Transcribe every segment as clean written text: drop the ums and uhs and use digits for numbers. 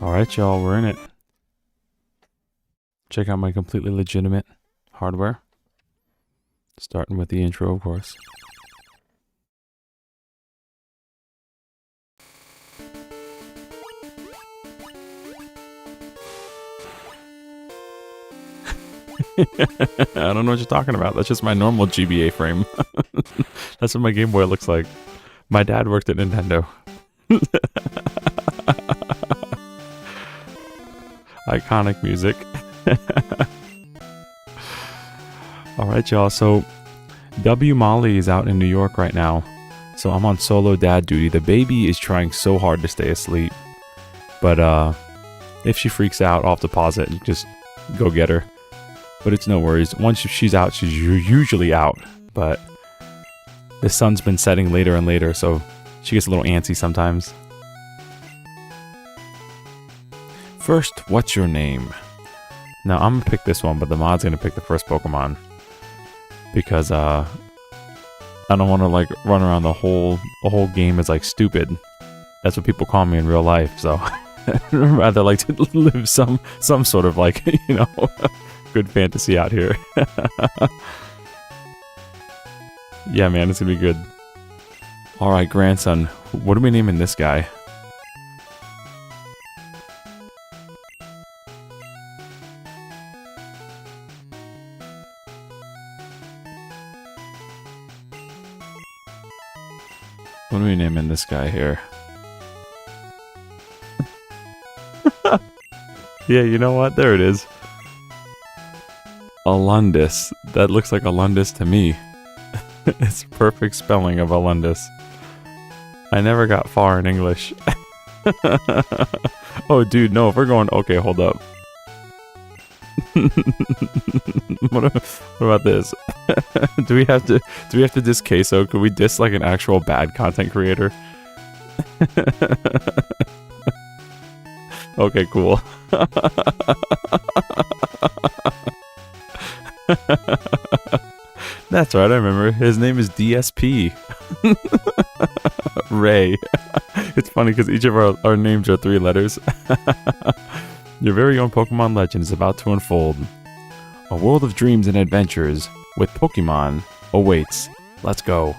Alright, y'all, we're in it. Check out my completely legitimate hardware. Starting with the intro, of course. I don't know what you're talking about. That's just my normal GBA frame. That's what my Game Boy looks like. My dad worked at Nintendo. Iconic music. Alright, y'all. So, W. Molly is out in New York right now. So I'm on solo dad duty. The baby is trying so hard to stay asleep. But, if she freaks out, I'll have to pause it and just go get her. But it's no worries. Once she's out, she's usually out. But the sun's been setting later and later, so she gets a little antsy sometimes. First, what's your name? Now, I'm gonna pick this one, but the mod's gonna pick the first Pokemon. Because, I don't want to, like, run around the whole game as, like, stupid. That's what people call me in real life, so I'd rather like to live some sort of, like, you know, good fantasy out here. Yeah, man, it's gonna be good. Alright, grandson, what are we naming this guy? What are we naming this guy here? Yeah, you know what? There it is. Alundis. That looks like Alundis to me. It's perfect spelling of Alundis. I never got far in English. Oh, dude, no, if we're going... Okay, hold up. What about this? do we have to diss Queso? Could we diss like an actual bad content creator? Okay, cool. That's right, I remember. His name is DSP. Ray. It's funny because each of our names are 3 letters. Your very own Pokemon legend is about to unfold. A world of dreams and adventures with Pokemon awaits. Let's go.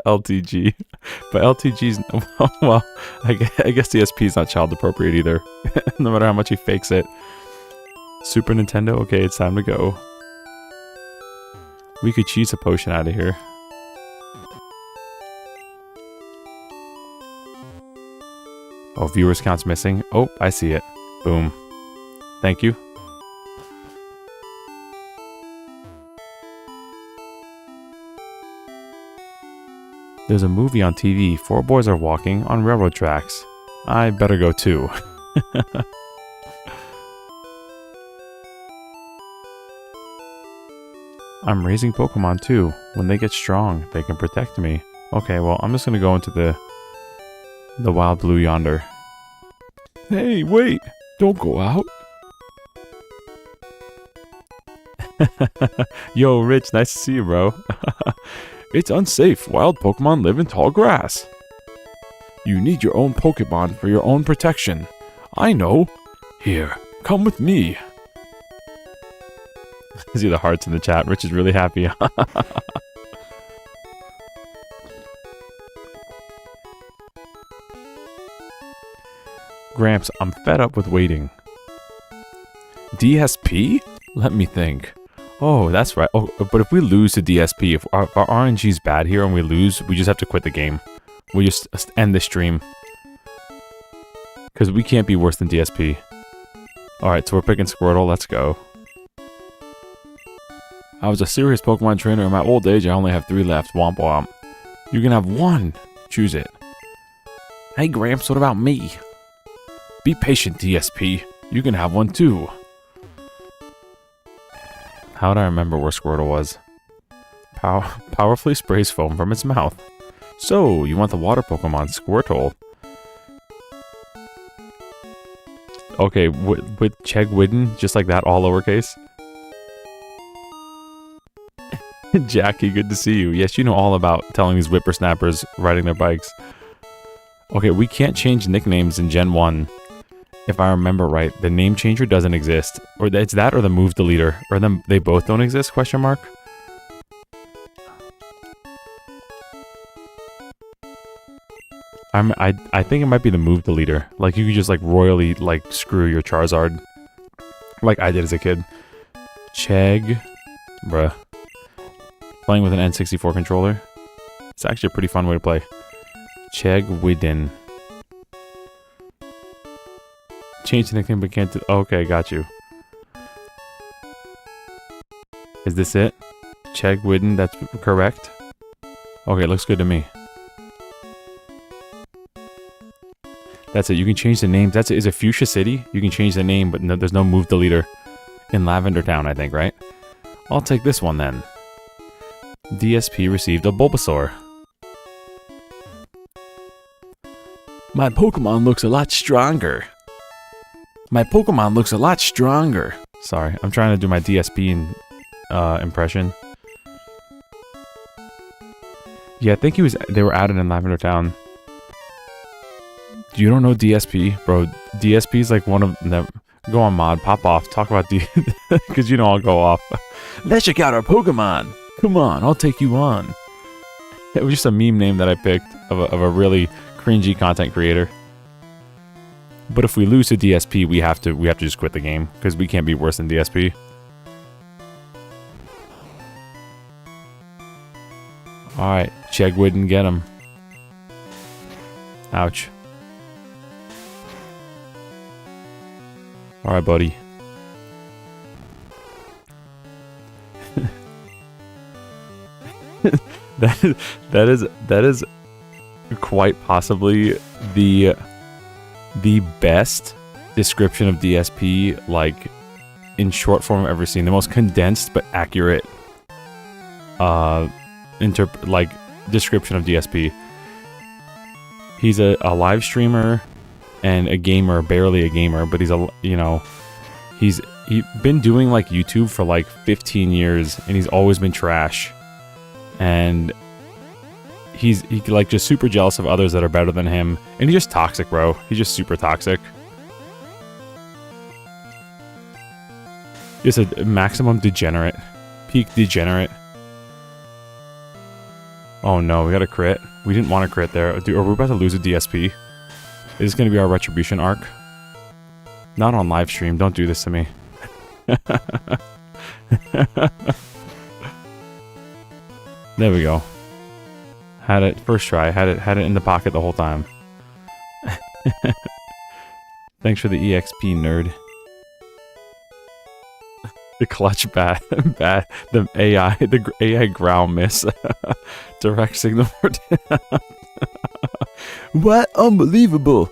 LTG. But LTG's... Well, I guess DSP is not child appropriate either. No matter how much he fakes it. Super Nintendo? Okay, it's time to go. We could cheese a potion out of here. Oh, viewers count's missing. Oh, I see it. Boom. Thank you. There's a movie on TV. 4 boys are walking on railroad tracks. I better go too. I'm raising Pokemon too. When they get strong, they can protect me. Okay, well, I'm just gonna go into the wild blue yonder. Hey, wait! Don't go out! Yo, Rich, nice to see you, bro. It's unsafe. Wild Pokemon live in tall grass. You need your own Pokemon for your own protection. I know. Here, come with me. I see the hearts in the chat. Rich is really happy. Gramps, I'm fed up with waiting. DSP? Let me think. Oh, that's right. Oh, but if we lose to DSP, if our RNG's bad here and we lose, we just have to quit the game. We just end the stream. Because we can't be worse than DSP. Alright, so we're picking Squirtle. Let's go. I was a serious Pokemon trainer. In my old age, I only have 3 left. Womp womp. You can have 1. Choose it. Hey, Gramps, what about me? Be patient, DSP. You can have 1 too. How would I remember where Squirtle was? Powerfully sprays foam from its mouth. So, you want the water Pokemon Squirtle? Okay, with Chegwidden, just like that, all lowercase? Jackie, good to see you. Yes, you know all about telling these whippersnappers riding their bikes. Okay, we can't change nicknames in Gen 1. If I remember right, the name changer doesn't exist. Or it's that or the move deleter. Or them, they both don't exist, question mark? I think it might be the move deleter. Like, you could just, like, royally, like, screw your Charizard. Like I did as a kid. Chegg. Bruh. Playing with an N64 controller. It's actually a pretty fun way to play. Chegwidden. Change the nickname but can't do... Okay, got you. Is this it? Chegwidden, that's correct? Okay, looks good to me. That's it, you can change the name. That's it. Is it Fuchsia City? You can change the name, but no, there's no move deleter. In Lavender Town, I think, right? I'll take this one then. DSP received a Bulbasaur. My Pokemon looks a lot stronger. My Pokemon looks a lot stronger. Sorry, I'm trying to do my DSP impression. Yeah, I think they were added in Lavender Town. You don't know DSP? Bro, DSP is like one of them. Go on, mod, pop off, talk about because you know I'll go off. Let's check out our Pokemon. Come on, I'll take you on. It was just a meme name that I picked of a really cringy content creator. But if we lose to DSP, we have to just quit the game because we can't be worse than DSP. All right, Chegwidden, get him. Ouch. All right, buddy. that is quite possibly the best description of DSP, like, in short form I've ever seen. The most condensed but accurate description of DSP. He's a live streamer and a gamer, barely a gamer, but he's he's been doing like YouTube for like 15 years and he's always been trash. And he's like just super jealous of others that are better than him, and he's just toxic, bro. He's just super toxic. Just a maximum degenerate, peak degenerate. Oh no, we got a crit. We didn't want to crit there. Dude, are we about to lose a DSP? Is this going to be our retribution arc? Not on live stream. Don't do this to me. There we go. Had it first try. Had it in the pocket the whole time. Thanks for the EXP, nerd. The clutch bat, the AI growl miss. Direct signal. What? Unbelievable!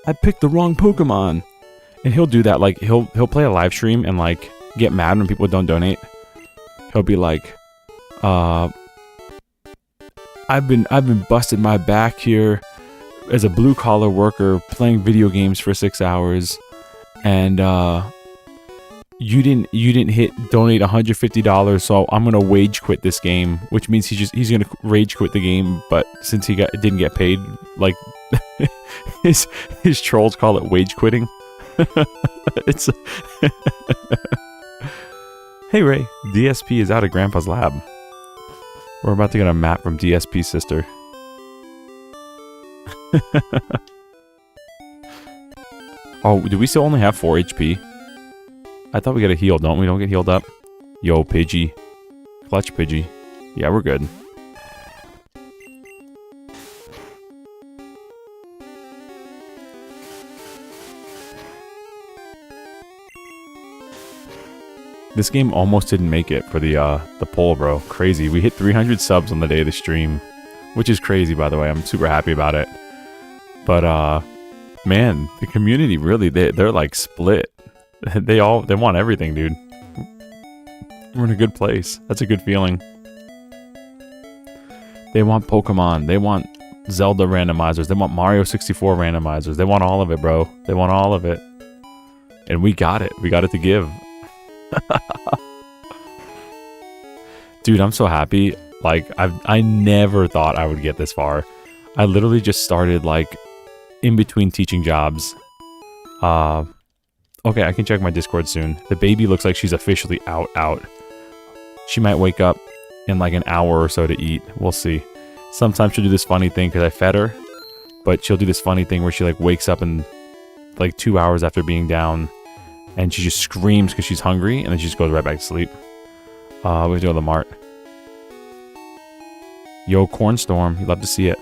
I picked the wrong Pokemon. And he'll do that. Like he'll play a live stream and like get mad when people don't donate. He'll be like, I've been busting my back here as a blue collar worker playing video games for 6 hours, and you didn't donate $150, so I'm gonna wage quit this game, which means he's gonna rage quit the game. But since he didn't get paid, like his trolls call it wage quitting. It's Hey Ray, DSP is out of Grandpa's lab. We're about to get a map from DSP's sister. Oh, do we still only have 4 HP? I thought we got a heal, don't we? Don't get healed up. Yo, Pidgey. Clutch Pidgey. Yeah, we're good. This game almost didn't make it for the poll, bro. Crazy. We hit 300 subs on the day of the stream, which is crazy, by the way. I'm super happy about it. But man, the community really they're like split. They want everything, dude. We're in a good place. That's a good feeling. They want Pokemon. They want Zelda randomizers. They want Mario 64 randomizers. They want all of it, bro. They want all of it. And we got it. We got it to give. Dude, I'm so happy. Like I never thought I would get this far. I literally just started like in between teaching jobs. Okay, I can check my Discord soon. The baby looks like she's officially out. She might wake up in like an hour or so to eat. We'll see. Sometimes she'll do this funny thing because I fed her, but she'll do this funny thing where she like wakes up in like 2 hours after being down, and she just screams because she's hungry, and then she just goes right back to sleep. We have to go to the mart. Yo, Cornstorm, you love to see it.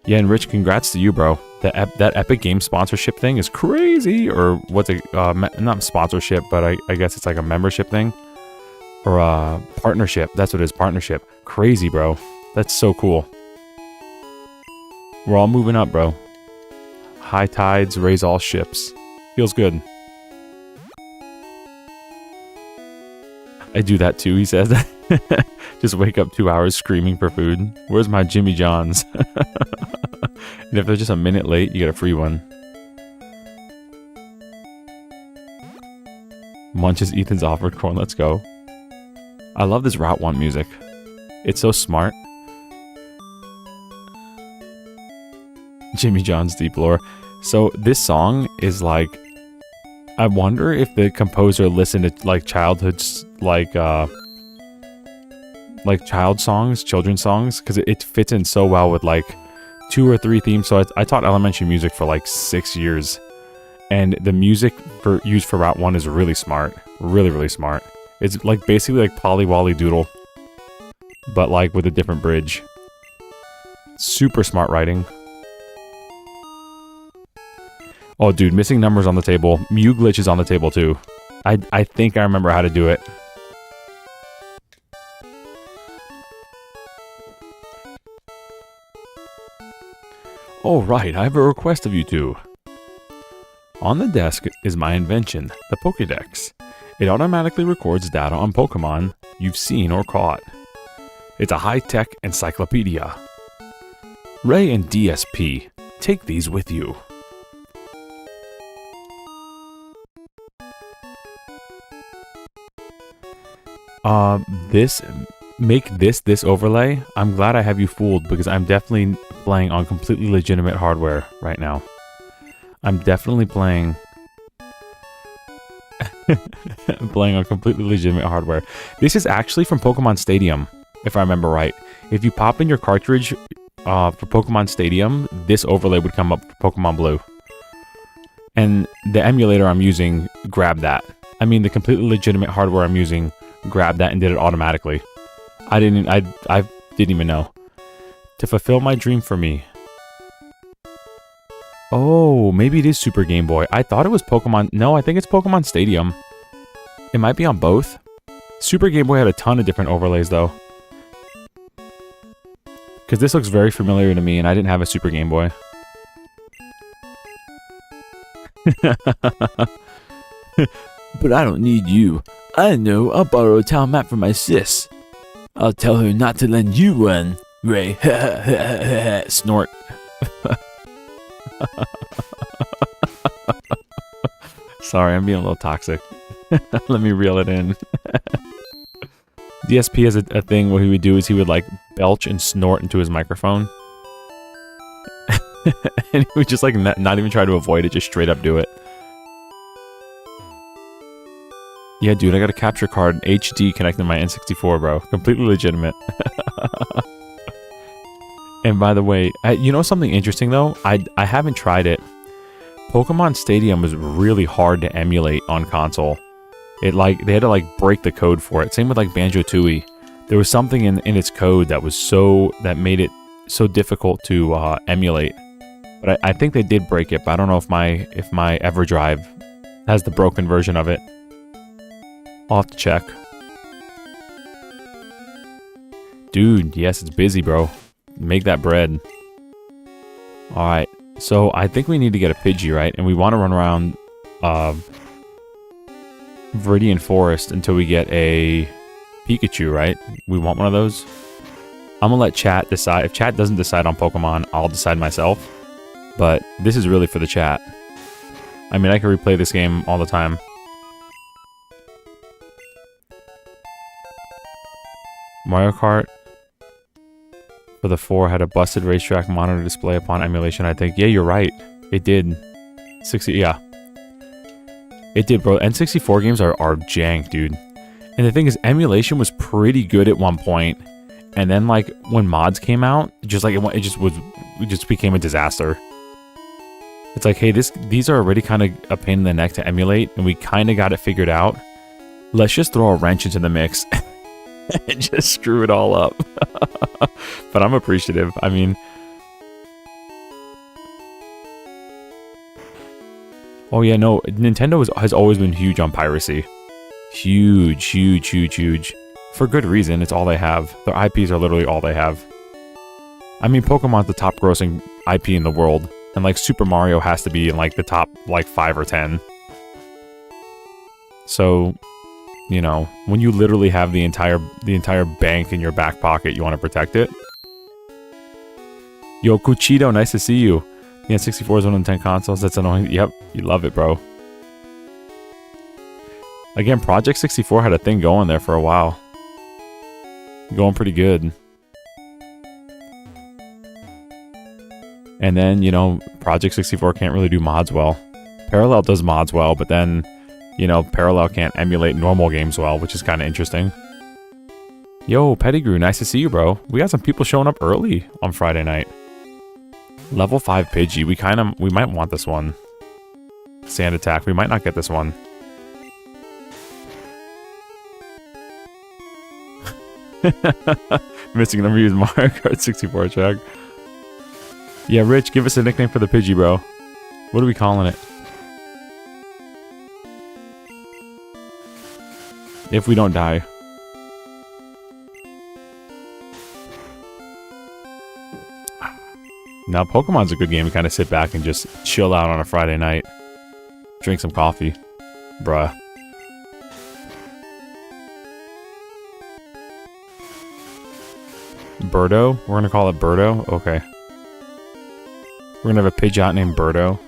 Yeah, and Rich, congrats to you, bro. That Epic Game sponsorship thing is crazy, or what's it? Not sponsorship, but I guess it's like a membership thing, or partnership. That's what it is, partnership. Crazy, bro. That's so cool. We're all moving up, bro. High tides raise all ships. Feels good. I do that too, he says. Just wake up 2 hours screaming for food. Where's my Jimmy John's? And if they're just a minute late, you get a free one. Munches Ethan's offered corn, let's go. I love this Route 1 music. It's so smart. Jimmy John's deep lore. So this song is like, I wonder if the composer listened to like childhood's like children's songs, because it fits in so well with like 2 or 3 themes. So I taught elementary music for like 6 years, and the music used for Route 1 is really smart, really smart. It's like basically like Polly Wolly Doodle, but like with a different bridge. Super smart writing. Oh, dude, missing numbers on the table. Mew glitch is on the table, too. I think I remember how to do it. Oh, right, I have a request of you two. On the desk is my invention, the Pokédex. It automatically records data on Pokemon you've seen or caught. It's a high-tech encyclopedia. Ray and DSP, take these with you. Make this overlay. I'm glad I have you fooled, because I'm definitely playing on completely legitimate hardware right now. I'm definitely playing on completely legitimate hardware. This is actually from Pokemon Stadium, if I remember right. If you pop in your cartridge for Pokemon Stadium, this overlay would come up for Pokemon Blue. And the emulator I'm using grabbed that. I mean, the completely legitimate hardware I'm using grabbed that and did it automatically. I didn't even know. To fulfill my dream for me. Oh, maybe it is Super Game Boy. I thought it was Pokemon. No, I think it's Pokemon Stadium. It might be on both. Super Game Boy had a ton of different overlays though. Because this looks very familiar to me, and I didn't have a Super Game Boy. But I don't need you. I know, I'll borrow a town map from my sis. I'll tell her not to lend you one, Ray. Snort. Sorry, I'm being a little toxic. Let me reel it in. DSP has a thing what he would do is he would like belch and snort into his microphone. And he would just like not even try to avoid it, just straight up do it. Yeah, dude, I got a capture card HD connected to my N64, bro. Completely legitimate. And by the way, you know something interesting though? I haven't tried it. Pokemon Stadium was really hard to emulate on console. They had to like break the code for it. Same with like Banjo-Tooie. There was something in its code that made it so difficult to emulate. But I think they did break it, but I don't know if my EverDrive has the broken version of it. I'll have to check. Dude, yes, it's busy, bro. Make that bread. Alright, so I think we need to get a Pidgey, right? And we want to run around Viridian Forest until we get a Pikachu, right? We want one of those. I'm gonna let chat decide. If chat doesn't decide on Pokemon, I'll decide myself. But this is really for the chat. I mean, I can replay this game all the time. Mario Kart For the 4, had a busted racetrack monitor display upon emulation, I think. Yeah, you're right. It did. 60, yeah. It did, bro. N64 games are jank, dude. And the thing is, emulation was pretty good at one point, and then like when mods came out, it just became a disaster. It's like, hey, these are already kind of a pain in the neck to emulate, and we kind of got it figured out. Let's just throw a wrench into the mix and just screw it all up. But I'm appreciative. I mean, oh yeah, no, Nintendo has always been huge on piracy. Huge, huge, huge, huge. For good reason, it's all they have. Their IPs are literally all they have. I mean, Pokemon's the top grossing IP in the world. And like Super Mario has to be in like the top like 5 or 10. So, you know, when you literally have the entire bank in your back pocket, you want to protect it. Yo, Cuchito, nice to see you. Yeah, 64 is one of the 10 consoles. That's annoying. Yep, you love it, bro. Again, Project 64 had a thing going there for a while. Going pretty good. And then, you know, Project 64 can't really do mods well. Parallel does mods well, but then, you know, Parallel can't emulate normal games well, which is kind of interesting. Yo, Pettigrew, nice to see you, bro. We got some people showing up early on Friday night. Level 5 Pidgey. We might want this one. Sand Attack. We might not get this one. Missing an unused Mario Kart 64 track. Yeah, Rich, give us a nickname for the Pidgey, bro. What are we calling it? If we don't die. Now, Pokemon's a good game to kind of sit back and just chill out on a Friday night. Drink some coffee. Bruh. Birdo? We're gonna call it Birdo? Okay. We're gonna have a Pidgeot named Birdo.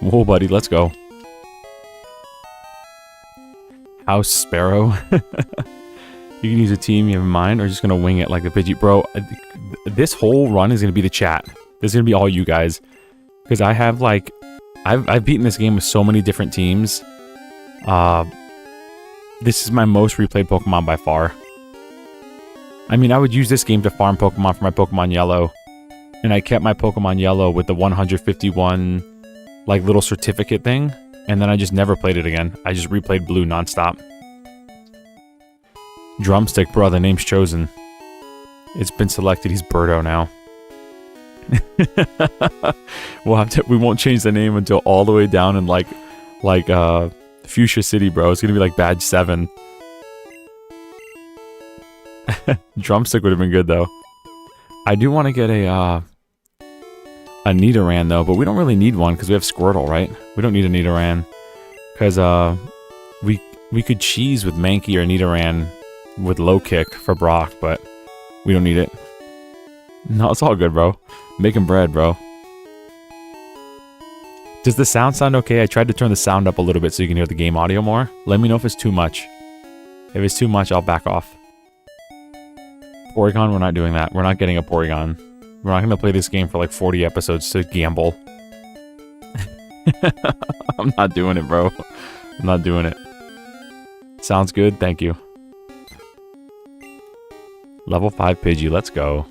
Whoa, buddy, let's go. House Sparrow. You can use a team you have in mind, or just gonna wing it like the Pidgey. Bro, this whole run is gonna be the chat. This is gonna be all you guys. Because I have, like... I've beaten this game with so many different teams. This is my most replayed Pokemon by far. I mean, I would use this game to farm Pokemon for my Pokemon Yellow. And I kept my Pokemon Yellow with the 151, like, little certificate thing. And then I just never played it again. I just replayed Blue nonstop. Drumstick, bro, the name's chosen. It's been selected. He's Birdo now. We won't change the name until all the way down in, like, Fuchsia City, bro. It's gonna be like Badge 7. Drumstick would have been good, though. I do want to get a Nidoran, though, but we don't really need one because we have Squirtle, right? We don't need a Nidoran. Because we could cheese with Mankey or Nidoran with low kick for Brock, but we don't need it. No, it's all good, bro. Making bread, bro. Does the sound okay? I tried to turn the sound up a little bit so you can hear the game audio more. Let me know if it's too much. If it's too much, I'll back off. Porygon, we're not doing that. We're not getting a Porygon. We're not going to play this game for like 40 episodes to gamble. I'm not doing it, bro. I'm not doing it. Sounds good. Thank you. Level 5 Pidgey. Let's go.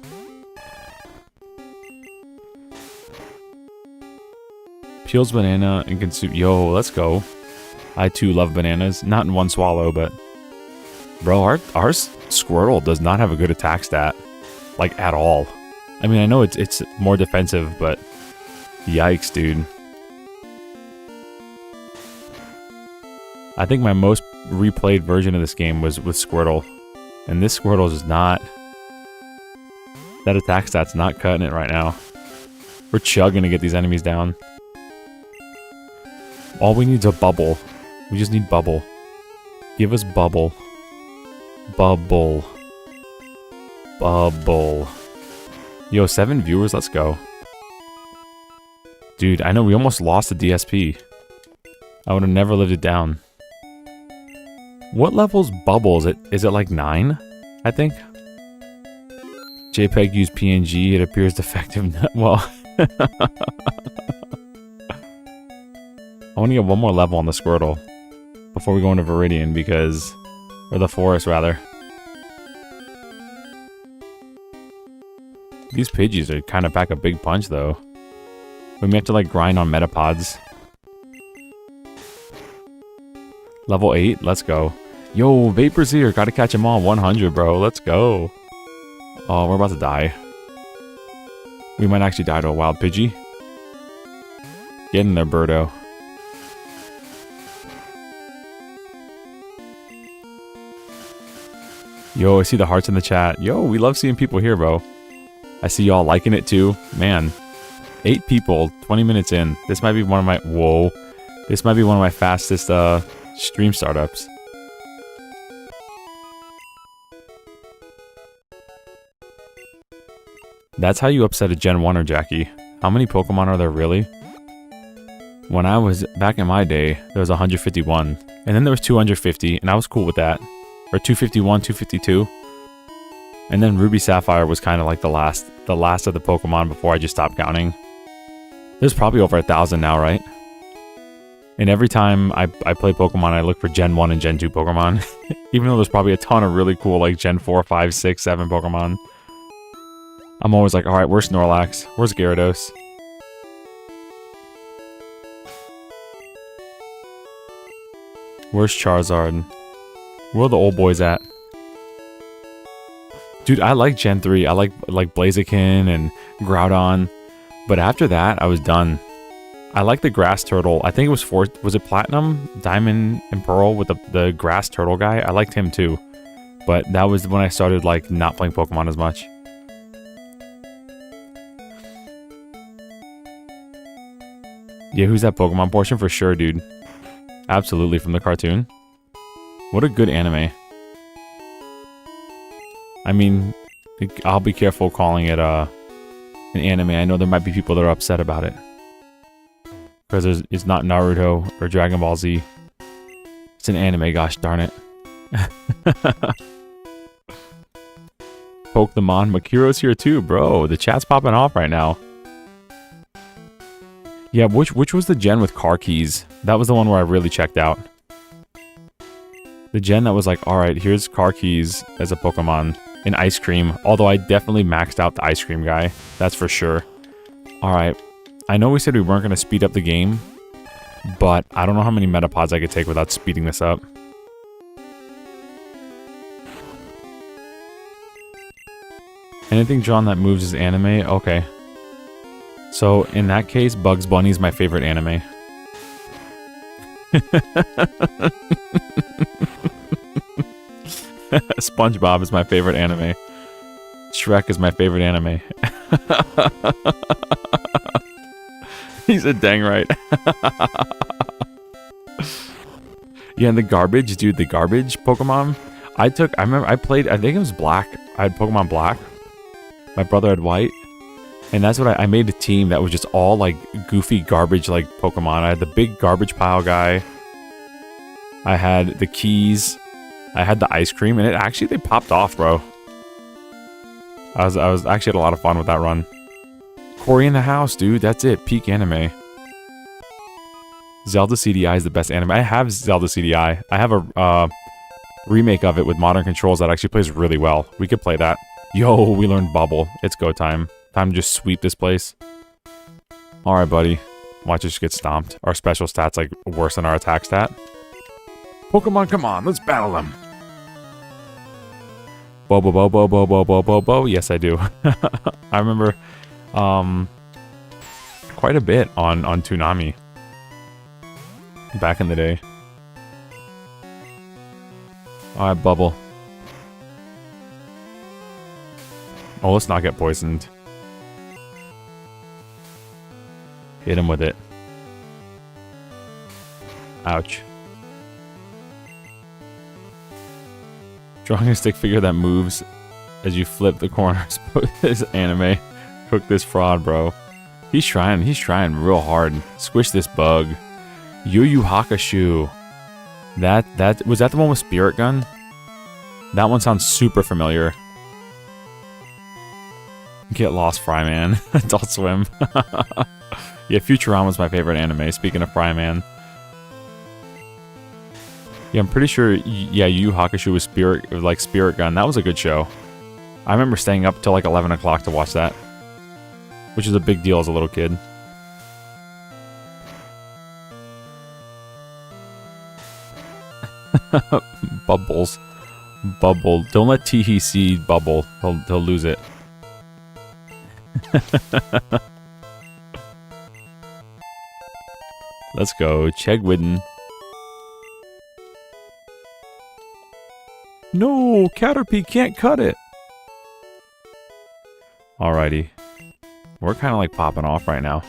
Peels banana and consume. Yo, let's go. I too love bananas. Not in one swallow, but... Bro, our Squirtle does not have a good attack stat. Like, at all. I mean, I know it's more defensive, but... Yikes, dude. I think my most replayed version of this game was with Squirtle. And this Squirtle is not... That attack stat's not cutting it right now. We're chugging to get these enemies down. All we need is a bubble. We just need bubble. Give us bubble. Bubble. Bubble. Yo, 7 viewers, let's go. Dude, I know we almost lost the DSP. I would have never lived it down. What level's bubble? Is it like 9? I think. JPEG use PNG. It appears defective. Well, I want to get one more level on the Squirtle before we go into Viridian because... Or the forest, rather. These Pidgeys are kind of pack a big punch, though. We may have to, like, grind on Metapods. Level 8? Let's go. Yo, Vapor's here. Gotta catch them all. 100, bro. Let's go. Oh, we're about to die. We might actually die to a wild Pidgey. Get in there, Birdo. Yo, I see the hearts in the chat. Yo, we love seeing people here, bro. I see y'all liking it too. Man, 8 people, 20 minutes in. This might be one of my... Whoa. This might be one of my fastest stream startups. That's how you upset a Gen 1er, Jackie. How many Pokemon are there really? When I was back in my day, there was 151. And then there was 250, and I was cool with that. Or 251, 252. And then Ruby Sapphire was kind of like the last of the Pokemon before I just stopped counting. There's probably over 1,000 now, right? And every time I play Pokemon, I look for Gen 1 and Gen 2 Pokemon. Even though there's probably a ton of really cool like Gen 4, 5, 6, 7 Pokemon. I'm always like, alright, where's Snorlax? Where's Gyarados? Where's Charizard? Where are the old boys at? Dude, I like Gen 3. I like Blaziken and Groudon. But after that, I was done. I like the grass turtle. I think it was was it Platinum, Diamond, and Pearl with the grass turtle guy? I liked him too. But that was when I started like not playing Pokemon as much. Yeah, who's that Pokemon portion for sure, dude? Absolutely, from the cartoon. What a good anime. I mean, I'll be careful calling it an anime. I know there might be people that are upset about it. Because it's not Naruto or Dragon Ball Z. It's an anime, gosh darn it. Pokemon, Makiro's here too, bro. The chat's popping off right now. Yeah, which was the gen with car keys? That was the one where I really checked out. The gen that was like, alright, here's car keys as a Pokemon. And ice cream. Although I definitely maxed out the ice cream guy. That's for sure. Alright. I know we said we weren't going to speed up the game. But I don't know how many Metapods I could take without speeding this up. Anything drawn that moves is anime? Okay. So, in that case, Bugs Bunny is my favorite anime. SpongeBob is my favorite anime. Shrek is my favorite anime. He said, dang right. Yeah, and the garbage, dude, the garbage Pokemon. I remember I played, I think it was Black. I had Pokemon Black. My brother had White. And that's what I made a team that was just all like goofy garbage like Pokemon. I had the big garbage pile guy. I had the keys. I had the ice cream, and they popped off, bro. I was actually had a lot of fun with that run. Cory in the house, dude. That's it. Peak anime. Zelda CDI is the best anime. I have Zelda CDI. I have a remake of it with modern controls that actually plays really well. We could play that. Yo, we learned Bubble. It's go time. Time to just sweep this place. Alright, buddy. Watch us get stomped. Our special stat's like worse than our attack stat. Pokemon, come on, let's battle them. Bo bo bo bo bo bo bo bo bo. Yes, I do. I remember quite a bit on Toonami back in the day. Alright, Bubble. Oh, let's not get poisoned. Hit him with it. Ouch. Drawing a stick figure that moves as you flip the corners. This anime. Cook this fraud, bro. He's trying real hard. Squish this bug. Yu Yu Hakusho. Was that the one with Spirit Gun? That one sounds super familiar. Get Lost, Fryman. Adult Swim. Yeah, Futurama's my favorite anime, speaking of Fryman. Yeah, I'm pretty sure, yeah, Yu Yu Hakusho was Spirit Gun. That was a good show. I remember staying up till like 11 o'clock to watch that. Which is a big deal as a little kid. Bubbles. Bubble. Don't let THC bubble. He'll lose it. Let's go. Chegwidden. No! Caterpie can't cut it! Alrighty. We're kind of like popping off right now.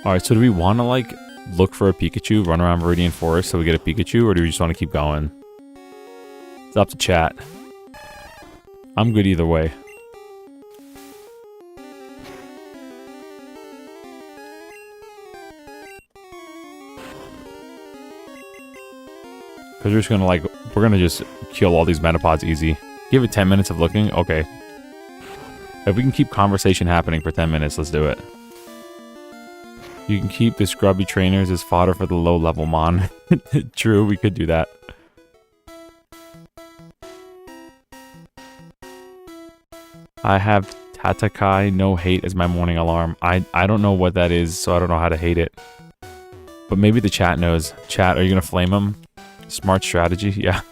Alright, so do we want to like look for a Pikachu, run around Viridian Forest so we get a Pikachu, or do we just want to keep going? It's up to chat. I'm good either way. Because we're just gonna like, we're gonna just kill all these Metapods easy. Give it 10 minutes of looking? Okay. If we can keep conversation happening for 10 minutes, let's do it. You can keep the scrubby trainers as fodder for the low-level mon. True, we could do that. I have Tatakai No Hate as my morning alarm. I don't know what that is, so I don't know how to hate it. But maybe the chat knows. Chat, are you gonna flame him? Smart strategy, yeah.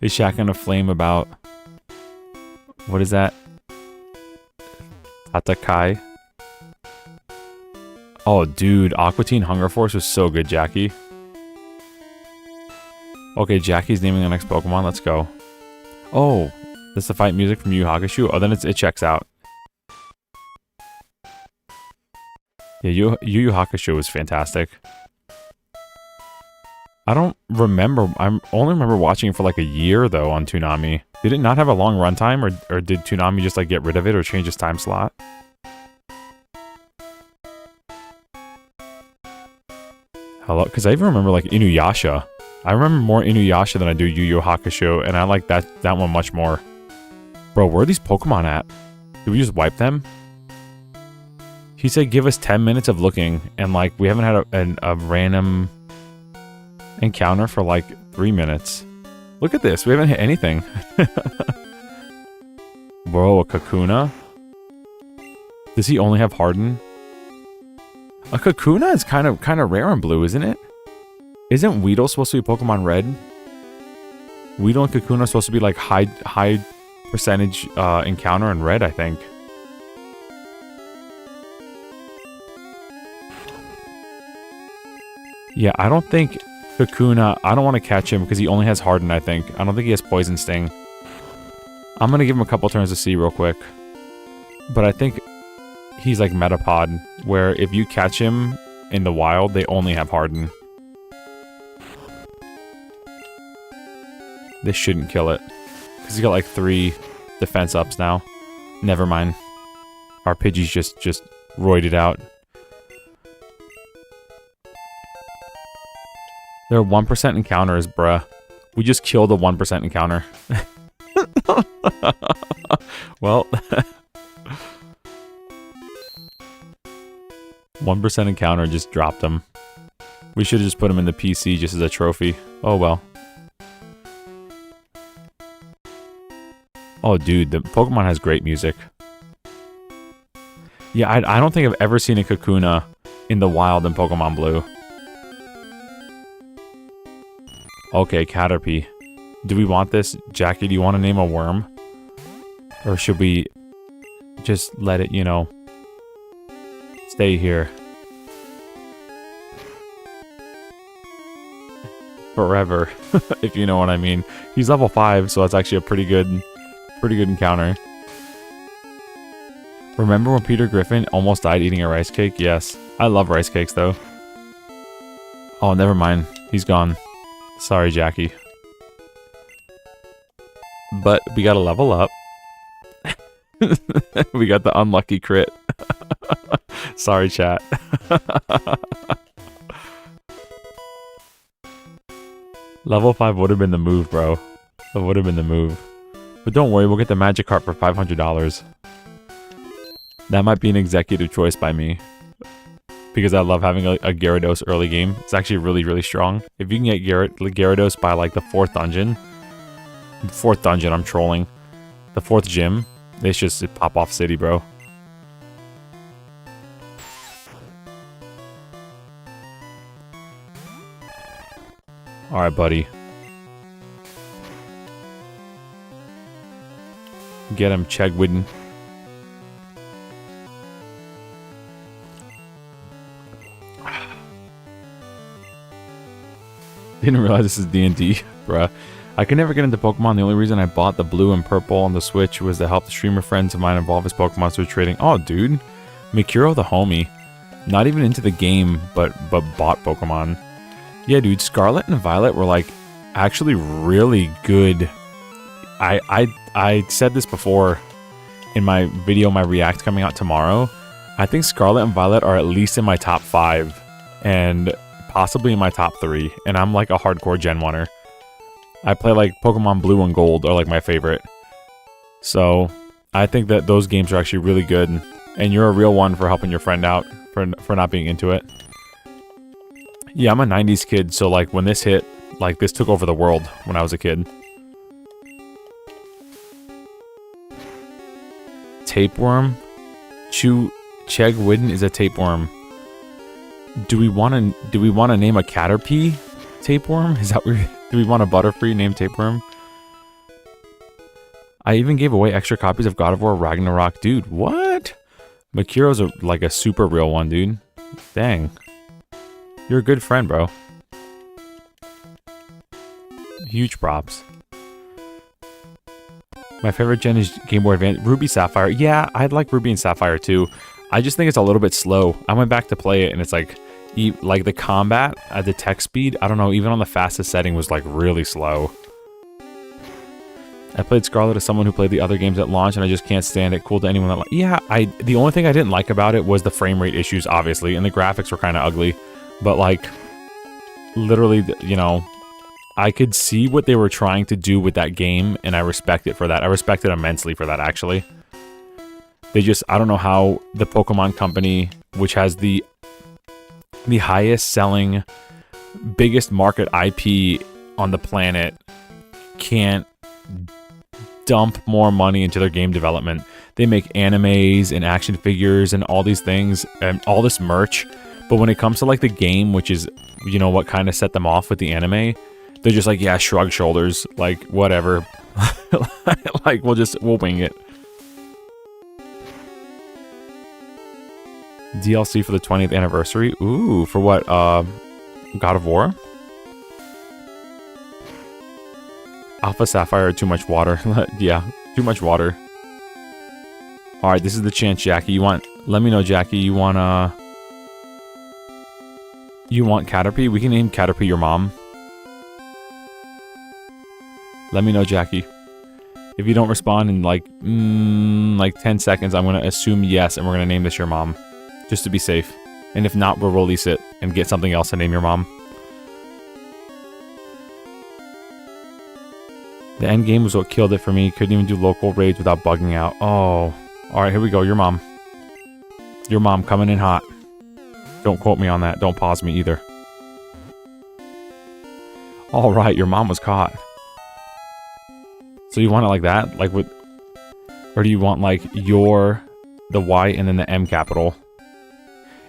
Is Shaq gonna flame about... What is that? Tatakai? Oh, dude, Aqua Teen Hunger Force was so good, Jackie. Okay, Jackie's naming the next Pokemon, let's go. Oh, that's the fight music from Yu Yu Hakusho? Oh, then it checks out. Yeah, Yu Yu Hakusho was fantastic. I don't remember. I only remember watching it for like a year, though, on Toonami. Did it not have a long runtime, or did Toonami just like get rid of it or change its time slot? Hello? Because I even remember like Inuyasha. I remember more Inuyasha than I do Yu Yu Hakusho, and I like that one much more. Bro, where are these Pokemon at? Did we just wipe them? He said give us 10 minutes of looking, and like we haven't had a random encounter for like 3 minutes. Look at this, we haven't hit anything. Bro, a Kakuna? Does he only have Harden? A Kakuna is kind of rare in blue, isn't it? Isn't Weedle supposed to be Pokemon Red? Weedle and Kakuna are supposed to be like high percentage encounter in red, I think. Yeah, I don't think Kakuna, I don't want to catch him because he only has Harden, I think. I don't think he has Poison Sting. I'm going to give him a couple turns to see real quick. But I think he's like Metapod, where if you catch him in the wild, they only have Harden. This shouldn't kill it. Because he's got like 3 defense ups now. Never mind. Our Pidgey's just roided out. There are 1% encounters, bruh. We just killed a 1% encounter. Well. 1% encounter just dropped him. We should have just put him in the PC just as a trophy. Oh well. Oh dude, the Pokemon has great music. Yeah, I don't think I've ever seen a Kakuna in the wild in Pokemon Blue. Okay, Caterpie. Do we want this? Jackie, do you want to name a worm? Or should we just let it, you know, stay here forever, if you know what I mean. He's level 5, so that's actually a pretty good encounter. Remember when Peter Griffin almost died eating a rice cake? Yes. I love rice cakes, though. Oh, never mind. He's gone. Sorry, Jackie. But we gotta level up. We got the unlucky crit. Sorry, chat. Level 5 would have been the move, bro. It would have been the move. But don't worry, we'll get the magic card for $500. That might be an executive choice by me. Because I love having a Gyarados early game. It's actually really, really strong. If you can get Gyarados by like the 4th dungeon. 4th dungeon, I'm trolling. The 4th gym. It's just pop off city, bro. Alright, buddy. Get him, Chegwidden. Didn't realize this is D&D, bruh. I could never get into Pokemon. The only reason I bought the blue and purple on the Switch was to help the streamer friends of mine evolve his Pokemon through trading. Oh, dude. Mikuro the homie. Not even into the game, but bought Pokemon. Yeah, dude. Scarlet and Violet were, like, actually really good. I said this before in my video, my React coming out tomorrow. I think Scarlet and Violet are at least in my top 5. And possibly in my top 3. And I'm, like, a hardcore Gen 1er. I play like Pokemon Blue and Gold are like my favorite. So I think that those games are actually really good. And you're a real one for helping your friend out for not being into it. Yeah, I'm a 90s kid. So like when this hit, like this took over the world when I was a kid. Tapeworm? Chegwidden is a tapeworm. Do we want to name a Caterpie tapeworm? Is that weird? Do we want a Butterfree named Tapeworm? I even gave away extra copies of God of War Ragnarok. Dude, what? Makiro's like a super real one, dude. Dang. You're a good friend, bro. Huge props. My favorite gen is Game Boy Advance. Ruby Sapphire. Yeah, I'd like Ruby and Sapphire too. I just think it's a little bit slow. I went back to play it and it's like the combat at the tech speed, I don't know, even on the fastest setting was like really slow. I played Scarlet as someone who played the other games at launch and I just can't stand it. Cool to anyone that yeah, the only thing I didn't like about it was the frame rate issues, obviously, and the graphics were kind of ugly. But like, literally, you know, I could see what they were trying to do with that game and I respect it for that. I respect it immensely for that, actually. They just, I don't know how the Pokemon Company, which has the highest selling, biggest market IP on the planet, can't dump more money into their game development. They make animes and action figures and all these things and all this merch. But when it comes to like the game, which is, you know, what kind of set them off with the anime, they're just like, yeah, shrug shoulders, like whatever. Like we'll wing it. DLC for the 20th anniversary. Ooh, for what? God of War? Alpha Sapphire, too much water. Yeah, too much water. Alright, this is the chance, Jackie. Let me know, Jackie, you want Caterpie? We can name Caterpie your mom. Let me know, Jackie. If you don't respond in like 10 seconds, I'm going to assume yes, and we're going to name this your mom. Just to be safe. And if not, we'll release it and get something else to name your mom. The end game was what killed it for me. Couldn't even do local raids without bugging out. Oh. Alright, here we go. Your mom. Your mom coming in hot. Don't quote me on that. Don't pause me either. Alright, your mom was caught. So you want it like that? Like with... Or do you want like the Y and then the M capital?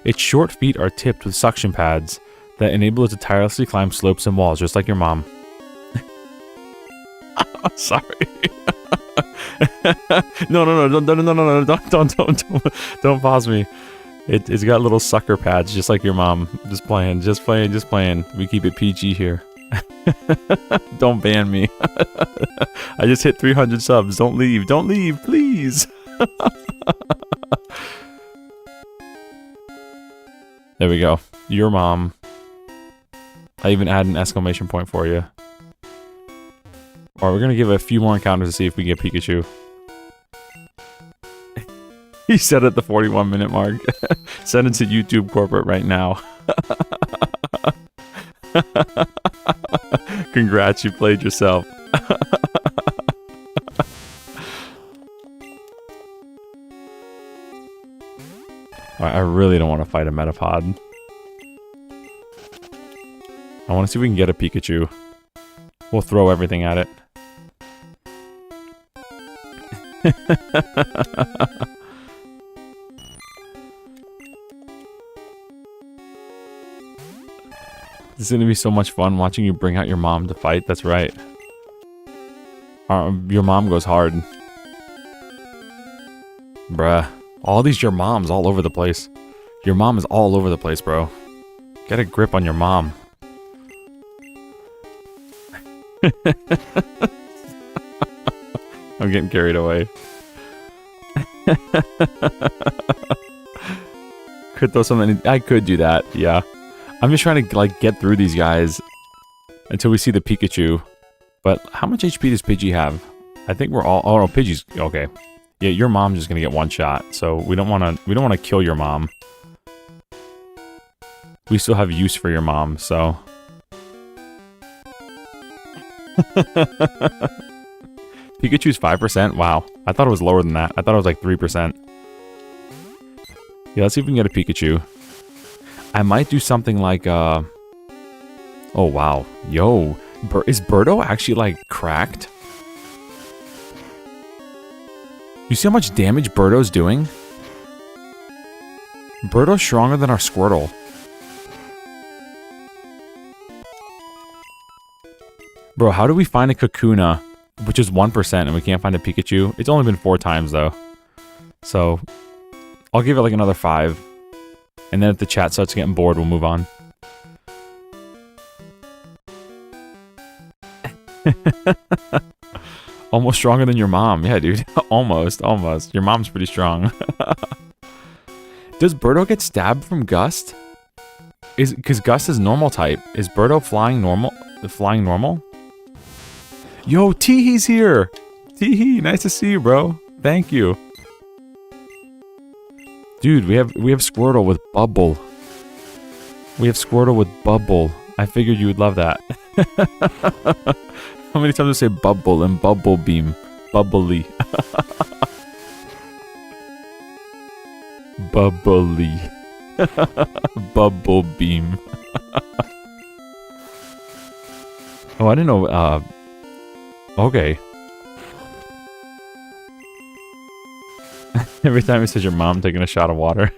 Its short feet are tipped with suction pads that enable it to tirelessly climb slopes and walls, just like your mom. Sorry. No, don't pause me. It's got little sucker pads, just like your mom. Just playing. We keep it PG here. Don't ban me. I just hit 300 subs. Don't leave, please. There we go. Your mom. I even add an exclamation point for you. Alright, we're gonna give it a few more encounters to see if we get Pikachu. He said at the 41-minute mark. Send it to YouTube corporate right now. Congrats, you played yourself. Alright, I really don't want to fight a Metapod. I want to see if we can get a Pikachu. We'll throw everything at it. This is going to be so much fun watching you bring out your mom to fight. That's right. Your mom goes hard. Bruh. All these your moms all over the place. Your mom is all over the place, bro. Get a grip on your mom. I'm getting carried away. Could throw something. I could do that, yeah. I'm just trying to like get through these guys until we see the Pikachu. But how much HP does Pidgey have? I think we're all. Oh no, Pidgey's okay. Yeah, your mom's just gonna get one shot, so we don't wanna kill your mom. We still have use for your mom, so. Pikachu's 5%? Wow. I thought it was lower than that. I thought it was like 3%. Yeah, let's see if we can get a Pikachu. I might do something like, oh, wow. Yo. Is Birdo actually, like, cracked? You see how much damage Birdo's doing? Birdo's stronger than our Squirtle. Bro, how do we find a Kakuna, which is 1%, and we can't find a Pikachu? It's only been 4 times, though. So, I'll give it like another 5. And then if the chat starts getting bored, we'll move on. Almost stronger than your mom. Yeah, dude. Almost. Your mom's pretty strong. Does Birdo get stabbed from Gust? Because Gust is normal type. Is Birdo flying normal? Yo, Teehee's here! Teehee, nice to see you, bro. Thank you. Dude, we have Squirtle with Bubble. I figured you would love that. How many times do I say Bubble and Bubble Beam? Bubbly. Bubbly. Bubble Beam. Oh, I didn't know, okay. Every time it says your mom taking a shot of water.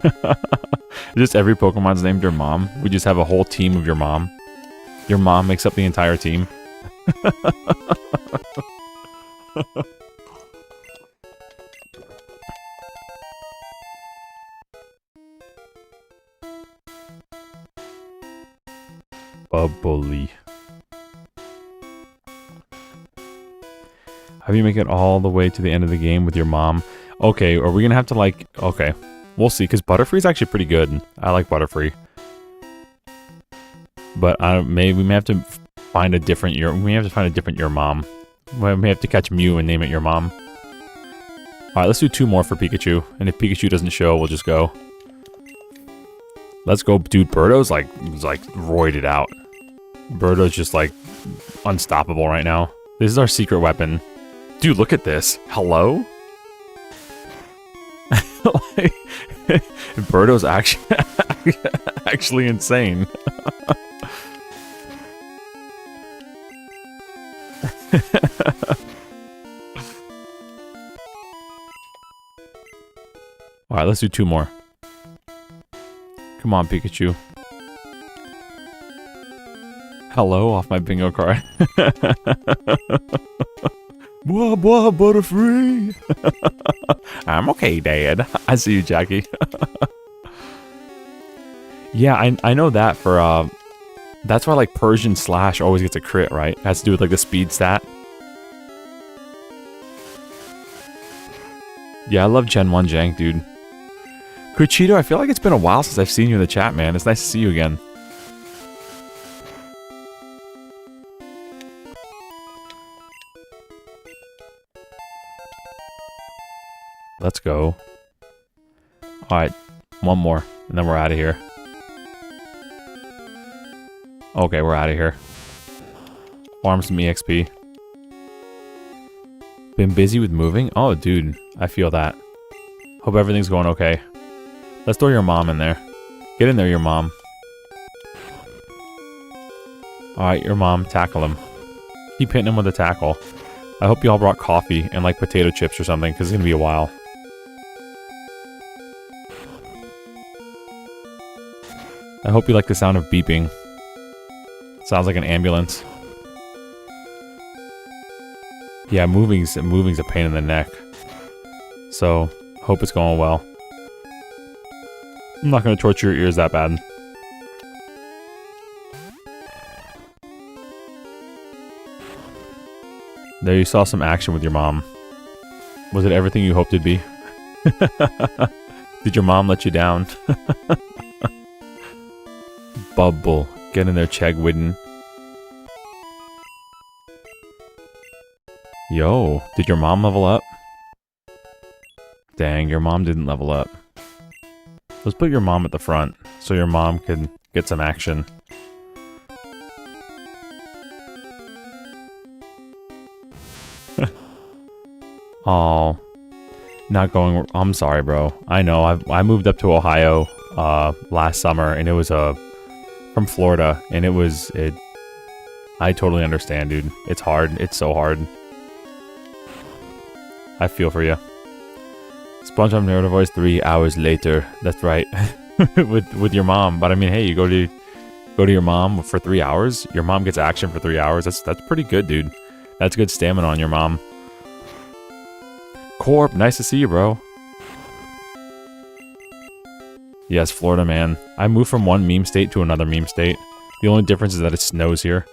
Just every Pokemon's named your mom. We just have a whole team of your mom. Your mom makes up the entire team. Bubbly. How do you make it all the way to the end of the game with your mom? Okay, are we gonna have to like... Okay, we'll see, because Butterfree's actually pretty good. I like Butterfree. But we may have to find a different your... We may have to find a different your mom. We may have to catch Mew and name it your mom. Alright, let's do 2 more for Pikachu. And if Pikachu doesn't show, we'll just go. Let's go, dude. Birdo's like roided out. Birdo's just like unstoppable right now. This is our secret weapon. Dude, look at this. Hello? Like, Birdo's actually insane. Alright, let's do 2 more. Come on, Pikachu. Hello off my bingo card. Blah, blah, Butterfree. I'm okay, Dad. I see you, Jackie. Yeah, I know that for, that's why, like, Persian Slash always gets a crit, right? It has to do with, like, the speed stat. Yeah, I love Gen 1 Jank, dude. Cruchito, I feel like it's been a while since I've seen you in the chat, man. It's nice to see you again. Let's go. Alright, one more, and then we're out of here. Okay, we're out of here. Farm some EXP. Been busy with moving? Oh, dude, I feel that. Hope everything's going okay. Let's throw your mom in there. Get in there, your mom. Alright, your mom, tackle him. Keep hitting him with a tackle. I hope you all brought coffee and like potato chips or something, because it's going to be a while. I hope you like the sound of beeping. Sounds like an ambulance. Yeah, moving's a pain in the neck. So, hope it's going well. I'm not going to torture your ears that bad. There you saw some action with your mom. Was it everything you hoped it'd be? Did your mom let you down? Bubble. Get in there, Chegwidden. Yo, did your mom level up? Dang, your mom didn't level up. Let's put your mom at the front, so your mom can get some action. Oh, not going. I'm sorry, bro. I know. I moved up to Ohio last summer, and it was from Florida, and it. I totally understand, dude. It's hard. It's so hard. I feel for you. SpongeBob Narrative Voice 3 hours later. That's right, with your mom. But I mean, hey, you go to your mom for 3 hours. Your mom gets action for 3 hours. That's pretty good, dude. That's good stamina on your mom. Corp, nice to see you, bro. Yes, Florida, man. I moved from one meme state to another meme state. The only difference is that it snows here.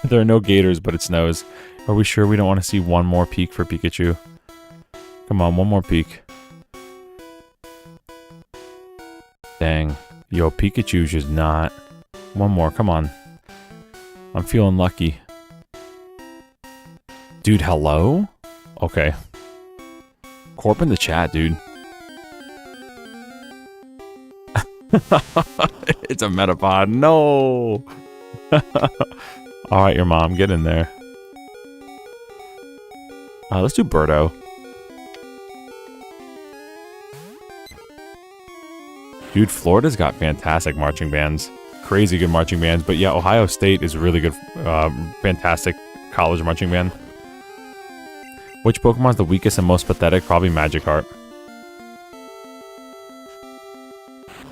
There are no gators, but it snows. Are we sure we don't want to see one more peak for Pikachu? Come on, one more peak. Dang. Yo, Pikachu's just not. One more, come on. I'm feeling lucky. Dude, hello? Okay. Corp in the chat, dude. It's a Metapod. No! Alright, your mom, get in there. Let's do Birdo. Dude, Florida's got fantastic marching bands. Crazy good marching bands. But yeah, Ohio State is really good. Fantastic college marching band. Which Pokemon's the weakest and most pathetic? Probably Magikarp.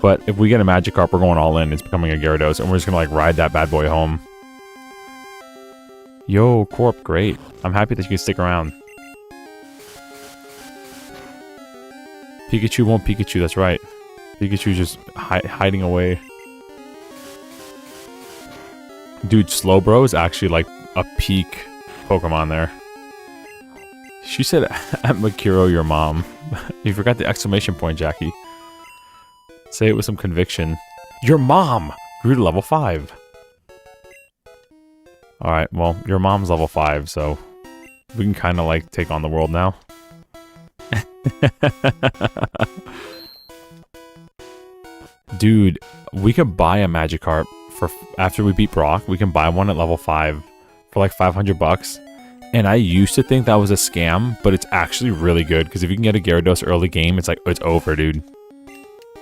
But if we get a Magikarp, we're going all in. It's becoming a Gyarados, and we're just gonna like ride that bad boy home. Yo, Corp, great. I'm happy that you can stick around. Pikachu won't Pikachu, that's right. Pikachu's just hiding away. Dude, Slowbro is actually like a peak Pokemon there. She said, at Makiro, your mom. You forgot the exclamation point, Jackie. Say it with some conviction. Your mom grew to level 5. Alright, well, your mom's level 5, so we can kind of like take on the world now. Dude, we could buy a Magikarp for after we beat Brock. We can buy one at level 5 for like 500 bucks. And I used to think that was a scam, but it's actually really good because if you can get a Gyarados early game, it's like it's over, dude.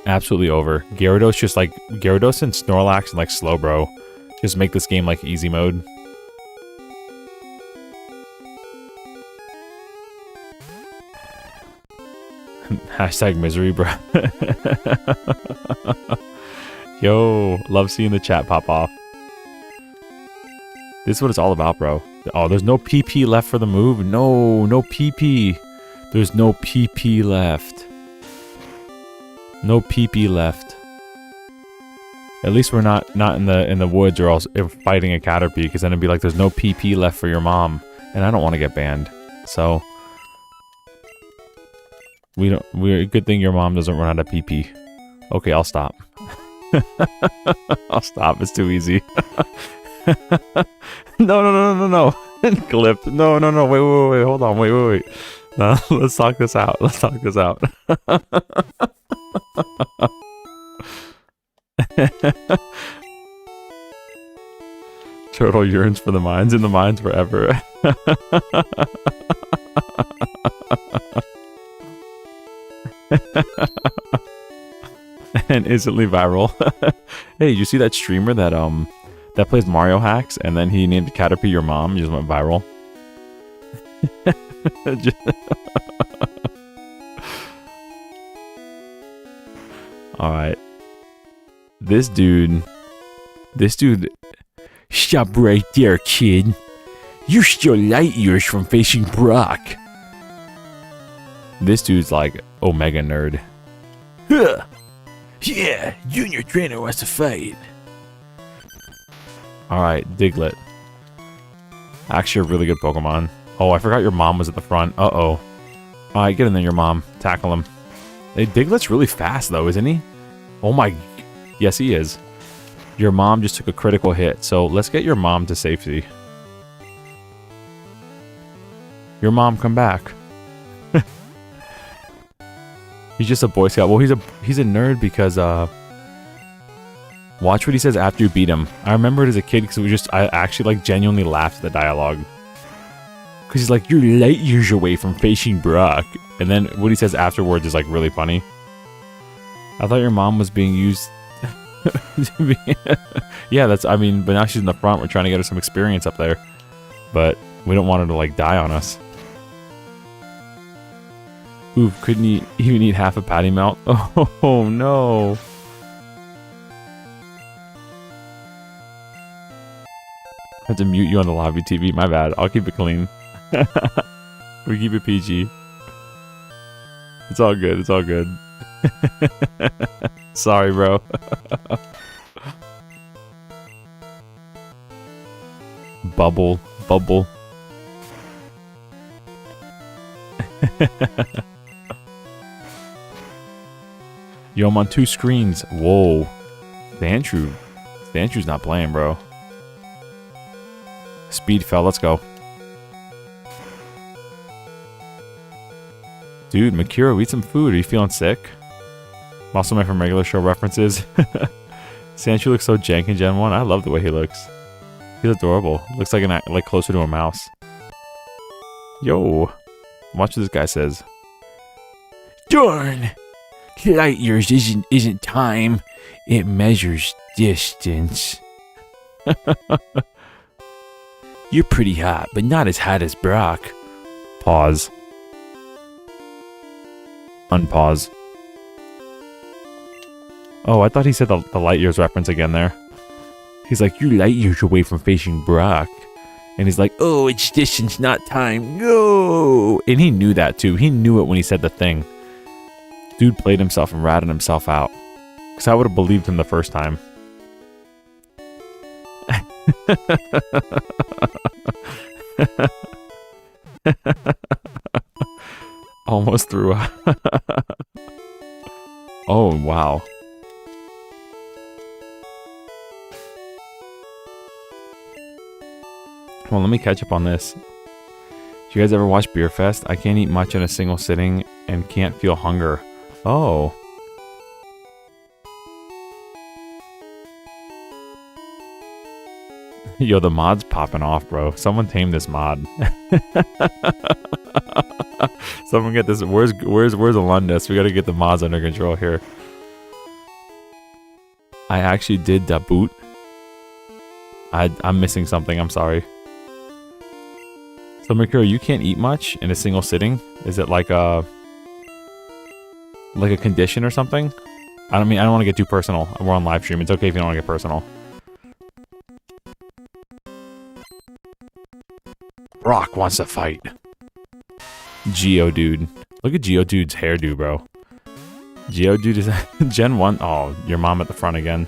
Absolutely over. Gyarados just like Gyarados and Snorlax and like Slowbro just make this game like easy mode. Hashtag misery, bro. Yo, love seeing the chat pop off. This is what it's all about, bro. Oh, there's no PP left for the move. No, no PP. There's no PP left. No PP left. At least we're not in the woods or else fighting a Caterpie, because then it'd be like there's no PP left for your mom, and I don't want to get banned. So we're good thing your mom doesn't run out of PP. Okay, I'll stop. I'll stop. It's too easy. No. Clipped. No. Wait. Hold on. Wait. Let's talk this out. Let's talk this out. Turtle yearns for the mines, in the mines forever. And instantly viral. Hey, you see that streamer that that plays Mario hacks and then he named Caterpie your mom, just went viral? Alright. This dude, stop right there, kid. You're still light years from facing Brock. This dude's like Omega nerd. Huh. Yeah, you and your trainer wants to fight. Alright, Diglett. Actually a really good Pokemon. Oh, I forgot your mom was at the front. Uh-oh. Alright, get in there, your mom. Tackle him. Hey, Diglett's really fast, though, isn't he? Oh my... Yes, he is. Your mom just took a critical hit, so let's get your mom to safety. Your mom, come back. He's just a Boy Scout. Well, he's a nerd because, watch what he says after you beat him. I remember it as a kid because I actually, like, genuinely laughed at the dialogue. Because he's like, you're light years away from facing Brock. And then what he says afterwards is, like, really funny. I thought your mom was being used... Yeah, that's, I mean, but now she's in the front. We're trying to get her some experience up there. But we don't want her to, like, die on us. Oof, couldn't even eat half a patty melt? Oh, no. I have to mute you on the lobby TV. My bad. I'll keep it clean. We keep it PG. It's all good. It's all good. Sorry, bro. Bubble. Yo, I'm on 2 screens. Whoa. Sandshrew. Not playing, bro. Speed fell. Let's go. Dude, Makiro, eat some food. Are you feeling sick? Also, my from regular show references. Sandshrew looks so jank in Gen 1. I love the way he looks. He's adorable. Looks like closer to a mouse. Yo. Watch what this guy says. Darn! Light years isn't time. It measures distance. You're pretty hot, but not as hot as Brock. Pause. Unpause. Oh, I thought he said the light years reference again there. He's like, you're light years away from facing Brock. And he's like, oh, it's distance, not time. No! And he knew that too. He knew it when he said the thing. Dude played himself and ratted himself out. Because I would have believed him the first time. Almost threw up. Oh, wow. Well, let me catch up on this. Did you guys ever watch Beer Fest? I can't eat much in a single sitting and can't feel hunger. Oh. Yo, the mod's popping off, bro. Someone tame this mod. Someone get this. Where's Alundus? We gotta get the mods under control here. I actually did the boot. I'm missing something. I'm sorry. So, Mikuro, you can't eat much in a single sitting? Is it like a condition or something? I don't want to get too personal. We're on live stream. It's okay if you don't want to get personal. Brock wants to fight. Geodude. Look at Geodude's hairdo, bro. Geodude is Gen 1. Oh, your mom at the front again.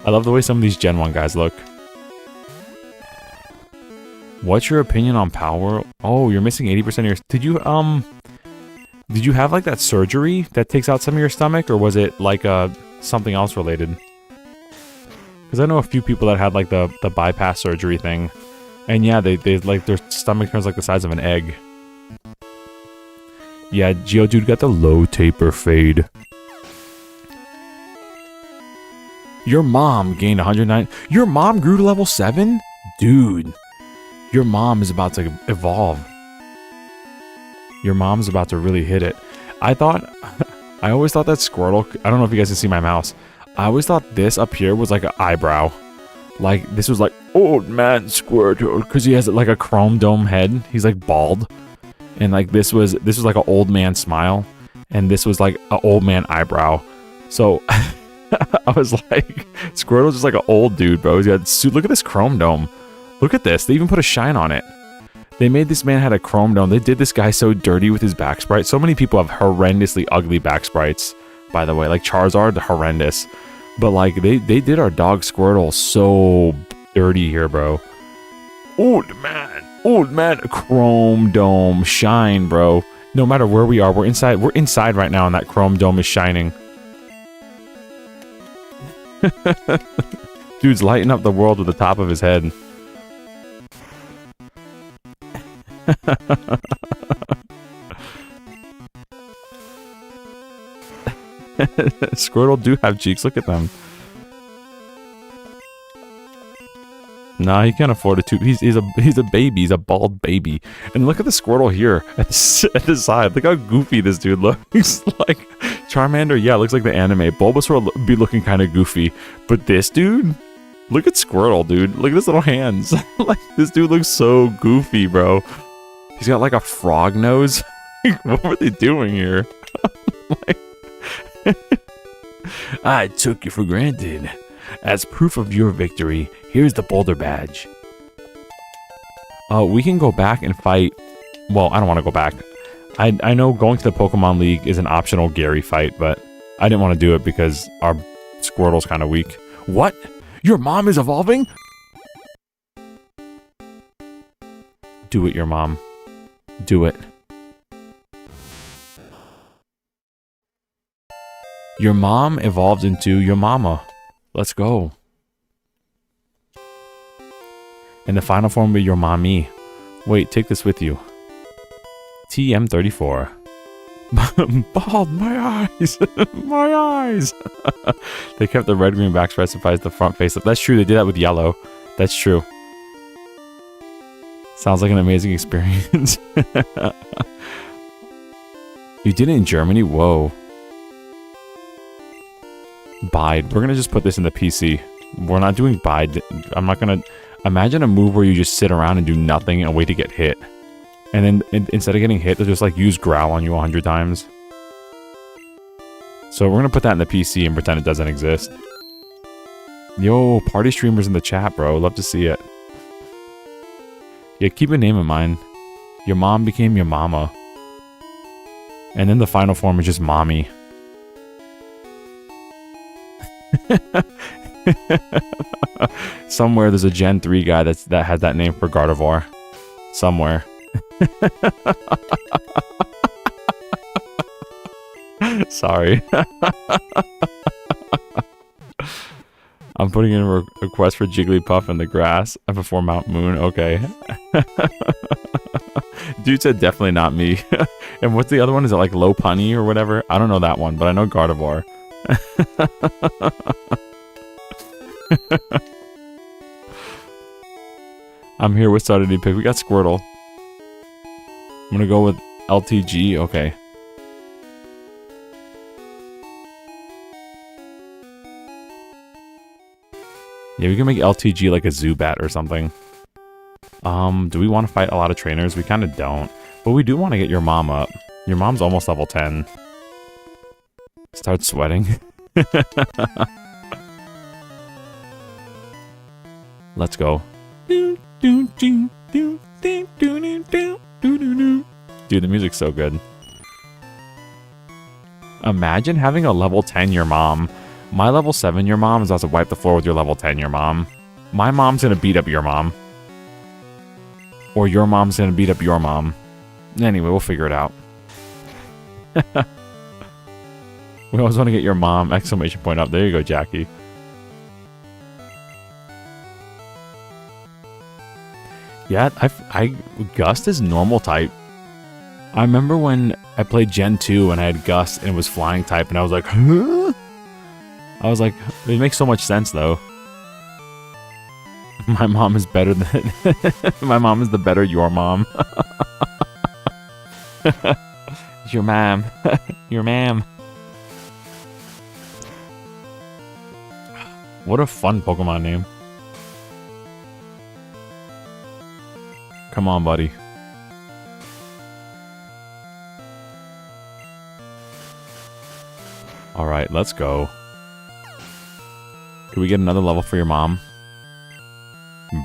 I love the way some of these Gen 1 guys look. What's your opinion on Power? Oh, you're missing 80% of your... Did you have like that surgery that takes out some of your stomach, or was it like something else related? Because I know a few people that had like the bypass surgery thing, And yeah, they like their stomach turns like the size of an egg. Yeah, Geodude got the low taper fade. Your mom gained 109. Your mom grew to level 7? Dude, your mom is about to evolve. Your mom's about to really hit it. I always thought that Squirtle, I don't know if you guys can see my mouse. I always thought this up here was like an eyebrow. Like, this was like, old man Squirtle, because he has like a chrome dome head. He's like bald. And like this was like an old man smile. And this was like an old man eyebrow. So I was like, Squirtle's just like an old dude, bro. He's got, look at this chrome dome. Look at this. They even put a shine on it. They made this man had a chrome dome. They did this guy so dirty with his back sprite. So many people have horrendously ugly back sprites, by the way. Like Charizard, horrendous. But like they did our dog Squirtle so dirty here, bro. Old man, chrome dome, shine, bro. No matter where we are, we're inside right now, and that chrome dome is shining. Dude's lighting up the world with the top of his head. Squirtle do have cheeks, look at them. Nah, he can't afford a tube. He's a baby. He's a bald baby. And look at the Squirtle here at the side. Look how goofy this dude looks. Like Charmander, yeah, looks like the anime. Bulbasaur be looking kind of goofy, but this dude, look at Squirtle, dude. Look at his little hands. Like this dude looks so goofy, bro. He's got like a frog nose. What were they doing here? Like, I took you for granted. As proof of your victory, here's the Boulder Badge. We can go back and fight. Well, I don't want to go back. I know going to the Pokemon League is an optional Gary fight, but I didn't want to do it because our Squirtle's kind of weak. What? Your mom is evolving? Do it, your mom. Do it. Your mom evolved into your mama. Let's go. And the final form will be your mommy. Wait, take this with you. TM34. Bald, my eyes. My eyes. They kept the red-green back specifies the front face up. That's true, they did that with yellow. That's true. Sounds like an amazing experience. You did it in Germany? Whoa. Bide. We're gonna just put this in the PC. We're not doing bide. I'm not gonna... Imagine a move where you just sit around and do nothing and wait to get hit. And then instead of getting hit, they'll just like use growl on you 100 times. So we're gonna put that in the PC and pretend it doesn't exist. Yo, party streamers in the chat, bro. Love to see it. Yeah, keep a name in mind. Your mom became your mama. And then the final form is just mommy. Somewhere there's a Gen 3 guy that had that name for Gardevoir. Somewhere. Sorry. I'm putting in a request for Jigglypuff in the grass before Mount Moon. Okay. Dude said definitely not me. And what's the other one? Is it like Lopunny or whatever? I don't know that one, but I know Gardevoir. I'm here with Saturday Pick. We got Squirtle. I'm gonna go with LTG. Okay. Yeah, we can make LTG like a Zubat or something. Do we want to fight a lot of trainers? We kind of don't. But we do want to get your mom up. Your mom's almost level 10. Start sweating. Let's go. Dude, the music's so good. Imagine having a level 10 your mom. My level 7 your mom is about to wipe the floor with your level 10 your mom. My mom's gonna beat up your mom. Or your mom's gonna beat up your mom. Anyway, we'll figure it out. We always want to get your mom! Exclamation point up. There you go, Jackie. Yeah, Gust is normal type. I remember when I played Gen 2 and I had Gust and it was flying type and I was like, huh? I was like, it makes so much sense though. My mom is better than... My mom is the better your mom. Your mom. Your ma'am. What a fun Pokemon name. Come on, buddy. Alright, let's go. Can we get another level for your mom?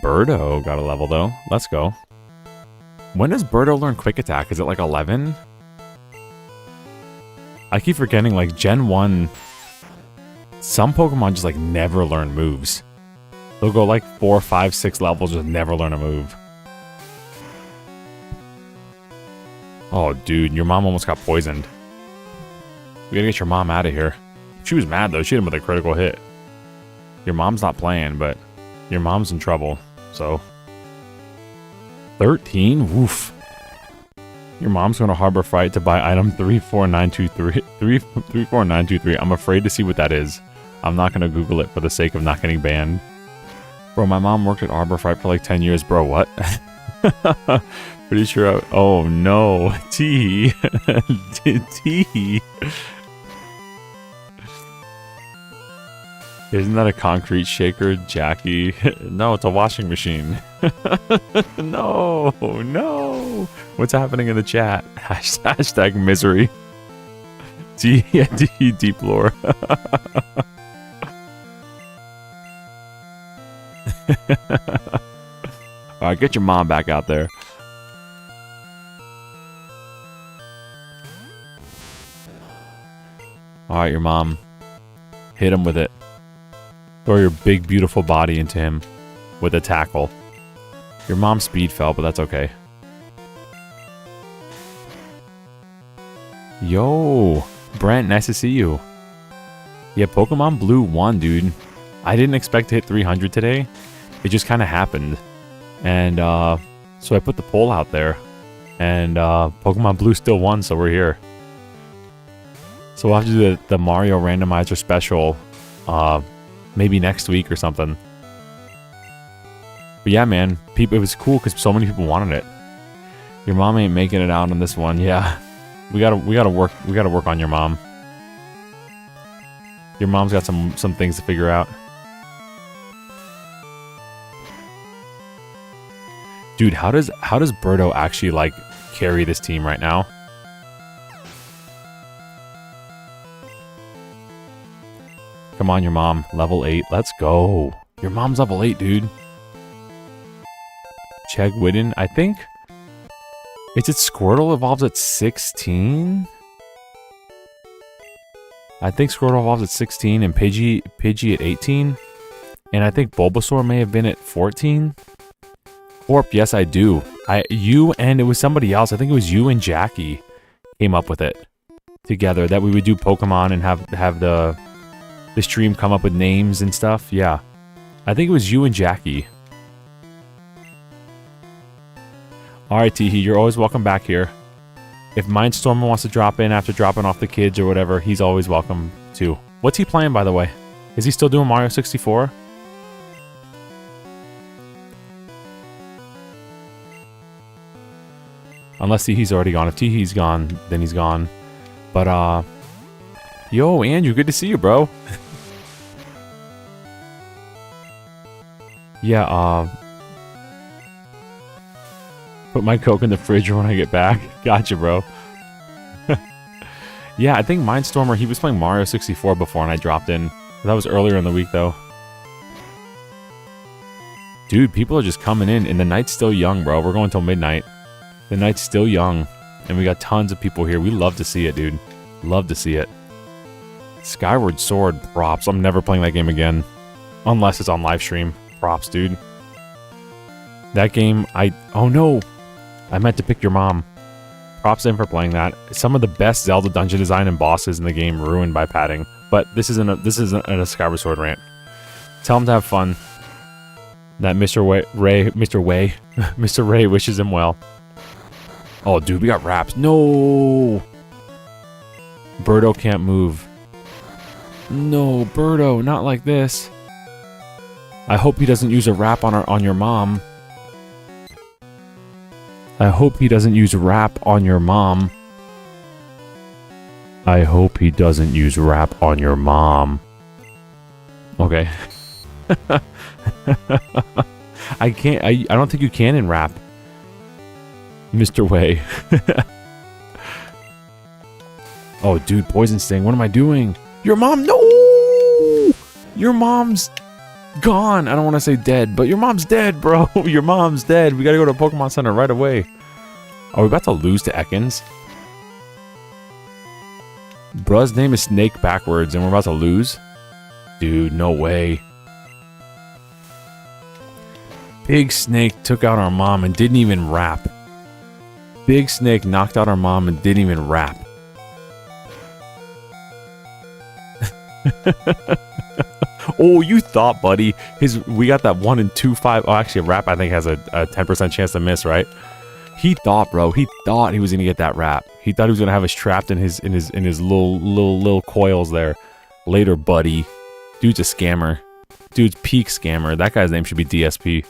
Birdo got a level, though. Let's go. When does Birdo learn Quick Attack? Is it like 11? I keep forgetting, like, Gen 1... Some Pokemon just, like, never learn moves. They'll go, like, 4, 5, 6 levels, just never learn a move. Oh, dude, your mom almost got poisoned. We gotta get your mom out of here. She was mad, though. She hit him with a critical hit. Your mom's not playing, but your mom's in trouble, so... 13? Woof. Your mom's going to Harbor Freight to buy item 34923. 34923. I'm afraid to see what that is. I'm not going to Google it for the sake of not getting banned. Bro, my mom worked at Harbor Freight for like 10 years. Bro, what? Pretty sure oh, no. T. T. Isn't that a concrete shaker, Jackie? No, it's a washing machine. No, no. What's happening in the chat? Hashtag misery. Deep lore. Alright, get your mom back out there. Alright, your mom. Hit him with it. Throw your big, beautiful body into him with a tackle. Your mom's speed fell, but that's okay. Yo, Brent, nice to see you. Yeah, Pokemon Blue won, dude. I didn't expect to hit 300 today. It just kind of happened. And so I put the poll out there. And Pokemon Blue still won, so we're here. So we'll have to do the Mario Randomizer special maybe next week or something. But yeah, man, it was cool because so many people wanted it. Your mom ain't making it out on this one. Yeah, we gotta work on your mom. Your mom's got some things to figure out. Dude, how does Birdo actually like carry this team right now? Come on, your mom. Level 8. Let's go. Your mom's level 8, dude. Chegwidden, I think. Is it Squirtle evolves at 16? I think Squirtle evolves at 16 and Pidgey at 18. And I think Bulbasaur may have been at 14. Corp, yes, I do. You and it was somebody else. I think it was you and Jackie came up with it together that we would do Pokemon and have the stream come up with names and stuff. Yeah. I think it was you and Jackie. Alright, Teehee, you're always welcome back here. If Mindstormer wants to drop in after dropping off the kids or whatever, he's always welcome too. What's he playing, by the way? Is he still doing Mario 64? Unless Teehee's already gone. If Teehee's gone, then he's gone. But, yo, Andrew, good to see you, bro. Yeah, put my Coke in the fridge when I get back. Gotcha, bro. Yeah, I think Mindstormer, he was playing Mario 64 before and I dropped in. That was earlier in the week, though. Dude, people are just coming in and the night's still young, bro. We're going till midnight. The night's still young. And we got tons of people here. We love to see it, dude. Love to see it. Skyward Sword, props. I'm never playing that game again. Unless it's on live stream. Props, dude. That game, oh no! I meant to pick your mom. Props in for playing that. Some of the best Zelda dungeon design and bosses in the game ruined by padding. But this isn't a Skyward Sword rant. Tell them to have fun. That Mr. Mr. Ray wishes him well. Oh, dude, we got wraps. No! Birdo can't move. No, Birdo, not like this. I hope he doesn't use a wrap on your mom. I hope he doesn't use wrap on your mom. I hope he doesn't use wrap on your mom. Okay. I can't. I don't think you can in rap. Mr. Way. Oh, dude, poison sting. What am I doing? Your mom. No! Your mom's gone. I don't want to say dead, but your mom's dead, bro. Your mom's dead. We gotta go to Pokemon Center right away. Are we about to lose to Ekans? Bruh's name is Snake backwards, and we're about to lose? Dude, no way. Big Snake took out our mom and didn't even rap. Big Snake knocked out our mom and didn't even rap. Oh, you thought, buddy. We got that 1 and 2 5. Oh, actually, a rap I think has a 10% chance to miss, right? He thought, bro. He thought he was gonna get that rap. He thought he was gonna have us trapped in his little coils there. Later, buddy. Dude's a scammer. Dude's peak scammer. That guy's name should be DSP.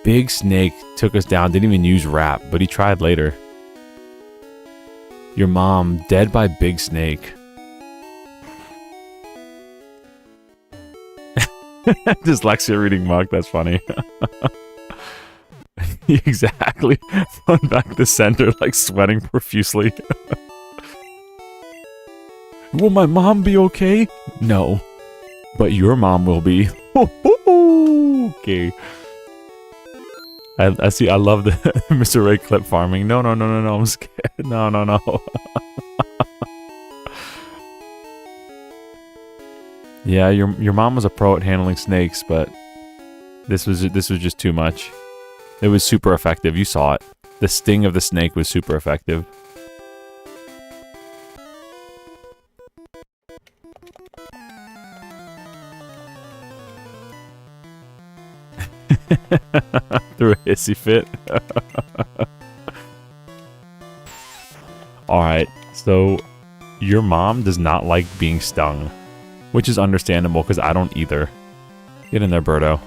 Big Snake took us down. Didn't even use rap, but he tried later. Your mom dead by Big Snake. Dyslexia reading Muck. That's funny. Exactly. Run back to center like sweating profusely. Will my mom be okay? No. But your mom will be. Okay. I see. I love the Mr. Ray clip farming. No. I'm scared. No. Yeah, your mom was a pro at handling snakes, but this was just too much. It was super effective. You saw it. The sting of the snake was super effective. Through a hissy fit. Alright, so your mom does not like being stung, which is understandable because I don't either. Get in there, Birdo.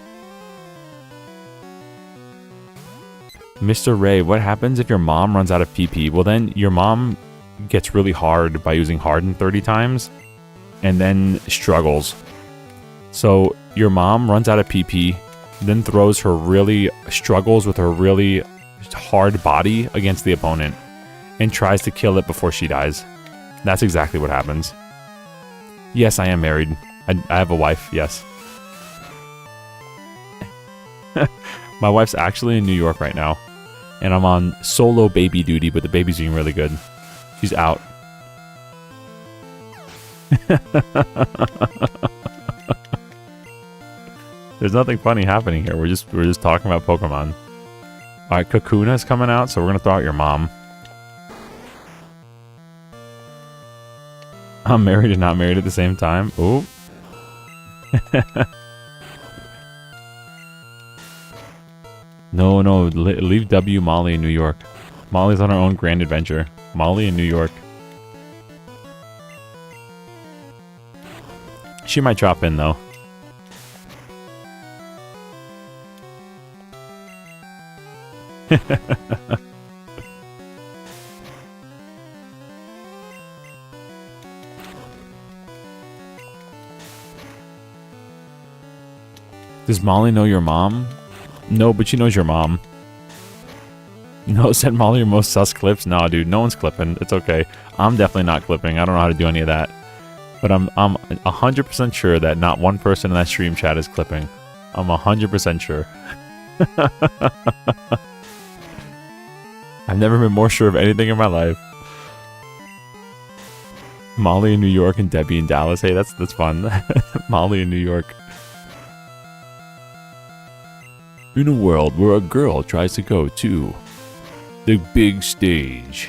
Mr. Ray, what happens if your mom runs out of PP? Well, then your mom gets really hard by using Harden 30 times and then struggles. So your mom runs out of PP, then struggles with her really hard body against the opponent and tries to kill it before she dies. That's exactly what happens. Yes, I am married. I have a wife, yes. My wife's actually in New York right now, and I'm on solo baby duty, but the baby's doing really good. She's out. There's nothing funny happening here. We're just talking about Pokemon. Alright, Kakuna's coming out, so we're gonna throw out your mom. I'm married and not married at the same time. Ooh. No, leave W Molly in New York. Molly's on her own grand adventure. Molly in New York. She might drop in though. Does Molly know your mom? No, but she knows your mom. No, send Molly your most sus clips? Nah, dude, no one's clipping. It's okay. I'm definitely not clipping. I don't know how to do any of that. But I'm 100% sure that not one person in that stream chat is clipping. I'm 100% sure. I've never been more sure of anything in my life. Molly in New York and Debbie in Dallas. Hey, that's fun. Molly in New York. In a world where a girl tries to go to the big stage.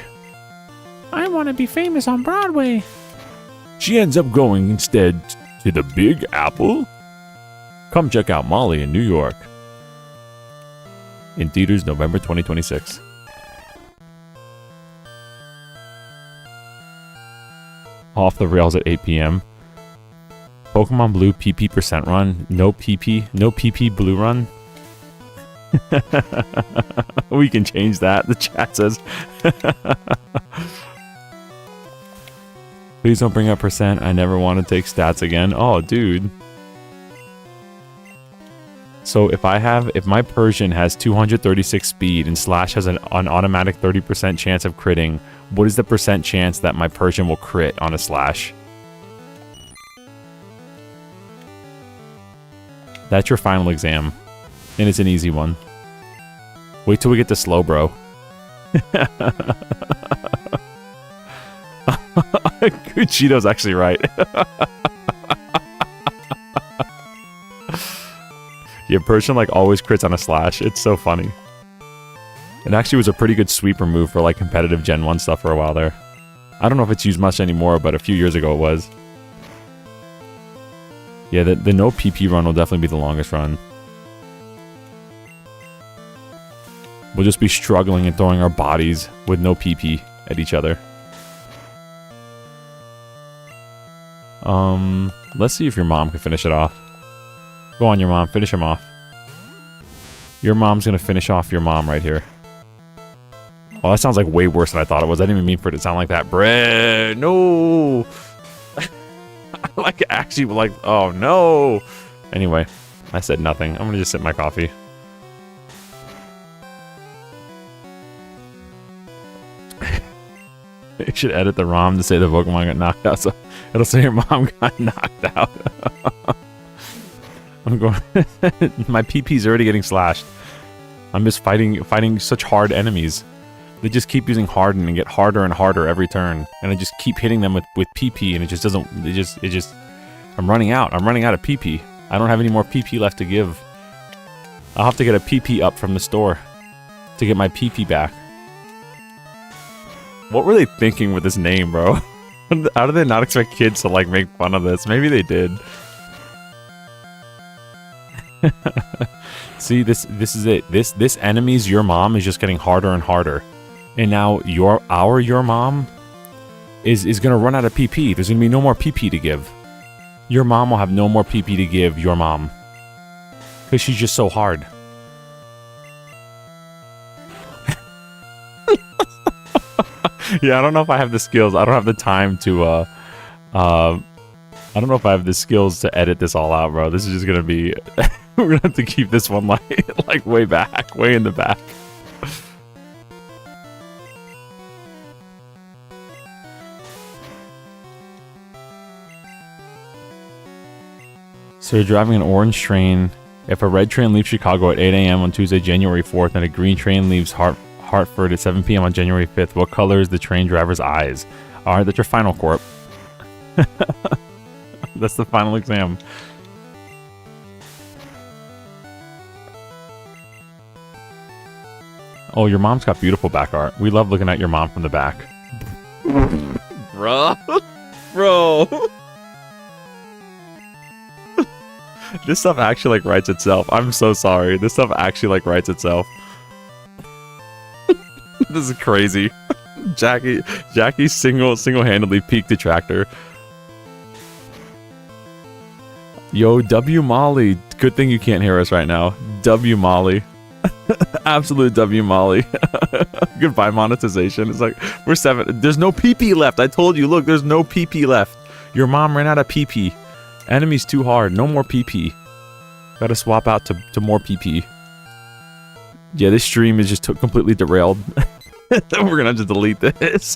I want to be famous on Broadway. She ends up going instead to the Big Apple. Come check out Molly in New York. In theaters November 2026. Off the rails at 8 p.m. Pokemon Blue PP percent run. No PP Blue run. We can change that. The chat says. Please don't bring up percent. I never want to take stats again. Oh, dude. So if my Persian has 236 speed and Slash has an automatic 30% chance of critting, what is the percent chance that my Persian will crit on a Slash? That's your final exam. And it's an easy one. Wait till we get to Slowbro. Cheeto's actually right. Yeah, Persian like always crits on a Slash. It's so funny. It actually was a pretty good sweeper move for like competitive Gen 1 stuff for a while there. I don't know if it's used much anymore, but a few years ago it was. Yeah, the no PP run will definitely be the longest run. We'll just be struggling and throwing our bodies with no PP at each other. Let's see if your mom can finish it off. Go on, your mom. Finish him off. Your mom's gonna finish off your mom right here. Oh, that sounds like way worse than I thought it was. I didn't even mean for it to sound like that. Bread, no. Like actually, like, oh no. Anyway, I said nothing. I'm gonna just sip my coffee. You should edit the ROM to say the Pokemon got knocked out, so it'll say your mom got knocked out. I'm going. My PP's already getting slashed. I'm just fighting such hard enemies. They just keep using Harden and get harder and harder every turn, and I just keep hitting them with PP, and it just doesn't. It just. I'm running out. I'm running out of PP. I don't have any more PP left to give. I'll have to get a PP up from the store to get my PP back. What were they thinking with this name, bro? How do they not expect kids to like make fun of this? Maybe they did. See, this is it. This enemy's your mom is just getting harder and harder. And now your mom is gonna run out of PP. There's gonna be no more PP to give. Your mom will have no more PP to give your mom. Because she's just so hard. Yeah, I don't know if I have the skills. I don't have the time to, I don't know if I have the skills to edit this all out, bro. This is just gonna be... We're gonna have to keep this one like way back, way in the back. So you're driving an orange train. If a red train leaves Chicago at 8 a.m. on Tuesday, January 4th, and a green train leaves Hartford at 7 p.m. on January 5th, what color is the train driver's eyes? Alright, that's your final corp. That's the final exam. Oh, your mom's got beautiful back art. We love looking at your mom from the back. Bro. This stuff actually like writes itself. I'm so sorry. This stuff actually like writes itself. This is crazy. Jackie single-handedly peaked detractor. Yo, W Molly. Good thing you can't hear us right now. W Molly. Absolute W Molly. Goodbye monetization. It's like we're 7. There's no PP left. I told you. Look, there's no PP left. Your mom ran out of PP. Enemy's too hard. No more PP. Gotta swap out to more PP. Yeah, this stream is just completely derailed. We're gonna have to delete this.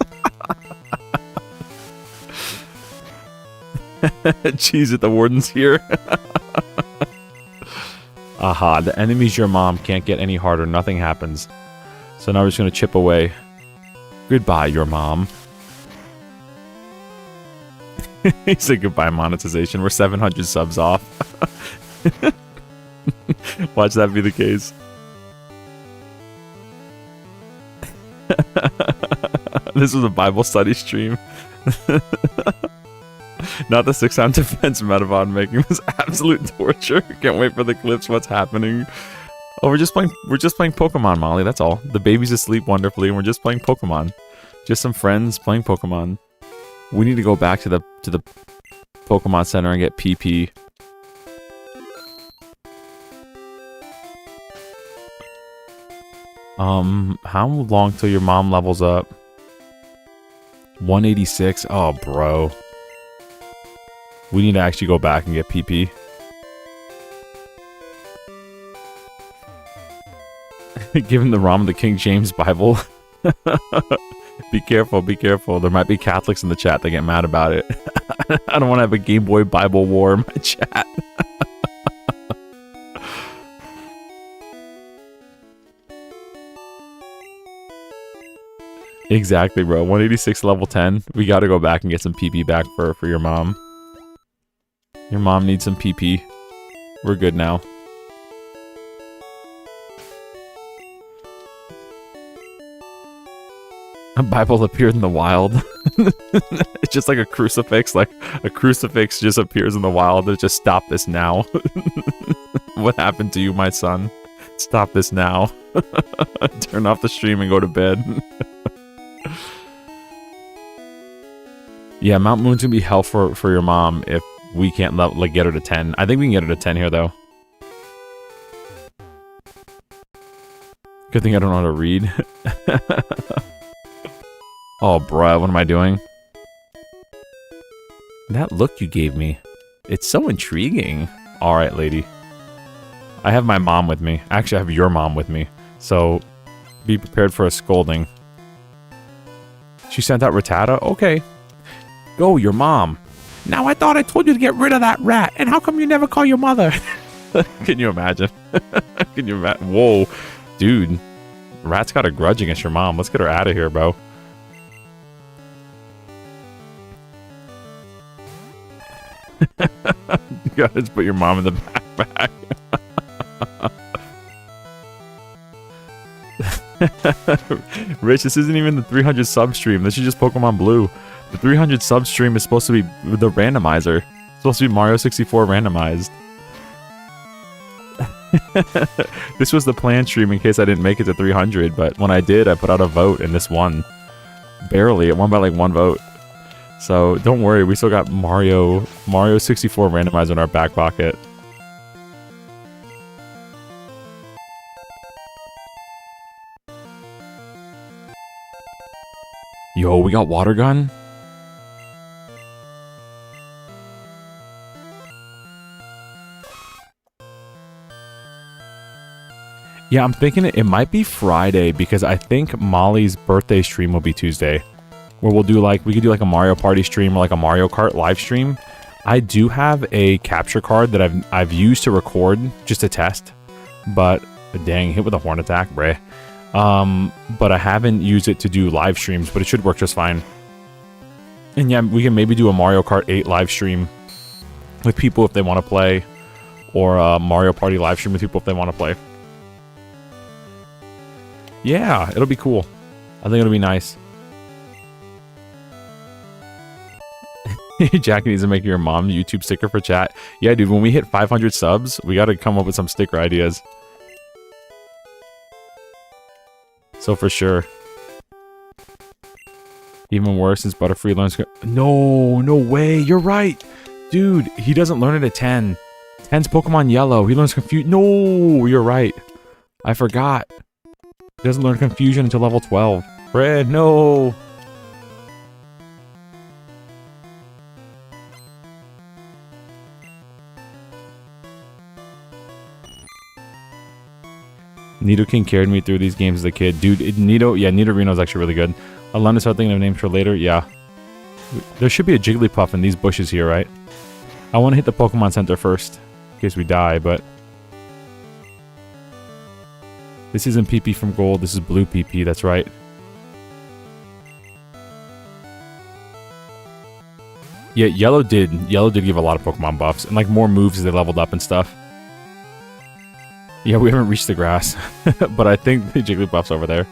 Jeez, it, the warden's here. Aha, the enemy's your mom. Can't get any harder. Nothing happens. So now we're just gonna chip away. Goodbye, your mom. He said goodbye monetization. We're 700 subs off. Watch that be the case. This was a Bible study stream. Not the 6-time defense Metapod making this absolute torture. Can't wait for the clips. What's happening? Oh, we're just playing Pokemon, Molly. That's all. The baby's asleep wonderfully, and we're just playing Pokemon. Just some friends playing Pokemon. We need to go back to the Pokemon Center and get PP. How long till your mom levels up? 186? Oh, bro. We need to actually go back and get PP. Given the ROM of the King James Bible. Be careful, be careful. There might be Catholics in the chat that get mad about it. I don't want to have a Game Boy Bible war in my chat. Exactly, bro. 186 level 10. We gotta go back and get some PP back for your mom. Your mom needs some PP. We're good now. A Bible appeared in the wild. It's just like a crucifix. Like a crucifix just appears in the wild. Just stop this now. What happened to you, my son? Stop this now. Turn off the stream and go to bed. Yeah, Mount Moon's gonna be hell for your mom if we can't get her to 10. I think we can get her to 10 here, though. Good thing I don't know how to read. Oh, bruh, what am I doing? That look you gave me. It's so intriguing. Alright, lady. I have my mom with me. Actually, I have your mom with me. So, be prepared for a scolding. She sent out Rattata? Okay. Go, your mom. Now I thought I told you to get rid of that rat, and how come you never call your mother? Can you imagine? Can you imagine? Whoa. Dude. Rat's got a grudge against your mom. Let's get her out of here, bro. You gotta just put your mom in the backpack. Rich, this isn't even the 300 sub stream. This is just Pokemon Blue. The 300 sub stream is supposed to be the randomizer. It's supposed to be Mario 64 randomized. This was the planned stream in case I didn't make it to 300, but when I did, I put out a vote and this won. Barely. It won by like 1 vote. So don't worry, we still got Mario 64 randomizer in our back pocket. Yo, we got water gun? Yeah, I'm thinking it might be Friday because I think Molly's birthday stream will be Tuesday. Where we could do like a Mario Party stream or like a Mario Kart live stream. I do have a capture card that I've used to record just to test. But dang, hit with a horn attack, bruh. But I haven't used it to do live streams, but it should work just fine. And yeah, we can maybe do a Mario Kart 8 live stream with people if they want to play. Or a Mario Party live stream with people if they want to play. Yeah, it'll be cool. I think it'll be nice. Jackie needs to make your mom YouTube sticker for chat. Yeah, dude, when we hit 500 subs, we gotta come up with some sticker ideas. So for sure. Even worse since Butterfree learns... No, no way, you're right. Dude, he doesn't learn it at 10. 10's Pokemon Yellow. He learns Confusion. No, you're right. I forgot. He doesn't learn Confusion until level 12. Fred, no. Nidoking carried me through these games as a kid. Dude, Nidorino is actually really good. I'll learn to start thinking of names for later. Yeah. There should be a Jigglypuff in these bushes here, right? I want to hit the Pokemon Center first, in case we die, but... This isn't PP from Gold, this is Blue PP, that's right. Yeah, Yellow did give a lot of Pokemon buffs, and like more moves as they leveled up and stuff. Yeah, we haven't reached the grass, but I think the Jigglypuff's over there.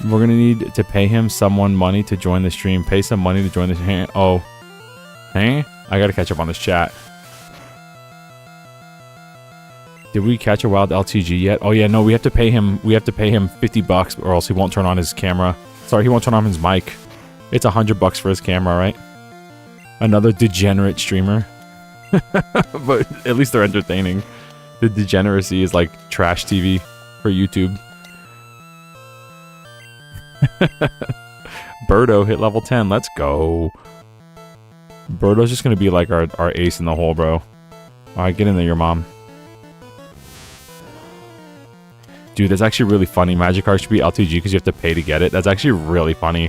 We're gonna need to pay him someone money to join the stream. Pay some money to join the stream. Oh. Hey? I gotta catch up on this chat. Did we catch a wild LTG yet? Oh yeah, no, we have to pay him. We have to pay him $50 or else he won't turn on his camera. Sorry, he won't turn on his mic. It's $100 for his camera, right? Another degenerate streamer. But at least they're entertaining. The degeneracy is like trash TV for YouTube. Birdo hit level 10. Let's go. Birdo's just gonna be like our ace in the hole, bro. Alright, get in there, your mom. Dude, that's actually really funny. Magikarp should be LTG because you have to pay to get it. That's actually really funny.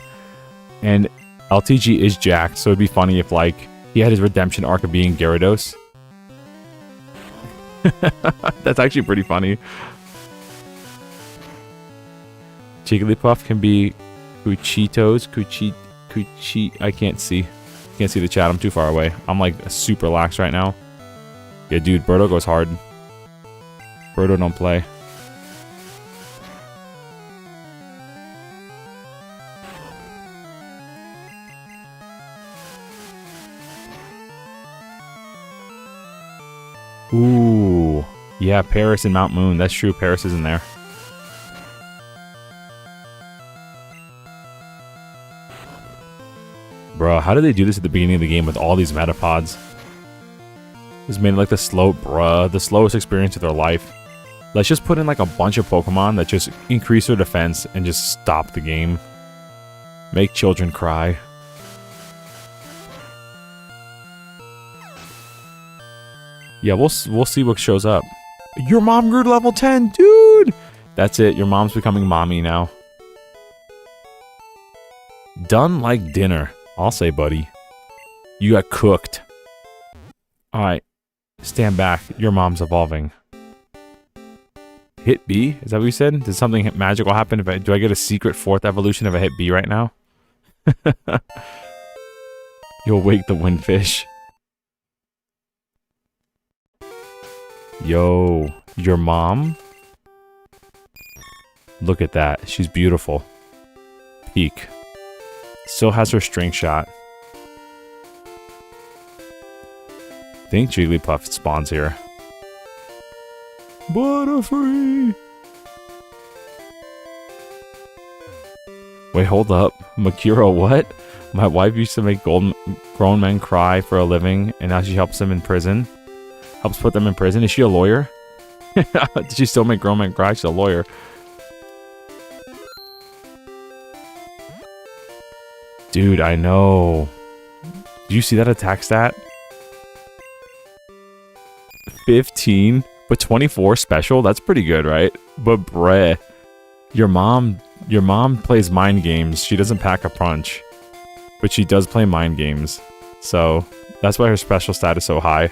And LTG is jacked, so it'd be funny if, like, he had his redemption arc of being Gyarados. That's actually pretty funny. Jigglypuff can be Cuchitos. I can't see. Can't see the chat. I'm too far away. I'm, like, super lax right now. Yeah, dude, Birdo goes hard. Birdo don't play. Ooh. Yeah, Paris and Mount Moon. That's true. Paris is in there. Bro, how did they do this at the beginning of the game with all these Metapods? This made like the slowest experience of their life. Let's just put in like a bunch of Pokemon that just increase their defense and just stop the game. Make children cry. Yeah, we'll see what shows up. Your mom grew to level 10, dude! That's it, your mom's becoming mommy now. Done like dinner, I'll say, buddy. You got cooked. Alright, stand back, your mom's evolving. Hit B? Is that what you said? Did something magical happen? Do I get a secret 4th evolution if I hit B right now? You'll wake the windfish. Yo, your mom? Look at that. She's beautiful. Peak. Still has her string shot. I think Jigglypuff spawns here. Butterfree! Wait, hold up. Makiro, what? My wife used to make grown men cry for a living, and now she helps them in prison. Helps put them in prison. Is she a lawyer? Did she still make grown men cry? She's a lawyer. Dude, I know. Did you see that attack stat? 15, but 24 special? That's pretty good, right? But bruh, your mom plays mind games. She doesn't pack a punch. But she does play mind games. So, that's why her special stat is so high.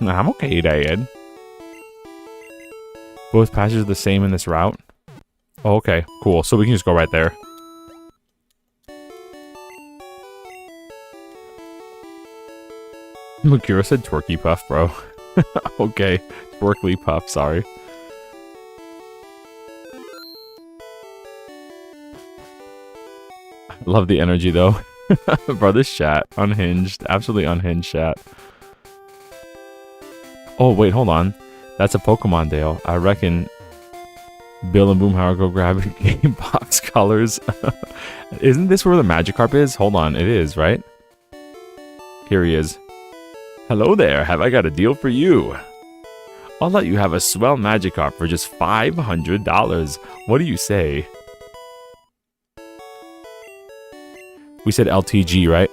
I'm okay, Dad. Both patches are the same in this route. Oh, okay, cool. So we can just go right there. Makira said twerky puff, bro. Okay, twerkly puff, sorry. I love the energy, though. Bro, this chat. Unhinged. Absolutely unhinged chat. Oh, wait, hold on. That's a Pokemon Dale. I reckon Bill and Boomhauer go grab game box colors. Isn't this where the Magikarp is? Hold on, it is, right? Here he is. Hello there, have I got a deal for you? I'll let you have a swell Magikarp for just $500. What do you say? We said LTG, right?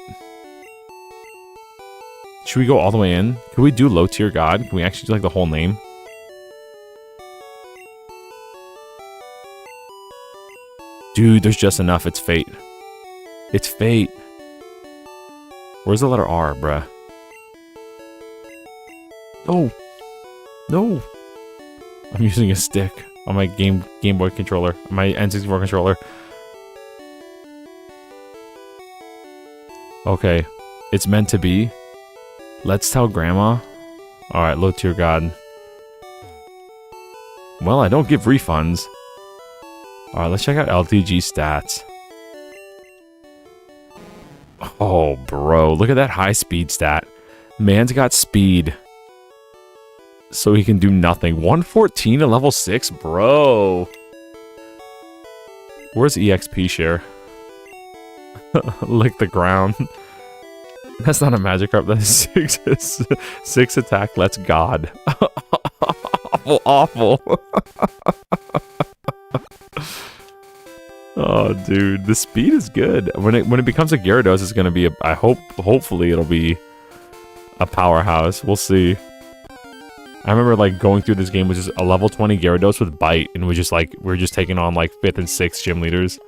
Should we go all the way in? Can we do low tier god? Can we actually do like the whole name? Dude, there's just enough. It's fate. It's fate. Where's the letter R, bruh? No. No. I'm using a stick on my Game Boy controller. On my N64 controller. Okay. It's meant to be. Let's tell Grandma. Alright, low tier god. Well, I don't give refunds. Alright, let's check out LTG stats. Oh, bro. Look at that high speed stat. Man's got speed. So he can do nothing. 114 at level 6? Bro. Where's EXP share? Lick the ground. That's not a Magikarp. That is 6 attack. Let's God. Awful. Oh, dude, the speed is good. When it becomes a Gyarados, it's gonna be a. Hopefully, it'll be a powerhouse. We'll see. I remember like going through this game with just a level 20 Gyarados with Bite, and we're just taking on like 5th and 6th gym leaders.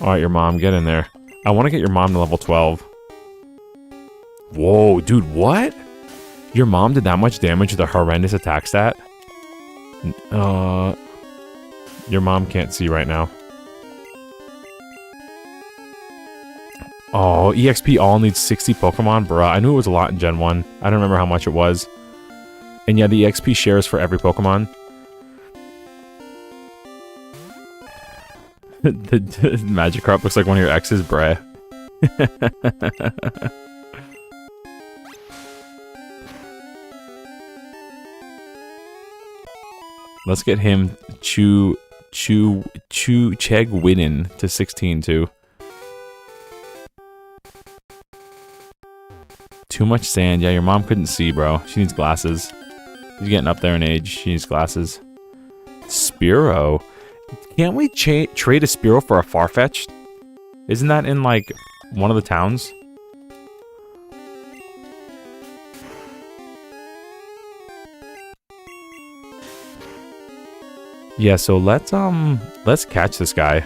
All right, your mom, get in there. I want to get your mom to level 12. Whoa, dude, what? Your mom did that much damage with a horrendous attack stat? Your mom can't see right now. Oh, EXP all needs 60 Pokemon? Bruh, I knew it was a lot in Gen 1. I don't remember how much it was. And yeah, the EXP shares for every Pokemon. the Magikarp looks like one of your exes, bruh. Let's get him Chegwinin to 16 too. Too much sand. Yeah, your mom couldn't see, bro. She needs glasses. She's getting up there in age. She needs glasses. Spearow. Can't we trade a Spearow for a Farfetch'd? Isn't that in, like, one of the towns? Yeah, so let's catch this guy.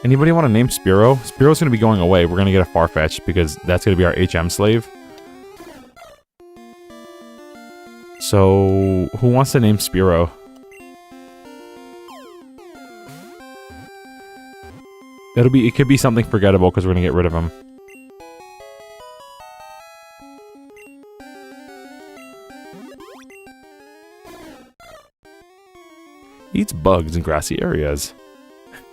Anybody want to name Spearow? Spearow's gonna be going away. We're gonna get a Farfetch'd because that's gonna be our HM slave. So, who wants to name Spearow? It could be something forgettable because we're gonna get rid of him. Eats bugs in grassy areas.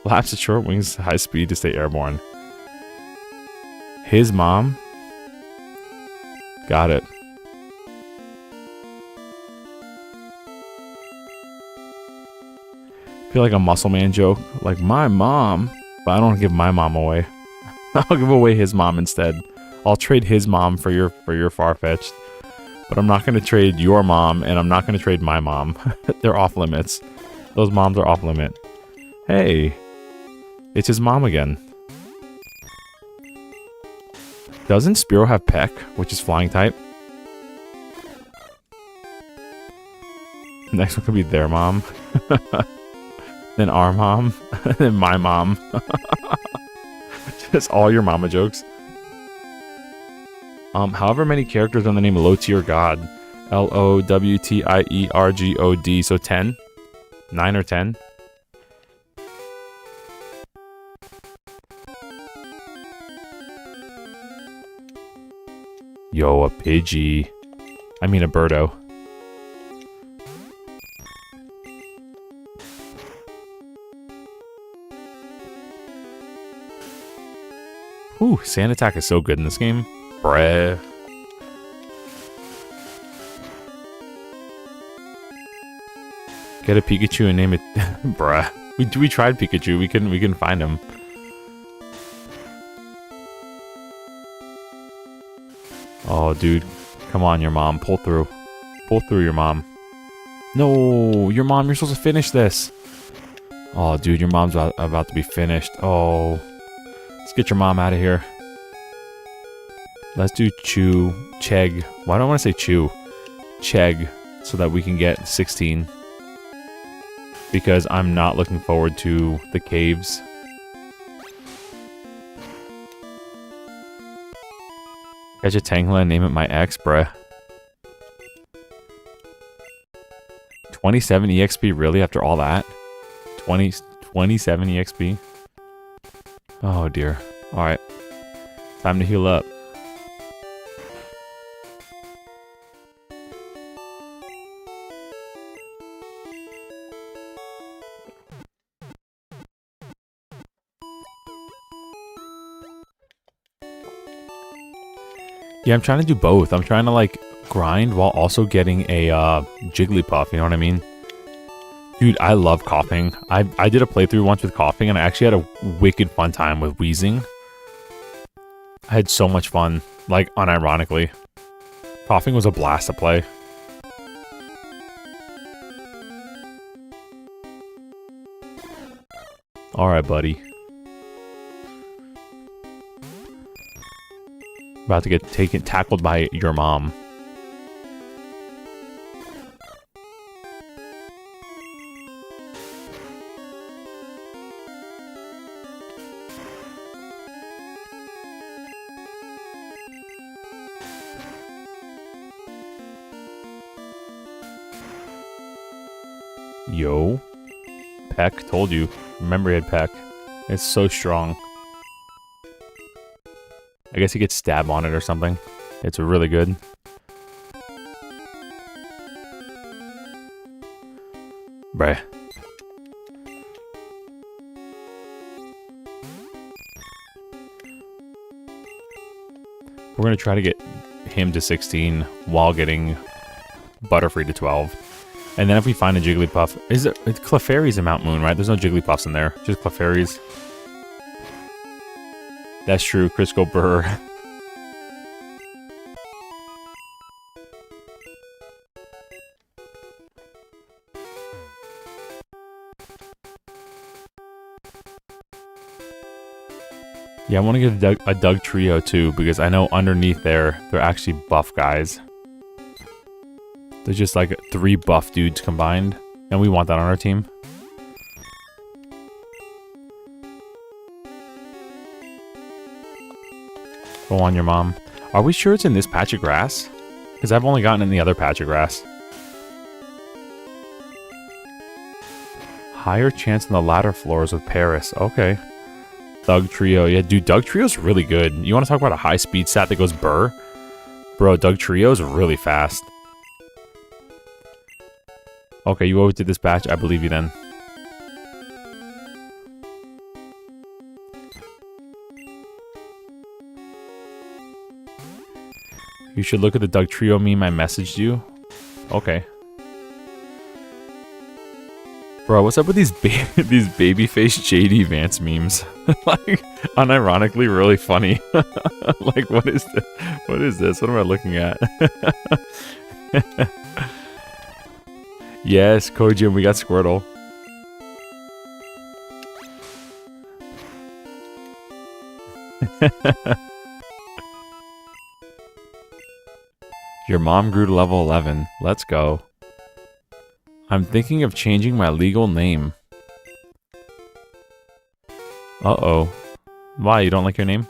Flaps its short wings at high speed to stay airborne. His mom? Got it. I feel like a muscle man joke. Like, my mom. But I don't give my mom away. I'll give away his mom instead. I'll trade his mom for your Farfetch'd. But I'm not going to trade your mom, and I'm not going to trade my mom. They're off limits. Those moms are off limit. Hey. It's his mom again. Doesn't Spearow have Peck, which is flying type? Next one could be their mom. Then our mom. Then my mom. Just all your mama jokes. However many characters on the name Low Tier God. Lowtiergod. So 10? 9 or 10? Yo, a Pidgey. I mean a Birdo. Ooh, Sand Attack is so good in this game. Bruh. Get a Pikachu and name it... Bruh. We tried Pikachu. We couldn't find him. Oh, dude. Come on, your mom. Pull through. Pull through, your mom. No, your mom, you're supposed to finish this. Oh, dude, your mom's about to be finished. Oh. Let's get your mom out of here. Let's do Chegg. Why do I want to say Chew? Chegg, so that we can get 16. Because I'm not looking forward to the caves. Catch a Tangela and name it my ex, bruh. 27 EXP, really? After all that? 27 EXP? Oh dear. Alright. Time to heal up. Yeah, I'm trying to do both. I'm trying to like grind while also getting a Jigglypuff, you know what I mean? Dude, I love coughing. I did a playthrough once with coughing and I actually had a wicked fun time with wheezing. I had so much fun, like unironically. Coughing was a blast to play. Alright, buddy. About to get tackled by your mom. Yo. Peck, told you. Remember he had Peck. It's so strong. I guess he gets stab on it or something. It's really good. Bruh. We're gonna try to get him to 16 while getting Butterfree to 12. And then if we find a Jigglypuff... It's Clefairy's in Mount Moon, right? There's no Jigglypuffs in there. Just Clefairy's. That's true. Crisco Burr. Yeah, I want to get a Doug Trio too, because I know underneath there, they're actually buff guys. They're just like 3 buff dudes combined, and we want that on our team. Go on, your mom. Are we sure it's in this patch of grass? Because I've only gotten in the other patch of grass. Higher chance in the latter floors with Paris. Okay. Doug Trio. Yeah, dude, Doug Trio's really good. You want to talk about a high speed stat that goes burr? Bro, Doug Trio's really fast. Okay, you always did this batch. I believe you then. You should look at the Doug Trio meme I messaged you. Okay. Bro, what's up with these these babyface JD Vance memes? Like, unironically really funny. Like, what is this? What is this? What am I looking at? Yes, Kojim, we got Squirtle. Your mom grew to level 11. Let's go. I'm thinking of changing my legal name. Uh-oh. Why, you don't like your name?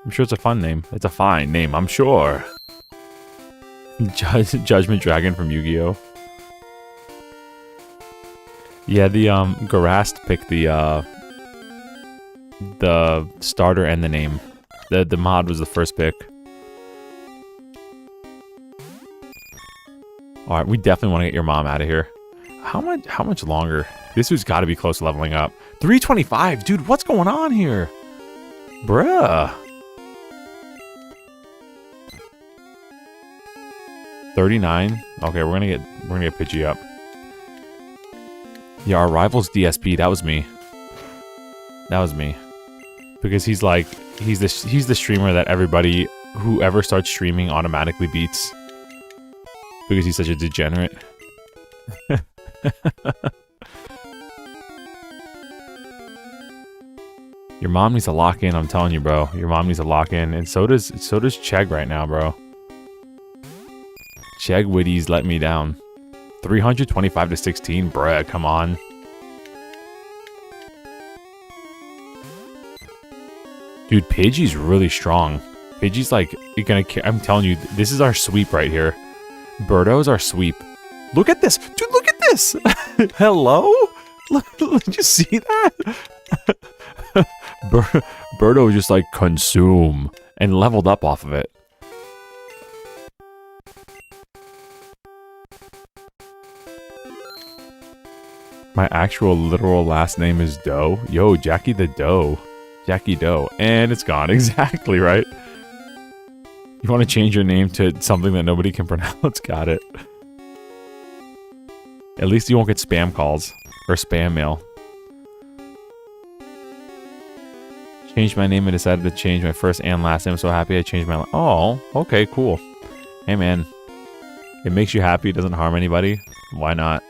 I'm sure it's a fun name. It's a fine name, I'm sure. Judgment Dragon from Yu-Gi-Oh! Yeah, the Garast picked the starter and the name. The mod was the first pick. All right, we definitely want to get your mom out of here. How much longer? This dude's got to be close to leveling up. 325, dude. What's going on here, bruh? 39. Okay, we're gonna get Pidgey up. Yeah, our rival's DSP. That was me. That was me. Because he's like, he's the streamer that everybody, whoever starts streaming automatically beats. Because he's such a degenerate. Your mom needs to lock in, I'm telling you, bro. Your mom needs to lock in. And so does Chegg right now, bro. Chegg Witty's let me down. 325 to 16, bruh, come on. Dude, Pidgey's really strong. Pidgey's like, I'm telling you, this is our sweep right here. Birdo's our sweep. Look at this! Dude, look at this! Hello? Did you see that? Birdo just like consume and leveled up off of it. My actual literal last name is Doe. Yo, Jackie the Doe. Jackie Doe. And it's gone. Exactly, right? You want to change your name to something that nobody can pronounce? Got it. At least you won't get spam calls or spam mail. Changed my name and decided to change my first and last name. I'm so happy I changed my... Oh, okay, cool. Hey, man. It makes you happy. It doesn't harm anybody. Why not?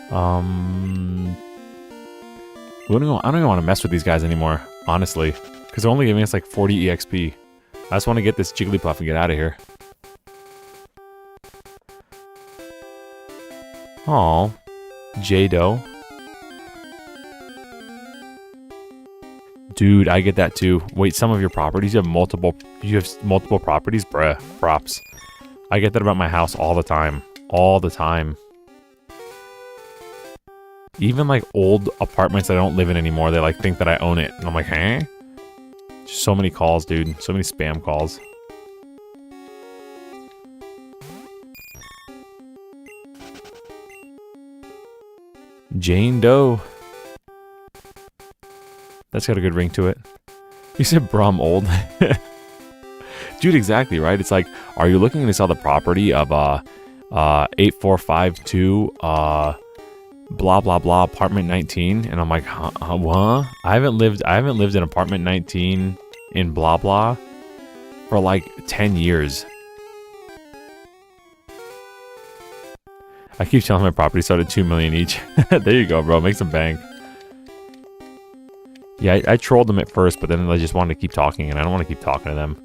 I don't even want to mess with these guys anymore, honestly. Because they're only giving us like 40 EXP. I just want to get this Jigglypuff and get out of here. Aw. J-Do. Dude, I get that too. Wait, some of your properties, you have multiple properties? Bruh, props. I get that about my house all the time. All the time. Even like old apartments that I don't live in anymore, they like think that I own it. And I'm like, huh? So many calls, dude. So many spam calls. Jane Doe. That's got a good ring to it. You said, bro, I'm old. Dude, exactly, right? It's like, are you looking to sell the property of 8452 blah blah blah apartment 19? And I'm like, what? I haven't lived in apartment 19 in blah blah for like 10 years. I keep telling my property started 2 million each. There you go, bro. Make some bank. Yeah, I trolled them at first, but then they just wanted to keep talking, and I don't want to keep talking to them.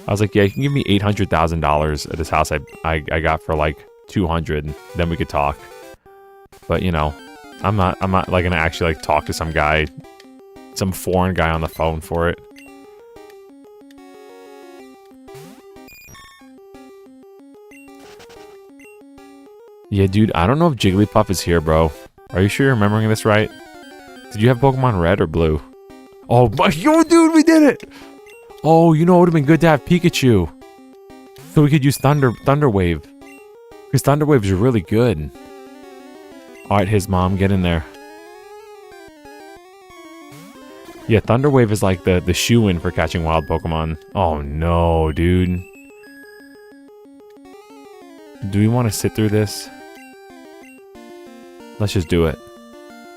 I was like, yeah, you can give me $800,000 at this house I got for like 200, then we could talk. But you know, I'm not like gonna actually like talk to some guy, some foreign guy on the phone for it. Yeah, dude, I don't know if Jigglypuff is here, bro. Are you sure you're remembering this right? Did you have Pokemon Red or Blue? Oh, yo, dude, we did it! Oh, you know, it would have been good to have Pikachu. So we could use Thunder Wave. Because Thunder Waves are really good. Alright, his mom, get in there. Yeah, Thunder Wave is like the shoe-in for catching wild Pokemon. Oh, no, dude. Do we want to sit through this? Let's just do it.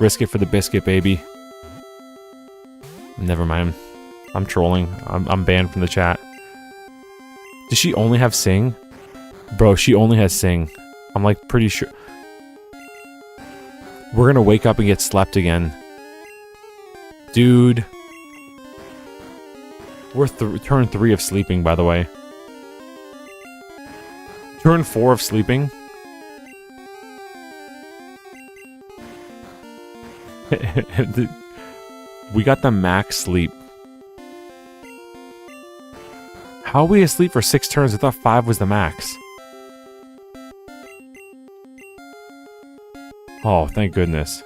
Risk it for the biscuit, baby. Never mind. I'm trolling. I'm banned from the chat. Does she only have Sing? Bro, she only has Sing. I'm like pretty sure. We're gonna wake up and get slept again. Dude. We're turn 3 of sleeping, by the way. Turn 4 of sleeping. We got the max sleep. How are we asleep for 6 turns? I thought 5 was the max. Oh, thank goodness.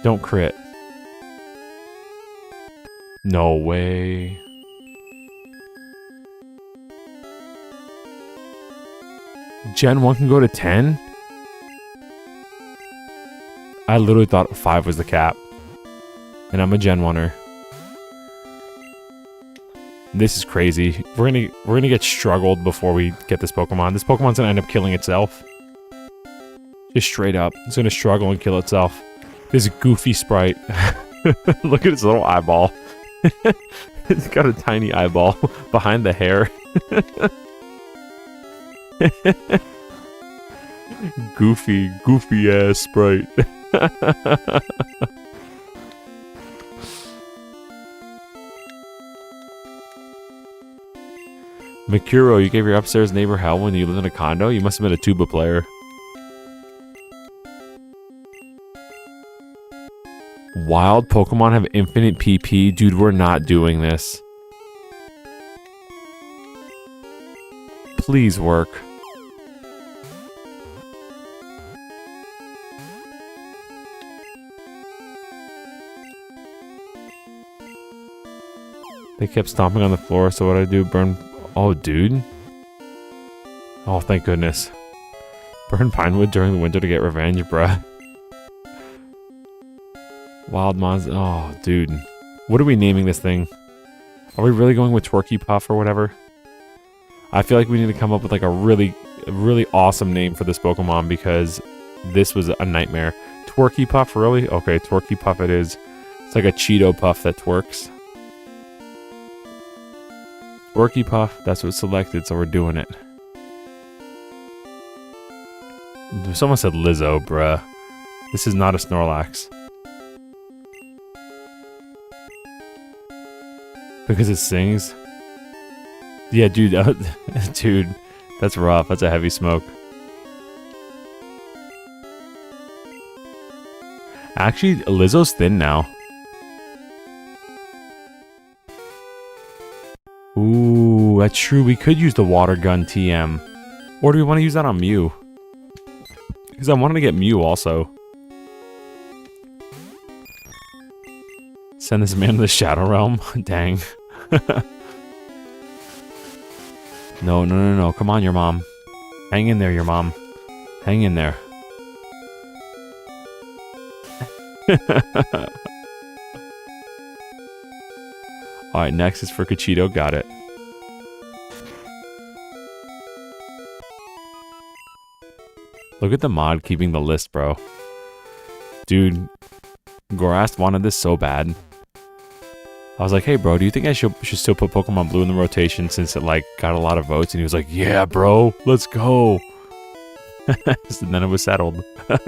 Don't crit. No way. Gen 1 can go to 10? I literally thought 5 was the cap. And I'm a Gen 1er. This is crazy. We're gonna get struggled before we get this Pokemon. This Pokemon's gonna end up killing itself. Just straight up. It's gonna struggle and kill itself. This goofy sprite. Look at its little eyeball. It's got a tiny eyeball behind the hair. Goofy ass sprite. Mikuro, you gave your upstairs neighbor hell when you lived in a condo? You must have been a tuba player. Wild Pokemon have infinite PP? Dude, we're not doing this. Please work. They kept stomping on the floor, so what I do? Burn... Oh, dude. Oh, thank goodness. Burn pinewood during the winter to get revenge, bruh. Wild Mons... Oh, dude. What are we naming this thing? Are we really going with Twerky Puff or whatever? I feel like we need to come up with like a really awesome name for this Pokemon because this was a nightmare. Twerky Puff, really? Okay, Twerky Puff it is. It's like a Cheeto Puff that twerks. Twerky Puff, that's what's selected, so we're doing it. Someone said Lizzo, bruh. This is not a Snorlax. Because it sings? Yeah, dude, dude, that's rough. That's a heavy smoke. Actually, Lizzo's thin now. Ooh, that's true. We could use the Water Gun TM. Or do we want to use that on Mew? Because I wanted to get Mew also. Send this man to the Shadow Realm? Dang. No. Come on, your mom. Hang in there, your mom. Hang in there. Alright, next is for Cachito. Got it. Look at the mod keeping the list, bro. Dude, Gorast wanted this so bad. I was like, hey, bro, do you think I should still put Pokemon Blue in the rotation since it, like, got a lot of votes? And he was like, yeah, bro, let's go. And then it was settled.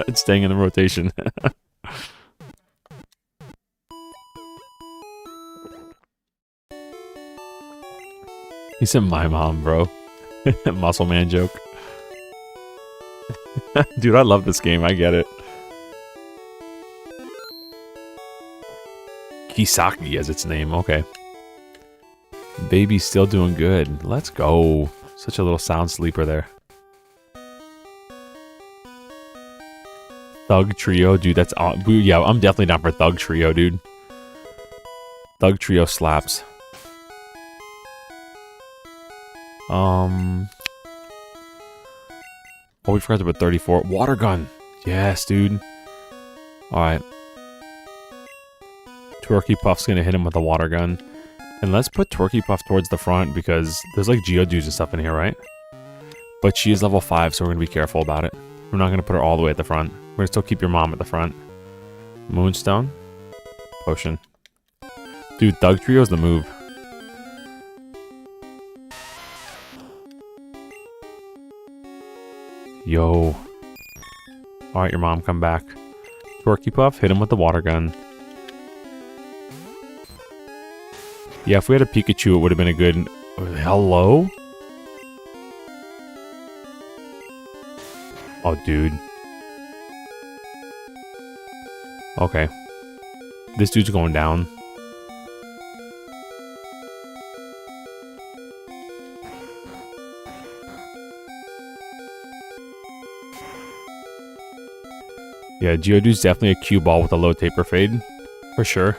It's staying in the rotation. He said my mom, bro. Muscle man joke. Dude, I love this game. I get it. Kisaki as its name. Okay. Baby's still doing good. Let's go. Such a little sound sleeper there. Thug Trio. Dude, that's... yeah, I'm definitely down for Thug Trio, dude. Thug Trio slaps. Oh, we forgot to put 34. Water Gun. Yes, dude. Alright. Twerky Puff's gonna hit him with a Water Gun. And let's put Twerky Puff towards the front because there's like Geodudes and stuff in here, right? But she is level 5, so we're gonna be careful about it. We're not gonna put her all the way at the front. We're gonna still keep your mom at the front. Moonstone. Potion. Dude, Thug Trio's the move. Yo. Alright, your mom, come back. Twerky Puff, hit him with the Water Gun. Yeah, if we had a Pikachu, it would have been a good... Hello? Oh, dude. Okay. This dude's going down. Yeah, Geodude's definitely a cue ball with a low taper fade. For sure.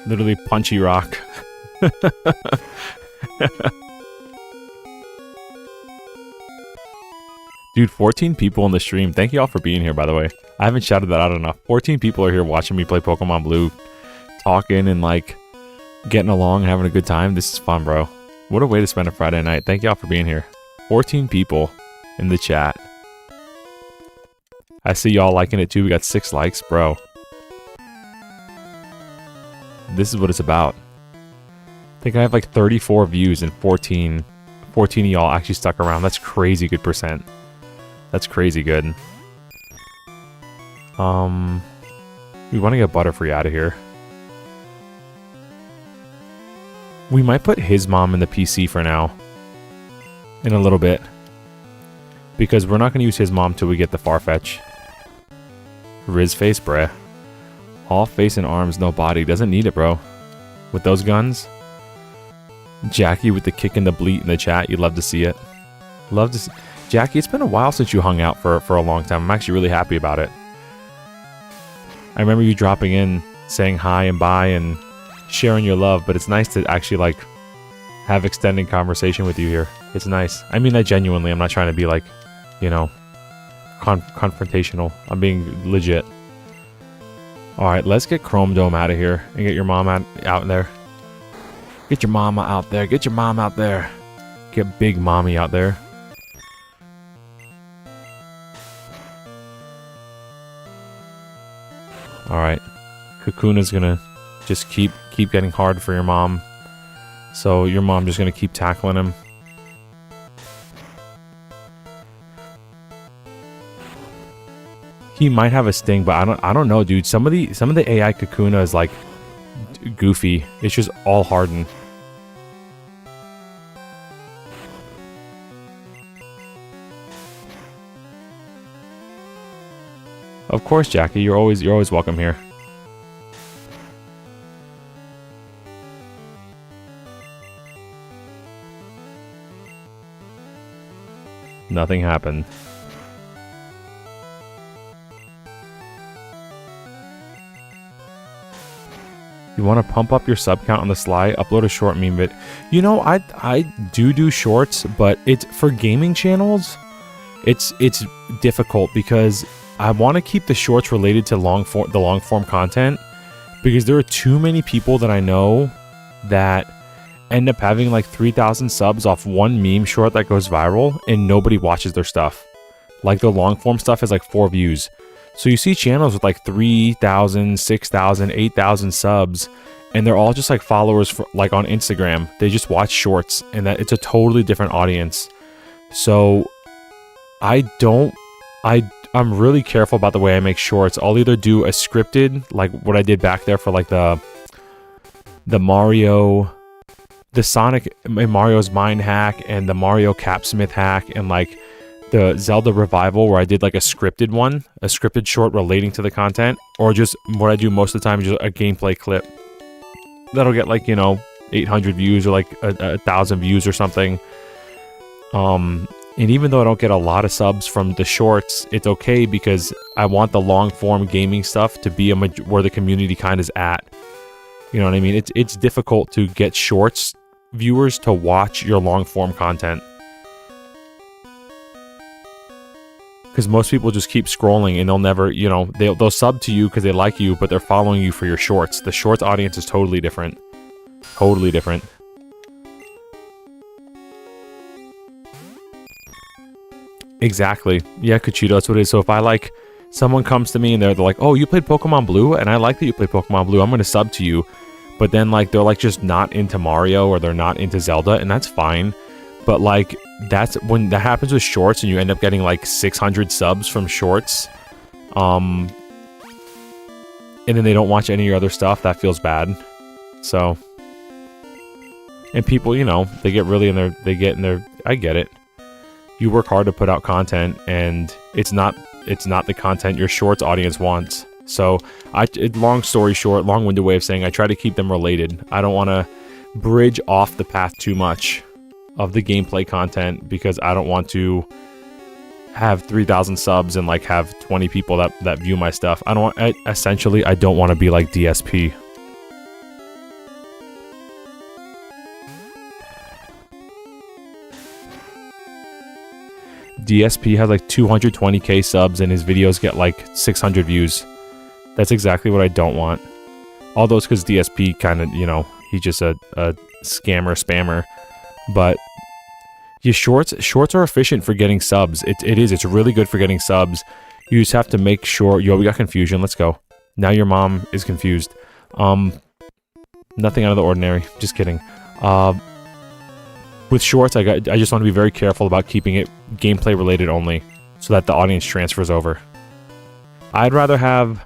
Literally punchy rock. Dude, 14 people in the stream. Thank you all for being here, by the way. I haven't shouted that out enough. 14 people are here watching me play Pokemon Blue. Talking and, like, getting along and having a good time. This is fun, bro. What a way to spend a Friday night. Thank you all for being here. 14 people in the chat. I see y'all liking it, too. We got 6 likes, bro. This is what it's about. I think I have like 34 views and 14 of y'all actually stuck around. That's crazy good percent. That's crazy good. We want to get Butterfree out of here. We might put his mom in the PC for now. In a little bit. Because we're not going to use his mom till we get the Farfetch. Riz face, bruh. All face and arms, no body. Doesn't need it, bro. With those guns. Jackie with the kick and the bleat in the chat. You'd love to see it. Love to see... Jackie, it's been a while since you hung out for a long time. I'm actually really happy about it. I remember you dropping in, saying hi and bye and sharing your love. But it's nice to actually, like, have extended conversation with you here. It's nice. I mean that genuinely. I'm not trying to be, like, you know, confrontational. I'm being legit. Alright, let's get Chrome Dome out of here and get your mom out there. Get your mama out there. Get your mom out there. Get big mommy out there. Alright. Kakuna's gonna just keep getting hard for your mom. So your mom just gonna keep tackling him. He might have a sting, but I don't know, dude. Some of the AI Kakuna is like goofy. It's just all hardened. Of course, Jackie. You're always welcome here. Nothing happened. You want to pump up your sub count on the sly? Upload a short meme vid. You know, I do shorts, but it's for gaming channels. It's difficult because I want to keep the shorts related to the long form content, because there are too many people that I know that end up having like 3,000 subs off one meme short that goes viral and nobody watches their stuff. Like the long form stuff has like 4 views. So you see channels with like 3,000, 6,000, 8,000 subs, and they're all just like followers for, like on Instagram. They just watch shorts, and that it's a totally different audience. So I'm really careful about the way I make shorts. I'll either do a scripted, like what I did back there for like the Mario, the Sonic Mario's Mind hack, and the Mario Capsmith hack, and like the Zelda Revival, where I did like a scripted short relating to the content, or just what I do most of the time is just a gameplay clip that'll get like, you know, 800 views or like a 1,000 views or something. And even though I don't get a lot of subs from the shorts, it's okay because I want the long form gaming stuff to be where the community kind of is at. You know what I mean? It's difficult to get shorts viewers to watch your long form content, because most people just keep scrolling and they'll never, you know, they'll sub to you because they like you, but they're following you for your shorts. The shorts audience is totally different. Totally different. Exactly. Yeah, Cuchito, that's what it is. So if I like, someone comes to me and they're like, oh, you played Pokemon Blue? And I like that you played Pokemon Blue. I'm going to sub to you. But then like, they're like just not into Mario, or they're not into Zelda, and that's fine. But like, that's when that happens with shorts and you end up getting like 600 subs from shorts. And then they don't watch any of your other stuff. That feels bad. So, and people, you know, they get really in their, I get it. You work hard to put out content, and it's not the content your shorts audience wants. So long story short, long-winded way of saying, I try to keep them related. I don't want to bridge off the path too much of the gameplay content, because I don't want to have 3,000 subs and like have 20 people that view my stuff. Essentially, I don't want to be like DSP. DSP has like 220k subs and his videos get like 600 views. That's exactly what I don't want. Although it's because DSP kind of, you know, he's just a scammer, spammer. But your shorts are efficient for getting subs. It's really good for getting subs. You just have to make sure. Yo, we got confusion. Let's go. Now your mom is confused. Nothing out of the ordinary. Just kidding. With shorts, I just want to be very careful about keeping it gameplay related only, so that the audience transfers over. I'd rather have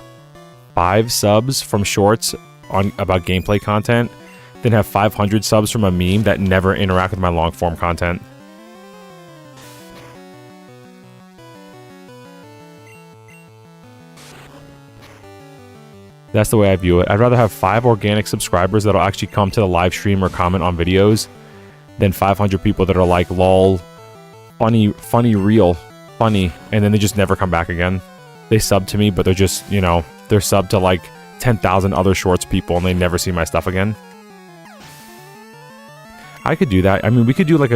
5 subs from shorts about gameplay content than have 500 subs from a meme that never interact with my long form content. That's the way I view it. I'd rather have 5 organic subscribers that'll actually come to the live stream or comment on videos than 500 people that are like, lol, funny, real, funny, and then they just never come back again. They sub to me, but they're just, you know, they're sub to like 10,000 other shorts people and they never see my stuff again. I could do that. I mean, we could do like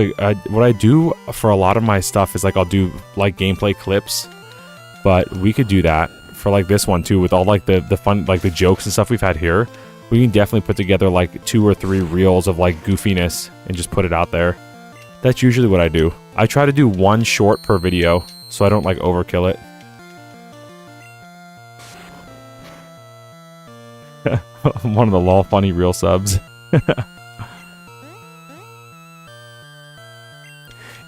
what I do for a lot of my stuff is like, I'll do like gameplay clips, but we could do that for like this one too, with all like the fun, like the jokes and stuff we've had here. We can definitely put together like 2 or 3 reels of like goofiness and just put it out there. That's usually what I do. I try to do 1 short per video so I don't like overkill it. One of the lol funny real subs.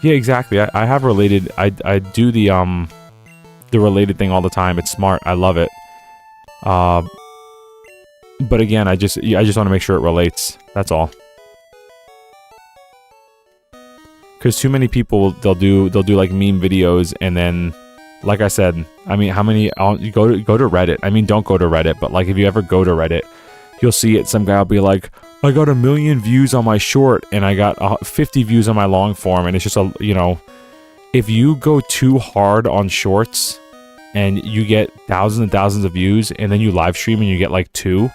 Yeah, exactly. I have related. I do the related thing all the time. It's smart. I love it. But again, I just want to make sure it relates. That's all. Because too many people they'll do like meme videos and then, like I said, I mean, how many? Go to Reddit. I mean, don't go to Reddit, but like if you ever go to Reddit, you'll see it. Some guy will be like, I got 1 million views on my short and I got 50 views on my long form, and it's just you know, if you go too hard on shorts and you get thousands and thousands of views and then you live stream and you get like 2,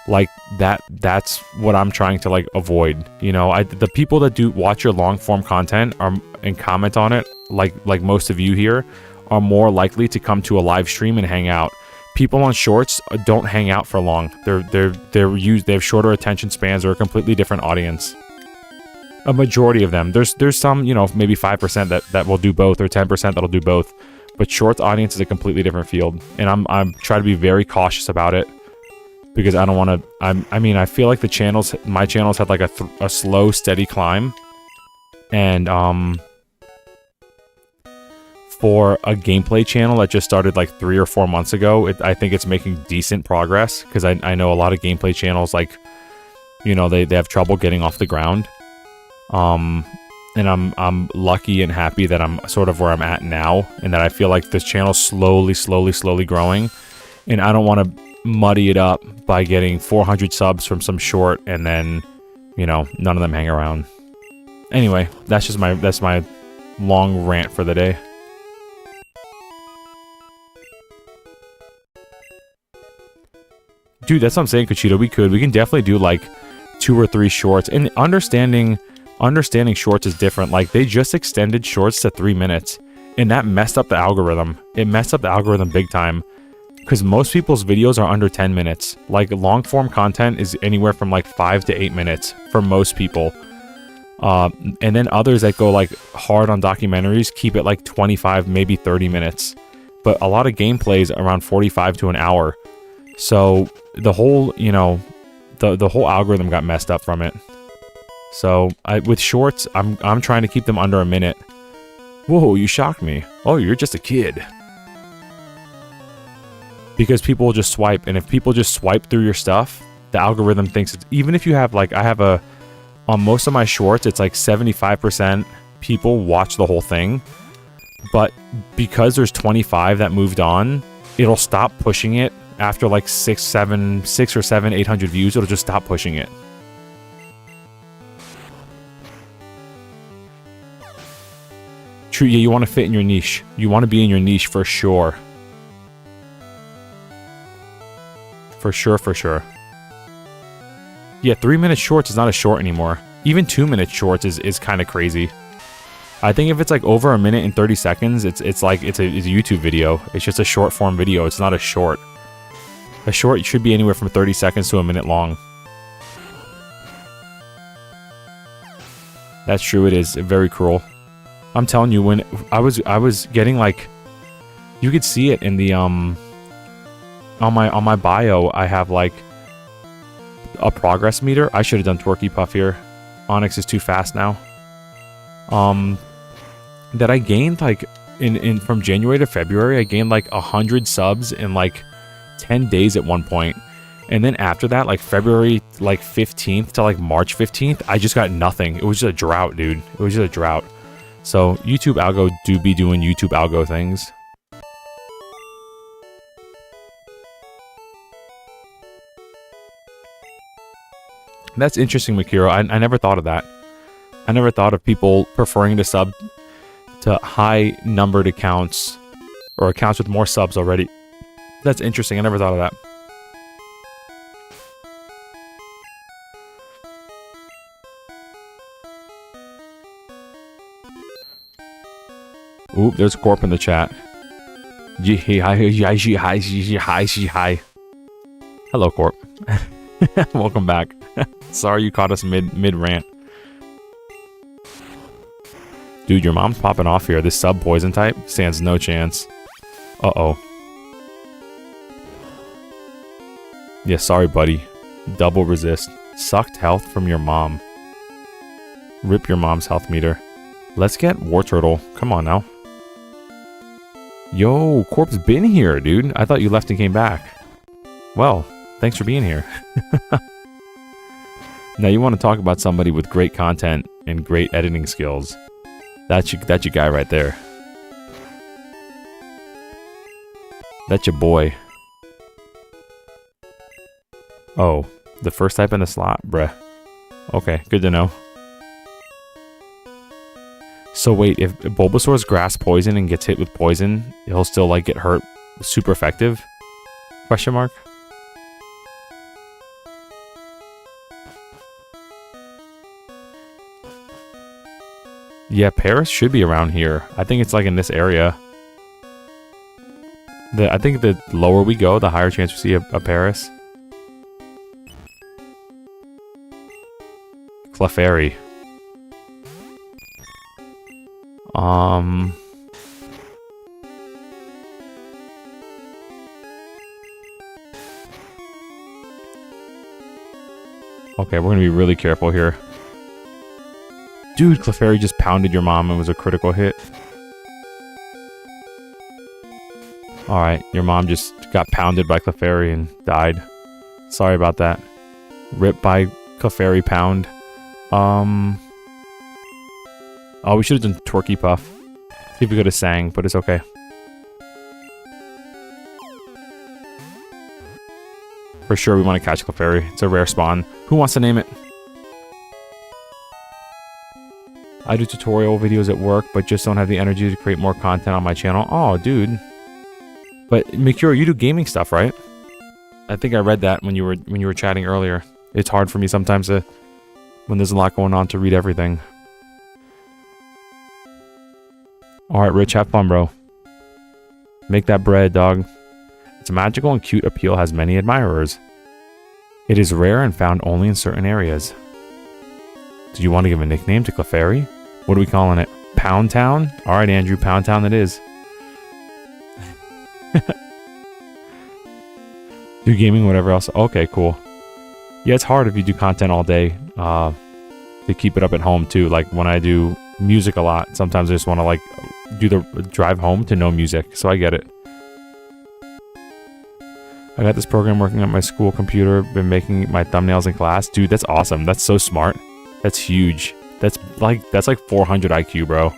like that's what I'm trying to like avoid. You know, the people that do watch your long form content and comment on it, like most of you here, are more likely to come to a live stream and hang out. People on shorts don't hang out for long. They have shorter attention spans or a completely different audience. A majority of them. There's some, you know, maybe 5% that will do both, or 10% that'll do both. But shorts audience is a completely different field, and I'm trying to be very cautious about it because I don't want to. I mean, I feel like my channels had like a slow, steady climb, and for a gameplay channel that just started like 3 or 4 months ago, I think it's making decent progress, because I know a lot of gameplay channels, like, you know, they have trouble getting off the ground. And I'm lucky and happy that I'm sort of where I'm at now, and that I feel like this channel's slowly growing, and I don't want to muddy it up by getting 400 subs from some short and then, you know, none of them hang around. Anyway, that's my long rant for the day. Dude, that's what I'm saying, Cuchito. We can definitely do like 2 or 3 shorts, and understanding shorts is different. Like, they just extended shorts to 3 minutes, and that messed up the algorithm. It messed up the algorithm big time, because most people's videos are under 10 minutes. Like, long form content is anywhere from like 5 to 8 minutes for most people. And then others that go like hard on documentaries keep it like 25, maybe 30 minutes. But a lot of gameplays around 45 to an hour. So the whole, you know, the whole algorithm got messed up from it. So with shorts, I'm trying to keep them under a minute. Whoa, you shocked me. Oh, you're just a kid. Because people will just swipe, and if people just swipe through your stuff, the algorithm thinks it's, even if you have like, on most of my shorts, it's like 75% people watch the whole thing. But because there's 25 that moved on, it'll stop pushing it after like 6 or 7, 800 views. It'll just stop pushing it. True, yeah, you want to fit in your niche. You want to be in your niche for sure. For sure. Yeah, 3-minute shorts is not a short anymore. Even 2-minute shorts is kind of crazy. I think if it's like over 1 minute and 30 seconds, it's like it's a YouTube video. It's just a short form video. It's not a short. A short should be anywhere from 30 seconds to 1 minute long. That's true. It is very cruel. I'm telling you, when I was getting like, you could see it in the on my bio. I have like a progress meter. I should have done Twerky Puff here. Onyx is too fast now. That I gained like in from January to February, I gained like 100 subs in like 10 days at one point. And then after that, like February like 15th to like March 15th, I just got nothing. It was just a drought, dude. It was just a drought. So YouTube algo do be doing YouTube algo things. That's interesting, Makiro. I never thought of that. I never thought of people preferring to sub to high numbered accounts or accounts with more subs already. That's interesting. I never thought of that. Ooh, there's Corp in the chat. Hello, Corp. Welcome back. Sorry you caught us mid rant. Dude, your mom's popping off here. This sub poison type stands no chance. Uh-oh. Yeah, sorry, buddy. Double resist. Sucked health from your mom. Rip your mom's health meter. Let's get War Turtle. Come on now. Yo, Corp's been here, dude. I thought you left and came back. Well, thanks for being here. Now you want to talk about somebody with great content and great editing skills. That's your guy right there. That's your boy. Oh, the first type in the slot? Bruh. Okay, good to know. So wait, if Bulbasaur's grass poison and gets hit with poison, he'll still like get hurt super effective? Question mark? Yeah, Paris should be around here. I think it's like in this area. I think the lower we go, the higher chance we see a Paris. Clefairy. Okay, we're gonna be really careful here. Dude, Clefairy just pounded your mom and was a critical hit. Alright, your mom just got pounded by Clefairy and died. Sorry about that. Ripped by Clefairy pound. Oh, we should have done Twerky Puff. See if we could have sang, but it's okay. For sure, we want to catch Clefairy. It's a rare spawn. Who wants to name it? I do tutorial videos at work, but just don't have the energy to create more content on my channel. Oh, dude. But Mikura, you do gaming stuff, right? I think I read that when you were chatting earlier. It's hard for me sometimes to, when there's a lot going on, to read everything. Alright, Rich, have fun, bro. Make that bread, dog. Its magical and cute appeal has many admirers. It is rare and found only in certain areas. Do you want to give a nickname to Clefairy? What are we calling it? Pound Town? Alright, Andrew, Pound Town it is. Do gaming, whatever else. Okay, cool. Yeah, it's hard if you do content all day to keep it up at home, too. Like, when I do music a lot, sometimes I just want to, like, do the drive home to no music, so I get it. I got this program working on my school computer, been making my thumbnails in class. Dude, that's awesome. That's so smart. That's huge. That's like 400 IQ, bro.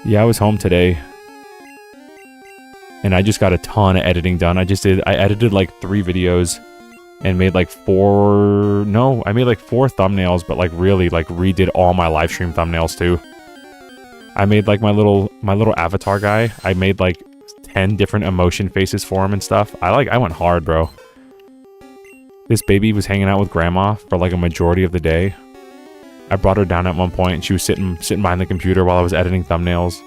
Yeah, I was home today. And I just got a ton of editing done. I edited like 3 videos and made like 4 thumbnails, but like really like redid all my live stream thumbnails too. I made like my little avatar guy. I made like 10 different emotion faces for him and stuff. I went hard, bro. This baby was hanging out with grandma for like a majority of the day. I brought her down at one point and she was sitting behind the computer while I was editing thumbnails.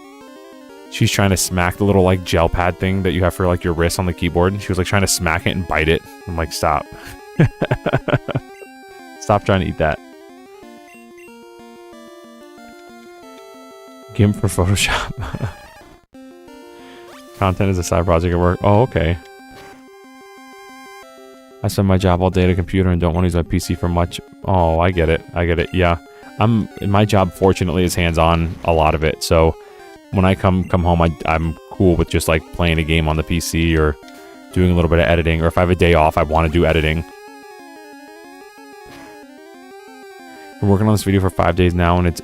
She's trying to smack the little like gel pad thing that you have for like your wrist on the keyboard. She was like trying to smack it and bite it. I'm like, stop. Stop trying to eat that. GIMP for Photoshop. Content is a side project at work. Oh, okay. I spend my job all day at a computer and don't want to use my PC for much. Oh, I get it. I get it. Yeah. My job, fortunately, is hands-on a lot of it. So when I come home, I'm cool with just like playing a game on the PC or doing a little bit of editing. Or if I have a day off, I want to do editing. We're working on this video for 5 days now and it's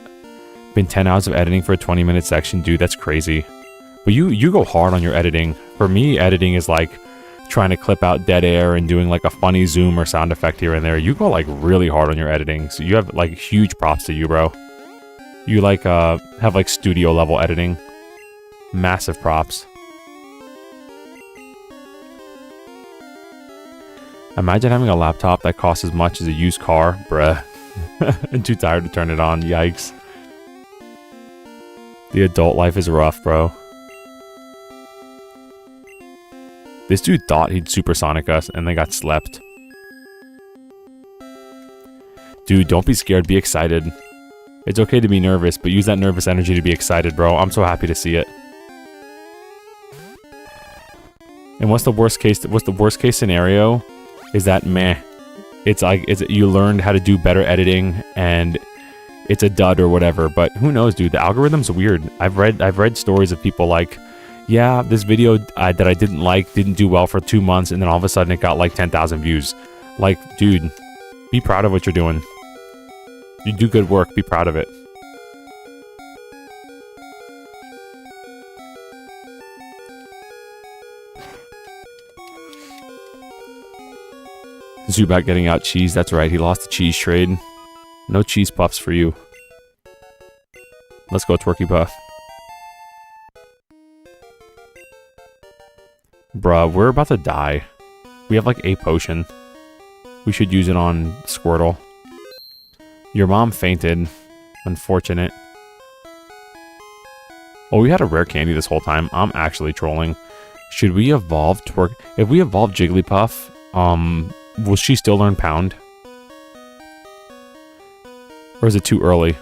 been 10 hours of editing for a 20-minute section. Dude, that's crazy. But you go hard on your editing. For me, editing is like trying to clip out dead air and doing like a funny zoom or sound effect here and there. You go like really hard on your editing. So you have like huge props to you, bro. You like have like studio level editing. Massive props. Imagine having a laptop that costs as much as a used car. Bruh. I'm too tired to turn it on. Yikes. The adult life is rough, bro. This dude thought he'd supersonic us and they got slept. Dude, don't be scared. Be excited. It's okay to be nervous, but use that nervous energy to be excited, bro. I'm so happy to see it. And what's the worst case scenario? Is that meh. It's like you learned how to do better editing and it's a dud or whatever, but who knows, dude? The algorithm's weird. I've read stories of people like, yeah, this video that I didn't like didn't do well for 2 months, and then all of a sudden it got like 10,000 views. Like, dude, be proud of what you're doing. You do good work. Be proud of it. Zubat getting out cheese. That's right. He lost the cheese trade. No cheese puffs for you. Let's go, Twerky Puff. Bruh, we're about to die. We have like a potion. We should use it on Squirtle. Your mom fainted. Unfortunate. Oh, we had a rare candy this whole time. I'm actually trolling. Should we evolve Twerk? If we evolve Jigglypuff, will she still learn Pound? Or is it too early?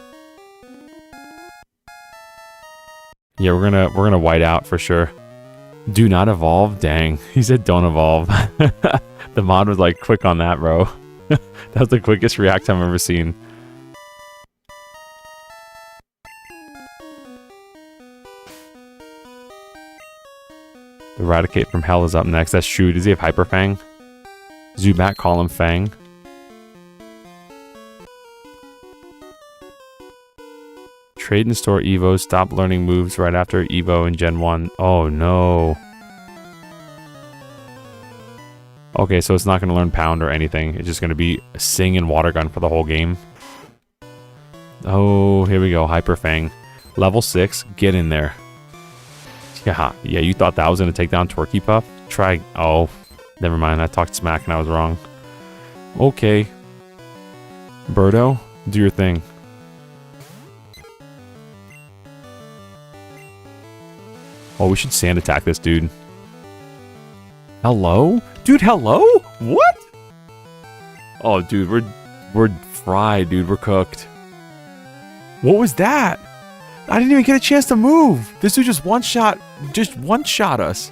Yeah, we're gonna white out for sure. Do not evolve? Dang. He said don't evolve. The mod was like quick on that, bro. That was the quickest react time I've ever seen. Eradicate from Hell is up next. That's true. Does he have Hyper Fang? Zubat, call him Fang. Trade and store Evo. Stop learning moves right after Evo in Gen 1. Oh no. Okay, so it's not going to learn Pound or anything. It's just going to be Sing and Water Gun for the whole game. Oh, here we go. Hyper Fang. Level 6. Get in there. Yeah, you thought that was going to take down Twerky Puff? Try. Oh, never mind. I talked smack and I was wrong. Okay. Birdo, do your thing. Oh, we should sand attack this dude. Hello? Dude, hello? What? Oh, dude, we're fried, dude. We're cooked. What was that? I didn't even get a chance to move. This dude just one-shot us.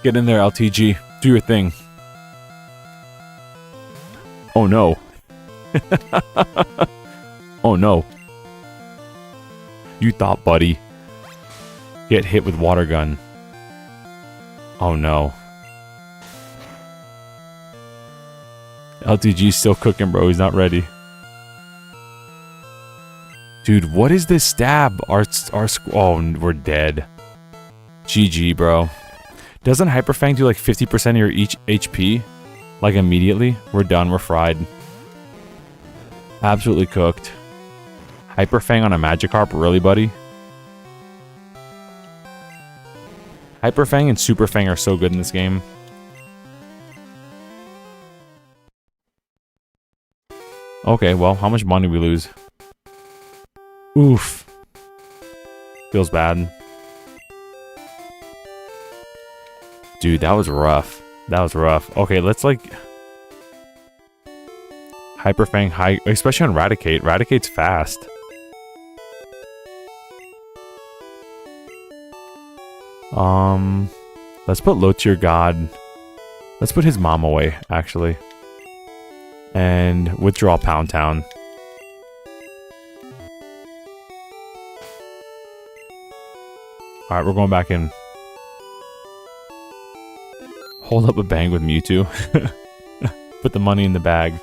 Get in there, LTG. Do your thing. Oh, no. Oh, no. You thought, buddy. Get hit with Water Gun. Oh, no. LTG's still cooking, bro. He's not ready. Dude, what is this stab? Oh, we're dead. GG, bro. Doesn't Hyper Fang do like 50% of your each HP? Like immediately? We're done. We're fried. Absolutely cooked. Hyper Fang on a Magikarp? Really, buddy? Hyper Fang and Super Fang are so good in this game. Okay, well, how much money we lose? Oof. Feels bad. Dude, that was rough. That was rough. Okay, let's like... Hyper Fang high... Especially on Raticate. Raticate's fast. Let's put low tier God. Let's put his mom away, actually. And withdraw Pound Town. Alright, we're going back in. Hold up a bang with Mewtwo. Put the money in the bag.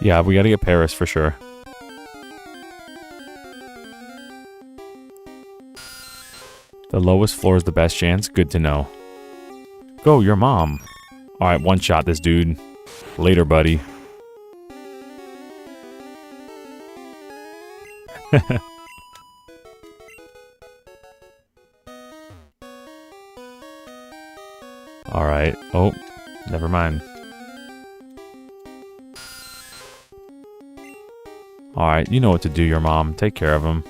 Yeah, we gotta get Paris for sure. The lowest floor is the best chance? Good to know. Go, your mom. Alright, one shot this dude. Later, buddy. Alright. Oh, Never mind. Alright, you know what to do, your mom. Take care of him.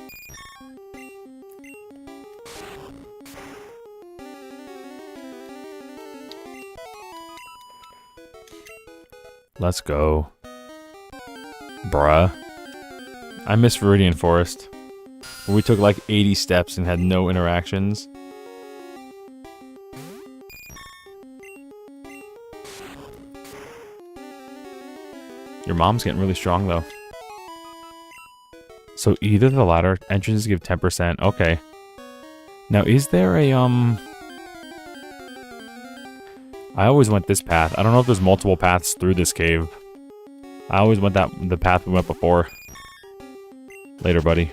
Let's go. Bruh. I miss Viridian Forest. Where we took like 80 steps and had no interactions. Your mom's getting really strong though. So either the latter entrances give 10%. Okay. Now is there a I always went this path. I don't know if there's multiple paths through this cave. I always went the path we went before. Later, buddy.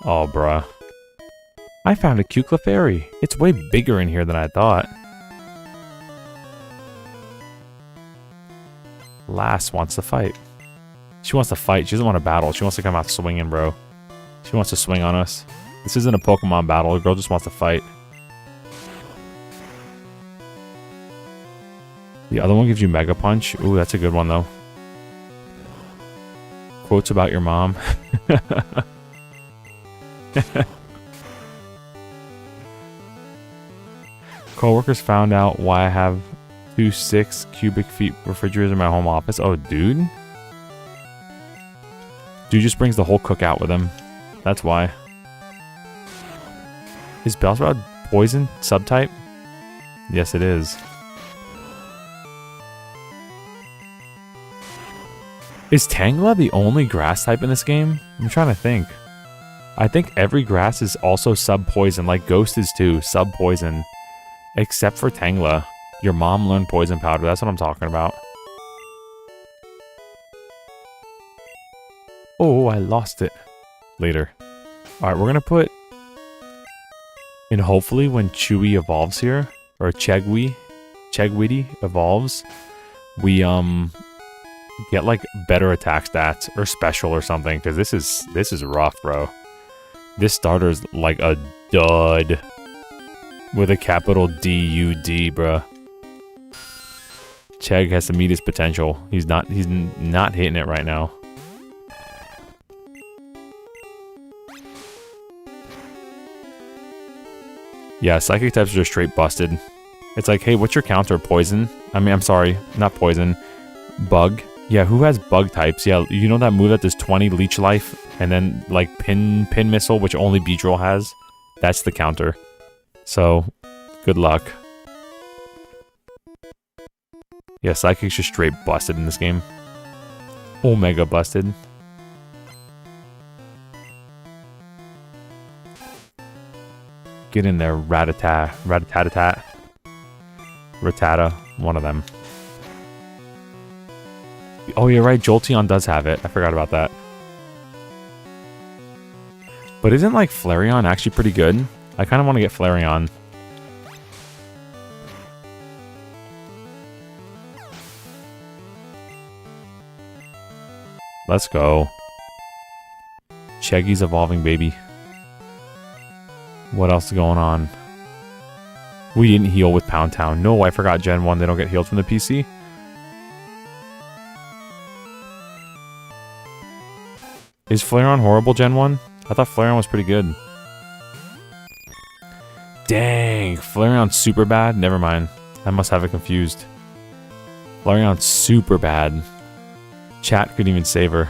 Oh, bruh. I found a cute Clefairy. It's way bigger in here than I thought. Lass wants to fight. She wants to fight. She doesn't want to battle. She wants to come out swinging, bro. She wants to swing on us. This isn't a Pokemon battle. The girl just wants to fight. The other one gives you Mega Punch. Ooh, that's a good one, though. Quotes about your mom. Coworkers found out why I have 2 6 cubic feet refrigerators in my home office. Oh, dude. Dude just brings the whole cookout with him. That's why. Is Bellsprout poison subtype? Yes, it is. Is Tangela the only grass type in this game? I'm trying to think. I think every grass is also sub-poison, like Ghost is too, sub-poison. Except for Tangela. Your mom learned poison powder, that's what I'm talking about. Oh, I lost it. Later. Alright, we're gonna put... And hopefully when Chewy evolves here, or Chegwiddy evolves, we, get like better attack stats, or special or something, because this is rough, bro. This starter's like a dud. With a capital D-U-D, bruh. Chegg has to meet his potential. He's not hitting it right now. Yeah, psychic types are just straight busted. It's like, hey, what's your counter? Poison? I mean, I'm sorry, not poison. Bug? Yeah, who has bug types? Yeah, you know that move that does 20 leech life? And then, like, pin missile, which only Beedrill has? That's the counter. So, good luck. Yeah, psychic's just straight busted in this game. Omega busted. Get in there, Rattata. Rattata, one of them. Oh, you're right, Jolteon does have it. I forgot about that. But isn't, like, Flareon actually pretty good? I kind of want to get Flareon. Let's go. Cheggy's evolving, baby. What else is going on? We didn't heal with Pound Town. No, I forgot Gen 1. They don't get healed from the PC. Is Flareon horrible, Gen 1? I thought Flareon was pretty good. Dang, Flareon's super bad? Never mind. I must have it confused. Flareon's super bad. Chat couldn't even save her.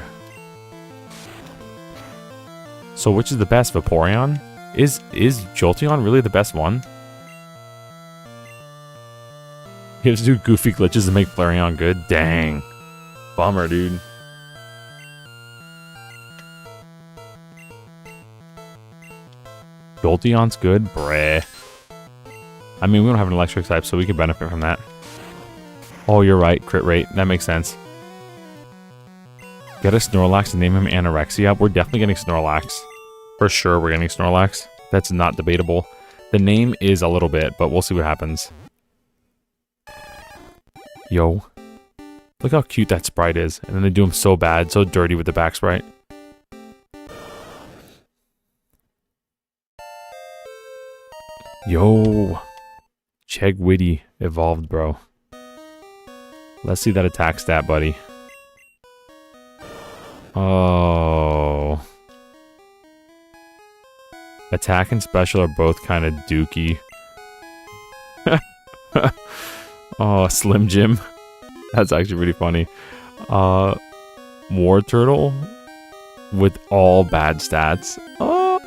So which is the best, Vaporeon? Is Jolteon really the best one? You have to do goofy glitches to make Flareon good? Dang. Bummer, dude. Jolteon's good? Breh. I mean, we don't have an electric type, so we can benefit from that. Oh, you're right. Crit rate. That makes sense. Get a Snorlax and name him Anorexia. We're definitely getting Snorlax. For sure we're getting Snorlax. That's not debatable. The name is a little bit, but we'll see what happens. Yo. Look how cute that sprite is. And then they do him so bad, so dirty with the back sprite. Yo. Chegwitty evolved, bro. Let's see that attack stat, buddy. Oh. Attack and special are both kind of dookie. Oh, Slim Jim. That's actually pretty funny. War Turtle with all bad stats. Oh.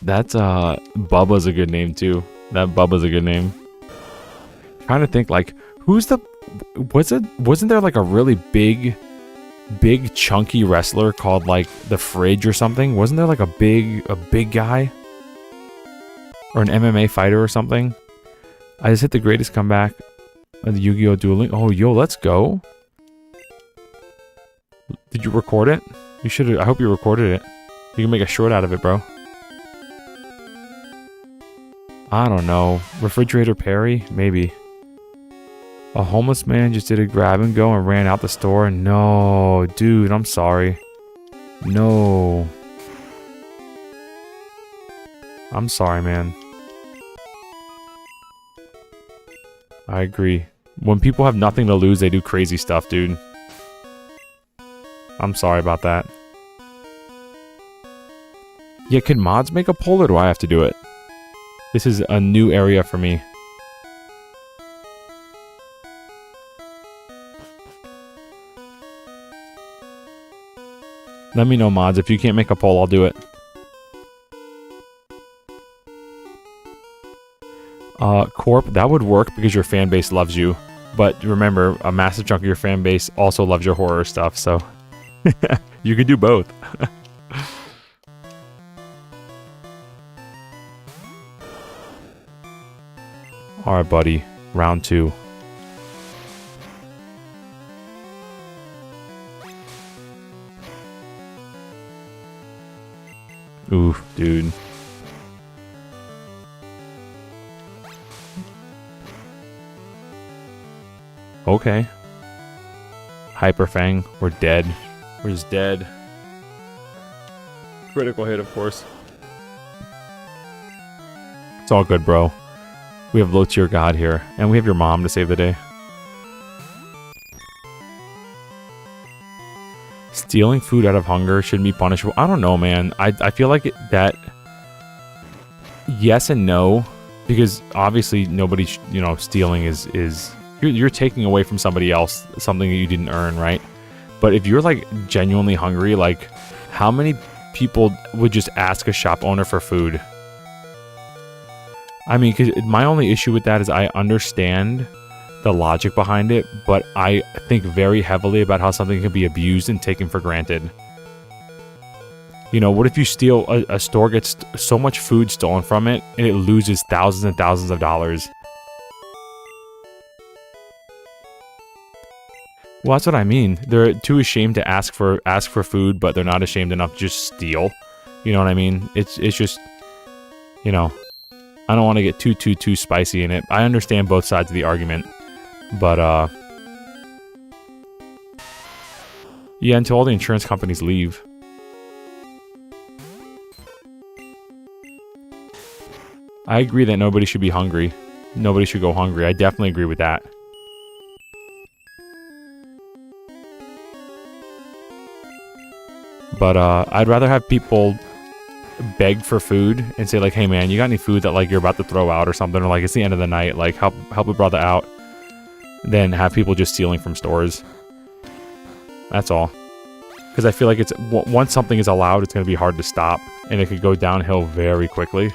That's Bubba's a good name too. That Bubba's a good name. Trying to think like who's the wasn't there like a really big chunky wrestler called like the Fridge or something? Wasn't there like a big guy? Or an MMA fighter or something? I just hit the greatest comeback of the Yu-Gi-Oh! Dueling. Oh, yo, let's go. Did you record it? You should have. I hope you recorded it. You can make a short out of it, bro. I don't know. Refrigerator Perry? Maybe. A homeless man just did a grab and go and ran out the store. No, dude, I'm sorry. No. I'm sorry, man. I agree. When people have nothing to lose, they do crazy stuff, dude. I'm sorry about that. Yeah, can mods make a poll or do I have to do it? This is a new area for me. Let me know, mods. If you can't make a poll, I'll do it. Corp, that would work because your fan base loves you. But remember, a massive chunk of your fan base also loves your horror stuff, so... you could do both. Alright, buddy. Round 2. Oof, dude. Okay. Hyper Fang, we're dead. We're just dead. Critical hit, of course. It's all good, bro. We have low tier god here, and we have your mom to save the day. Stealing food out of hunger shouldn't be punishable. I don't know, man. I feel like that... Yes and no. Because obviously nobody, you know, stealing is you're taking away from somebody else something that you didn't earn, right? But if you're like genuinely hungry, like how many people would just ask a shop owner for food? I mean, 'cause my only issue with that is I understand the logic behind it, but I think very heavily about how something can be abused and taken for granted. You know, what if you steal, a store gets so much food stolen from it, and it loses thousands and thousands of dollars? Well, that's what I mean. They're too ashamed to ask for food, but they're not ashamed enough to just steal. You know what I mean? It's just, you know, I don't want to get too spicy in it. I understand both sides of the argument, but yeah, until all the insurance companies leave. I agree that nobody should be hungry. Nobody should go hungry. I definitely agree with that. But I'd rather have people beg for food and say like, hey man, you got any food that like you're about to throw out or something, or like it's the end of the night, like help a brother out, than have people just stealing from stores. That's all. Because I feel like it's once something is allowed, it's going to be hard to stop, and it could go downhill very quickly.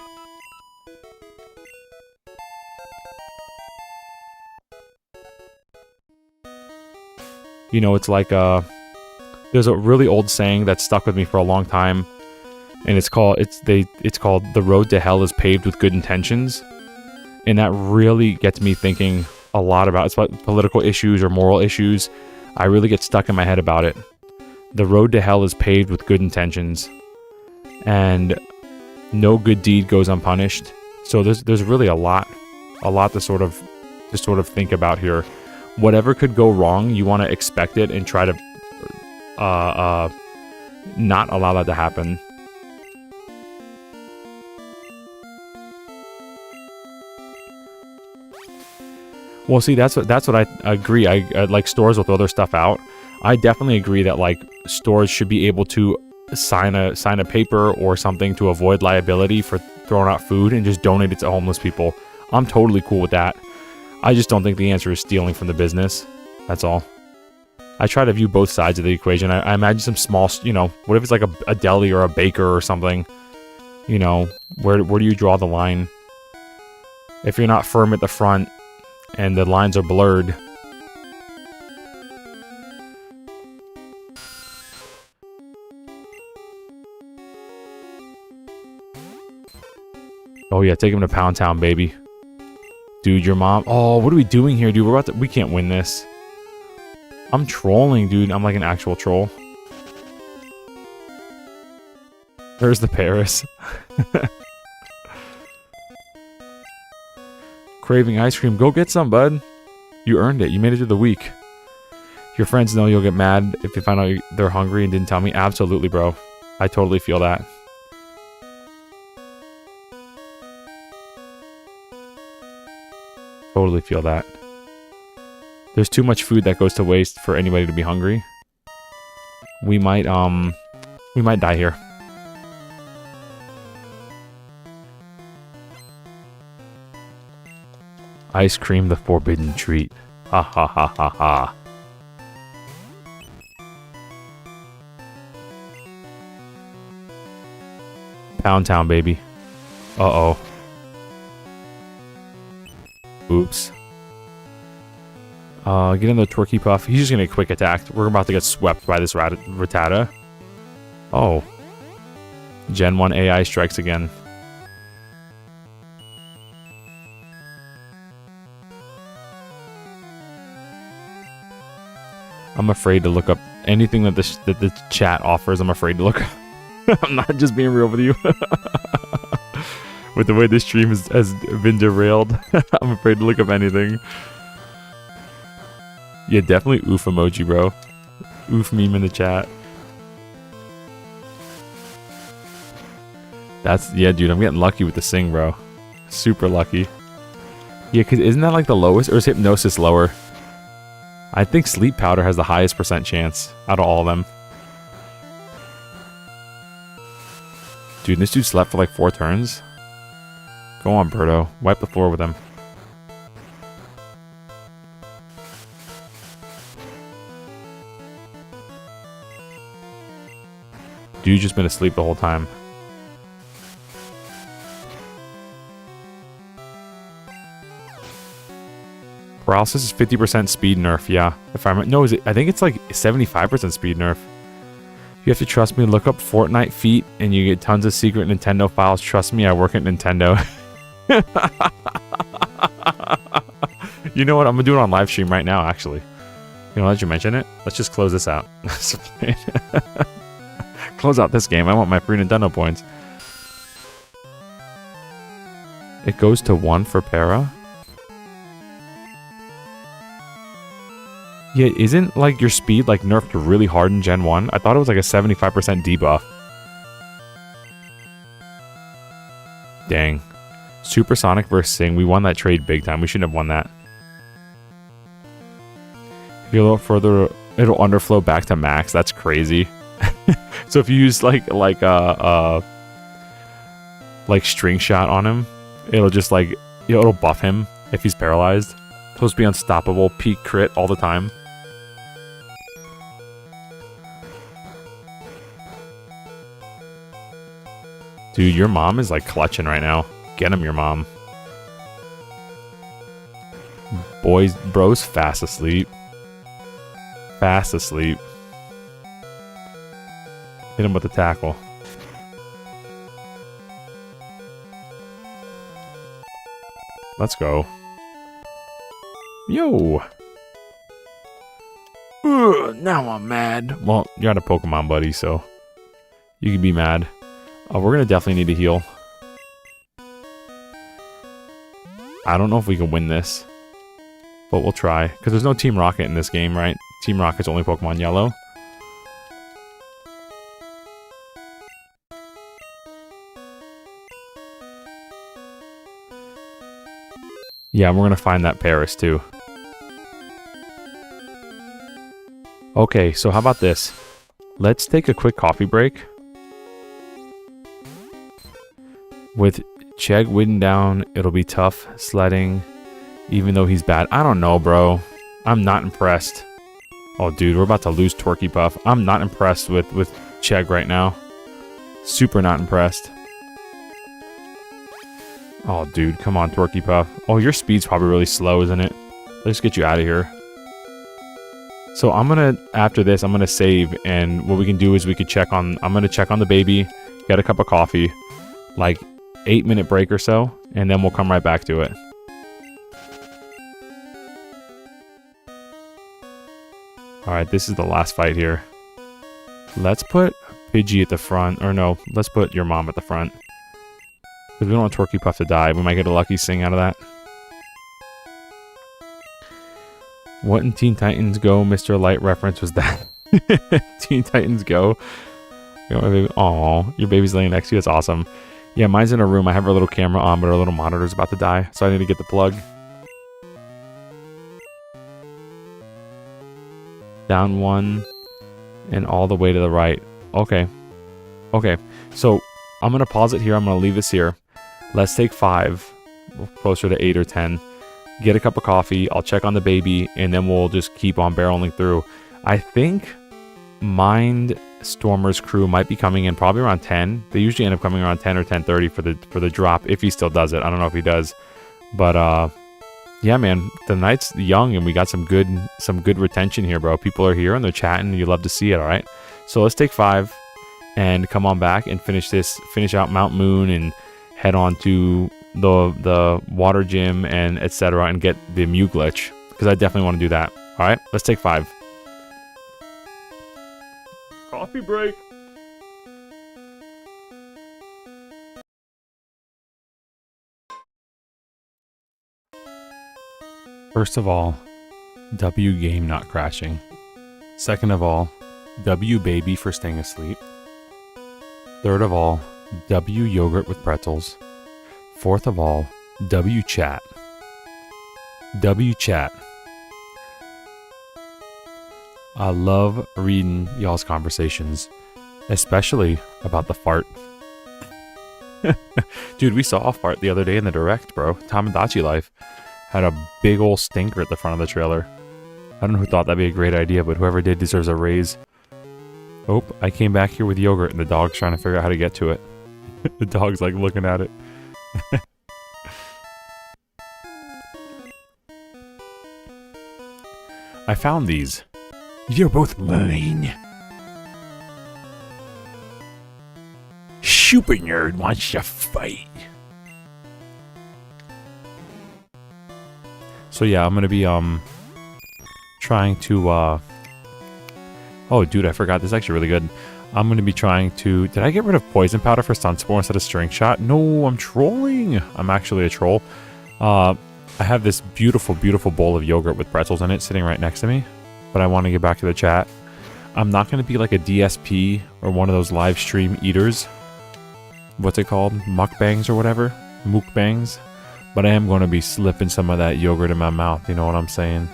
You know, it's like there's a really old saying that stuck with me for a long time, and it's called "The road to hell is paved with good intentions," and that really gets me thinking a lot about it's about political issues or moral issues. I really get stuck in my head about it. The road to hell is paved with good intentions, and no good deed goes unpunished. So there's really a lot to sort of think about here. Whatever could go wrong, you want to expect it and try to not allow that to happen. Well, see, that's what I agree. I like stores will throw their stuff out. I definitely agree that like stores should be able to sign a paper or something to avoid liability for throwing out food and just donate it to homeless people. I'm totally cool with that. I just don't think the answer is stealing from the business. That's all. I try to view both sides of the equation. I imagine some small, you know, what if it's like a deli or a baker or something? You know, where do you draw the line? If you're not firm at the front and the lines are blurred. Oh yeah, take him to Pound Town, baby. Dude, your mom. Oh, what are we doing here, dude? We can't win this. I'm trolling, dude. I'm like an actual troll. There's the Paris. Craving ice cream. Go get some, bud. You earned it. You made it through the week. Your friends know you'll get mad if you find out they're hungry and didn't tell me. Absolutely, bro. I totally feel that. Totally feel that. There's too much food that goes to waste for anybody to be hungry. We might die here. Ice cream, the forbidden treat. Ha ha ha ha ha. Pound Town, baby. Uh-oh. Oops. Get in the Twerky Puff. He's just gonna quick attack. We're about to get swept by this Rattata. Oh. Gen 1 AI strikes again. I'm afraid to look up anything that the chat offers. I'm afraid to look up. I'm not just being real with you. With the way this stream has been derailed, I'm afraid to look up anything. Yeah, definitely oof emoji, bro. Oof meme in the chat. Yeah, dude, I'm getting lucky with the sing, bro. Super lucky. Yeah, because isn't that like the lowest? Or is hypnosis lower? I think sleep powder has the highest % chance out of all of them. Dude, this dude slept for like 4 turns. Go on, Birdo. Wipe the floor with him. Dude just been asleep the whole time. Paralysis is 50% speed nerf, yeah. If I'm no, I think it's like 75% speed nerf. You have to trust me. Look up Fortnite feat and you get tons of secret Nintendo files. Trust me, I work at Nintendo. You know what? I'm gonna do it on live stream right now, actually. You know, let you mention it. Let's just close this out. Close out this game. I want my free Nintendo points. It goes to 1 for para. Yeah, isn't like your speed like nerfed really hard in Gen 1? I thought it was like a 75% debuff. Dang. Supersonic versus Sing. We won that trade big time. We shouldn't have won that. If you look further, it'll underflow back to max. That's crazy. So if you use like string shot on him, it'll just like, you know, it'll buff him if he's paralyzed. It's supposed to be unstoppable, peak crit all the time. Dude, your mom is like clutching right now. Get him, your mom. Bro's fast asleep. Fast asleep. Hit him with the tackle. Let's go. Yo! Ugh, now I'm mad. Well, you're not a Pokemon buddy, so you can be mad. We're gonna definitely need to heal. I don't know if we can win this, but we'll try. Because there's no Team Rocket in this game, right? Team Rocket's only Pokemon Yellow. Yeah, we're gonna find that Paris too. Okay, so how about this? Let's take a quick coffee break. With Chegg written down, it'll be tough sledding, even though he's bad. I don't know, bro. I'm not impressed. Oh, dude, we're about to lose Torky Puff. I'm not impressed with Chegg right now. Super not impressed. Oh, dude, come on, Torky Puff. Oh, your speed's probably really slow, isn't it? Let's get you out of here. So after this, I'm gonna save, and what we can do is we could I'm gonna check on the baby, get a cup of coffee, like 8-minute break or so, and then we'll come right back to it. Alright, this is the last fight here. Let's put Pidgey at the front, or no, let's put your mom at the front. Because we don't want Torky Puff to die. We might get a lucky sing out of that. What in Teen Titans Go Mr. Light reference was that? Teen Titans Go. Aw, your baby's laying next to you. That's awesome. Yeah, mine's in a room. I have our little camera on, but our little monitor's about to die, so I need to get the plug. Down one, and all the way to the right. Okay. Okay, so I'm going to pause it here. I'm going to leave this here. Let's take 5, closer to 8 or 10. Get a cup of coffee. I'll check on the baby, and then we'll just keep on barreling through. I think Mindstormer's crew might be coming in probably around 10. They usually end up coming around 10 or 10:30 for the drop, if he still does it. I don't know if he does, but yeah, man, the night's young, and we got some good retention here, bro. People are here and they're chatting, and you love to see it. All right, so let's take 5 and come on back and finish out Mount Moon and head on to the water gym and etc. and get the Mew glitch, because I definitely want to do that. All right, let's take 5. Coffee break. First of all, W game not crashing. Second of all, W baby for staying asleep. Third of all, W yogurt with pretzels. Fourth of all, W chat. W chat. I love reading y'all's conversations, especially about the fart. Dude, we saw a fart the other day in the direct, bro. Tamagotchi Life had a big old stinker at the front of the trailer. I don't know who thought that'd be a great idea, but whoever did deserves a raise. Oh, I came back here with yogurt and the dog's trying to figure out how to get to it. The dog's like looking at it. I found these. You're both mine. Super Nerd wants to fight. So yeah, I'm gonna be trying to oh dude, I forgot, this is actually really good. I'm gonna be trying to, did I get rid of poison powder for Sunspore instead of string shot? No, I'm trolling. I'm actually a troll. I have this beautiful bowl of yogurt with pretzels in it sitting right next to me, but I want to get back to the chat. I'm not gonna be like a DSP or one of those live stream eaters. What's it called? Mukbangs or whatever? Mukbangs. But I am going to be slipping some of that yogurt in my mouth, you know what I'm saying?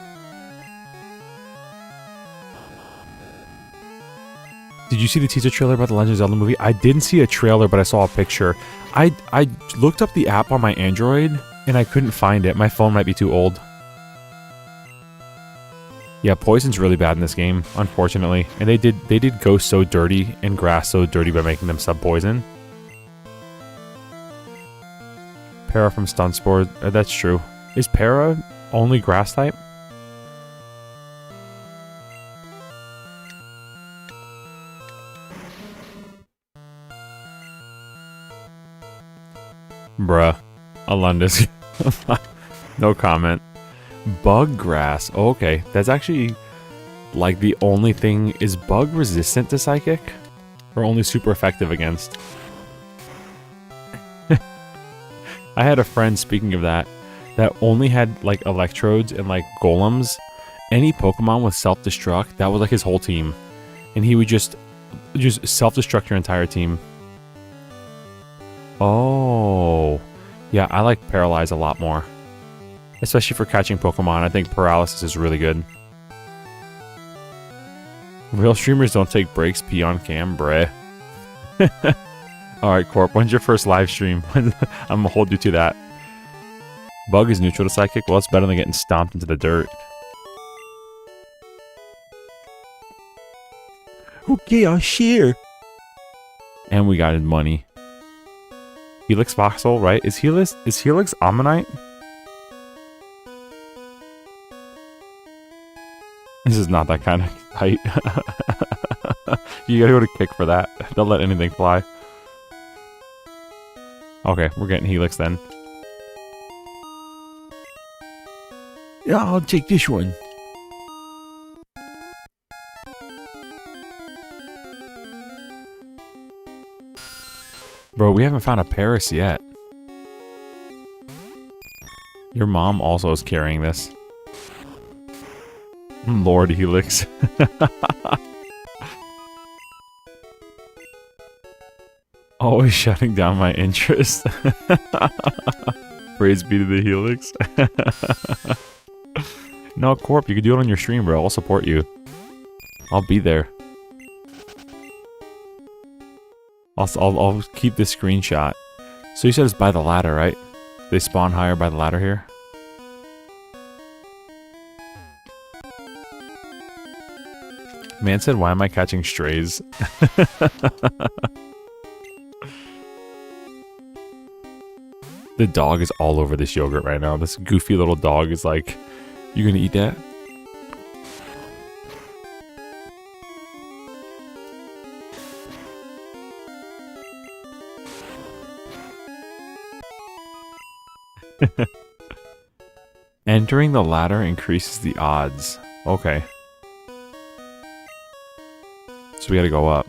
Did you see the teaser trailer about the Legend of Zelda movie? I didn't see a trailer, but I saw a picture. I looked up the app on my Android, and I couldn't find it. My phone might be too old. Yeah, poison's really bad in this game, unfortunately. And they did Ghost so dirty and Grass so dirty by making them sub-poison. Para from Stunspore, that's true. Is Para only grass type? Bruh. Alundis. No comment. Bug grass. Oh, okay. That's actually like the only thing. Is bug resistant to psychic? Or only super effective against? I had a friend, speaking of that only had like electrodes and like golems. Any Pokemon with self-destruct, that was like his whole team. And he would just self-destruct your entire team. Oh. Yeah, I like Paralyze a lot more. Especially for catching Pokemon. I think Paralysis is really good. Real streamers don't take breaks pee on cam, bruh. Alright, Corp, when's your first live stream? I'm gonna hold you to that. Bug is neutral to Psychic. Well, it's better than getting stomped into the dirt. Okay, I'll share. And we got his money. Helix Voxel, right? Is Helix Ammonite? This is not that kind of height. You gotta go to kick for that. Don't let anything fly. Okay, we're getting Helix then. Yeah, I'll take this one. Bro, we haven't found a Paris yet. Your mom also is carrying this. Lord Helix. Always shutting down my interest. Praise be to the Helix. No, Corp, you can do it on your stream, bro. I'll support you. I'll be there. I'll keep this screenshot. So you said it's by the ladder, right? They spawn higher by the ladder here? Man said, why am I catching strays? The dog is all over this yogurt right now. This goofy little dog is like, you gonna eat that? Entering the ladder increases the odds. Okay. So we gotta go up.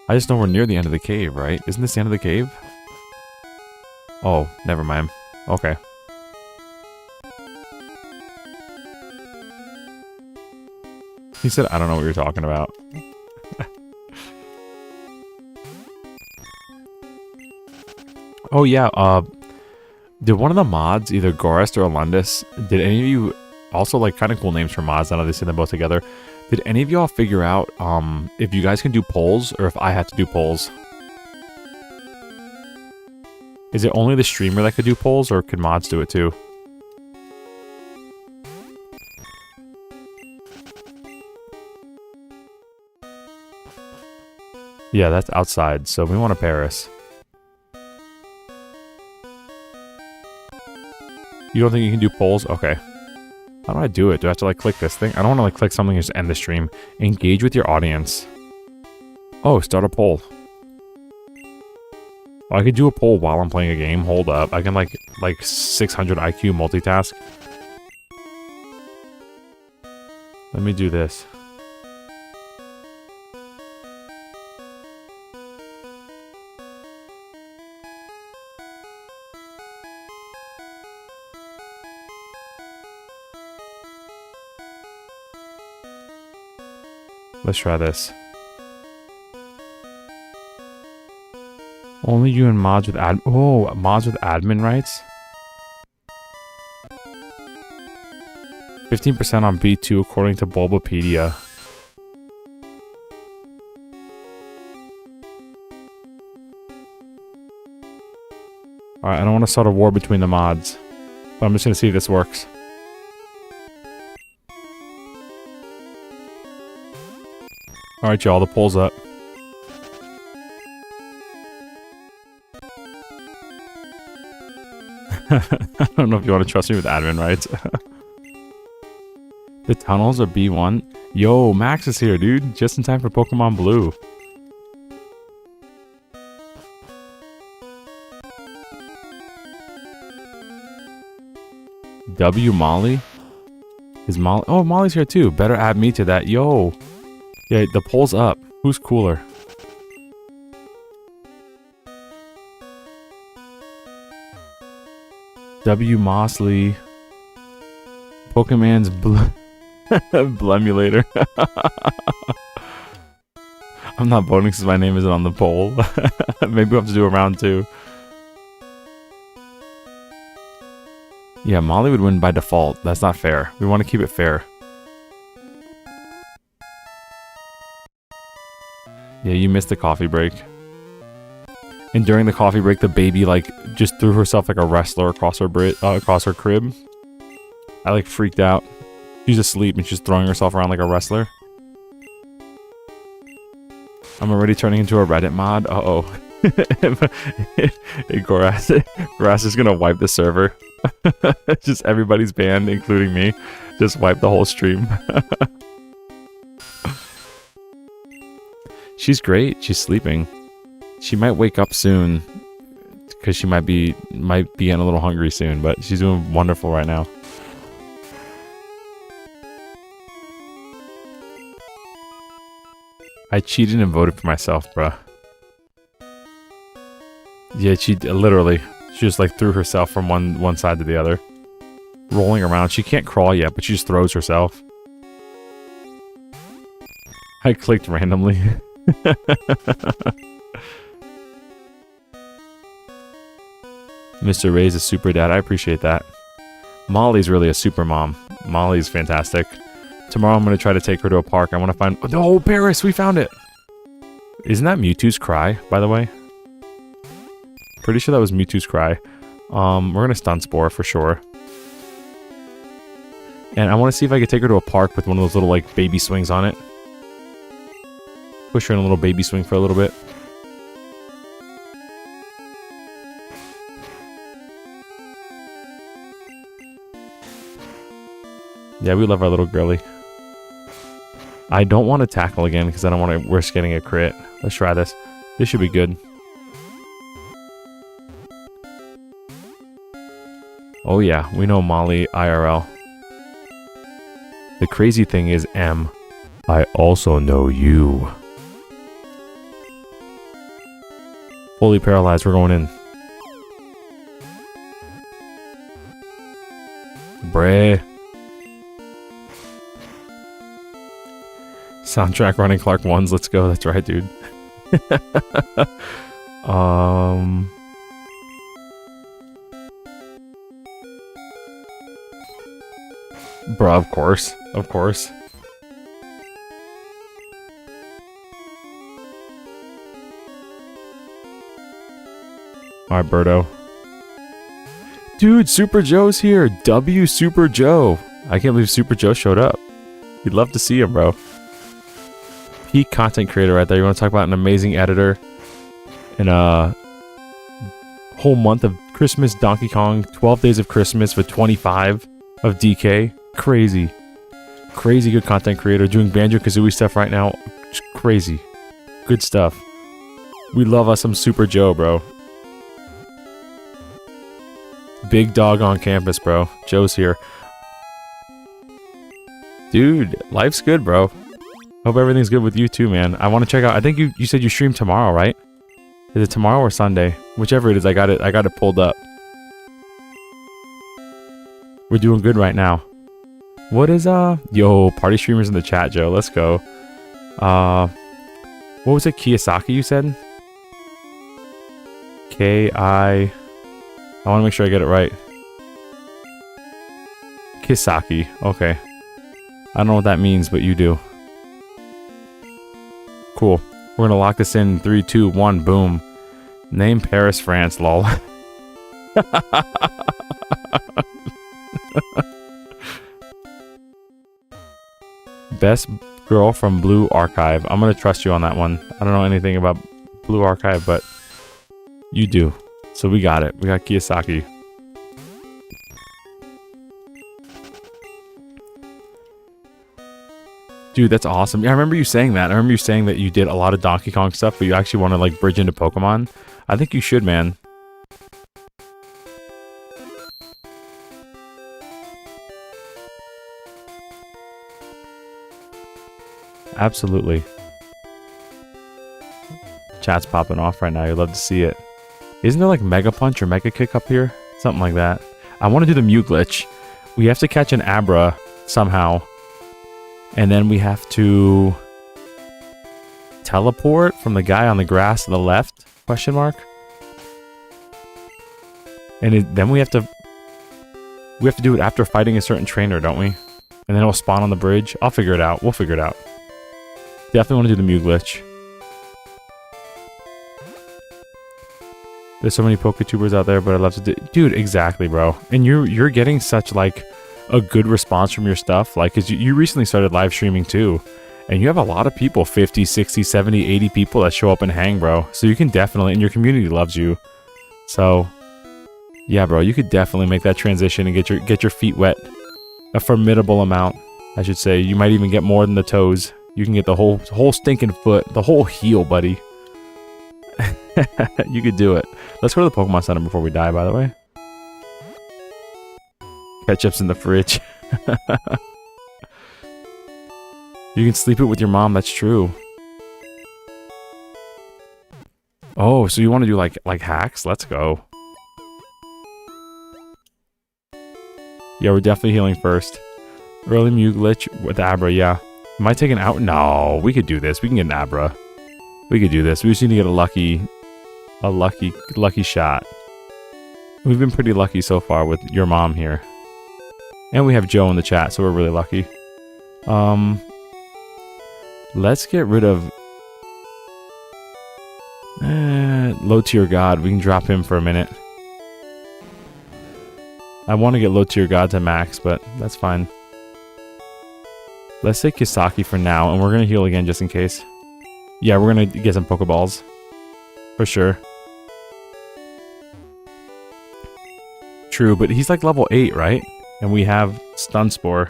I just know we're near the end of the cave, right? Isn't this the end of the cave? Oh, never mind. Okay. He said, I don't know what you're talking about. Oh yeah, did one of the mods, either Gorest or Alundis, did any of you, also like kind of cool names for mods, I know they say them both together, did any of y'all figure out if you guys can do polls or if I have to do polls? Is it only the streamer that could do polls or could mods do it too? Yeah, that's outside, so we want a Paris. You don't think you can do polls? Okay. How do I do it? Do I have to like click this thing? I don't want to like click something and just end the stream. Engage with your audience. Oh, start a poll. Oh, I could do a poll while I'm playing a game. Hold up. I can like 600 IQ multitask. Let me do this. Let's try this. Only you and mods with mods with admin rights? 15% on B2 according to Bulbapedia. Alright, I don't want to start a war between the mods. But I'm just going to see if this works. Alright, y'all, the poll's up. I don't know if you want to trust me with admin rights. The tunnels are B1. Yo, Max is here, dude. Just in time for Pokemon Blue. W Molly? Is Molly? Oh, Molly's here too. Better add me to that. Yo. Yeah, the poll's up. Who's cooler? W Mosley. Pokemon's Blemulator. I'm not voting since my name isn't on the poll. Maybe we'll have to do a round 2. Yeah, Molly would win by default. That's not fair. We want to keep it fair. Yeah, you missed the coffee break. And during the coffee break, the baby like just threw herself like a wrestler across her crib. I like freaked out. She's asleep and she's throwing herself around like a wrestler. I'm already turning into a Reddit mod. Uh-oh. Grass is gonna wipe the server. Just everybody's banned, including me. Just wipe the whole stream. She's great. She's sleeping. She might wake up soon because she might be getting a little hungry soon, but she's doing wonderful right now. I cheated and voted for myself, bruh. Yeah, she literally. She just like threw herself from one side to the other. Rolling around. She can't crawl yet, but she just throws herself. I clicked randomly. Mr. Ray's a super dad. I appreciate that. Molly's really a super mom. Molly's fantastic. Tomorrow I'm going to try to take her to a park. I want to find... Oh, Paris! We found it! Isn't that Mewtwo's cry, by the way? Pretty sure that was Mewtwo's cry. We're going to stun Spore for sure. And I want to see if I can take her to a park with one of those little, like, baby swings on it. Push her in a little baby swing for a little bit. Yeah, we love our little girly. I don't want to tackle again because I don't want to risk getting a crit. Let's try this. This should be good. Oh yeah, we know Molly IRL. The crazy thing is, M, I also know you. Fully paralyzed, we're going in. Bray. Soundtrack running Clark 1s, let's go. That's right, dude. Bruh, of course. Of course. Alright, Birdo. Dude, Super Joe's here! W Super Joe! I can't believe Super Joe showed up. We'd love to see him, bro. Peak content creator right there. You want to talk about an amazing editor and a whole month of Christmas Donkey Kong, 12 days of Christmas with 25 of DK. Crazy. Crazy good content creator doing Banjo-Kazooie stuff right now. Just crazy. Good stuff. We love us some Super Joe, bro. Big dog on campus, bro. Joe's here. Dude, life's good, bro. Hope everything's good with you too, man. I want to check out. I think you said you stream tomorrow, right? Is it tomorrow or Sunday? Whichever it is, I got it pulled up. We're doing good right now. What is yo, party streamers in the chat, Joe. Let's go. What was it? Kiyosaki you said? I want to make sure I get it right. Kisaki. Okay. I don't know what that means, but you do. Cool. We're gonna lock this in 3, 2, 1, boom. Name Paris, France, lol. Best girl from Blue Archive. I'm gonna trust you on that one. I don't know anything about Blue Archive, but you do. So we got it. We got Kiyosaki. Dude, that's awesome. Yeah, I remember you saying that. I remember you saying that you did a lot of Donkey Kong stuff, but you actually want to like bridge into Pokemon. I think you should, man. Absolutely. Chat's popping off right now. You'd love to see it. Isn't there like Mega Punch or Mega Kick up here? Something like that. I want to do the Mew glitch. We have to catch an Abra somehow. And then we have to teleport from the guy on the grass to the left? Question mark. And then we have to do it after fighting a certain trainer, don't we? And then it'll spawn on the bridge. I'll figure it out. We'll figure it out. Definitely want to do the Mew glitch. There's so many PokeTubers out there, but I love to do... Dude, exactly, bro. And you're getting such, like, a good response from your stuff. Like, because you recently started live streaming, too. And you have a lot of people, 50, 60, 70, 80 people that show up and hang, bro. So you can definitely... And your community loves you. So, yeah, bro. You could definitely make that transition and get your feet wet. A formidable amount, I should say. You might even get more than the toes. You can get the whole stinking foot. The whole heel, buddy. You could do it. Let's go to the Pokemon Center before we die, by the way. Ketchup's in the fridge. You can sleep it with your mom, that's true. Oh, so you want to do like hacks? Let's go. Yeah, we're definitely healing first. Early Mew glitch with Abra, yeah. Am I taking out? No, we could do this. We can get an Abra. We could do this. We just need to get a lucky shot. We've been pretty lucky so far with your mom here. And we have Joe in the chat, so we're really lucky. Let's get rid of... low tier god. We can drop him for a minute. I want to get low tier god to max, but that's fine. Let's take Kisaki for now, and we're going to heal again just in case. Yeah, we're going to get some Pokeballs. For sure. True, but he's like level 8, right? And we have Stun Spore.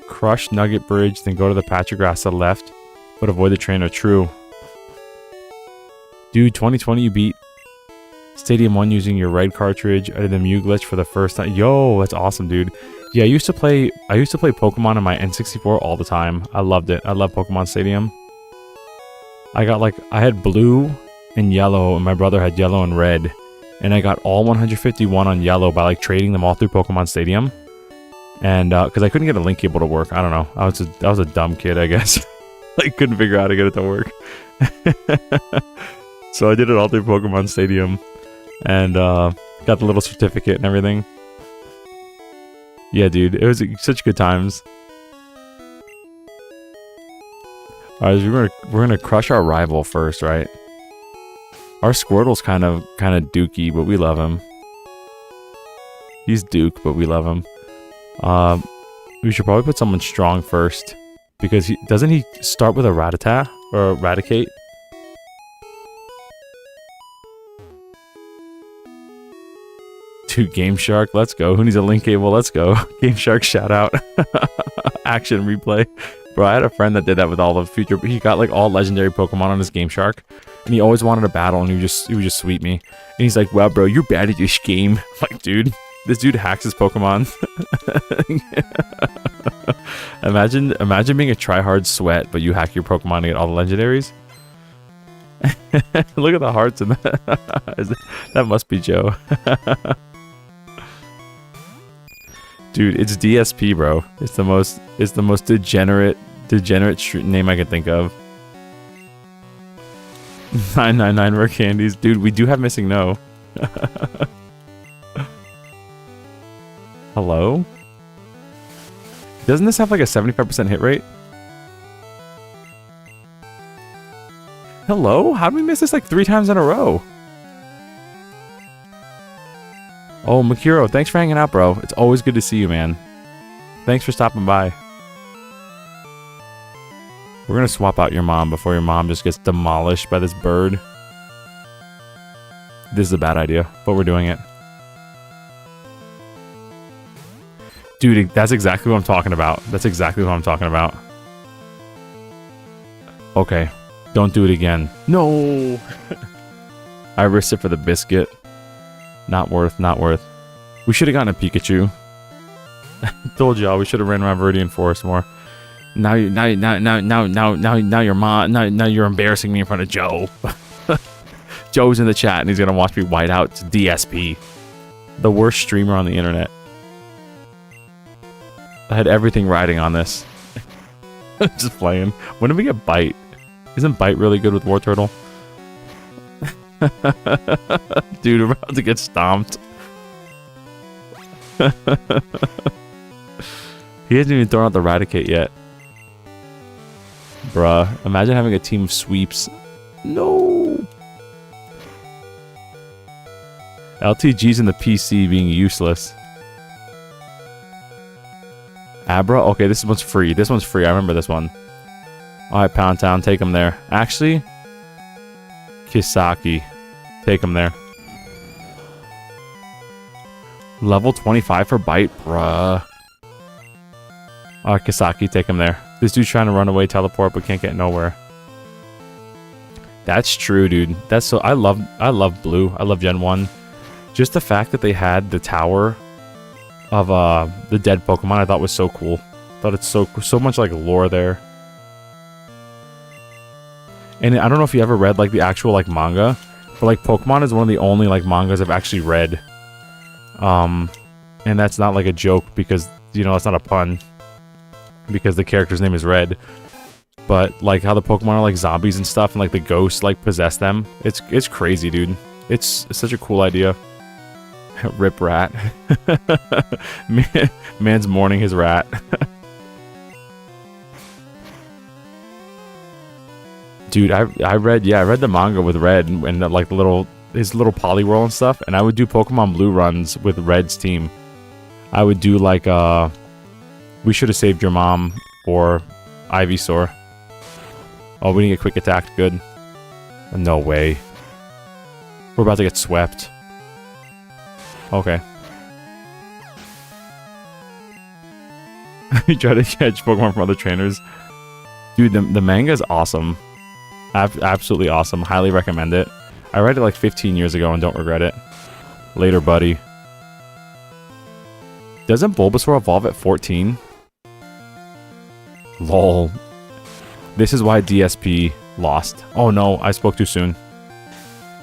Crush Nugget Bridge, then go to the patch of grass to the left, but avoid the trainer. True. Dude, 2020 you beat Stadium 1 using your red cartridge. I did the Mew glitch for the first time. Yo, that's awesome, dude. Yeah, I used to play Pokemon on my N64 all the time. I loved it. I love Pokemon Stadium. I had blue and yellow, and my brother had yellow and red. And I got all 151 on yellow by like trading them all through Pokemon Stadium. And because I couldn't get a link cable to work. I don't know. I was a dumb kid, I guess. I couldn't figure out how to get it to work. So I did it all through Pokemon Stadium. And got the little certificate and everything. Yeah, dude. It was such good times. Alright, we're gonna crush our rival first, right? Our Squirtle's kind of dookie, but we love him. He's Duke, but we love him. We should probably put someone strong first. Because doesn't he start with a Rattata? Or a Raticate? Dude, Game Shark, let's go. Who needs a link cable? Let's go. Game Shark, shout out. Action replay. Bro, I had a friend that did that with all the future. He got like all legendary Pokemon on his Game Shark. And he always wanted a battle and he would just sweep me. And he's like, wow, bro, you're bad at this game. I'm like, dude, this dude hacks his Pokemon. Imagine being a tryhard sweat, but you hack your Pokemon to get all the legendaries. Look at the hearts in that. That must be Joe. Dude, it's DSP, bro. It's the most degenerate name I can think of. 999 rare candies. Dude, we do have Missing No. Hello? Doesn't this have like a 75% hit rate? Hello? How did we miss this like 3 times in a row? Oh, Makiro, thanks for hanging out, bro. It's always good to see you, man. Thanks for stopping by. We're gonna swap out your mom before your mom just gets demolished by this bird. This is a bad idea, but we're doing it. Dude, that's exactly what I'm talking about. That's exactly what I'm talking about. Okay, don't do it again. No! I risked it for the biscuit. Not worth, not worth. We should have gotten a Pikachu. Told y'all we should have ran around Viridian Forest more. Now you're embarrassing me in front of Joe. Joe's in the chat and he's gonna watch me white out to DSP. The worst streamer on the internet. I had everything riding on this. Just playing. When did we get Bite? Isn't Bite really good with War Turtle? Dude, we're about to get stomped. He hasn't even thrown out the Raticate yet. Bruh, imagine having a team of sweeps. No. LTG's in the PC being useless. Abra? Okay, this one's free. This one's free. I remember this one. Alright, Pound Town. Take him there. Actually, Kisaki. Take him there. Level 25 for Bite? Bruh. Alright, Kisaki. Take him there. This dude's trying to run away, teleport, but can't get nowhere. That's true, dude. That's so... I love Blue. I love Gen 1. Just the fact that they had the tower of the dead Pokemon I thought was so cool. Thought it's so much like lore there. And I don't know if you ever read like the actual like manga, but like Pokemon is one of the only like mangas I've actually read. And that's not like a joke because, you know, it's not a pun. Because the character's name is Red. But like how the Pokemon are like zombies and stuff and like the ghosts like possess them. It's crazy, dude. It's such a cool idea. Rip rat. Man's mourning his rat. Dude, I read the manga with Red and like his little Poliwhirl and stuff, and I would do Pokemon Blue runs with Red's team. I would do like We Should Have Saved Your Mom or Ivysaur. Oh, we didn't get quick attacked. Good. No way. We're about to get swept. Okay. You try to catch Pokemon from other trainers. Dude, the manga is awesome. Absolutely awesome. Highly recommend it. I read it like 15 years ago and don't regret it. Later, buddy. Doesn't Bulbasaur evolve at 14? Lol. This is why DSP lost. Oh no, I spoke too soon.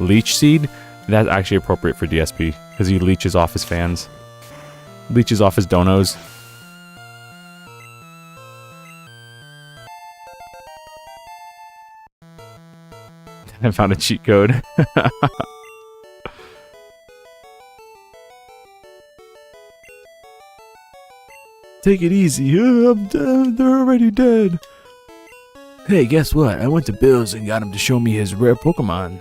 Leech Seed? That's actually appropriate for DSP. Because he leeches off his fans. Leeches off his donos. I found a cheat code. Take it easy. I'm dead. They're already dead. Hey, guess what? I went to Bill's and got him to show me his rare Pokemon.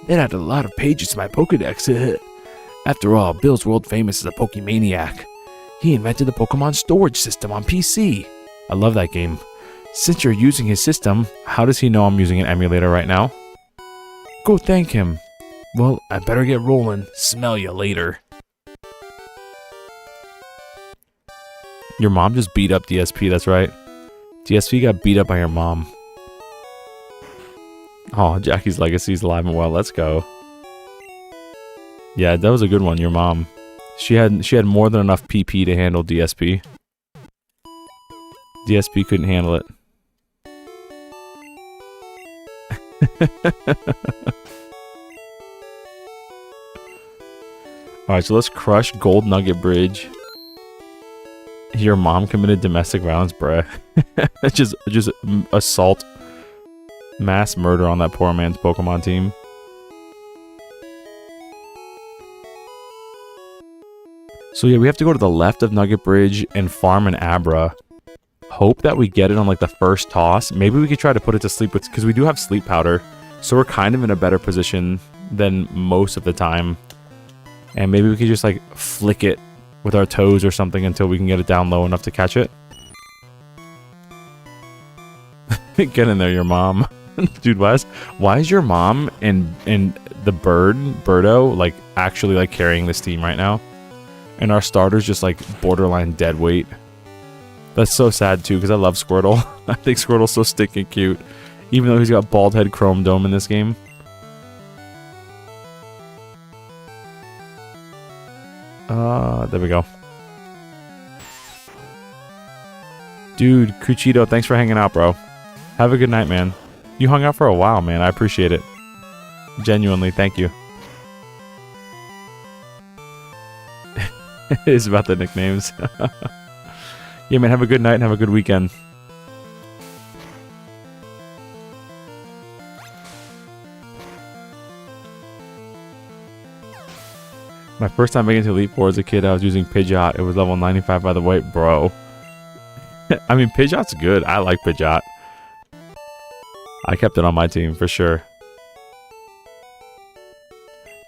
It had a lot of pages to my Pokedex. After all, Bill's world famous as a Pokemaniac. He invented the Pokemon storage system on PC. I love that game. Since you're using his system, how does he know I'm using an emulator right now? Go thank him. Well, I better get rolling. Smell you later. Your mom just beat up DSP, that's right. DSP got beat up by your mom. Oh, Jackie's legacy is alive and well. Let's go. Yeah, that was a good one, your mom. She had more than enough PP to handle DSP. DSP couldn't handle it. Alright, so let's crush Gold Nugget Bridge. Your mom committed domestic violence, bruh. just assault. Mass murder on that poor man's Pokemon team. So yeah, we have to go to the left of Nugget Bridge and farm an Abra. Hope that we get it on like the first toss. Maybe we could try to put it to sleep with, because we do have sleep powder. So we're kind of in a better position than most of the time. And maybe we could just like flick it with our toes or something until we can get it down low enough to catch it. Get in there, your mom. Dude, why is your mom and the Birdo, like actually like carrying this team right now? And our starter's just like borderline dead weight. That's so sad too, because I love Squirtle. I think Squirtle's so stinking cute. Even though he's got bald head Chrome Dome in this game. There we go. Dude, Cuchito, thanks for hanging out, bro. Have a good night, man. You hung out for a while, man. I appreciate it. Genuinely, thank you. It is about the nicknames. Yeah, man, have a good night and have a good weekend. My first time making it to Elite Four as a kid, I was using Pidgeot. It was level 95 by the way, bro. I mean, Pidgeot's good. I like Pidgeot. I kept it on my team for sure.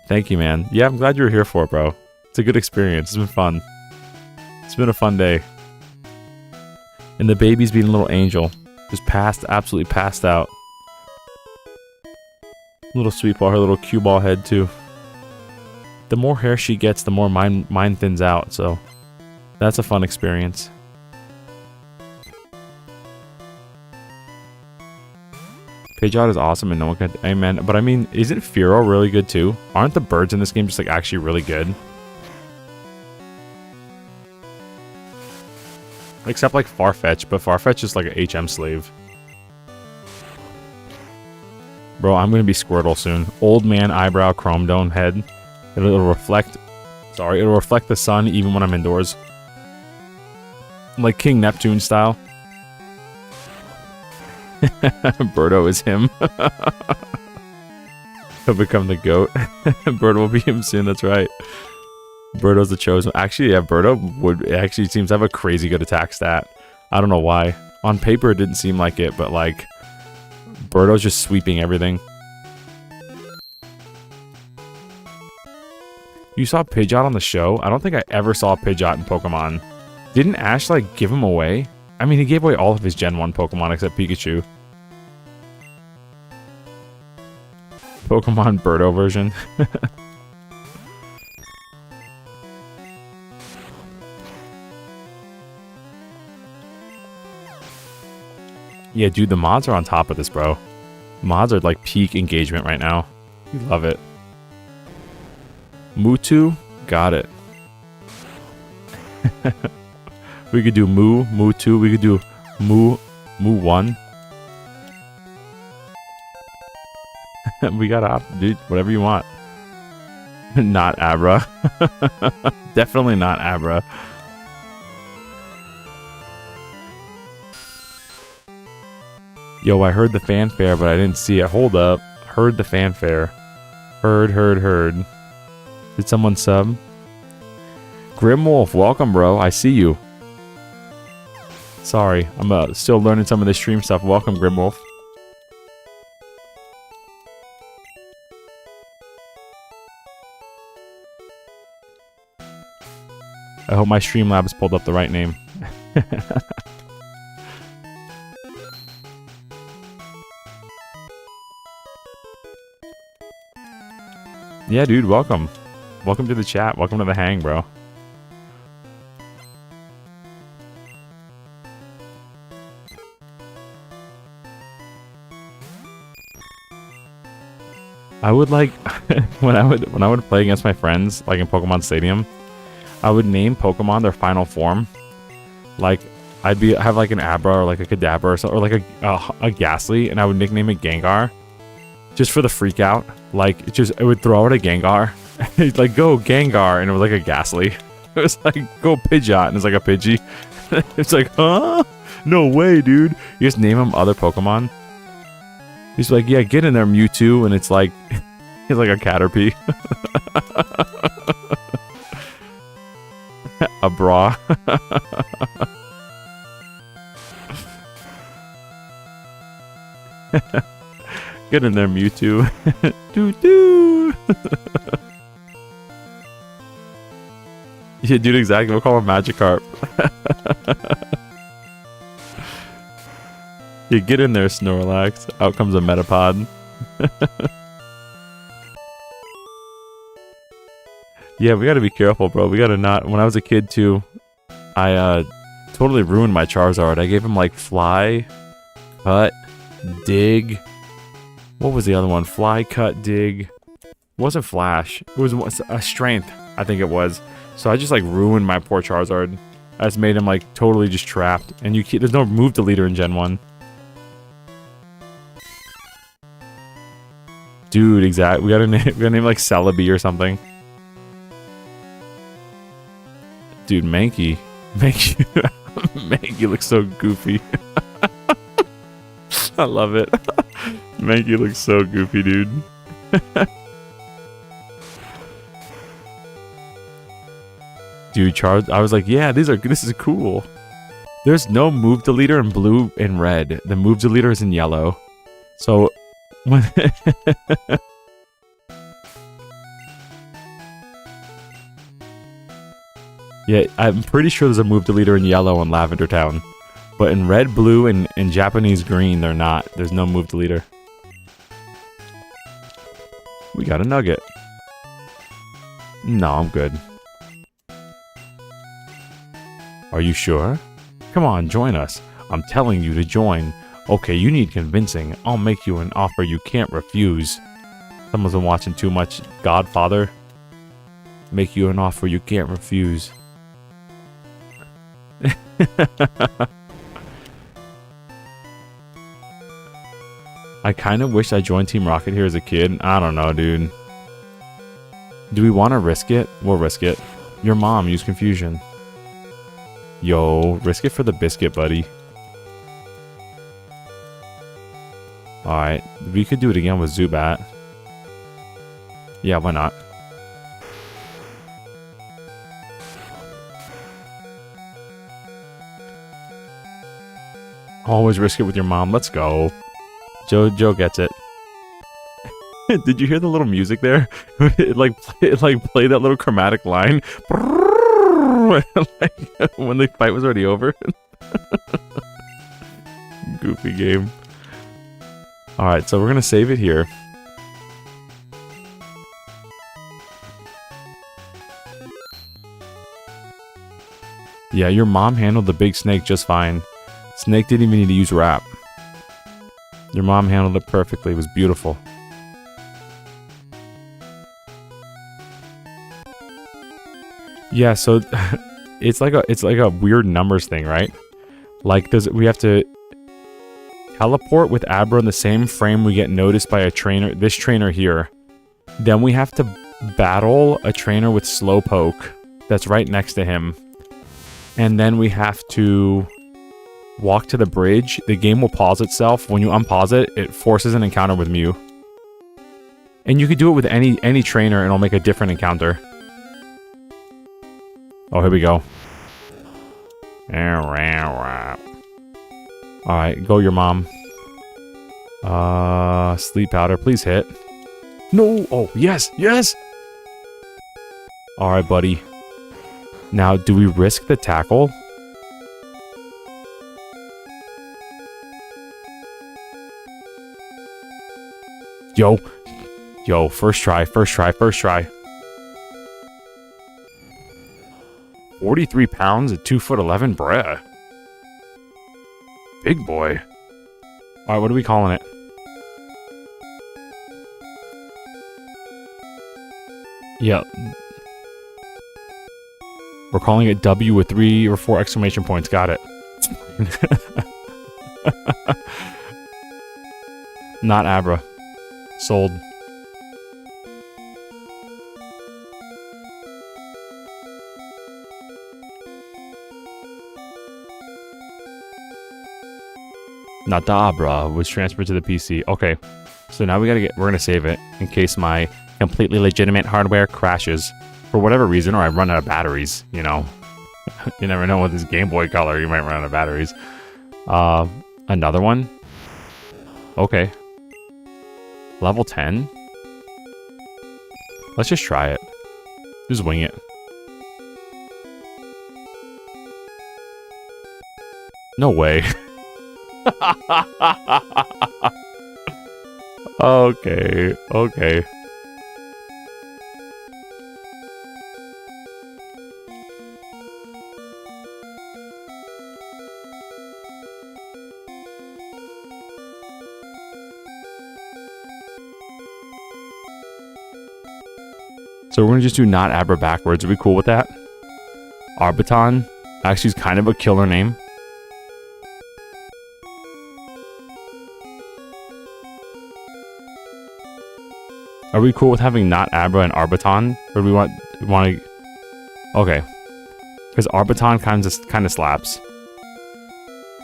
Thank you, man. Yeah, I'm glad you were here for it, bro. It's a good experience. It's been fun. It's been a fun day. And the baby's being a little angel. Just absolutely passed out. Little sweet ball, her little cue ball head too. The more hair she gets, the more mine thins out, so that's a fun experience. Pidgeot is awesome and no one can... Amen. But I mean, isn't Fearow really good too? Aren't the birds in this game just like actually really good? Except like Farfetch, but Farfetch is like an HM slave. Bro, I'm gonna be Squirtle soon. Old man eyebrow chrome dome head. It'll reflect... Sorry, it'll reflect the sun even when I'm indoors. Like King Neptune style. Birdo is him. He'll become the goat. Birdo will be him soon, that's right. Birdo's the chosen. Actually, yeah, Birdo actually seems to have a crazy good attack stat. I don't know why. On paper, it didn't seem like it, but like... Birdo's just sweeping everything. You saw Pidgeot on the show? I don't think I ever saw Pidgeot in Pokemon. Didn't Ash, like, give him away? I mean, he gave away all of his Gen 1 Pokemon except Pikachu. Pokemon Birdo version. Yeah, dude, the mods are on top of this, bro. Mods are like peak engagement right now. We love it. Mewtwo, got it. We could do Moo 2, we could do Moo 1. We got dude, whatever you want. Not Abra. Definitely not Abra. Yo, I heard the fanfare, but I didn't see it. Hold up. Heard the fanfare. Heard. Did someone sub? Grimwolf, welcome, bro. I see you. Sorry, I'm still learning some of the stream stuff. Welcome, Grimwolf. I hope my Streamlabs pulled up the right name. Yeah, dude, welcome. Welcome to the chat. Welcome to the hang, bro. I would like when I would play against my friends, like in Pokemon Stadium, I would name Pokemon their final form. Like have like an Abra or like a Kadabra or something, or like a Ghastly, and I would nickname it Gengar, just for the freak out. Like it would throw out a Gengar, it's like go Gengar, and it was like a Ghastly. It was like go Pidgeot, and it's like a Pidgey. It's like, huh? No way, dude. You just name them other Pokemon. He's like, yeah, get in there, Mewtwo, and it's like, he's like a Caterpie. A bra. Get in there, Mewtwo. Doo-doo. Yeah, dude, exactly. We'll call him Magikarp. Yeah, get in there, Snorlax. Out comes a Metapod. Yeah, we gotta be careful, bro. We gotta not... When I was a kid, too, I totally ruined my Charizard. I gave him, like, Fly, Cut, Dig. What was the other one? Fly, Cut, Dig. It wasn't Flash. It was a Strength, I think it was. So I just, like, ruined my poor Charizard. I just made him, like, totally just trapped. And there's no move deleter in Gen 1. Dude, exactly. We gotta name like Celebi or something. Dude, Mankey. Mankey looks so goofy. I love it. Mankey looks so goofy, dude. Dude, I was like, yeah, this is cool. There's no move deleter in blue and red. The move deleter is in yellow. So when yeah, I'm pretty sure there's a move deleter in yellow in Lavender Town. But in red, blue, and Japanese green, they're not. There's no move deleter. We got a nugget. No, I'm good. Are you sure? Come on, join us. I'm telling you to join. Okay, you need convincing. I'll make you an offer you can't refuse. Someone's been watching too much Godfather. Make you an offer you can't refuse. I kind of wish I joined Team Rocket here as a kid. I don't know, dude. Do we want to risk it? We'll risk it. Your mom used confusion. Yo, risk it for the biscuit, buddy. Alright, we could do it again with Zubat. Yeah, why not? Always risk it with your mom. Let's go. Joe gets it. Did you hear the little music there? It played that little chromatic line. Like, when the fight was already over. Goofy game. Alright, so we're gonna save it here. Yeah, your mom handled the big snake just fine. Snake didn't even need to use wrap. Your mom handled it perfectly. It was beautiful. Yeah, so it's like a weird numbers thing, right? Like, we have to teleport with Abra in the same frame we get noticed by a trainer, this trainer here. Then we have to battle a trainer with Slowpoke that's right next to him. And then we have to walk to the bridge. The game will pause itself. When you unpause it, it forces an encounter with Mew. And you could do it with any trainer and it'll make a different encounter. Oh, here we go. Alright, go your mom. Sleep powder, please hit. No! Oh, yes! Yes! Alright, buddy. Now, do we risk the tackle? Yo. Yo, first try, first try, first try. 43 pounds at 2'11", bruh. Big boy. Alright, what are we calling it? Yeah. We're calling it W with 3 or 4 exclamation points. Got it. Not Abra. Sold. Not the Abra was transferred to the PC. Okay. So now we're gonna save it in case my completely legitimate hardware crashes for whatever reason, or I run out of batteries, you know. You never know with this Game Boy Color, you might run out of batteries. Another one? Okay. Level 10? Let's just try it. Just wing it. No way. Okay, okay. So we're gonna just do not Abra backwards. Are we cool with that? Arbiton actually is kind of a killer name. Are we cool with having not Abra and Arbiton? Or do we want to... Okay. Because Arbiton kind of slaps.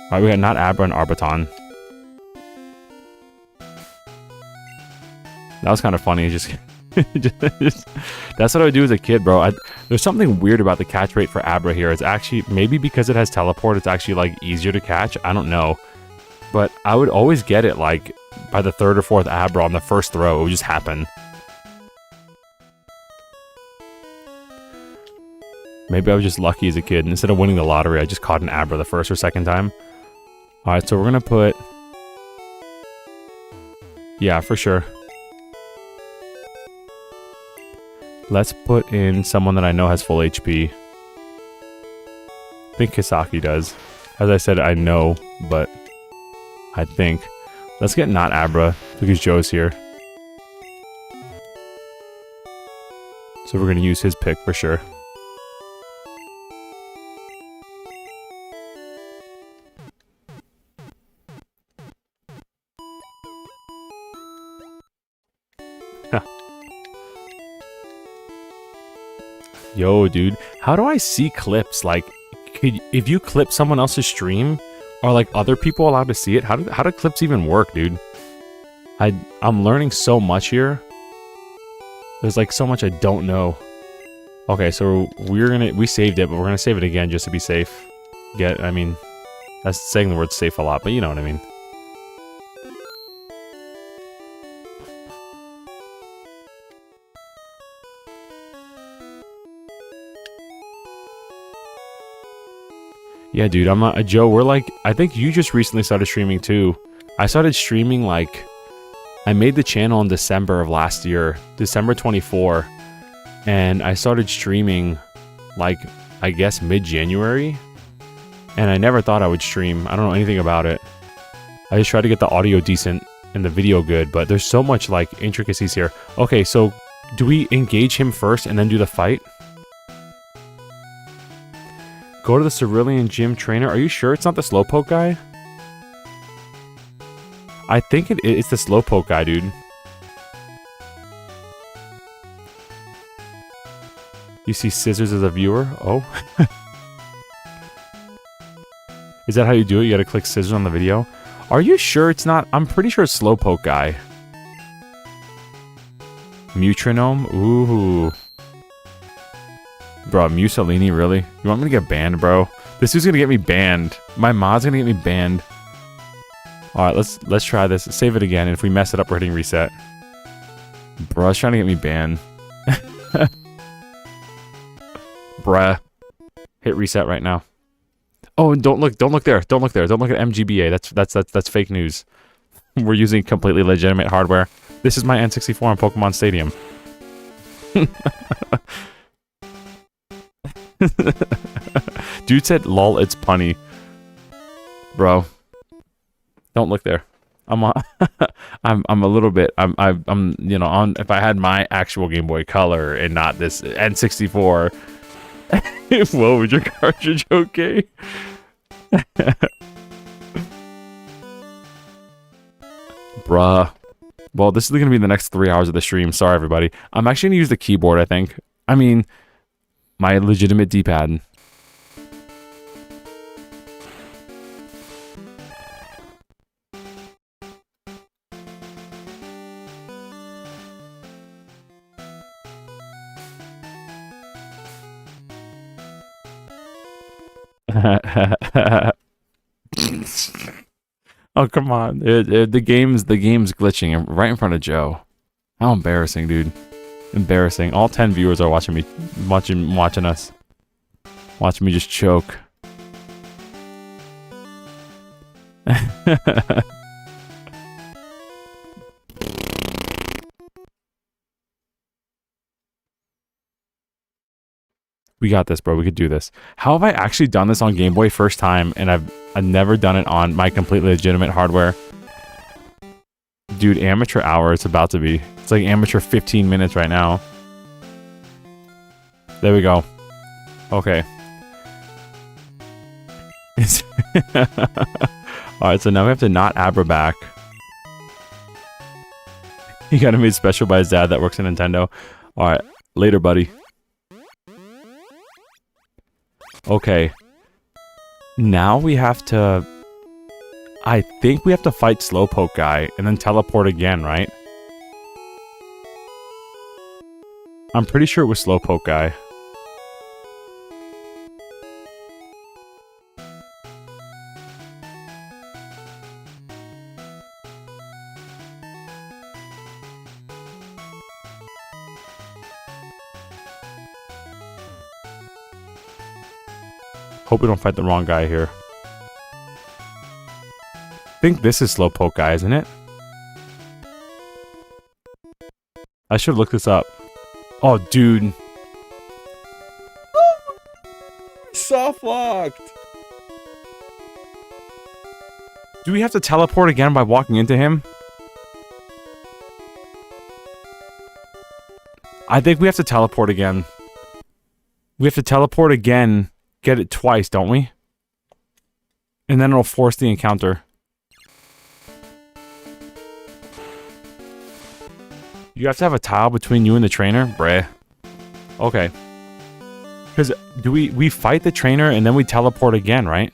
Alright, we got not Abra and Arbiton. That was kind of funny. Just that's what I would do as a kid, bro. There's something weird about the catch rate for Abra here. It's actually, maybe because it has teleport, it's actually like easier to catch. I don't know. But I would always get it, like, by the 3rd or 4th Abra on the first throw. It would just happen. Maybe I was just lucky as a kid. Instead of winning the lottery, I just caught an Abra the first or second time. Alright, so we're gonna put... Yeah, for sure. Let's put in someone that I know has full HP. I think Kisaki does. As I said, I know, but I think. Let's get not Abra, because Joe's here. So we're gonna use his pick for sure. Yo, dude, how do I see clips? Like, if you clip someone else's stream, are like other people allowed to see it? How do clips even work, dude? I'm learning so much here. There's like so much I don't know. Okay, so we saved it, but we're gonna save it again just to be safe. I mean, that's saying the word safe a lot, but you know what I mean. Yeah, dude, I'm not... Joe, we're like... I think you just recently started streaming, too. I started streaming, like... I made the channel in December of last year. December 24. And I started streaming, like, I guess mid-January. And I never thought I would stream. I don't know anything about it. I just tried to get the audio decent and the video good. But there's so much, like, intricacies here. Okay, so... Do we engage him first and then do the fight? Go to the Cerulean Gym Trainer. Are you sure it's not the Slowpoke guy? I think it's the Slowpoke guy, dude. You see scissors as a viewer? Oh. Is that how you do it? You gotta click scissors on the video? Are you sure it's not? I'm pretty sure it's Slowpoke guy. Metronome? Ooh. Bro, Mussolini, really? You want me to get banned, bro? This is gonna get me banned. My mod's gonna get me banned. Alright, let's try this. Save it again, and if we mess it up, we're hitting reset. Bro, it's trying to get me banned. Bruh. Hit reset right now. Oh, and don't look there. Don't look there. Don't look at MGBA. That's fake news. We're using completely legitimate hardware. This is my N64 on Pokemon Stadium. Dude said, "Lol, it's punny." Bro, don't look there. I'm a little bit. I'm you know, on. If I had my actual Game Boy Color and not this N64. Whoa, was your cartridge okay? Bruh. Well, this is gonna be the next 3 hours of the stream. Sorry, everybody. I'm actually gonna use the keyboard. I think. I mean. My legitimate D-pad. Oh, come on. The game's glitching right in front of Joe. How embarrassing, dude. Embarrassing. All 10 viewers are watching me, watching us. Watching me just choke. We got this, bro. We could do this. How have I actually done this on Game Boy first time, and I've never done it on my completely legitimate hardware? Dude, amateur hour, it's about to be. It's like amateur 15 minutes right now. There we go. Okay. Alright, so now we have to not Abra back. He got him made special by his dad that works at Nintendo. Alright, later, buddy. Okay. Now we have to... I think we have to fight Slowpoke guy and then teleport again, right? I'm pretty sure it was Slowpoke guy. Hope we don't fight the wrong guy here. I think this is Slowpoke guy, isn't it? I should look this up. Oh, dude. Soft locked. Do we have to teleport again by walking into him? I think we have to teleport again. We have to teleport again, get it twice, don't we? And then it'll force the encounter. You have to have a tile between you and the trainer? Bruh. Okay. Because do we fight the trainer and then we teleport again, right?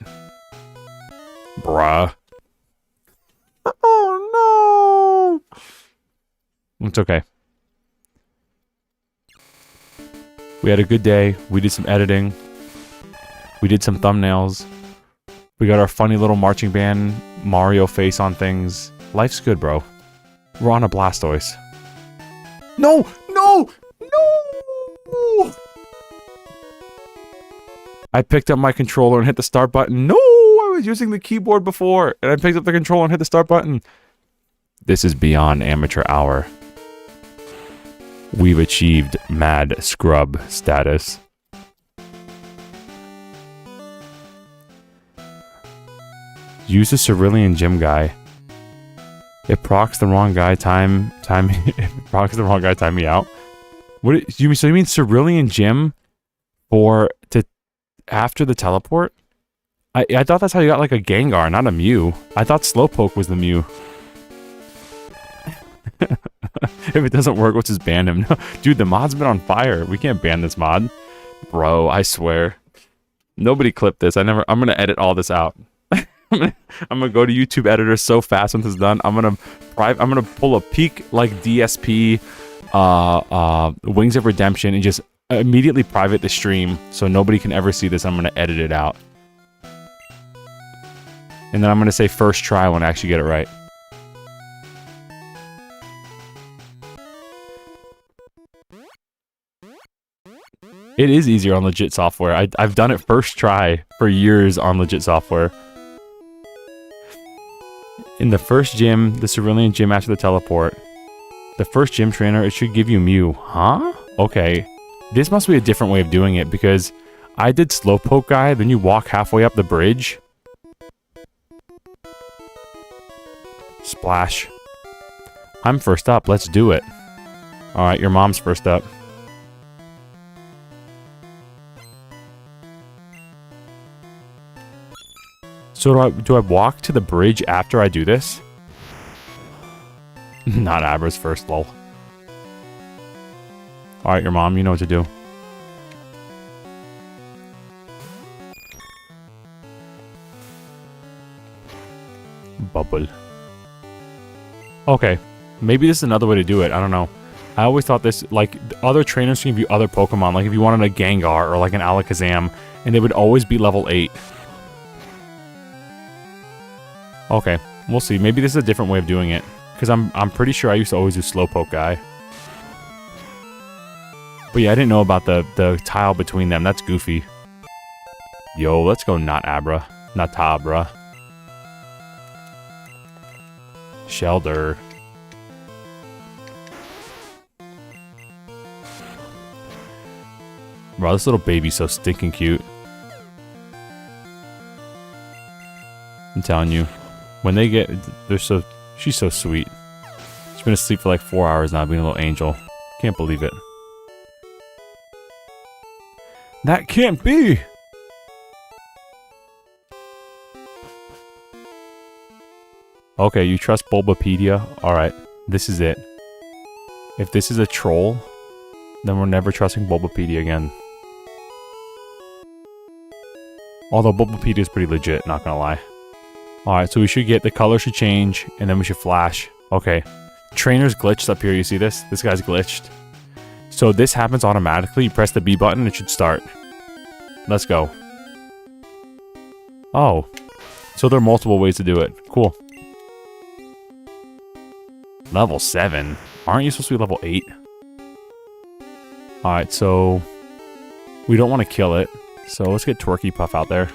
Bruh. Oh no! It's okay. We had a good day. We did some editing. We did some thumbnails. We got our funny little marching band Mario face on things. Life's good, bro. We're on a Blastoise. No! No! No! I picked up my controller and hit the start button. No! I was using the keyboard before, and I picked up the controller and hit the start button. This is beyond amateur hour. We've achieved Mad Scrub status. Use the Cerulean Gym guy. It procs the wrong guy, time me out. What you mean? So you mean Cerulean Gym after the teleport? I thought that's how you got like a Gengar, not a Mew. I thought Slowpoke was the Mew. If it doesn't work, let's just ban him. Dude, the mod's been on fire. We can't ban this mod. Bro, I swear. Nobody clipped this. I'm gonna edit all this out. I'm gonna go to YouTube editor so fast when this is done. I'm gonna pull a peak like DSP Wings of Redemption and just immediately private the stream so nobody can ever see this. I'm gonna edit it out. And then I'm gonna say first try when I actually get it right. It is easier on legit software. I've done it first try for years on legit software. In the first gym, the Cerulean Gym after the teleport. The first gym trainer, it should give you Mew. Huh? Okay. This must be a different way of doing it because I did Slowpoke guy, then you walk halfway up the bridge. Splash. I'm first up. Let's do it. Alright, your mom's first up. So do I walk to the bridge after I do this? Not Abra's first, lol. Alright, your mom, you know what to do. Bubble. Okay. Maybe this is another way to do it. I don't know. I always thought this, like, other trainers can give you other Pokemon. Like, if you wanted a Gengar or, like, an Alakazam, and they would always be level 8. Okay, we'll see. Maybe this is a different way of doing it. Because I'm pretty sure I used to always do Slowpoke guy. But yeah, I didn't know about the tile between them. That's goofy. Yo, let's go not Abra. Not Tabra. Shelter. Bro, this little baby's so stinking cute. I'm telling you. When they get... She's so sweet. She's been asleep for like 4 hours now, being a little angel. Can't believe it. That can't be! Okay, you trust Bulbapedia? Alright, this is it. If this is a troll, then we're never trusting Bulbapedia again. Although Bulbapedia is pretty legit, not gonna lie. Alright, so we should get, the color should change, and then we should flash. Okay. Trainer's glitched up here, you see this? This guy's glitched. So this happens automatically. You press the B button, it should start. Let's go. Oh. So there are multiple ways to do it. Cool. Level 7? Aren't you supposed to be level 8? Alright, so... we don't want to kill it. So let's get Twerky Puff out there.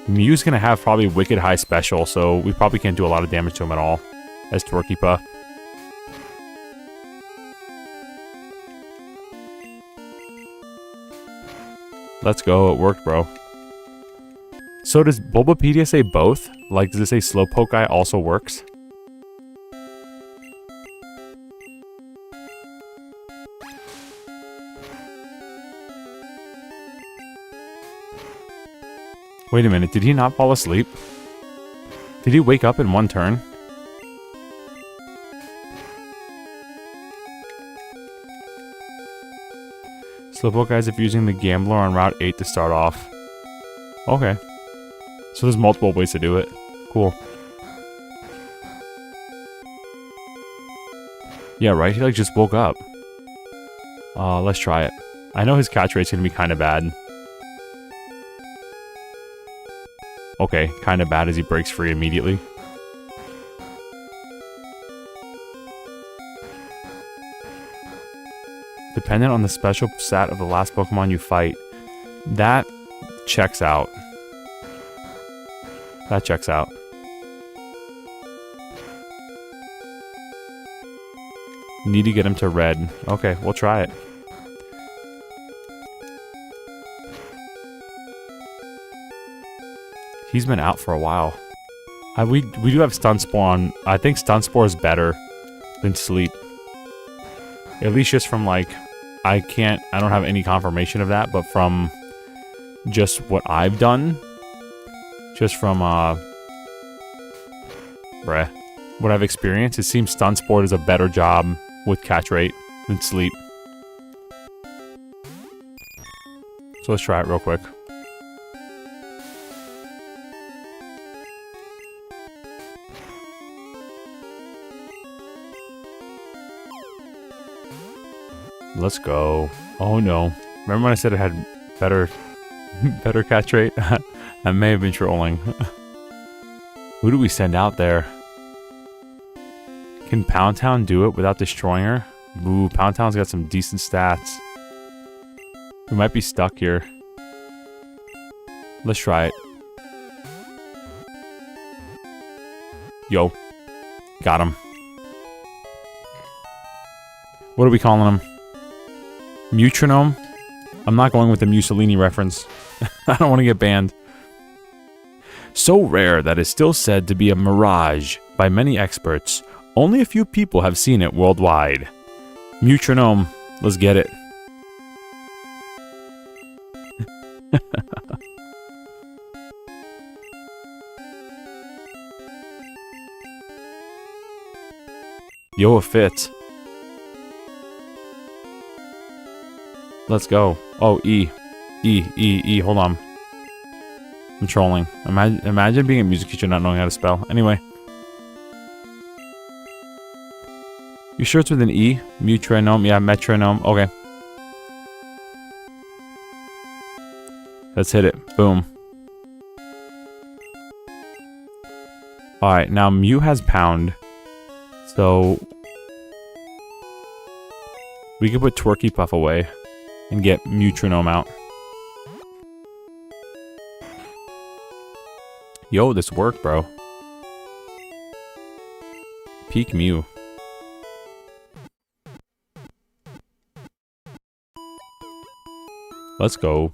Mew's gonna have probably wicked high special, so we probably can't do a lot of damage to him at all as Twerky Puff. Let's go, it worked, bro. So does Bulbapedia say both? Like, does it say Slowpoke Guy also works? Wait a minute, did he not fall asleep? Did he wake up in one turn? Slowpoke Guys if using the Gambler on Route 8 to start off. Okay. So there's multiple ways to do it. Cool. Yeah, right? He like just woke up. Let's try it. I know his catch rate's gonna be kind of bad. Okay, kind of bad as he breaks free immediately. Dependent on the special stat of the last Pokemon you fight. That checks out. That checks out. Need to get him to red. Okay, we'll try it. He's been out for a while. We do have Stun Spore on. I think Stun Spore is better than Sleep. At least just from like, I don't have any confirmation of that, but from just what I've done, just from what I've experienced, it seems Stun Spore does a better job with catch rate than Sleep. So let's try it real quick. Let's go. Oh no. Remember when I said it had better catch rate? I may have been trolling. Who do we send out there? Can Pound Town do it without destroying her? Ooh, Pound Town's got some decent stats. We might be stuck here. Let's try it. Yo. Got him. What are we calling him? Metronome? I'm not going with the Mussolini reference. I don't want to get banned. So rare that it's still said to be a mirage by many experts. Only a few people have seen it worldwide. Metronome. Let's get it. Yo, it fits. Let's go. Oh, E. E. Hold on. I'm trolling. Imagine being a music teacher not knowing how to spell. Anyway. You sure it's with an E? Metronome? Yeah, metronome. Okay. Let's hit it. Boom. Alright, now Mew has Pound. So we can put Twerky Puff away and get Metronome out. Yo, this worked, bro. Peak Mew. Let's go.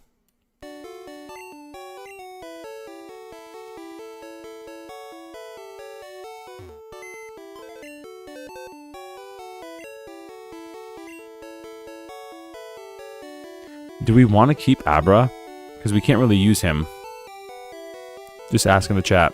Do we want to keep Abra? Because we can't really use him. Just ask in the chat.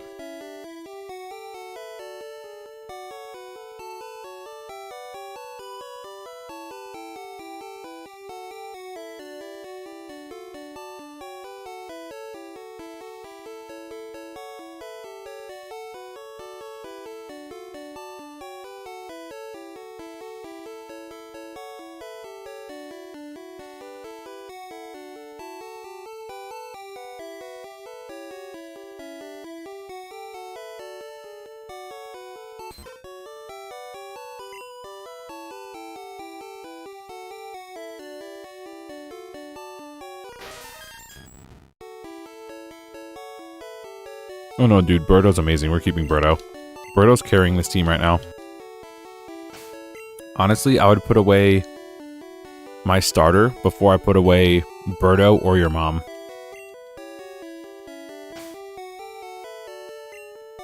Oh no, dude, Birdo's amazing. We're keeping Birdo. Birdo's carrying this team right now. Honestly, I would put away my starter before I put away Birdo or your mom.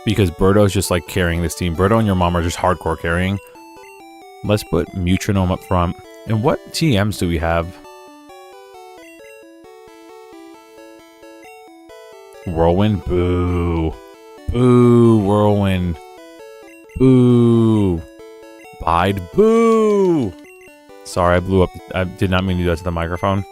Because Birdo's just like carrying this team. Birdo and your mom are just hardcore carrying. Let's put Metronome up front. And what TMs do we have? Whirlwind? Boo. Boo, Whirlwind. Boo. Bide. Boo. Sorry, I blew up. I did not mean to do that to the microphone.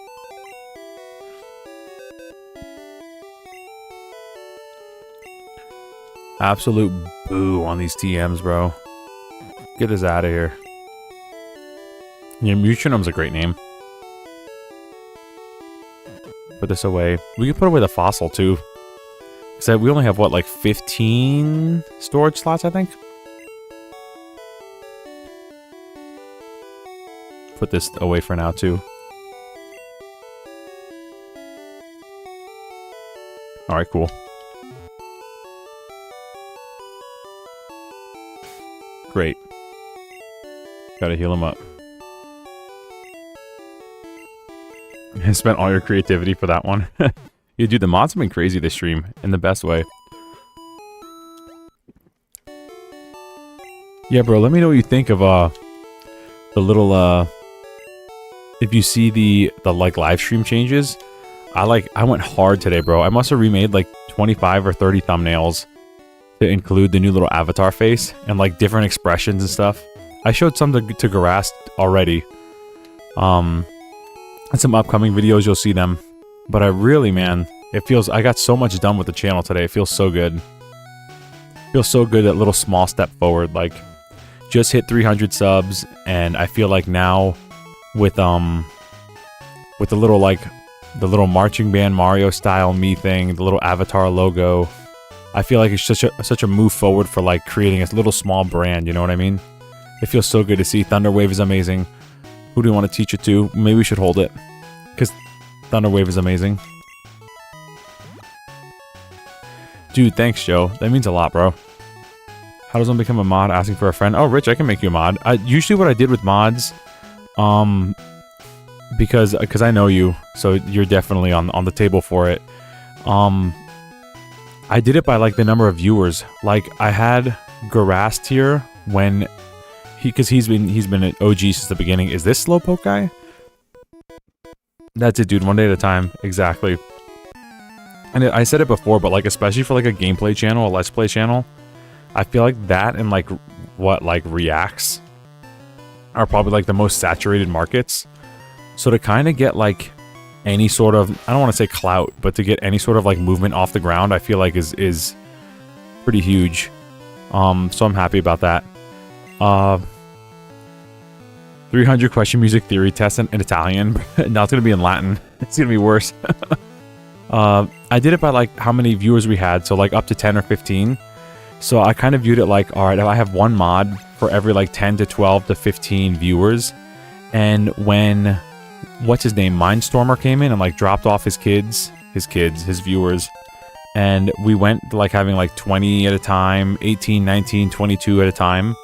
Absolute boo on these TMs, bro. Get this out of here. Yeah, Metronome's a great name. Put this away. We can put away the fossil, too. Because we only have, what, like 15 storage slots, I think? Put this away for now, too. Alright, cool. Great. Gotta heal him up. I spent all your creativity for that one. Yeah, dude, the mods have been crazy this stream, in the best way. Yeah, bro, let me know what you think of, the little, if you see the like, live stream changes. I went hard today, bro. I must have remade, like, 25 or 30 thumbnails to include the new little avatar face and, like, different expressions and stuff. I showed some to Garast already. And some upcoming videos, you'll see them. But I really, man, I got so much done with the channel today. It feels so good. It feels so good, that little small step forward. Like, just hit 300 subs, and I feel like now, with the little, like, the little marching band Mario style me thing, the little avatar logo, I feel like it's such a move forward for, like, creating a little small brand, you know what I mean? It feels so good to see. Thunderwave is amazing. Who do you want to teach it to? Maybe we should hold it. Because Thunderwave is amazing. Dude, thanks, Joe. That means a lot, bro. How does one become a mod? Asking for a friend. Oh, Rich, I can make you a mod. Usually what I did with mods, because I know you, so you're definitely on the table for it. I did it by, like, the number of viewers. Like, I had Garast here when because he's been an OG since the beginning. Is this Slowpoke guy? That's it, dude. One day at a time. Exactly. And I said it before, but, like, especially for, like, a gameplay channel, a Let's Play channel, I feel like that and, like, what, like, reacts are probably, like, the most saturated markets. So to kind of get, like, any sort of, I don't want to say clout, but to get any sort of, like, movement off the ground, I feel like is pretty huge. So I'm happy about that. 300 question music theory test in Italian. Now it's gonna be in Latin. It's gonna be worse. I did it by, like, how many viewers we had, so, like, up to 10 or 15. So I kind of viewed it like, alright, if I have one mod for every, like, 10 to 12 to 15 viewers, and when, what's his name, Mindstormer came in and, like, dropped off his viewers, and we went to, like, having, like, 20 at a time, 18, 19, 22 at a time,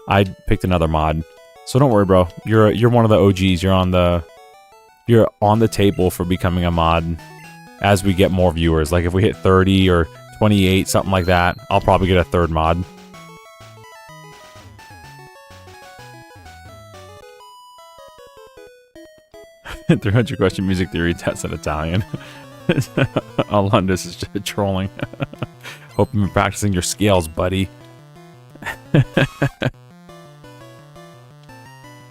I picked another mod. So don't worry, bro. You're one of the OGs. You're on the table for becoming a mod as we get more viewers. Like, if we hit 30 or 28, something like that, I'll probably get a third mod. "300 question music theory test in Italian." Alundis is just trolling. Hope you've been practicing your scales, buddy.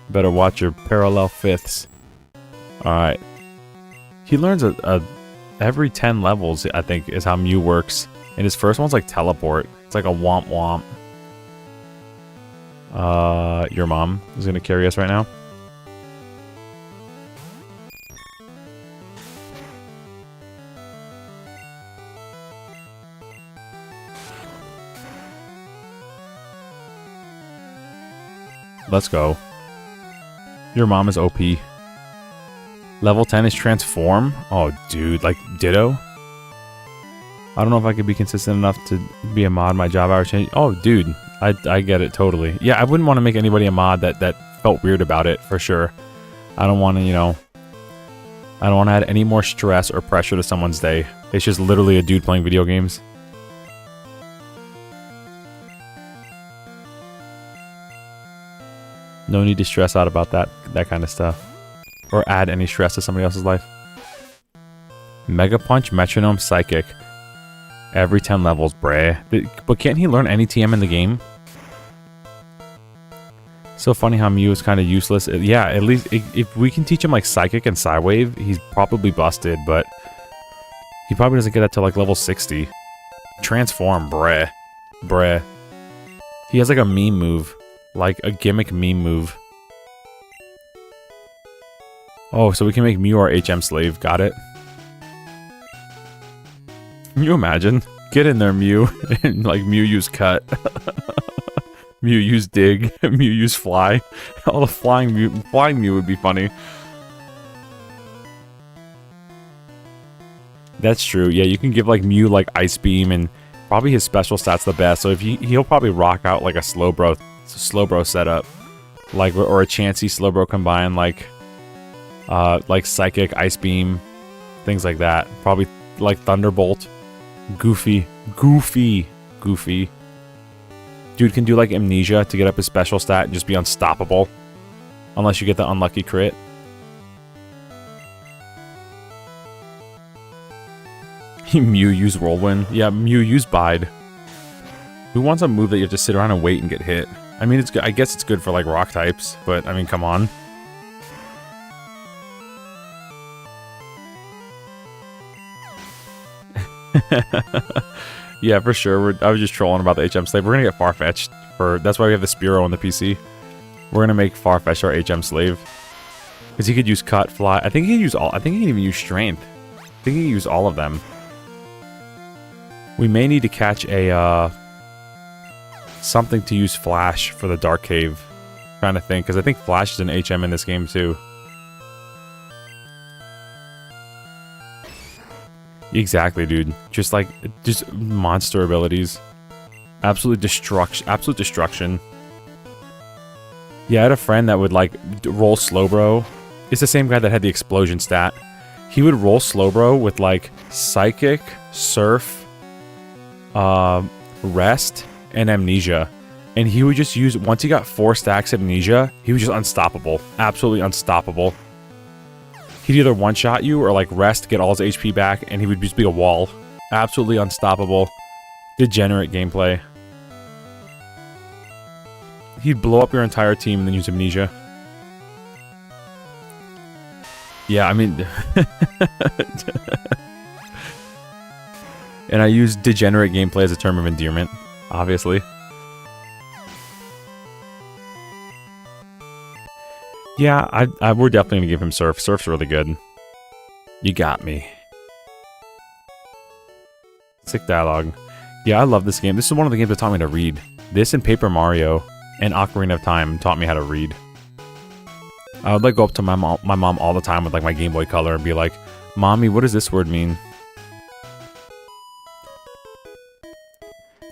Better watch your parallel fifths. Alright. He learns every 10 levels, I think, is how Mew works. And his first one's like teleport. It's like a womp womp. Your mom is gonna carry us right now. Let's go. Your mom is OP. Level 10 is transform? Oh, dude, like Ditto? I don't know if I could be consistent enough to be a mod. My job hours change. Oh, dude, I get it totally. Yeah, I wouldn't want to make anybody a mod that felt weird about it for sure. I don't want to, you know, I don't want to add any more stress or pressure to someone's day. It's just literally a dude playing video games. No need to stress out about that kind of stuff. Or add any stress to somebody else's life. Mega Punch, Metronome, Psychic. Every 10 levels, bruh. But can't he learn any TM in the game? So funny how Mew is kind of useless. Yeah, at least if we can teach him like Psychic and Psywave, he's probably busted, but he probably doesn't get up to like level 60. Transform, bruh. Bruh. He has like a meme move. Like a gimmick meme move. Oh, so we can make Mew our HM slave. Got it. Can you imagine? Get in there, Mew. And like Mew use cut. Mew use dig. Mew use fly. All the flying Mew would be funny. That's true. Yeah, you can give like Mew like Ice Beam, and probably his special stats the best. So if he'll probably rock out like a Slowbro setup, like, or a Chansey Slowbro combine, like Psychic, Ice Beam, things like that. Probably like Thunderbolt. Goofy. Dude can do like Amnesia to get up his special stat and just be unstoppable. Unless you get the unlucky crit. Mew use Whirlwind. Yeah, Mew use Bide. Who wants a move that you have to sit around and wait and get hit? I mean, it's good. I guess it's good for like rock types, but I mean, come on. Yeah, for sure. I was just trolling about the HM slave. We're gonna get Farfetch'd that's why we have the Spearow on the PC. We're gonna make Farfetch'd our HM slave. Because he could use cut, fly. I think he can use all. I think he can even use strength. I think he can use all of them. We may need to catch a something to use Flash for the Dark Cave. I'm trying to think, because I think Flash is an HM in this game too. Exactly, dude. Just monster abilities. Absolute destruction. Yeah, I had a friend that would like roll Slowbro. It's the same guy that had the explosion stat. He would roll Slowbro with like Psychic, Surf, Rest, and Amnesia. And he would just use, once he got 4 stacks of Amnesia, he was just unstoppable. Absolutely unstoppable. He'd either one-shot you or like rest, get all his HP back, and he would just be a wall. Absolutely unstoppable. Degenerate gameplay. He'd blow up your entire team and then use Amnesia. Yeah, I mean... And I use degenerate gameplay as a term of endearment, obviously. Yeah, we're definitely going to give him Surf. Surf's really good. You got me. Sick dialogue. Yeah, I love this game. This is one of the games that taught me to read. This and Paper Mario and Ocarina of Time taught me how to read. I would like go up to my mom all the time with like my Game Boy Color and be like, "Mommy, what does this word mean?"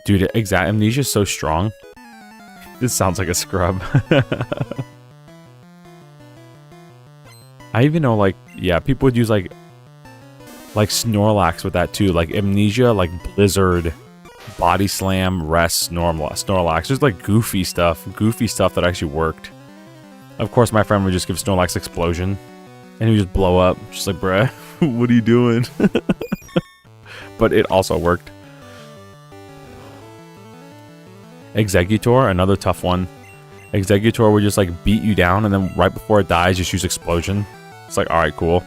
Dude, Amnesia is so strong. This sounds like a scrub. I even know, like, yeah, people would use, like Snorlax with that, too. Like, Amnesia, like, Blizzard, Body Slam, Rest, Snorlax. Just, like, goofy stuff that actually worked. Of course, my friend would just give Snorlax Explosion, and he would just blow up. Just like, bruh, what are you doing? But it also worked. Executor, another tough one. Executor would just, like, beat you down, and then right before it dies, just use Explosion. It's like, alright, cool.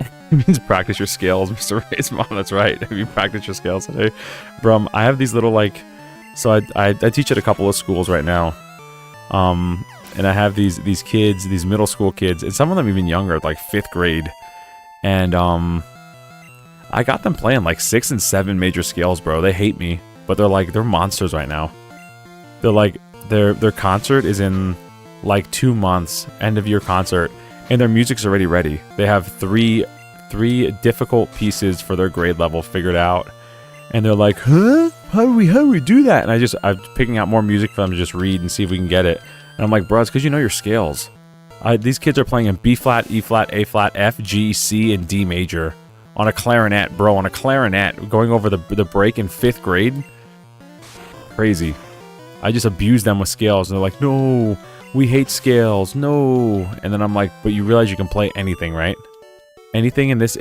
It means practice your scales, Mr. Ray's mom, that's right. Have you practiced your scales today? Brum, I have these little, like... So I teach at a couple of schools right now. And I have these kids, these middle school kids, and some of them even younger, like 5th grade. And, I got them playing, like, 6 and 7 major scales, bro. They hate me. But they're monsters right now. They're like, their concert is in... like 2 months, end of year concert, and their music's already ready. They have three 3 difficult pieces for their grade level figured out. And they're like, huh? How do we do that? And I'm picking out more music for them to just read and see if we can get it. And I'm like, bro, it's because you know your scales. These kids are playing in B flat, E flat, A flat, F, G, C, and D major. On a clarinet, bro, on a clarinet. Going over the break in 5th grade. Crazy. I just abused them with scales. And they're like, no, we hate scales. No. And then I'm like, but you realize you can play anything, right? Anything in this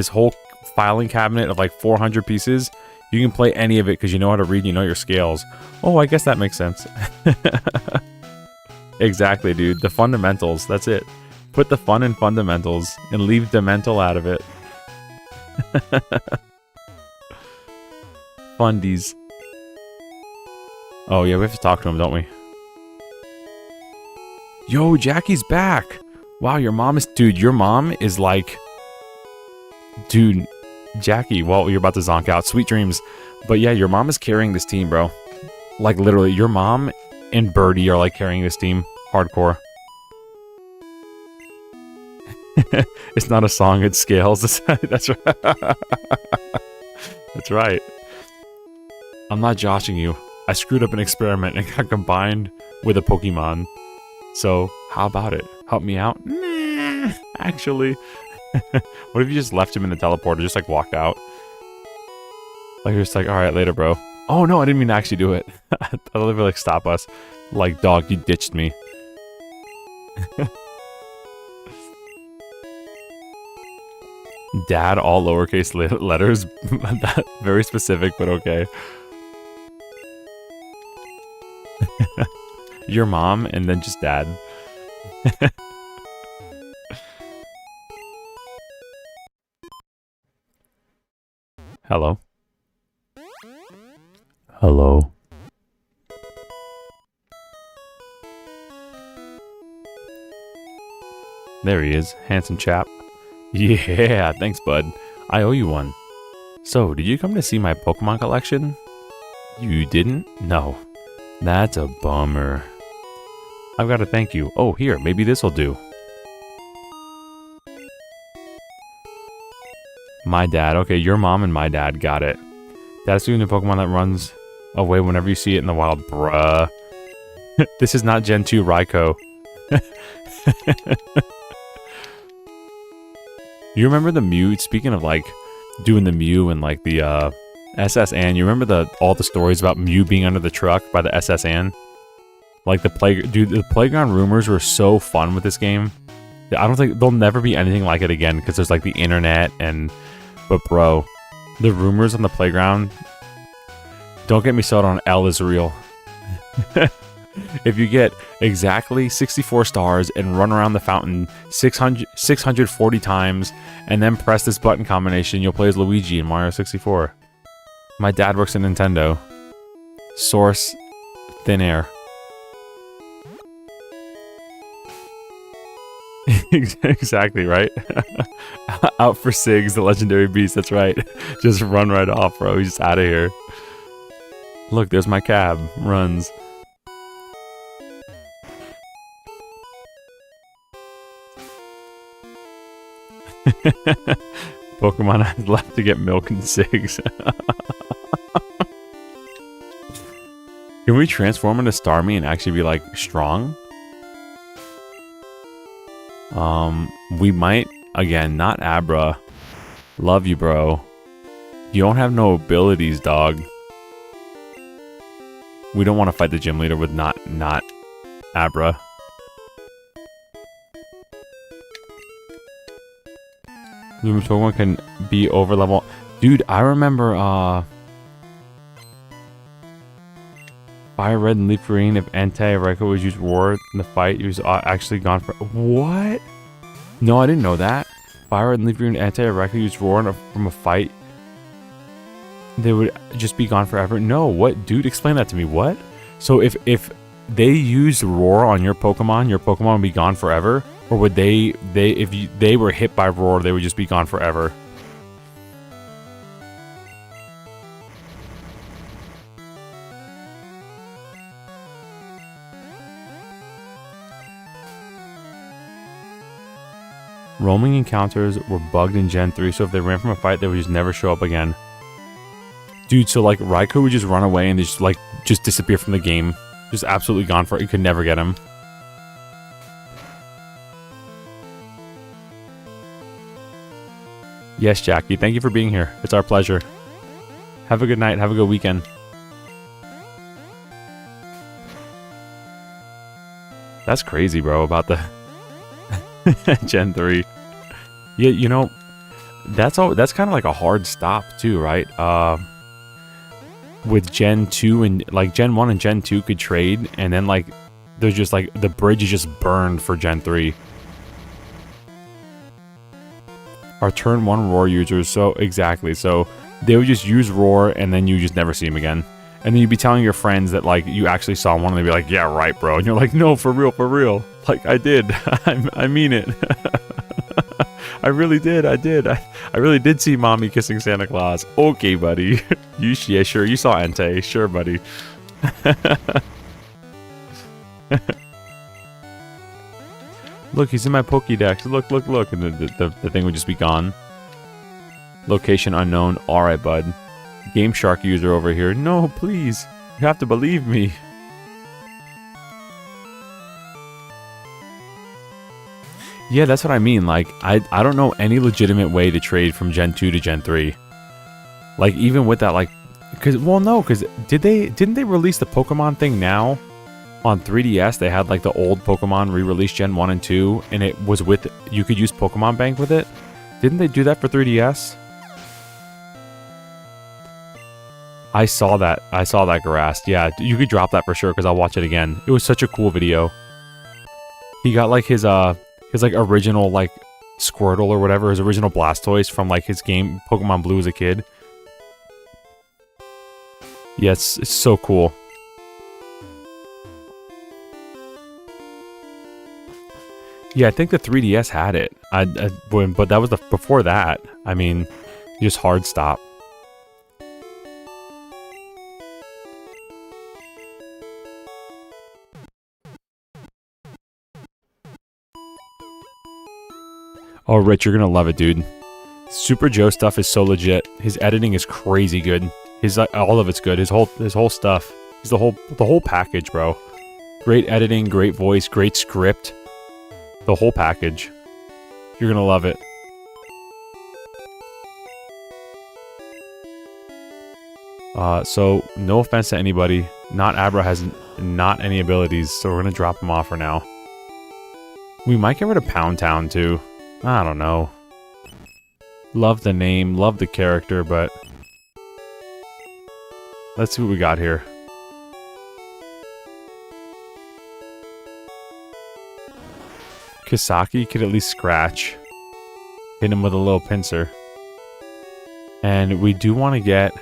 whole filing cabinet of like 400 pieces, you can play any of it because you know how to read, you know your scales. Oh, I guess that makes sense. Exactly, dude. The fundamentals. That's it. Put the fun in fundamentals and leave Demental out of it. Fundies. Oh, yeah, we have to talk to him, don't we? Yo, Jackie's back. Wow, your mom is... Dude, your mom is like... Dude, Jackie, well, you're about to zonk out. Sweet dreams. But yeah, your mom is carrying this team, bro. Like, literally, your mom and Birdie are like carrying this team. Hardcore. It's not a song, it's scales. That's right. That's right. I'm not joshing you. I screwed up an experiment and got combined with a Pokemon. So, how about it? Help me out? Nah, actually. What if you just left him in the teleporter, just like walked out? Like you're just like, alright, later, bro. Oh no, I didn't mean to actually do it. I thought they would like stop us. Like, dog, you ditched me. Dad, all lowercase letters. That very specific, but okay. Your mom and then just dad. Hello. Hello. There he is, handsome chap. Yeah, thanks, bud. I owe you one. So, did you come to see my Pokemon collection? You didn't? No. That's a bummer. I've got to thank you. Oh, here, maybe this'll do. My dad. Okay, your mom and my dad got it. Dad's doing the Pokemon that runs away whenever you see it in the wild. Bruh. This is not Gen 2 Raikou. You remember the Mew? Speaking of like doing the Mew and like the SSN, you remember all the stories about Mew being under the truck by the SSN? Like the playground rumors were so fun with this game. I don't think there'll never be anything like it again because there's like the internet but bro, the rumors on the playground. Don't get me started on L is real. If you get exactly 64 stars and run around the fountain 640 times and then press this button combination, you'll play as Luigi in Mario 64. My dad works at Nintendo. Source, thin air. Exactly, right? Out for Sigs, the legendary beast, that's right. Just run right off, bro. He's just out of here. Look, there's my cab. Runs. Pokemon has left to get milk and Sigs. Can we transform into Starmie and actually be like strong? We might. Again, not Abra. Love you, bro. You don't have no abilities, dog. We don't want to fight the gym leader with not Abra. Lumi's Pokemon can be over level. Dude, I remember Fire Red and Leaf Green, if anti-Raikou was used Roar in the fight, he was actually gone for... What? No, I didn't know that. Fire Red and Leaf Green, anti-Raikou used Roar from a fight, they would just be gone forever. No, what? Dude, explain that to me. What? So if they used Roar on your Pokemon would be gone forever? Or would they were hit by Roar, they would just be gone forever? Roaming encounters were bugged in Gen 3, so if they ran from a fight, they would just never show up again. Dude, so like Raikou would just run away and just disappear from the game. Just absolutely gone for it. You could never get him. Yes, Jackie. Thank you for being here. It's our pleasure. Have a good night. Have a good weekend. That's crazy, bro, about the Gen 3. Yeah, you know, that's kind of like a hard stop too, right? With Gen 2 and like Gen 1 and Gen 2 could trade, and then like there's just like the bridge is just burned for Gen 3. Our turn 1 roar users, so exactly. So they would just use roar and then you just never see them again. And then you'd be telling your friends that like you actually saw one and they'd be like, yeah, right, bro. And you're like, no, for real, for real. Like I did. I mean it. I really did. I really did see mommy kissing Santa Claus. Okay, buddy. Yeah, sure. You saw Entei. Sure, buddy. Look, he's in my Pokédex. Look, look, look. And the thing would just be gone. Location unknown. Alright, bud. Game Shark user over here. No, please. You have to believe me. Yeah, that's what I mean. Like, I don't know any legitimate way to trade from Gen 2 to Gen 3. Like, even with that, like... Because didn't they release the Pokemon thing now? On 3DS, they had, like, the old Pokemon re-released Gen 1 and 2, and it was with... You could use Pokemon Bank with it? Didn't they do that for 3DS? I saw that. I saw that, Garast. Yeah, you could drop that for sure, because I'll watch it again. It was such a cool video. He got, like, his like original like Squirtle or whatever, his original Blastoise from like his game Pokemon Blue as a kid. Yes, it's so cool. Yeah, I think the 3DS had it. But that was before that. I mean, just hard stop. Oh, Rich, you're gonna love it, dude. Super Joe stuff is so legit. His editing is crazy good. His all of it's good. His whole stuff. He's the whole package, bro. Great editing, great voice, great script. The whole package. You're gonna love it. So no offense to anybody. Not Abra has not any abilities, so we're gonna drop him off for now. We might get rid of Pound Town too. I don't know. Love the name, love the character, but... Let's see what we got here. Kisaki could at least scratch. Hit him with a little pincer. And we do want to get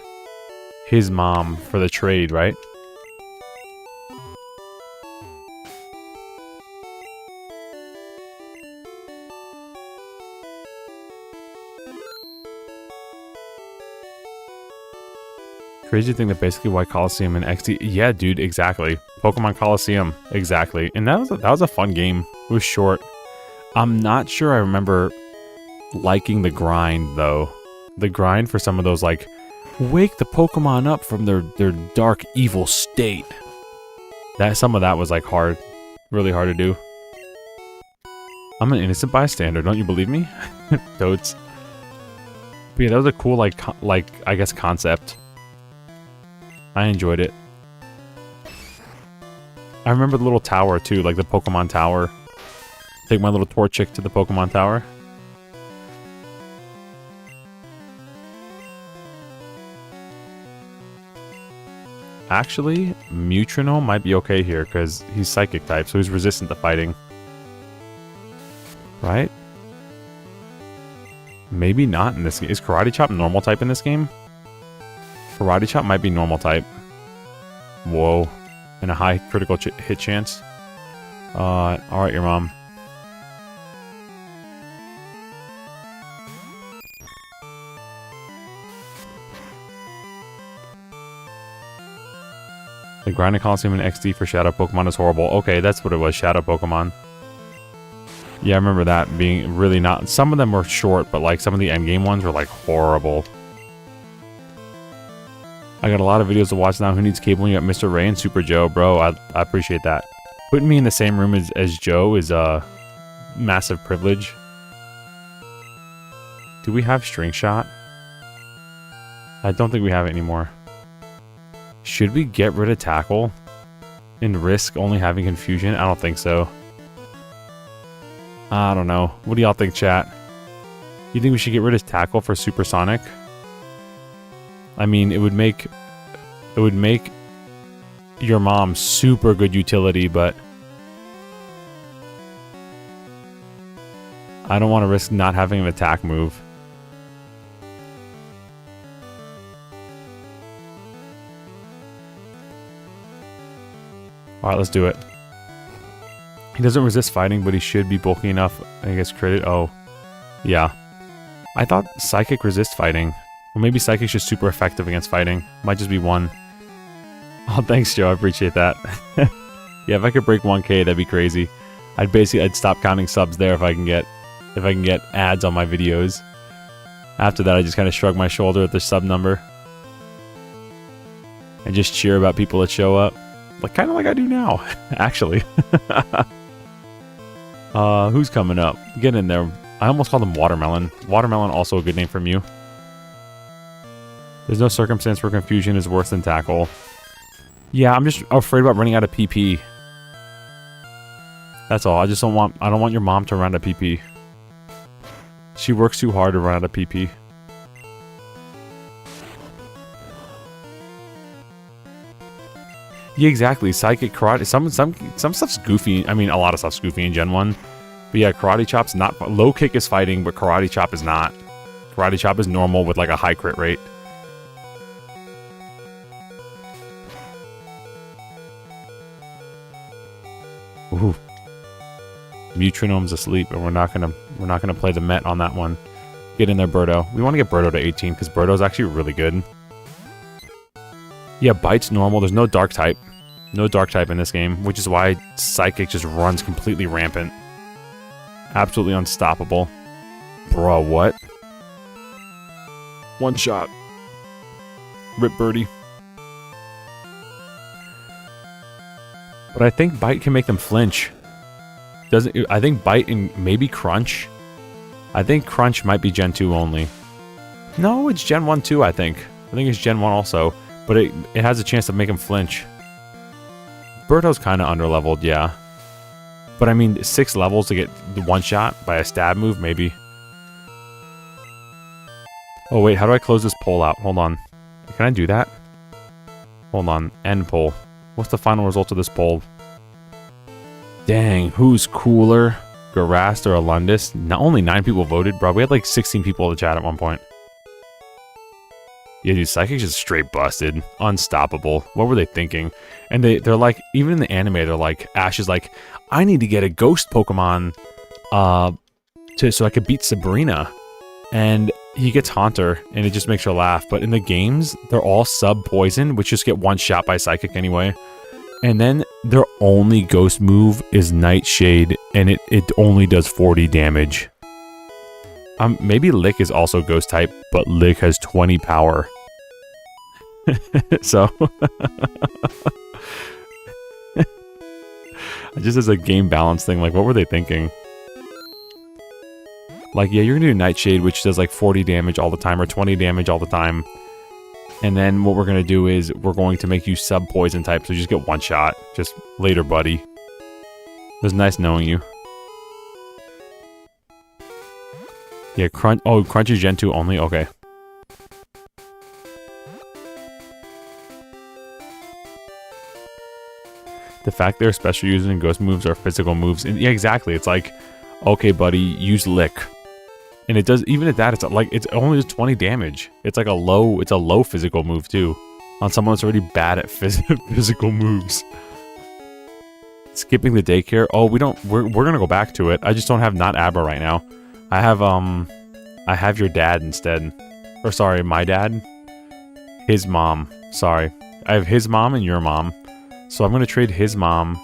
his mom for the trade, right? Crazy thing that basically White Coliseum and XD... Yeah, dude, exactly. Pokemon Coliseum, exactly. And that was a fun game. It was short. I'm not sure I remember liking the grind, though. The grind for some of those, like, wake the Pokemon up from their dark, evil state. Some of that was, like, hard. Really hard to do. I'm an innocent bystander, don't you believe me? Toads. But yeah, that was a cool, like, I guess, concept. I enjoyed it. I remember the little tower too, like the Pokemon Tower. Take my little Torchic to the Pokemon Tower. Actually, Mewtwo might be okay here because he's Psychic type, so he's resistant to fighting. Right? Maybe not in this game. Is Karate Chop normal type in this game? Karate Chop might be normal type. Whoa. And a high critical hit chance. Alright, your mom. The Grinding Coliseum and XD for Shadow Pokemon is horrible. Okay, that's what it was. Shadow Pokemon. Yeah, I remember that being really not... Some of them were short, but like some of the endgame ones were like horrible. I got a lot of videos to watch now. Who needs cable when you got Mr. Ray and Super Joe? Bro, I appreciate that. Putting me in the same room as Joe is a massive privilege. Do we have String Shot? I don't think we have it anymore. Should we get rid of Tackle and risk only having Confusion? I don't think so. I don't know. What do y'all think, chat? You think we should get rid of Tackle for Supersonic? I mean, it would make your mom super good utility, but I don't want to risk not having an attack move. Alright, let's do it. He doesn't resist fighting, but he should be bulky enough. I guess credit. Oh, yeah. I thought Psychic resists fighting. Well, maybe Psychic's just super effective against fighting. Might just be one. Oh, thanks, Joe. I appreciate that. Yeah, if I could break 1K, that'd be crazy. I'd stop counting subs there if I can get ads on my videos. After that, I just kind of shrug my shoulder at the sub number and just cheer about people that show up, like kind of like I do now, actually. Who's coming up? Get in there. I almost called him Watermelon. Watermelon, also a good name from you. There's no circumstance where Confusion is worse than Tackle. Yeah, I'm just afraid about running out of PP. That's all. I don't want your mom to run out of PP. She works too hard to run out of PP. Yeah, exactly. Psychic, Karate. Some stuff's goofy. I mean, a lot of stuff's goofy in Gen 1. But yeah, Karate Chop's not... Low Kick is fighting, but Karate Chop is not. Karate Chop is normal with like a high crit rate. Ooh. Metronome's asleep, and we're not gonna play the Met on that one. Get in there, Birdo. We want to get Birdo to 18 because Birdo's actually really good. Yeah, Bite's normal. There's no Dark type. No Dark type in this game, which is why Psychic just runs completely rampant. Absolutely unstoppable. Bro, what? One shot. Rip Birdie. But I think Bite can make them flinch. I think Bite and maybe Crunch. I think Crunch might be Gen 2 only. No, it's Gen 1 too, I think. I think it's Gen 1 also. But it has a chance to make him flinch. Birdo's kind of underleveled, yeah. But I mean, 6 levels to get the one shot by a stab move, maybe. Oh wait, how do I close this poll out? Hold on. Can I do that? Hold on. End poll. What's the final result of this poll? Dang, who's cooler? Garast or Alundis? Not only 9 people voted, bro. We had like 16 people in the chat at one point. Yeah, dude, Psychic's just straight busted. Unstoppable. What were they thinking? And they're like, even in the anime, they're like, Ash is like, I need to get a ghost Pokemon so I could beat Sabrina. And he gets Haunter, and it just makes her laugh. But in the games, they're all sub-poison, which just get one shot by Psychic anyway. And then their only ghost move is Nightshade, and it only does 40 damage. Maybe Lick is also ghost type, but Lick has 20 power. So... just as a game balance thing, like, what were they thinking? Like, yeah, you're gonna do Nightshade, which does like 40 damage all the time, or 20 damage all the time. And then what we're gonna do is, we're going to make you sub-poison type, so just get one shot. Just later, buddy. It was nice knowing you. Yeah, Crunch... Oh, Crunch is Gen 2 only? Okay. The fact they're special users and ghost moves are physical moves. And yeah, exactly. It's like, okay, buddy, use Lick. And it does, even at that, it's like, it's only just 20 damage. It's like a low physical move too. On someone that's already bad at physical moves. Skipping the daycare. Oh, we're gonna go back to it. I just don't have not Abra right now. I have your dad instead. Or sorry, my dad. His mom. Sorry. I have his mom and your mom. So I'm gonna trade his mom.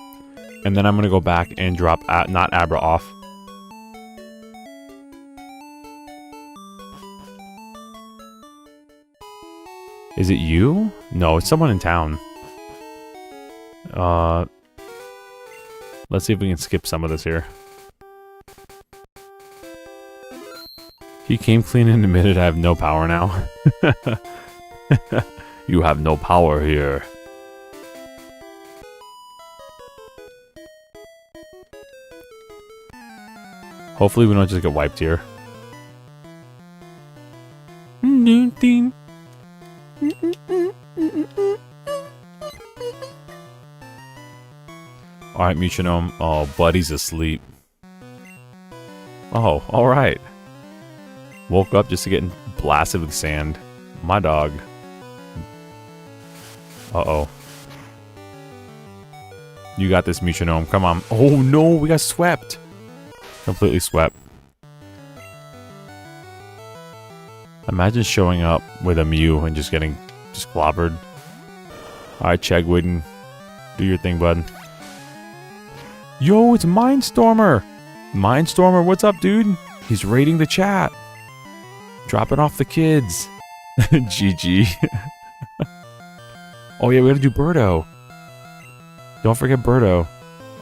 And then I'm gonna go back and drop not Abra off. Is it you? No, it's someone in town. Let's see if we can skip some of this here. He came clean and admitted I have no power now. You have no power here. Hopefully we don't just get wiped here. Alright, Metronome. Oh, buddy's asleep. Oh, alright. Woke up just to get blasted with sand. My dog. Uh-oh. You got this, Metronome. Come on. Oh, no, we got swept. Completely swept. Imagine showing up with a Mew and just getting clobbered. Alright, Chegwin. Do your thing, bud. Yo, it's Mindstormer! Mindstormer, what's up, dude? He's raiding the chat. Dropping off the kids. GG. Oh yeah, we gotta do Birdo. Don't forget Birdo.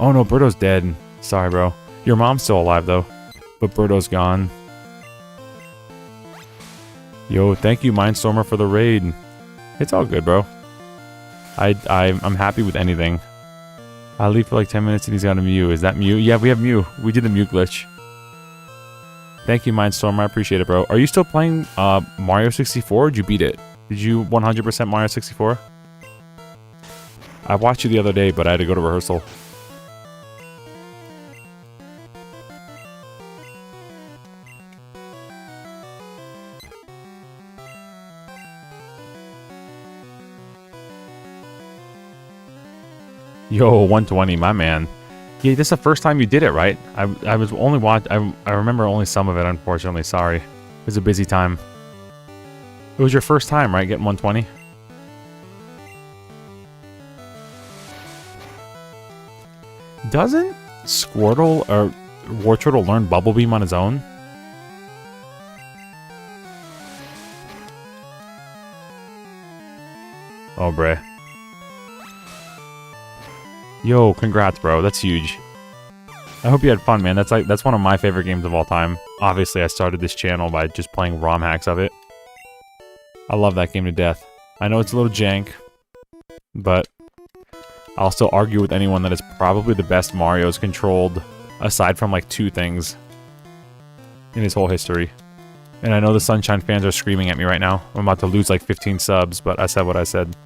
Oh no, Birdo's dead. Sorry, bro. Your mom's still alive, though. But Birdo's gone. Yo, thank you, Mindstormer, for the raid. It's all good, bro. I'm happy with anything. I leave for like 10 minutes and he's got a Mew. Is that Mew? Yeah, we have Mew. We did the Mew glitch. Thank you, Mindstormer. I appreciate it, bro. Are you still playing Mario 64? Or did you beat it? Did you 100% Mario 64? I watched you the other day, but I had to go to rehearsal. Yo, 120, my man. Yeah, this is the first time you did it, right? I was only I remember only some of it, unfortunately. Sorry. It was a busy time. It was your first time, right? Getting 120? Doesn't Squirtle or Wartortle learn Bubble Beam on his own? Oh, bruh. Yo, congrats, bro. That's huge. I hope you had fun, man. That's one of my favorite games of all time. Obviously, I started this channel by just playing ROM hacks of it. I love that game to death. I know it's a little jank, but I'll still argue with anyone that it's probably the best Mario's controlled, aside from like 2 things in his whole history. And I know the Sunshine fans are screaming at me right now. I'm about to lose like 15 subs, but I said what I said.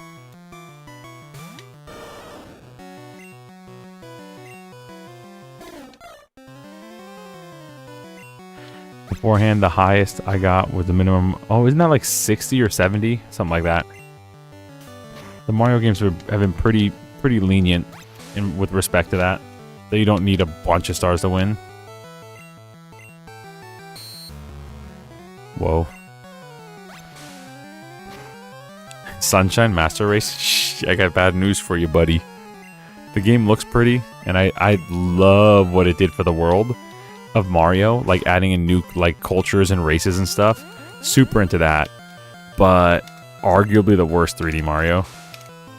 Beforehand, the highest I got was the minimum. Oh, isn't that like 60 or 70? Something like that. The Mario games have been pretty lenient with respect to that. That you don't need a bunch of stars to win. Whoa. Sunshine Master Race? Shh, I got bad news for you, buddy. The game looks pretty, and I love what it did for the world of Mario, like adding in new like cultures and races and stuff. Super into that, but arguably the worst 3D Mario.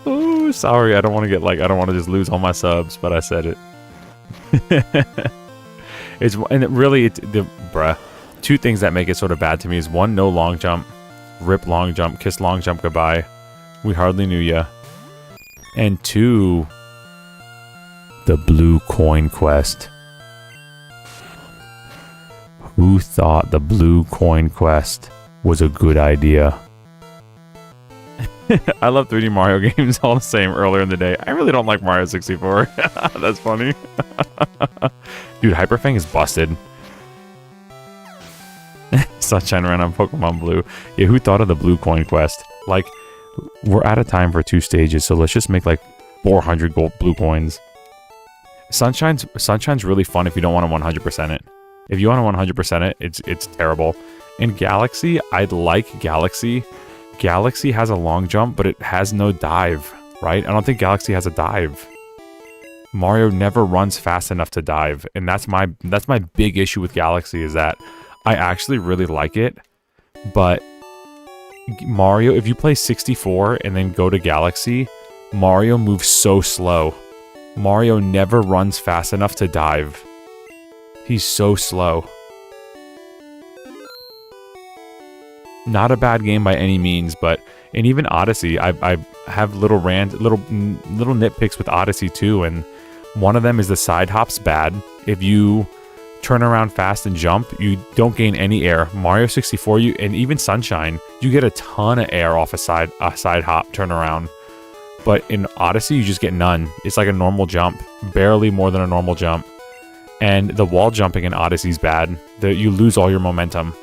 Oh, sorry, I don't want to get like I don't want to just lose all my subs, but I said it. Bruh. 2 things that make it sort of bad to me is 1, no long jump, rip long jump, kiss long jump goodbye. We hardly knew ya. And 2, the blue coin quest. Who thought the blue coin quest was a good idea? I love 3D Mario games all the same earlier in the day. I really don't like Mario 64. That's funny. Dude, Hyperfang is busted. Sunshine ran on Pokemon Blue. Yeah, who thought of the blue coin quest? Like, we're out of time for 2 stages, so let's just make like 400 gold blue coins. Sunshine's really fun if you don't want to 100% it. If you want to 100% it, it's terrible. In Galaxy, I'd like Galaxy. Galaxy has a long jump, but it has no dive, right? I don't think Galaxy has a dive. Mario never runs fast enough to dive, and that's my big issue with Galaxy is that I actually really like it, but Mario, if you play 64 and then go to Galaxy, Mario moves so slow. Mario never runs fast enough to dive. He's so slow. Not a bad game by any means, but and even Odyssey, I have little nitpicks with Odyssey too, and one of them is the side hop's bad. If you turn around fast and jump, you don't gain any air. Mario 64, and even Sunshine, you get a ton of air off a side hop turnaround. But in Odyssey, you just get none. It's like a normal jump, barely more than a normal jump. And the wall jumping in Odyssey is bad. You lose all your momentum.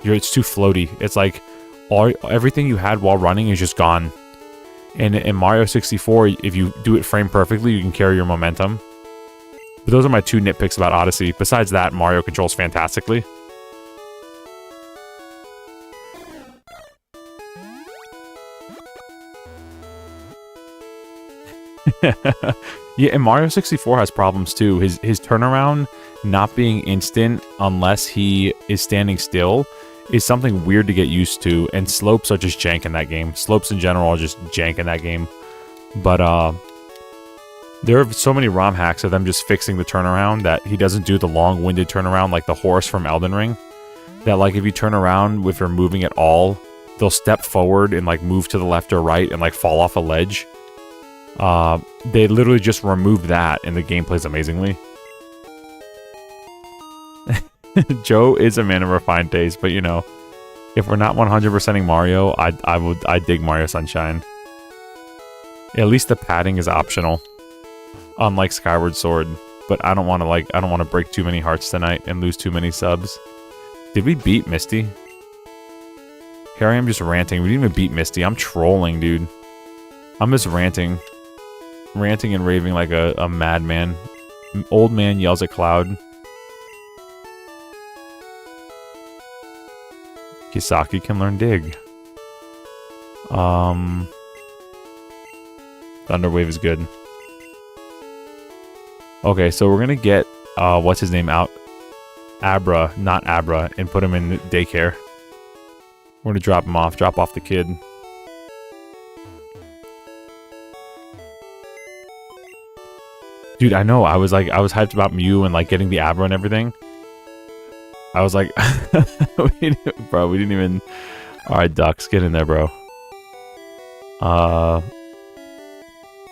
It's too floaty. It's like everything you had while running is just gone. And in Mario 64, if you do it frame perfectly, you can carry your momentum. But those are my two nitpicks about Odyssey. Besides that, Mario controls fantastically. Yeah, and Mario 64 has problems too. His turnaround not being instant unless he is standing still is something weird to get used to, and slopes are just jank in that game. Slopes in general are just jank in that game. But there are so many ROM hacks of them just fixing the turnaround that he doesn't do the long-winded turnaround like the horse from Elden Ring. That like if you turn around if you're moving at all, they'll step forward and like move to the left or right and like fall off a ledge. They literally just removed that and the game plays amazingly. Joe is a man of refined taste, but you know, if we're not 100%ing Mario, I dig Mario Sunshine. At least the padding is optional, unlike Skyward Sword. But I don't want to break too many hearts tonight and lose too many subs. Did we beat Misty? Here I am just ranting. We didn't even beat Misty. I'm trolling, dude. I'm just ranting and raving like a madman. Old man yells at cloud. Kisaki can learn dig. Thunderwave is good. Okay, so we're gonna get what's his name out, Abra, not Abra, and put him in daycare. We're gonna drop off the kid. Dude, I know. I was hyped about Mew and like getting the Abra and everything. I was like, bro, we didn't even. All right, Ducks, get in there, bro.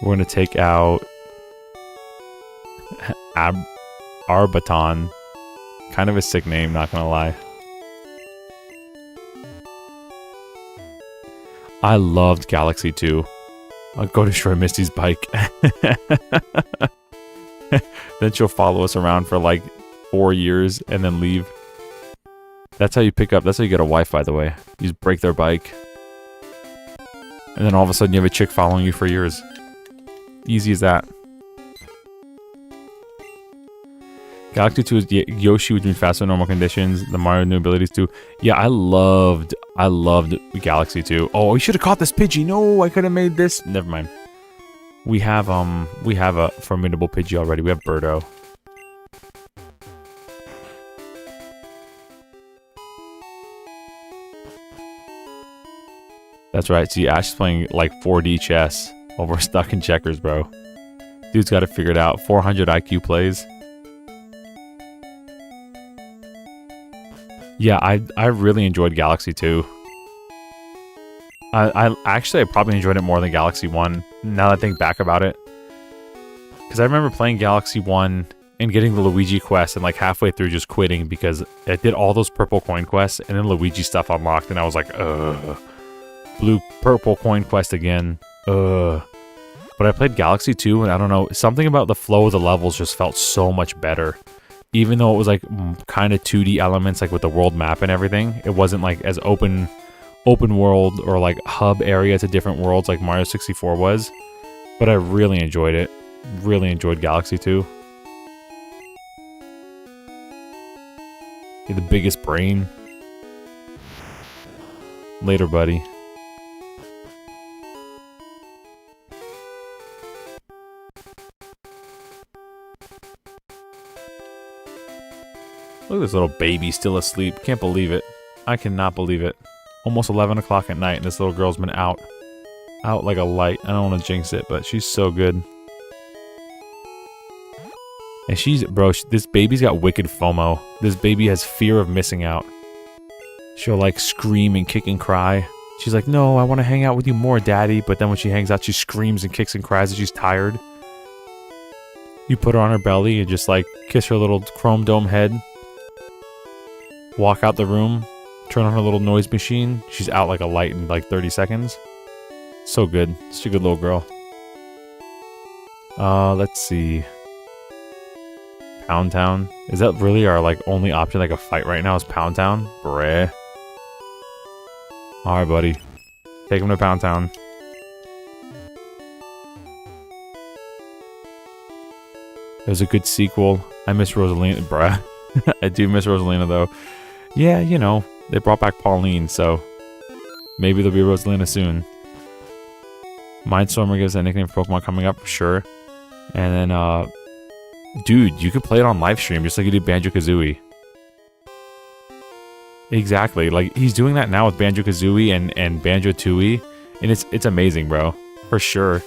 We're gonna take out Arbaton. Kind of a sick name, not gonna lie. I loved Galaxy 2. I'll go destroy Misty's bike. Then she'll follow us around for like 4 years and then leave. That's how you pick up. That's how you get a wife, by the way. You just break their bike. And then all of a sudden you have a chick following you for years. Easy as that. Galaxy 2 is Yoshi, which means faster in normal conditions. The Mario new abilities too. Yeah, I loved Galaxy 2. Oh, we should have caught this Pidgey. No, I could have made this. Never mind. We have a formidable Pidgey already. We have Birdo. That's right. See, Ash is playing like 4D chess while we're stuck in checkers, bro. Dude's got it figured out. 400 IQ plays. Yeah, I really enjoyed Galaxy 2. I probably enjoyed it more than Galaxy 1, now that I think back about it. Because I remember playing Galaxy 1 and getting the Luigi quest and like halfway through just quitting because I did all those purple coin quests and then Luigi stuff unlocked and I was like, ugh. Purple coin quest again. Ugh. But I played Galaxy 2 and I don't know, something about the flow of the levels just felt so much better. Even though it was like kind of 2D elements like with the world map and everything, it wasn't like as open world or like hub area to different worlds like Mario 64 was. But I really enjoyed it. Really enjoyed Galaxy 2. You're the biggest brain. Later, buddy. Look at this little baby still asleep. Can't believe it. I cannot believe it. almost 11 o'clock at night, and this little girl's been out like a light. I don't want to jinx it, but she's so good. And this baby's got wicked FOMO. This baby has fear of missing out. She'll like scream and kick and cry. She's like, no, I want to hang out with you more, daddy. But then when she hangs out, she screams and kicks and cries that she's tired. You put her on her belly and just like kiss her little chrome dome head. Walk out the room. Turn on her little noise machine. She's out like a light in like 30 seconds. So good. Such a good little girl. Let's see. Pound Town. Is that really our like only option like a fight right now is Pound Town? Bruh. Alright, buddy. Take him to Pound Town. It was a good sequel. I miss Rosalina. Bruh. I do miss Rosalina though. Yeah, you know, they brought back Pauline, so maybe there'll be Rosalina soon. Mindstormer gives a nickname for Pokemon coming up, sure. And then, dude, you could play it on live stream just like you did Banjo-Kazooie. Exactly, like he's doing that now with Banjo-Kazooie and Banjo-Tooie, and it's amazing, bro, for sure.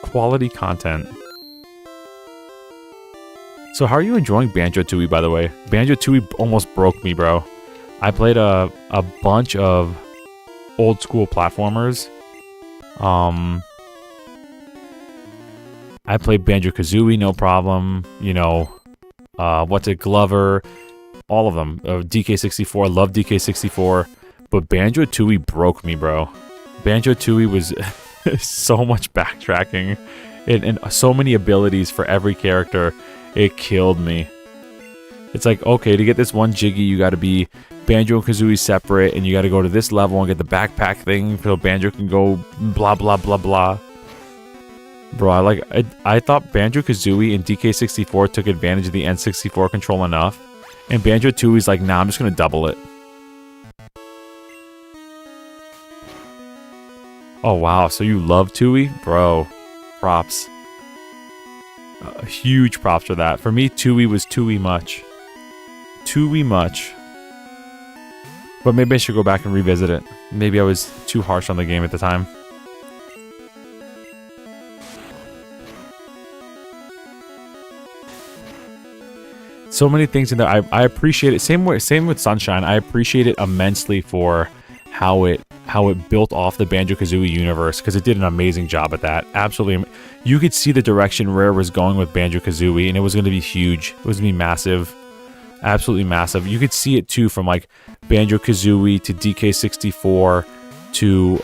Quality content. So how are you enjoying Banjo-Tooie, by the way? Banjo-Tooie almost broke me, bro. I played a bunch of old school platformers. I played Banjo-Kazooie, no problem. You know, what's it, Glover, all of them. DK64, love DK64. But Banjo-Tooie broke me, bro. Banjo-Tooie was so much backtracking and so many abilities for every character. It killed me. It's like, okay, to get this one Jiggy, you gotta be Banjo and Kazooie separate, and you gotta go to this level and get the backpack thing so Banjo can go blah blah blah blah. Bro, I thought Banjo-Kazooie and DK64 took advantage of the N64 control enough, and Banjo-Tooie's like, nah, I'm just gonna double it. Oh wow, so you love Tooie? Bro, props. Huge props for that. For me, Tooie was Tooie much. Tooie much. But maybe I should go back and revisit it. Maybe I was too harsh on the game at the time. So many things in there. I appreciate it. Same with Sunshine. I appreciate it immensely for how it built off the Banjo-Kazooie universe, because it did an amazing job at that. Absolutely. You could see the direction Rare was going with Banjo-Kazooie, and it was going to be huge. It was going to be massive. Absolutely massive. You could see it too from like Banjo-Kazooie to DK64 to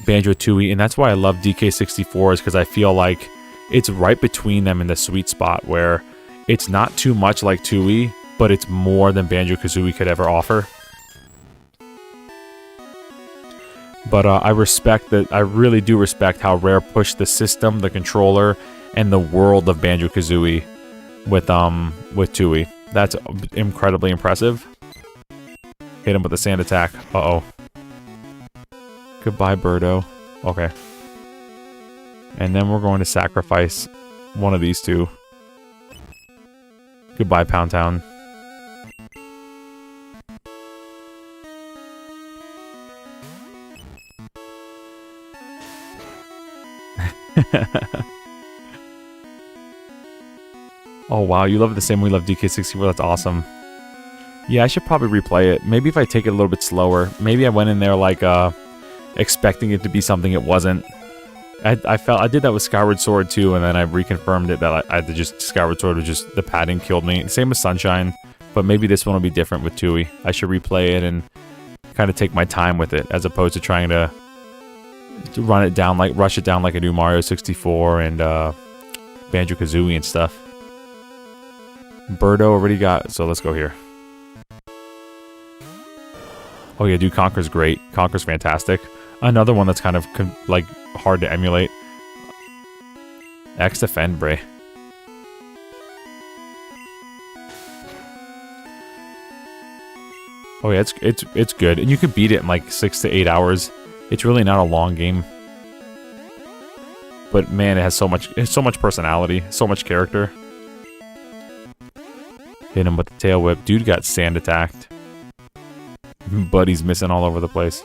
Banjo-Tooie, and that's why I love DK64, is because I feel like it's right between them in the sweet spot where it's not too much like Tooie, but it's more than Banjo-Kazooie could ever offer. But I respect that. I really do respect how Rare pushed the system, the controller, and the world of Banjo-Kazooie with Tooie. That's incredibly impressive. Hit him with the sand attack. Uh-oh. Goodbye, Birdo. Okay. And then we're going to sacrifice one of these two. Goodbye, Pound Town. Oh wow, you love it the same way we love DK64, that's awesome. Yeah, I should probably replay it. Maybe if I take it a little bit slower. Maybe I went in there like expecting it to be something it wasn't. I did that with Skyward Sword too, and then I reconfirmed it that I had to just Skyward Sword was just the padding killed me. Same with Sunshine, but maybe this one will be different with Tooie. I should replay it and kind of take my time with it as opposed to trying to run it down, like rush it down like I do Mario 64 and Banjo-Kazooie and stuff. Birdo already got, so let's go here. Oh yeah, dude, Conker's great. Conker's fantastic. Another one that's kind of like hard to emulate. X defend, Bray. Oh yeah, it's good, and you could beat it in like 6 to 8 hours. It's really not a long game, but man, it has so much personality, so much character. Hit him with the tail whip. Dude got sand attacked. Buddy's missing all over the place.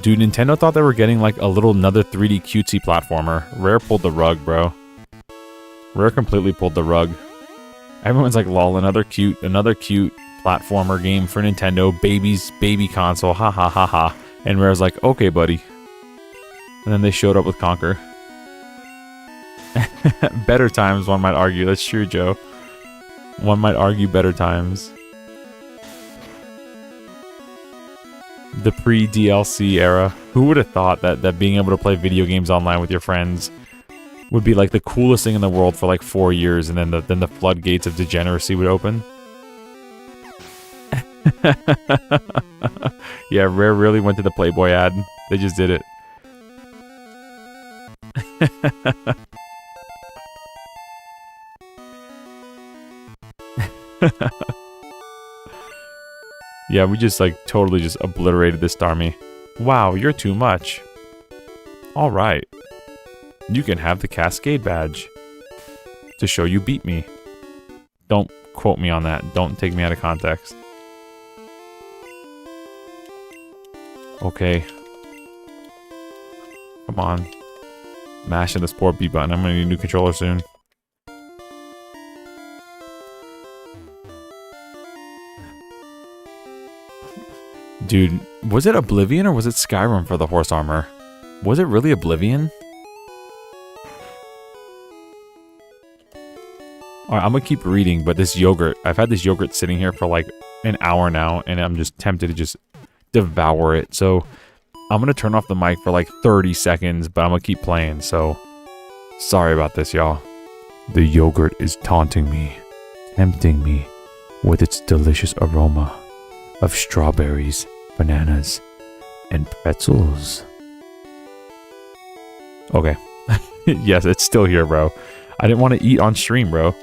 Dude, Nintendo thought they were getting like a little another 3D cutesy platformer. Rare pulled the rug, bro. Rare completely pulled the rug. Everyone's like, lol, another cute platformer game for Nintendo. Baby console, ha ha ha ha. And Rare's like, okay, buddy. And then they showed up with Conquer. Better times, one might argue. That's true, Joe. One might argue better times. The pre-DLC era. Who would have thought that being able to play video games online with your friends would be like the coolest thing in the world for like 4 years, and then the floodgates of degeneracy would open? Yeah, Rare really went to the Playboy ad. They just did it. Yeah, we just like totally just obliterated this Starmie. Wow, you're too much. Alright. You can have the Cascade badge to show you beat me. Don't quote me on that. Don't take me out of context. Okay. Come on. Mashing the Sport B button. I'm gonna need a new controller soon. Dude, was it Oblivion or was it Skyrim for the horse armor? Was it really Oblivion? Alright, I'm gonna keep reading, but this yogurt, I've had this yogurt sitting here for like an hour now, and I'm just tempted to just devour it. So, I'm gonna turn off the mic for like 30 seconds, but I'm gonna keep playing, so sorry about this, y'all. The yogurt is taunting me, tempting me with its delicious aroma of strawberries, bananas, and pretzels. Okay. Yes, it's still here, bro. I didn't want to eat on stream, bro.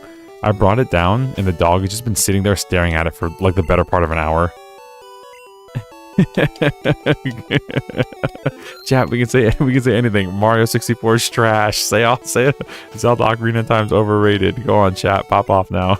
I brought it down, and the dog has just been sitting there staring at it for like the better part of an hour. Chat, we can say anything. Mario 64 is trash. Say it. Zelda Ocarina of Time's overrated. Go on, chat. Pop off now.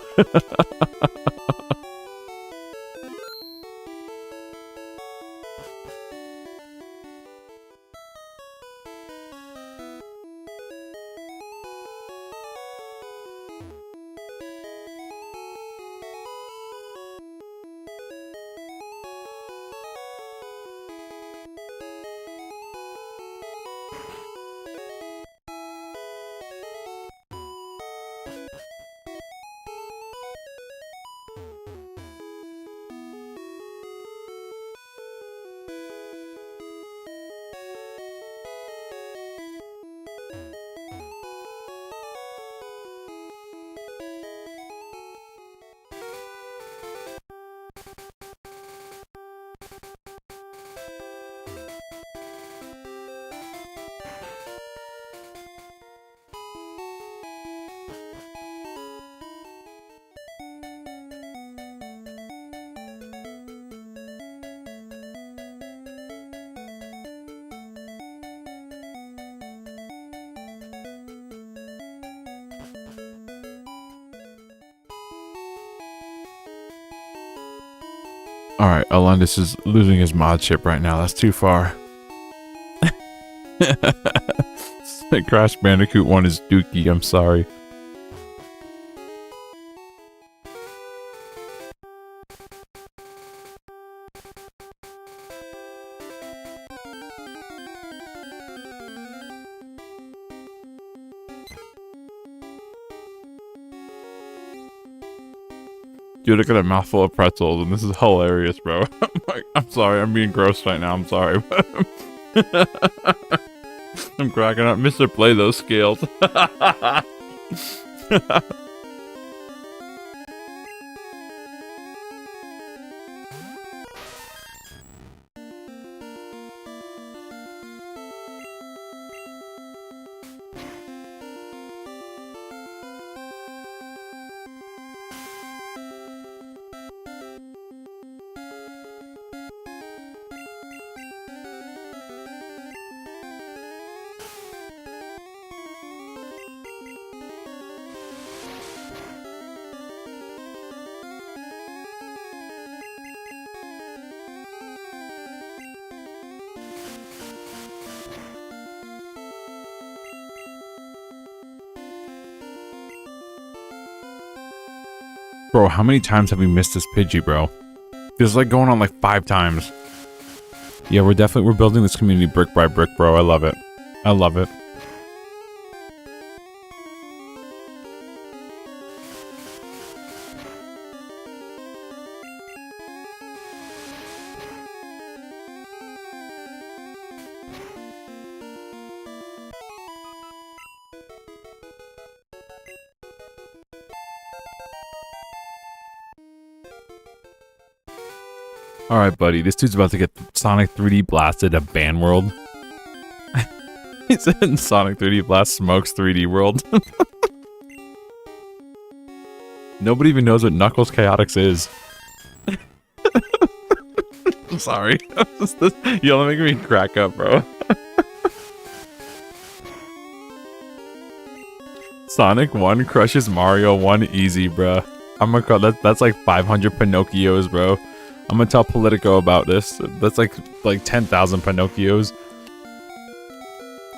Alright, Alundis is losing his mod chip right now. That's too far. Crash Bandicoot 1 is dookie. I'm sorry. Dude, look at a mouthful of pretzels, and this is hilarious, bro. I'm sorry, I'm being gross right now, I'm sorry. I'm cracking up. Mr. Play those scales. Bro, how many times have we missed this Pidgey, bro? This is like going on like 5 times. Yeah, we're building this community brick by brick, bro. I love it. I love it. Alright, buddy. This dude's about to get Sonic 3D blasted at Ban World. He said Sonic 3D Blast smokes 3D World. Nobody even knows what Knuckles Chaotix is. I'm sorry. You're making me crack up, bro. Sonic 1 crushes Mario 1 easy, bro. I'm gonna call that's like 500 Pinocchios, bro. I'm gonna tell Politico about this. That's like 10,000 Pinocchios.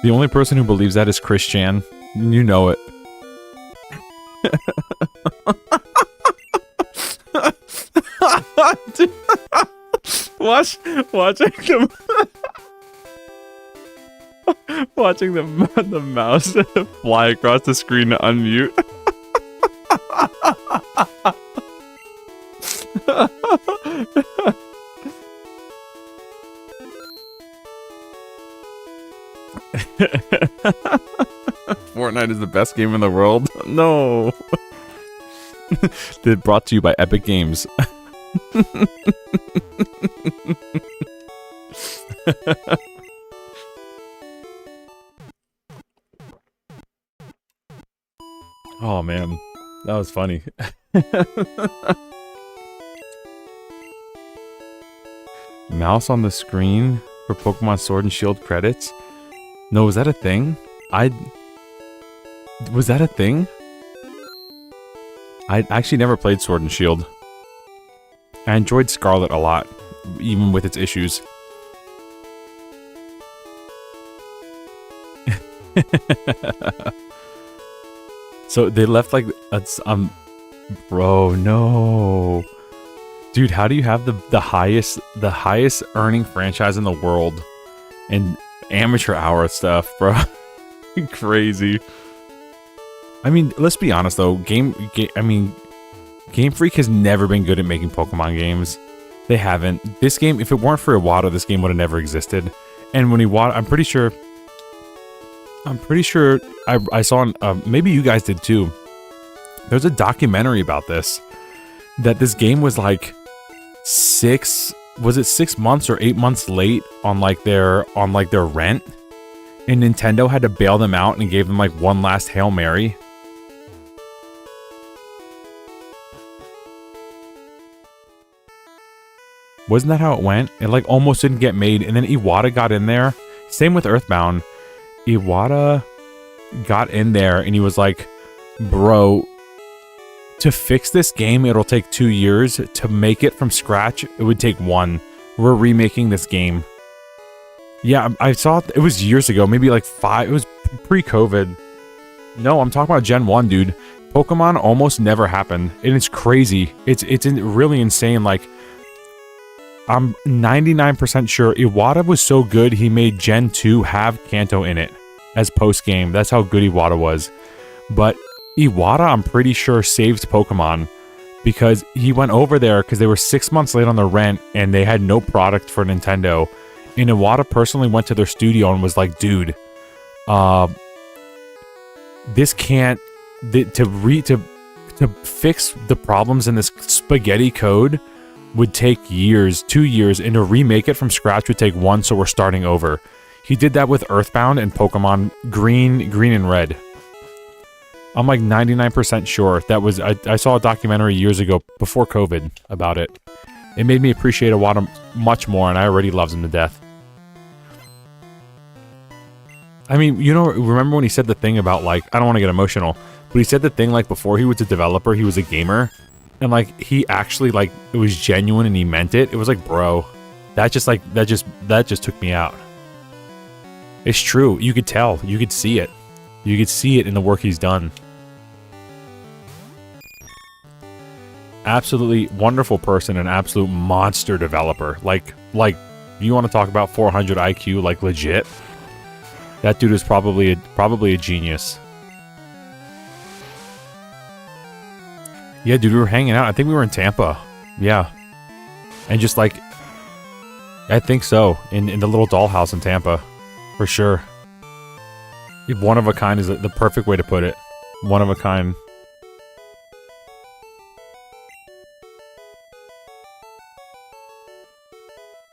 The only person who believes that is Chris Chan. You know it. Watching the mouse fly across the screen to unmute. Fortnite is the best game in the world. No. They're brought to you by Epic Games. Oh man, that was funny. Mouse on the screen for Pokemon Sword and Shield credits? No, was that a thing? Was that a thing? I actually never played Sword and Shield. I enjoyed Scarlet a lot, even with its issues. So they left like bro, no. Dude, how do you have the highest earning franchise in the world and amateur hour stuff, bro? Crazy. I mean, let's be honest though. Game Freak has never been good at making Pokemon games. They haven't. This game, if it weren't for Iwata, this game would have never existed. And when Iwata, I'm pretty sure I saw, maybe you guys did too. There's a documentary about this. That this game was like 6 months or 8 months late on their rent, and Nintendo had to bail them out and gave them like one last Hail Mary. Wasn't that how it went? It like almost didn't get made, and then Iwata got in there. Same with Earthbound. Iwata got in there and he was like, bro, to fix this game, it'll take 2 years. To make it from scratch, it would take 1. We're remaking this game. Yeah, I saw it was years ago, maybe like 5. It was pre-COVID. No, I'm talking about Gen 1, dude. Pokemon almost never happened, and it's crazy. It's really insane. Like, I'm 99% sure Iwata was so good he made Gen 2 have Kanto in it as post-game. That's how good Iwata was. But Iwata, I'm pretty sure, saved Pokemon because he went over there because they were 6 months late on their rent and they had no product for Nintendo. And Iwata personally went to their studio and was like, dude, this can't... To fix the problems in this spaghetti code would take years, 2 years, and to remake it from scratch would take 1, so we're starting over. He did that with Earthbound and Pokemon Green and Red. I'm like 99% sure. That was I saw a documentary years ago, before COVID, about it. It made me appreciate Iwata much more, and I already love him to death. I mean, you know, remember when he said the thing about, like, I don't want to get emotional, but he said the thing, like, before he was a developer, he was a gamer? And, like, he actually, like, it was genuine and he meant it. It was like, bro, that just took me out. It's true. You could tell. You could see it. You could see it in the work he's done. Absolutely wonderful person, an absolute monster developer. Like you want to talk about 400 IQ, like legit? That dude is probably a genius. Yeah, dude, we were hanging out. I think we were in Tampa. Yeah. And just like, I think so, in the little dollhouse in Tampa, for sure. One of a kind is the perfect way to put it. One of a kind.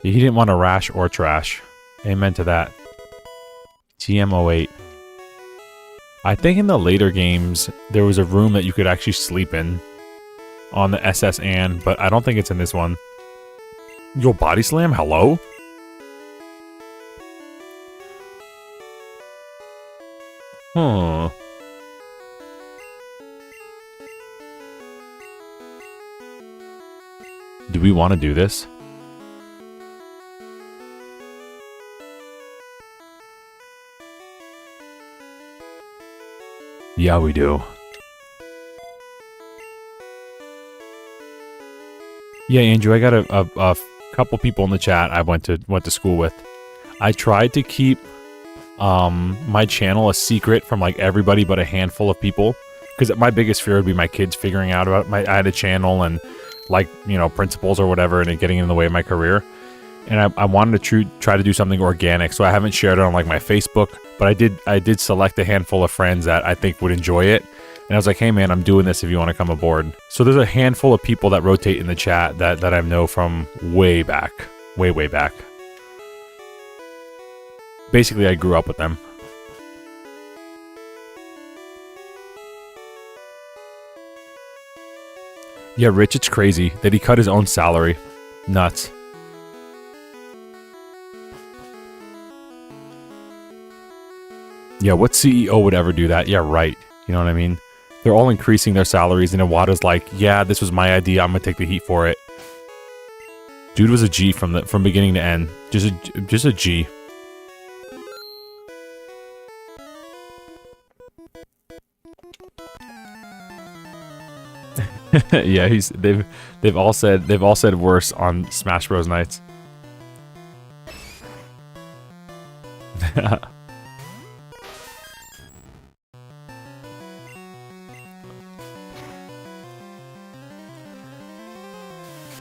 He didn't want to rash or trash. Amen to that. TM08. I think in the later games, there was a room that you could actually sleep in on the SS Anne, but I don't think it's in this one. Yo, body slam? Hello? Huh. Do we want to do this? Yeah, we do. Yeah, Andrew, I got a couple people in the chat I went to school with. I tried to keep my channel a secret from like everybody but a handful of people, because my biggest fear would be my kids figuring out about I had a channel and like, you know, principles or whatever, and it getting in the way of my career. And I wanted to try to do something organic, so I haven't shared it on like my Facebook, but I did select a handful of friends that I think would enjoy it. And I was like, hey man, I'm doing this if you want to come aboard. So there's a handful of people that rotate in the chat that I know from way back. Way back. Basically, I grew up with them. Yeah, Rich, it's crazy that he cut his own salary. Nuts. Yeah, what CEO would ever do that? Yeah, right. You know what I mean? They're all increasing their salaries, and Iwata's like, yeah, this was my idea, I'm gonna take the heat for it. Dude was a G from beginning to end. Just a G. Yeah, they've all said worse on Smash Bros. Nights.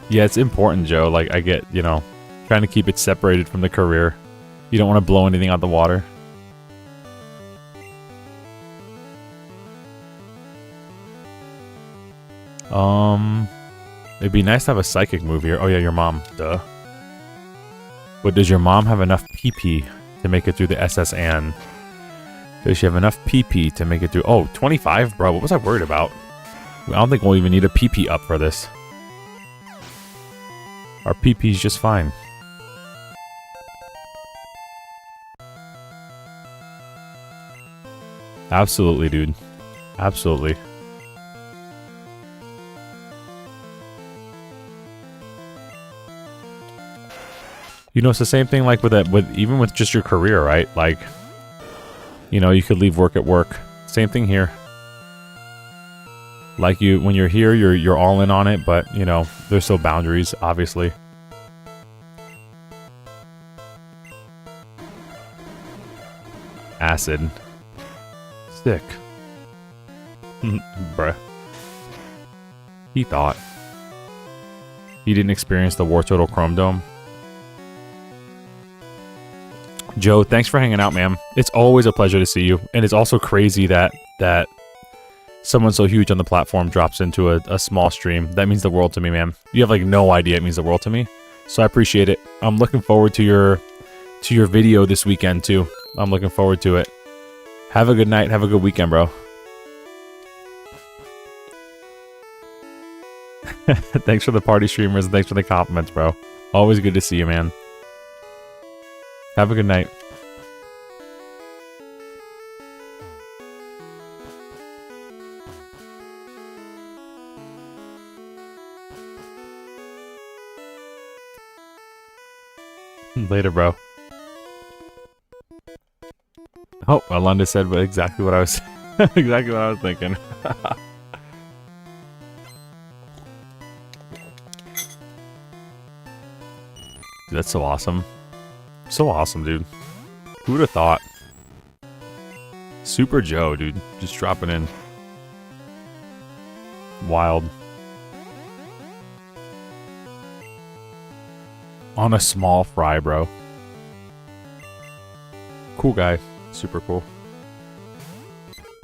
Yeah, it's important, Joe. Like, I get, you know, trying to keep it separated from the career. You don't want to blow anything out the water. It'd be nice to have a psychic move here. Oh yeah, your mom. Duh. But does your mom have enough PP to make it through the SS Anne? Does she have enough PP to make it through? Oh, 25? Bro, what was I worried about? I don't think we'll even need a PP up for this. Our PP's just fine. Absolutely, dude. Absolutely. You know, it's the same thing like even with just your career, right? Like, you know, you could leave work at work. Same thing here. Like when you're here, you're all in on it, but you know, there's still boundaries, obviously. Acid. Sick. Bruh. He thought. He didn't experience the War Turtle Chrome Dome. Joe, thanks for hanging out, man. It's always a pleasure to see you. And it's also crazy that someone so huge on the platform drops into a small stream. That means the world to me, man. You have like no idea it means the world to me. So I appreciate it. I'm looking forward to your video this weekend too. I'm looking forward to it. Have a good night. Have a good weekend, bro. Thanks for the party streamers and thanks for the compliments, bro. Always good to see you, man. Have a good night. Later, bro. Oh, Alunda said exactly what I was exactly what I was thinking. that's so awesome. So awesome, dude. Who would have thought? Super Joe, dude. Just dropping in. Wild. On a small fry, bro. Cool guy. Super cool.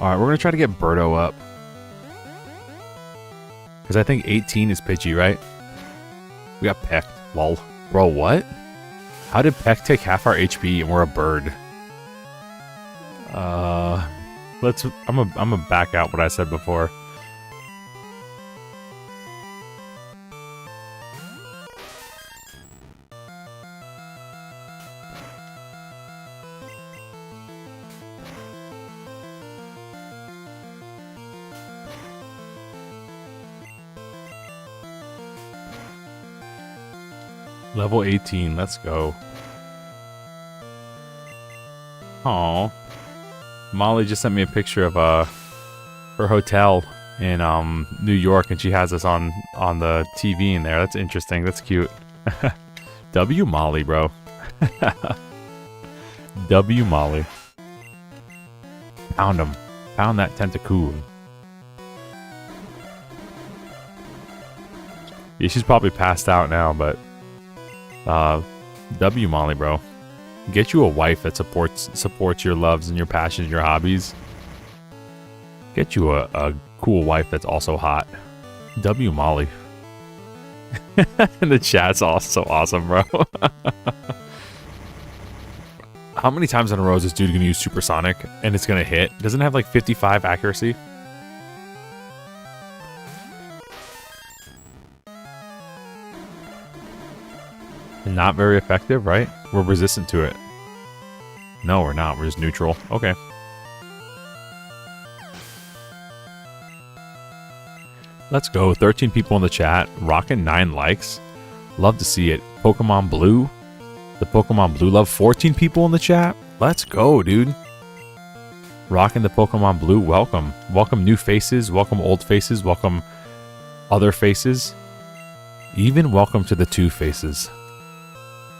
Alright, we're going to try to get Birdo up. Because I think 18 is Pidgey, right? We got Pecked. Lol. Bro, what? How did Peck take half our HP and we're a bird? I'm gonna back out what I said before. Level 18, let's go. Aw. Molly just sent me a picture of her hotel in New York, and she has us on the TV in there. That's interesting. That's cute. W Molly, bro. W Molly. Pound him. Pound that tentacool. Yeah, she's probably passed out now, but W Molly, bro. Get you a wife that supports your loves and your passions and your hobbies. Get you a cool wife that's also hot. W Molly. And the chat's also awesome, bro. How many times in a row is this dude gonna use Supersonic and it's gonna hit? Doesn't it have like 55 accuracy? Not very effective, right? We're resistant to it. No, we're not. We're just neutral. Okay. Let's go. 13 people in the chat. Rocking 9 likes. Love to see it. Pokemon Blue. The Pokemon Blue love. 14 people in the chat. Let's go, dude. Rocking the Pokemon Blue. Welcome. Welcome new faces. Welcome old faces. Welcome other faces. Even welcome to the 2 faces.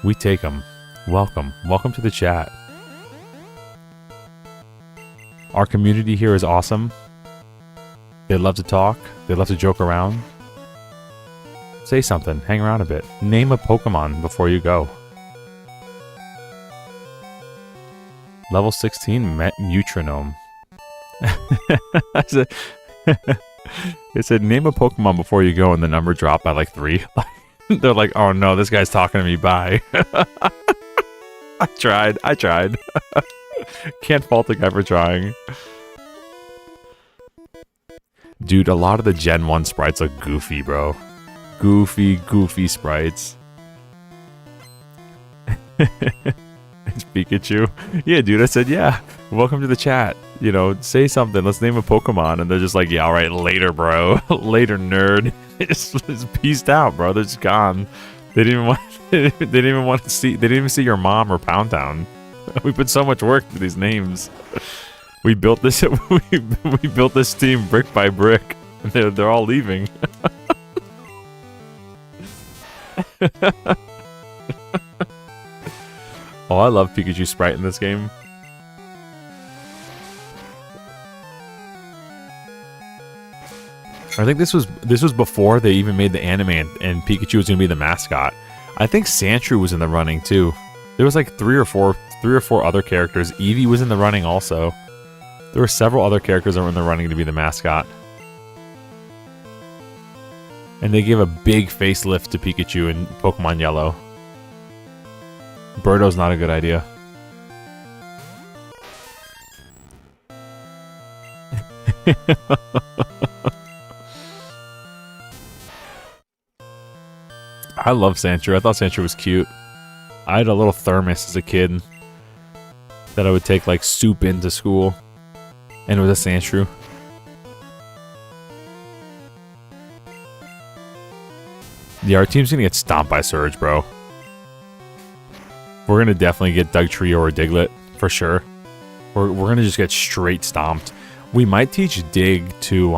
We take them. Welcome. Welcome to the chat. Our community here is awesome. They love to talk. They love to joke around. Say something. Hang around a bit. Name a Pokemon before you go. Level 16 Metronome. It said name a Pokemon before you go, and the number dropped by like 3. They're like, oh no, this guy's talking to me, bye. I tried. Can't fault the guy for trying. Dude, a lot of the Gen 1 sprites look goofy, bro. Goofy sprites. It's Pikachu. Yeah, dude, I said, yeah, welcome to the chat. You know, say something. Let's name a Pokemon. And they're just like, yeah, all right, later, bro. Later, nerd. It's peaced out, bro. They're just gone. They didn't even want. They didn't even want to see. They didn't even see your mom or Pound Town. We put so much work into these names. We built this. We built this team brick by brick. They're all leaving. Oh, I love Pikachu sprite in this game. I think this was before they even made the anime and Pikachu was gonna be the mascot. I think Sandshrew was in the running too. There was like three or four other characters. Eevee was in the running also. There were several other characters that were in the running to be the mascot. And they gave a big facelift to Pikachu in Pokemon Yellow. Birdo's not a good idea. I love Sandshrew. I thought Sandshrew was cute. I had a little thermos as a kid that I would take like soup into school. And it was a Sandshrew. Yeah, our team's gonna get stomped by Surge, bro. We're gonna definitely get Dugtrio or Diglett, for sure. We're gonna just get straight stomped. We might teach Dig to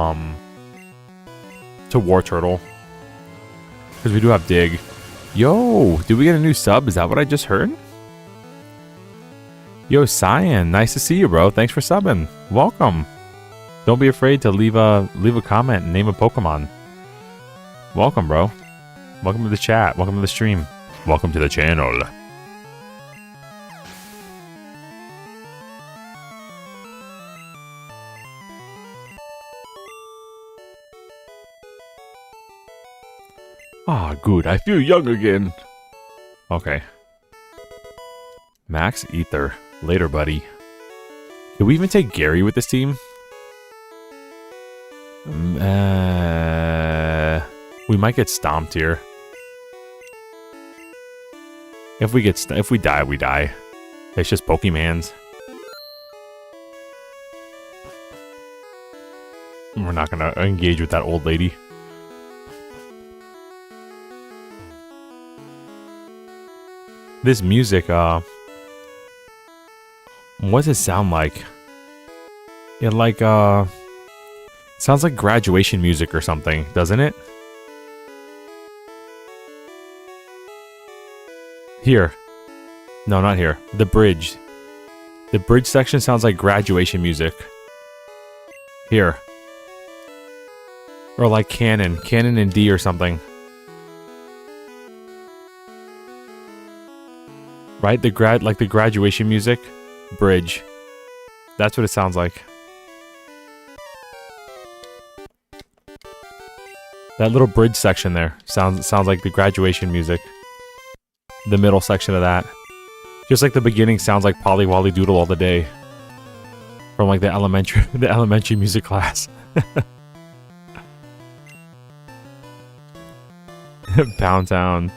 War Turtle. Because we do have Dig. Yo, did we get a new sub? Is that what I just heard? Yo, Cyan, nice to see you, bro. Thanks for subbing. Welcome. Don't be afraid to leave a comment and name a Pokemon. Welcome, bro. Welcome to the chat. Welcome to the stream. Welcome to the channel. Ah, good. I feel young again. Okay. Max Ether. Later, buddy. Can we even take Gary with this team? We might get stomped here. If we die, we die. It's just Pokemans. We're not gonna engage with that old lady. This music, what does it sound like? It like, sounds like graduation music or something, doesn't it? Here. No, not here. The bridge. The bridge section sounds like graduation music. Here. Or like Canon. Canon in D or something. Right? The graduation music. Bridge. That's what it sounds like. That little bridge section there sounds like the graduation music. The middle section of that. Just like the beginning sounds like Polly Wolly Doodle all the day. From like the elementary music class. Pound Town.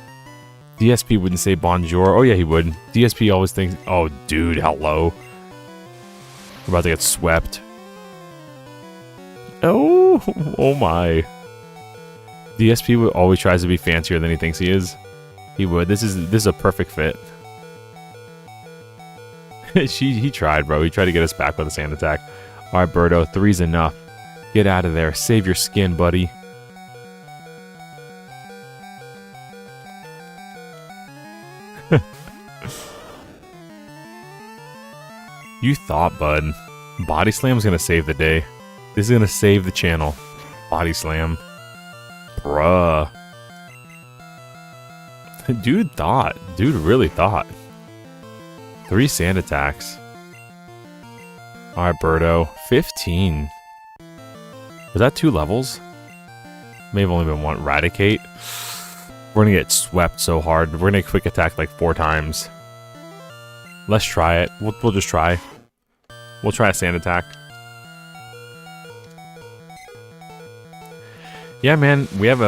DSP wouldn't say bonjour. Oh yeah, he would. DSP always thinks, oh dude, hello. We're about to get swept. Oh, oh my. DSP always tries to be fancier than he thinks he is. He would. This is a perfect fit. He tried, bro. He tried to get us back with a sand attack. Alright, Birdo, 3's enough. Get out of there. Save your skin, buddy. You thought, bud. Body Slam's gonna save the day. This is gonna save the channel. Body Slam. Bruh. Dude thought. Dude really thought. 3 sand attacks. Alright, Birdo. 15. Was that 2 levels? May have only been 1. Eradicate. We're gonna get swept so hard. We're gonna quick attack like 4 times. Let's try it. We'll just try. We'll try a sand attack. Yeah, man. We have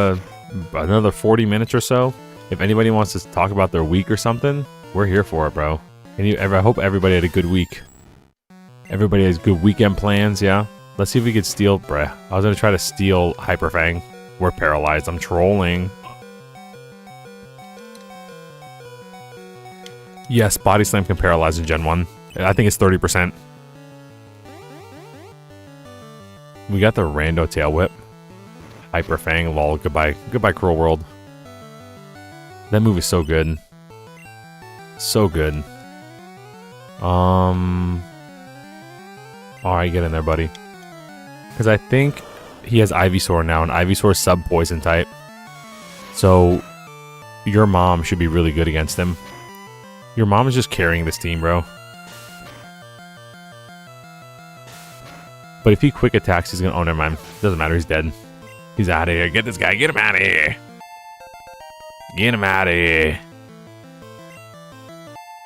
another 40 minutes or so. If anybody wants to talk about their week or something, we're here for it, bro. And I hope everybody had a good week. Everybody has good weekend plans, yeah? Let's see if we could steal... Bruh. I was gonna try to steal Hyper Fang. We're paralyzed. I'm trolling. Yes, Body Slam can paralyze in Gen 1. I think it's 30%. We got the Rando Tail Whip. Hyper Fang, lol, goodbye. Goodbye, Cruel World. That move is so good. So good. Alright, get in there, buddy. Because I think he has Ivysaur now, and Ivysaur's sub-poison type. So, your mom should be really good against him. Your mom is just carrying this team, bro. But if he quick attacks, he's gonna... Oh, never mind. Doesn't matter, he's dead. He's out of here. Get this guy. Get him out of here. Get him out of here.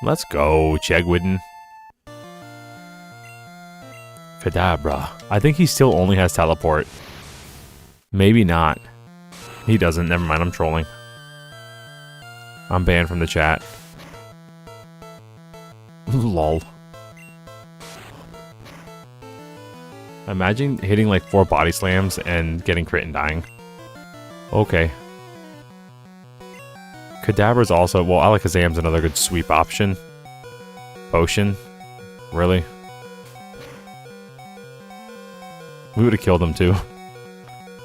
Let's go, Chegwidden. Kadabra. I think he still only has teleport. Maybe not. He doesn't. Never mind, I'm trolling. I'm banned from the chat. Lol. Imagine hitting like 4 body slams and getting crit and dying. Okay. Kadabra's also... Well, Alakazam's another good sweep option. Potion. Really? We would have killed him too.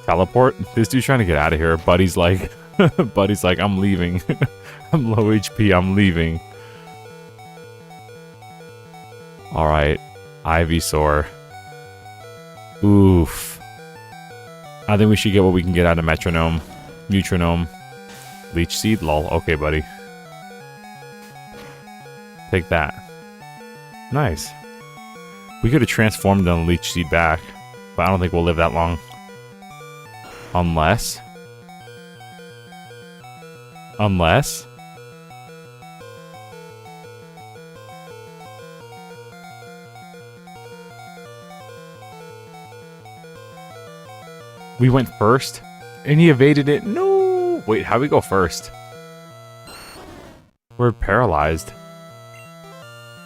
Teleport? This dude's trying to get out of here. Buddy's like... Buddy's like, I'm leaving. I'm low HP, I'm leaving. Alright. Ivysaur. Oof. I think we should get what we can get out of Metronome. Metronome. Leech Seed? Lol. Okay, buddy. Take that. Nice. We could have transformed on Leech Seed back, but I don't think we'll live that long. Unless... we went first, and he evaded it. No! Wait, how'd we go first? We're paralyzed.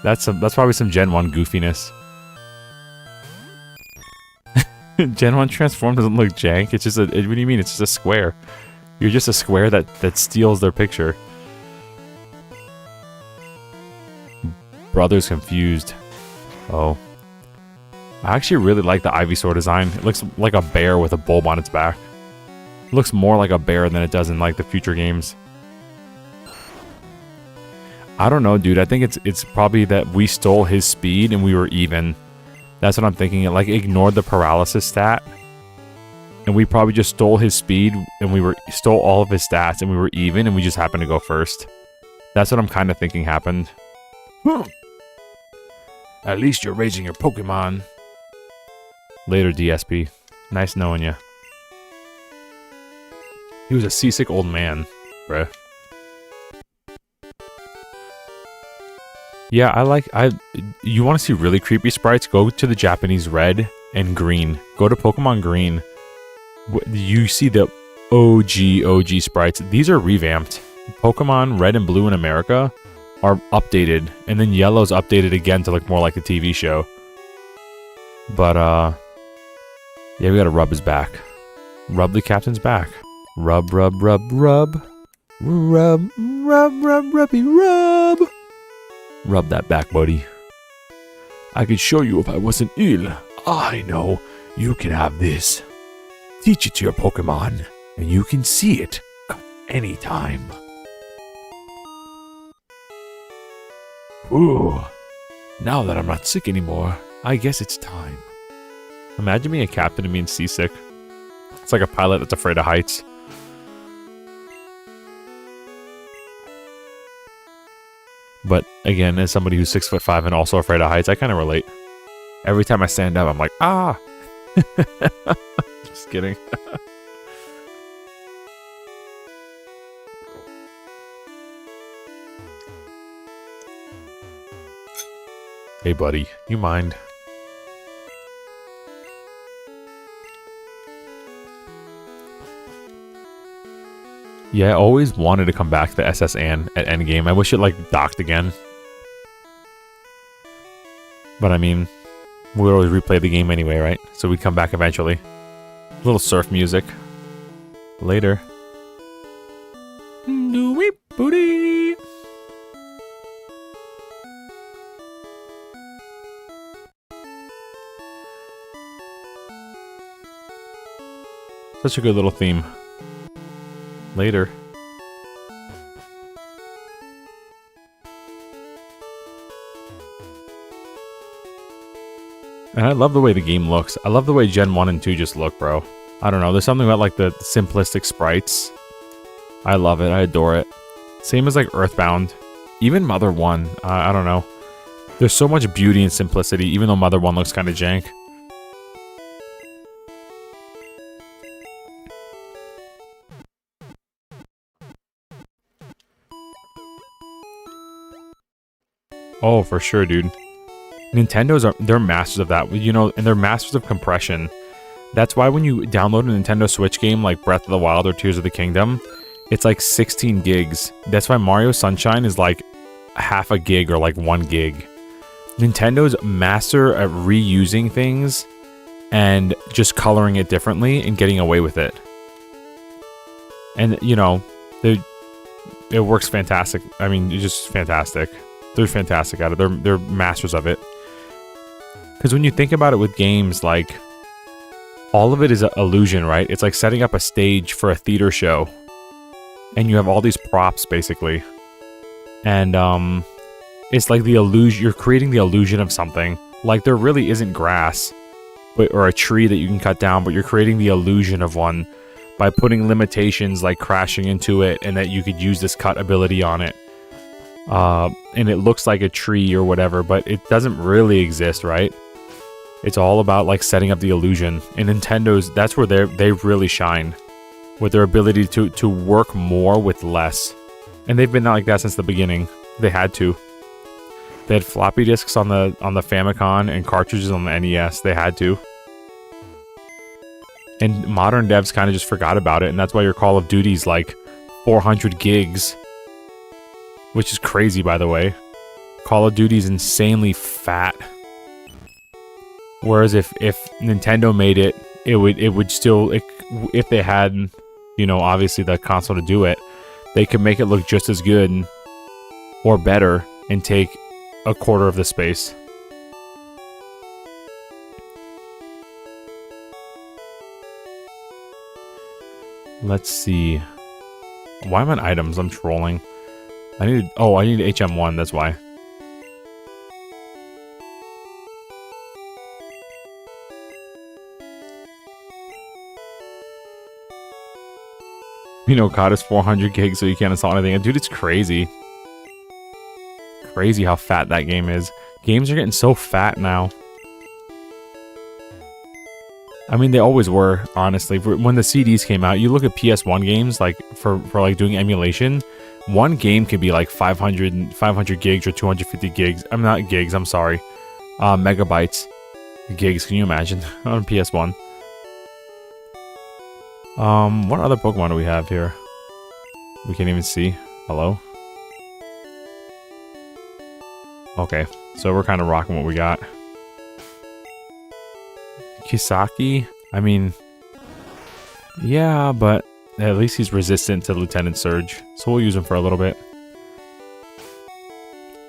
That's probably some Gen 1 goofiness. Gen 1 transform doesn't look jank. It's just a... What do you mean? It's just a square. You're just a square that steals their picture. Brother's confused. Oh. I actually really like the Ivysaur design. It looks like a bear with a bulb on its back. It looks more like a bear than it does in like the future games. I don't know, dude. I think it's probably that we stole his speed and we were even. That's what I'm thinking. It like ignored the paralysis stat. And we probably just stole his speed and we stole all of his stats and we were even and we just happened to go first. That's what I'm kind of thinking happened. At least you're raising your Pokemon. Later, DSP. Nice knowing you. He was a seasick old man, bruh. Yeah, you want to see really creepy sprites? Go to the Japanese red and green. Go to Pokemon Green. You see the OG sprites. These are revamped. Pokemon Red and Blue in America are updated, and then Yellow's updated again to look more like a TV show. But, yeah, we gotta rub his back. Rub the captain's back. Rub, rub, rub, rub. Rub, rub, rub, rubby, rub. Rub that back, buddy. I could show you if I wasn't ill. I know. You can have this. Teach it to your Pokemon, and you can see it anytime. Ooh. Now that I'm not sick anymore, I guess it's time. Imagine being a captain and being seasick. It's like a pilot that's afraid of heights. But again, as somebody who's 6'5" and also afraid of heights, I kind of relate. Every time I stand up, I'm like, ah! Just kidding. Hey buddy, you mind? Yeah, I always wanted to come back to SS Anne at endgame. I wish it like docked again. But I mean, we would always replay the game anyway, right? So we'd come back eventually. A little surf music. Later. Doo-wee booty. Such a good little theme. Later. And I love the way the game looks. I love the way Gen 1 and 2 just look, bro. I don't know. There's something about like the simplistic sprites. I love it. I adore it. Same as like Earthbound. Even Mother 1. I don't know. There's so much beauty and simplicity, even though Mother 1 looks kind of jank. Oh, for sure, dude. They're masters of that, you know, and they're masters of compression. That's why when you download a Nintendo Switch game like Breath of the Wild or Tears of the Kingdom, it's like 16 gigs. That's why Mario Sunshine is like half a gig or like 1 gig. Nintendo's master at reusing things and just coloring it differently and getting away with it. And, you know, it works fantastic. I mean, it's just fantastic. They're fantastic at it. They're masters of it. Because when you think about it with games, like, all of it is an illusion, right? It's like setting up a stage for a theater show. and you have all these props basically, and it's like the illusion. You're creating the illusion of something. Like there really isn't grass, or a tree that you can cut down, but you're creating the illusion of one by putting limitations like crashing into it, and that you could use this cut ability on it. And it looks like a tree or whatever, but it doesn't really exist, right? It's all about like setting up the illusion. And Nintendo's, that's where they really shine, with their ability to work more with less. And they've been like that since the beginning. They had to. They had floppy disks on the Famicom and cartridges on the NES. They had to. And modern devs kind of just forgot about it, and that's why your Call of Duty's like 400 gigs. Which is crazy, by the way. Call of Duty's insanely fat. Whereas if Nintendo made it, it would still, if they had, you know, obviously the console to do it, they could make it look just as good or better and take a quarter of the space. Let's see. Why am I on items? I'm trolling. I need HM1, that's why. You know, COD is 400 gigs, so you can't install anything. Dude, it's crazy. Crazy how fat that game is. Games are getting so fat now. I mean, they always were, honestly. When the CDs came out, you look at PS1 games, like, for like, doing emulation, one game could be, like, 500 gigs or 250 gigs. I'm not gigs, I'm sorry. Megabytes. Gigs, can you imagine? On PS1. What other Pokemon do we have here? We can't even see. Hello? Okay, so we're kind of rocking what we got. Kisaki? I mean... yeah, but at least he's resistant to Lieutenant Surge, so we'll use him for a little bit.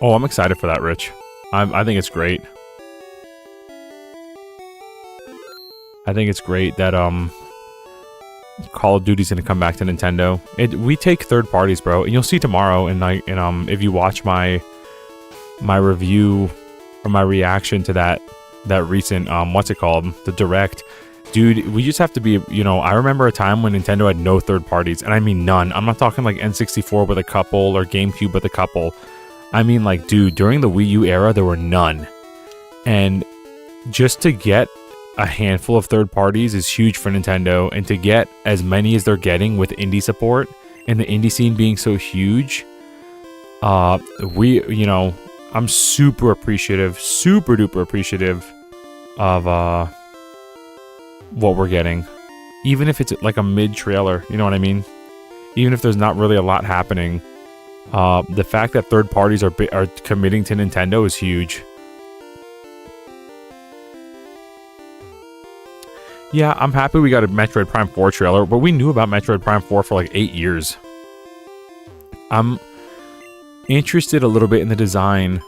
Oh, I'm excited for that, Rich. I think it's great. I think it's great that, Call of Duty's gonna come back to Nintendo. We take third parties, bro, and you'll see tomorrow. And if you watch my review or my reaction to that recent what's it called, the Direct, dude, we just have to be, you know, I remember a time when Nintendo had no third parties, and I mean none. I'm not talking like N64 with a couple or GameCube with a couple. I mean, like, dude, during the Wii U era, there were none, and just to get a handful of third parties is huge for Nintendo, and to get as many as they're getting with indie support and the indie scene being so huge, you know, I'm super duper appreciative of what we're getting, even if it's like a mid trailer, you know what I mean? Even if there's not really a lot happening, the fact that third parties are committing to Nintendo is huge. Yeah, I'm happy we got a Metroid Prime 4 trailer, but we knew about Metroid Prime 4 for like 8 years. I'm interested a little bit in the design.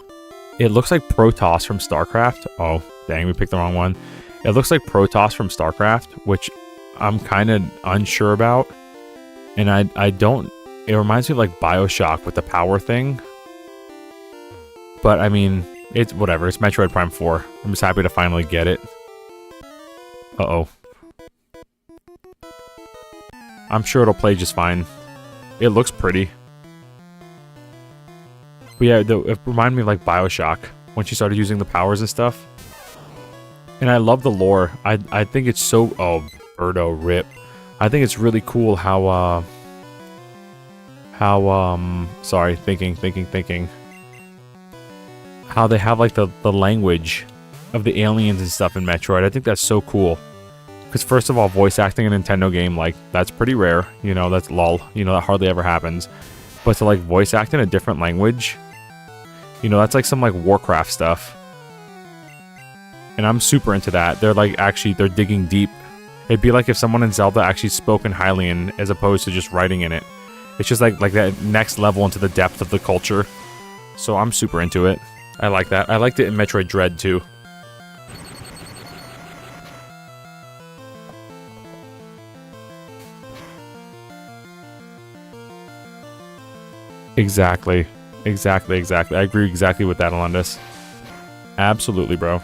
It looks like Protoss from StarCraft. Oh, dang, we picked the wrong one. It looks like Protoss from StarCraft, which I'm kind of unsure about. And I don't... it reminds me of like BioShock with the power thing. But, I mean, it's whatever. It's Metroid Prime 4. I'm just happy to finally get it. Uh-oh. I'm sure it'll play just fine. It looks pretty. But yeah, it reminded me of like BioShock, when she started using the powers and stuff. And I love the lore. I think it's so... oh, Birdo, rip. I think it's really cool how, sorry, thinking. How they have like the language of the aliens and stuff in Metroid. I think that's so cool. Because first of all, voice acting in a Nintendo game, like, that's pretty rare. You know, that's lol. You know, that hardly ever happens. But to like voice act in a different language, you know, that's like some like Warcraft stuff. And I'm super into that. They're like, actually, they're digging deep. It'd be like if someone in Zelda actually spoke in Hylian as opposed to just writing in it. It's just like that next level into the depth of the culture. So I'm super into it. I like that. I liked it in Metroid Dread too. Exactly. Exactly, exactly. I agree exactly with that, Alundis. Absolutely, bro.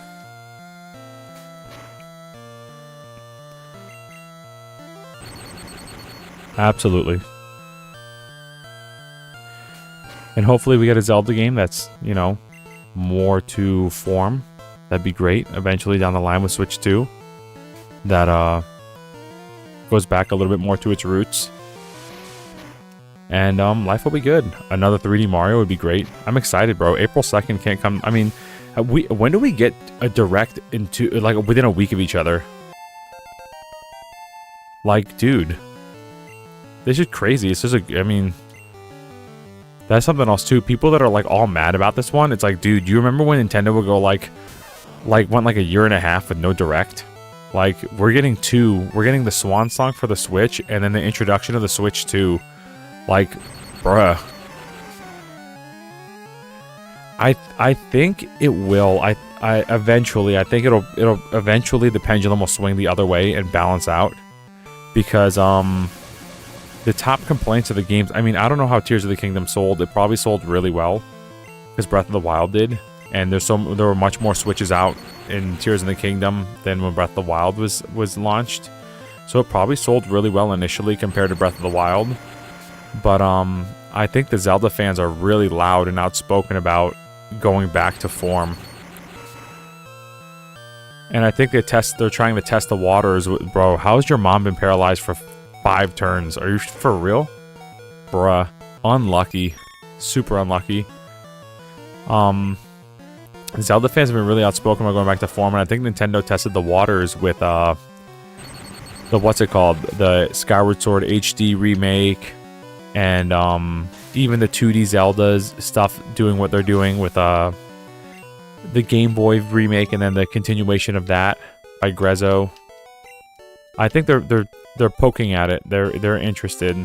Absolutely. And hopefully we get a Zelda game that's, you know, more to form. That'd be great. Eventually down the line with Switch 2. That goes back a little bit more to its roots. And life will be good. Another 3D Mario would be great. I'm excited, bro. April 2nd can't come. I mean, when do we get a direct into, like, within a week of each other? Like, dude. This is crazy. It's just I mean, that's something else too. People that are like all mad about this one, it's like, dude, you remember when Nintendo would go like went like a year and a half with no direct? Like, we're getting the Swan Song for the Switch, and then the introduction of the Switch 2. Like, bruh. I think it will. I eventually, I think it'll eventually the pendulum will swing the other way and balance out. Because the top complaints of the games, I mean, I don't know how Tears of the Kingdom sold. It probably sold really well because Breath of the Wild did, and there were much more Switches out in Tears of the Kingdom than when Breath of the Wild was launched. So it probably sold really well initially compared to Breath of the Wild. But I think the Zelda fans are really loud and outspoken about going back to form. And I think they're trying to test the waters. Bro, how's your mom been paralyzed for 5 turns? Are you for real? Bruh. Unlucky. Super unlucky. Zelda fans have been really outspoken about going back to form, and I think Nintendo tested the waters with the what's it called? The Skyward Sword HD remake, and even the 2D Zeldas stuff doing what they're doing with the Game Boy remake, and then the continuation of that by Grezzo. I think they're poking at it. They're interested.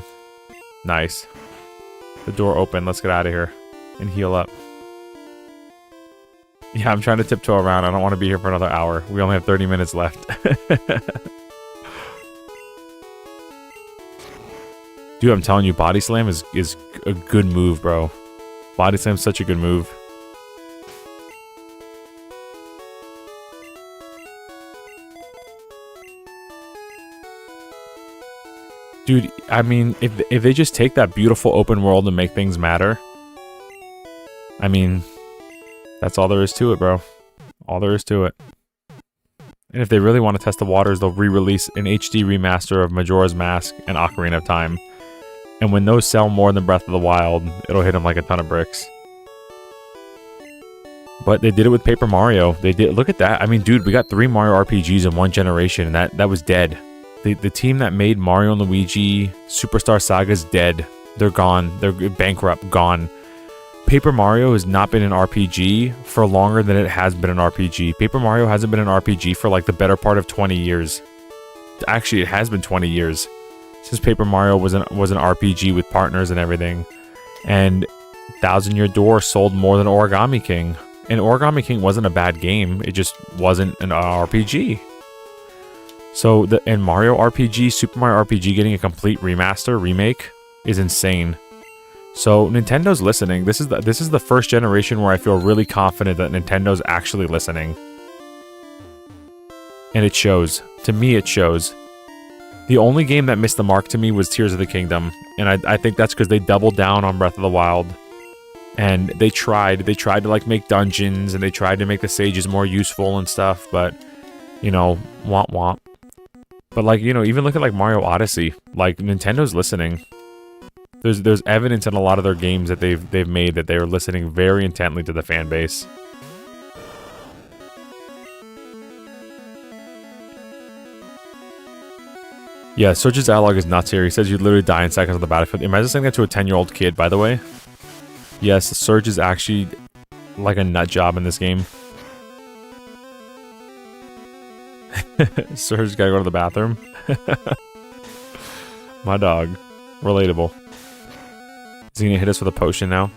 Nice. The door open. Let's get out of here and heal up. Yeah, I'm trying to tiptoe around. I don't want to be here for another hour. We only have 30 minutes left. Dude, I'm telling you, Body Slam is a good move, bro. Body Slam's such a good move. Dude, I mean, if they just take that beautiful open world and make things matter, I mean, that's all there is to it, bro. All there is to it. And if they really want to test the waters, they'll re-release an HD remaster of Majora's Mask and Ocarina of Time. And when those sell more than Breath of the Wild, it'll hit them like a ton of bricks. But they did it with Paper Mario. They did. Look at that. I mean, dude, we got 3 Mario RPGs in one generation, and that was dead. The team that made Mario and Luigi Superstar Saga is dead. They're gone. They're bankrupt. Gone. Paper Mario has not been an RPG for longer than it has been an RPG. Paper Mario hasn't been an RPG for like the better part of 20 years. Actually, it has been 20 years since Paper Mario was an RPG with partners and everything. And Thousand Year Door sold more than Origami King. And Origami King wasn't a bad game. It just wasn't an RPG. So and Mario RPG, Super Mario RPG getting a complete remake is insane. So Nintendo's listening. This is the first generation where I feel really confident that Nintendo's actually listening. And it shows. To me, it shows. The only game that missed the mark to me was Tears of the Kingdom. And I think that's because they doubled down on Breath of the Wild. And they tried to like make dungeons, and they tried to make the sages more useful and stuff, but you know, womp womp. But like, you know, even look at like Mario Odyssey. Like, Nintendo's listening. There's evidence in a lot of their games that they've made that they're listening very intently to the fan base. Yeah, Surge's dialogue is nuts here. He says you'd literally die in seconds on the battlefield. Imagine saying that to a 10-year-old kid, by the way. Yes, Surge is actually like a nut job in this game. Surge gotta go to the bathroom. My dog. Relatable. Is he gonna hit us with a potion now?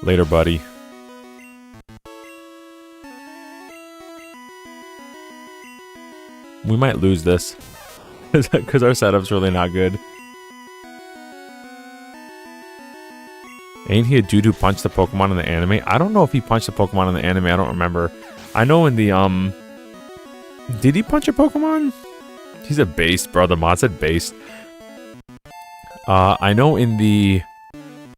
Later, buddy. We might lose this. Because our setup's really not good. Ain't he a dude who punched the Pokemon in the anime? I don't know if he punched the Pokemon in the anime. I don't remember. I know in the, did he punch a Pokemon? He's a beast, bro. The mod said beast. I know in the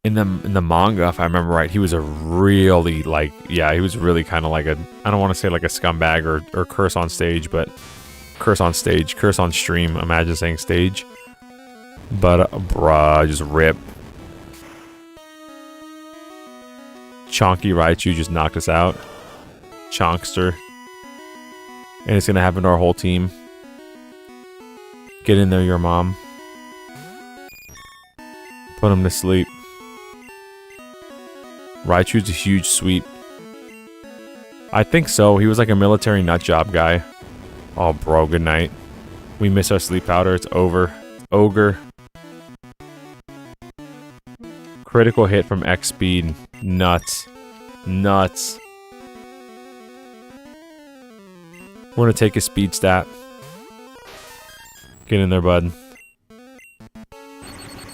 manga, if I remember right, he was a really, like, yeah, he was really kind of like a, I don't want to say like a scumbag or curse on stage, but curse on stage, curse on stream. Imagine saying stage. But, bruh, just rip. Chonky Raichu just knocked us out. Chonkster. And it's gonna happen to our whole team. Get in there, your mom. Put him to sleep. Raichu's a huge sweep. I think so. He was like a military nutjob guy. Oh, bro, good night. We miss our sleep powder. It's over. Ogre. Critical hit from X speed. Nuts. Nuts. We're gonna take his speed stat. Get in there, bud.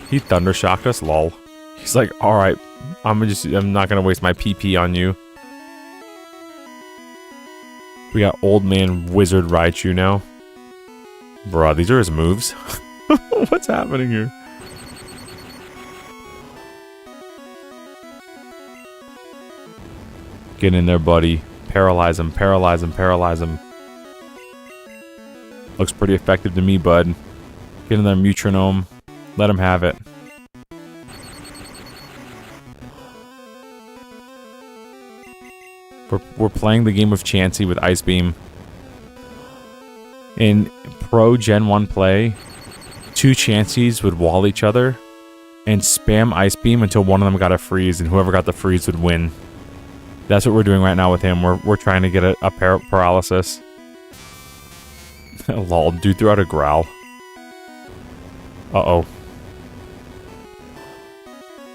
He thunder shocked us, lol. He's like, alright, I'm not gonna waste my PP on you. We got old man wizard Raichu now. Bruh, these are his moves. What's happening here? Get in there, buddy. Paralyze him, paralyze him, paralyze him. Looks pretty effective to me, bud. Get in there, Metronome. Let him have it. We're playing the game of Chansey with Ice Beam. In Pro Gen 1 play, 2 Chanseys would wall each other and spam Ice Beam until one of them got a freeze, and whoever got the freeze would win. That's what we're doing right now with him. We're trying to get a paralysis. Lol, dude threw out a growl. Uh-oh.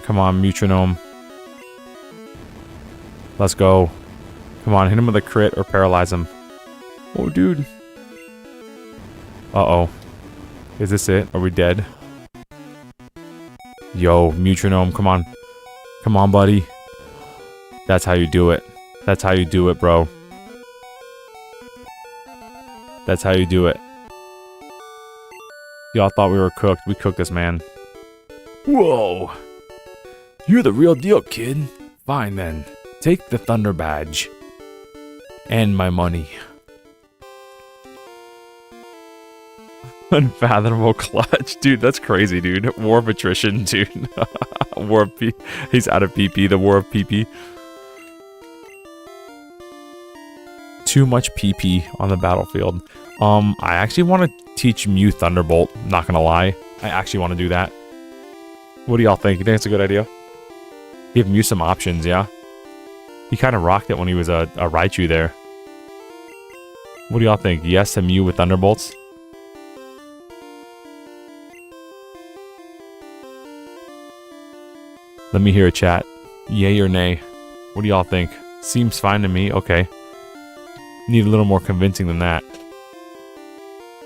Come on, Metronome. Let's go. Come on, hit him with a crit or paralyze him. Oh, dude. Uh-oh. Is this it? Are we dead? Yo, Metronome, come on. Come on, buddy. That's how you do it. That's how you do it, bro. That's how you do it. Y'all thought we were cooked. We cooked this man. Whoa. You're the real deal, kid. Fine, then. Take the Thunder Badge. And my money. Unfathomable clutch. Dude, that's crazy, dude. War of attrition, dude. War of P. He's out of PP. The War of PP. Too much PP on the battlefield. I actually want to teach Mew Thunderbolt. Not gonna lie. I actually want to do that. What do y'all think? You think it's a good idea? Give Mew some options, yeah? He kind of rocked it when he was a Raichu there. What do y'all think? Yes to Mew with Thunderbolts? Let me hear a chat. Yay or nay? What do y'all think? Seems fine to me. Okay. Need a little more convincing than that.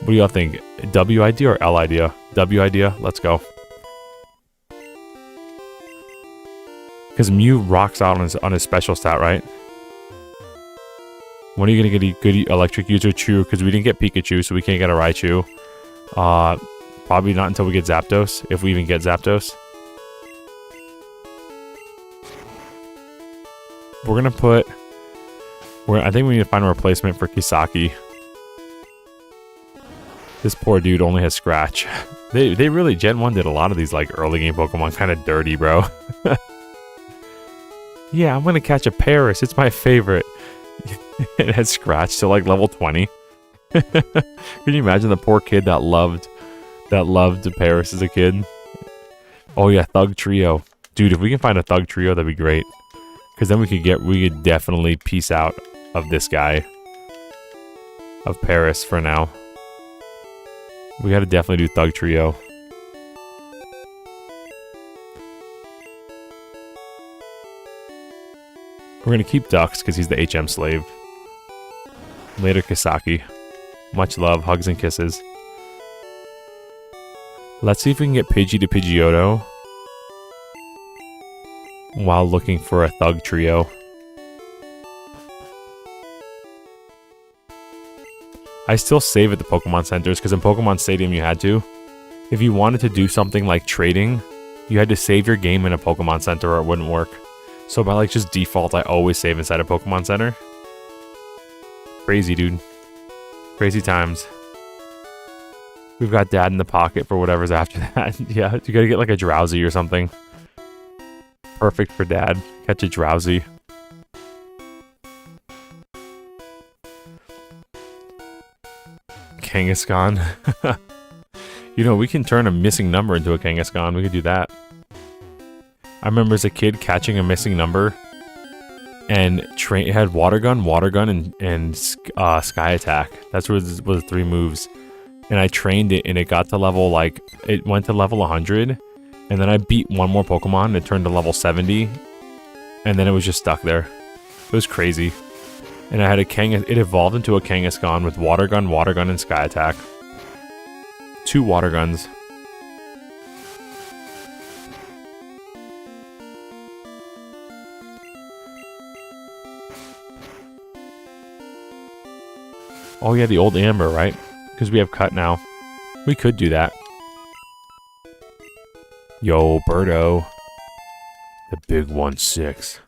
What do y'all think? W idea or L idea? W idea? Let's go. Because Mew rocks out on his special stat, right? When are you going to get a good electric user? True, because we didn't get Pikachu, so we can't get a Raichu. Probably not until we get Zapdos, if we even get Zapdos. We're going to put... I think we need to find a replacement for Kisaki. This poor dude only has Scratch. They really, Gen 1 did a lot of these like early game Pokemon kind of dirty, bro. Yeah, I'm gonna catch a Paris. It's my favorite. It has Scratch to like level 20. Can you imagine the poor kid that loved Paris as a kid? Oh yeah, Thug Trio. Dude, if we can find a Thug Trio, that'd be great. Because then we could definitely piece out of this guy. Of Paris for now. We gotta definitely do Thug Trio. We're gonna keep Dux because he's the HM slave. Later, Kisaki. Much love, hugs and kisses. Let's see if we can get Pidgey to Pidgeotto. while looking for a thug trio. I still save at the Pokemon centers because in Pokemon Stadium you had to. If you wanted to do something like trading, you had to save your game in a Pokemon Center or it wouldn't work. So by like just default, I always save inside a Pokemon Center. Crazy, dude. Crazy times. We've got Dad in the pocket for whatever's after that. Yeah, you gotta get like a Drowsy or something. Perfect for Dad. Catch a Drowsy. Kangaskhan. You know, we can turn a missing number into a Kangaskhan. We could do that. I remember as a kid catching a missing number and it had Water Gun, and Sky Attack. That's what was the 3 moves. And I trained it and it got to level, like, it went to level 100. And then I beat one more Pokemon and it turned to level 70. And then it was just stuck there. It was crazy. And I had it evolved into a Kangaskhan with Water Gun, and Sky Attack. 2 Water Guns. Oh yeah, the old Amber, right? Because we have Cut now. We could do that. Yo, Birdo. The big 1-6.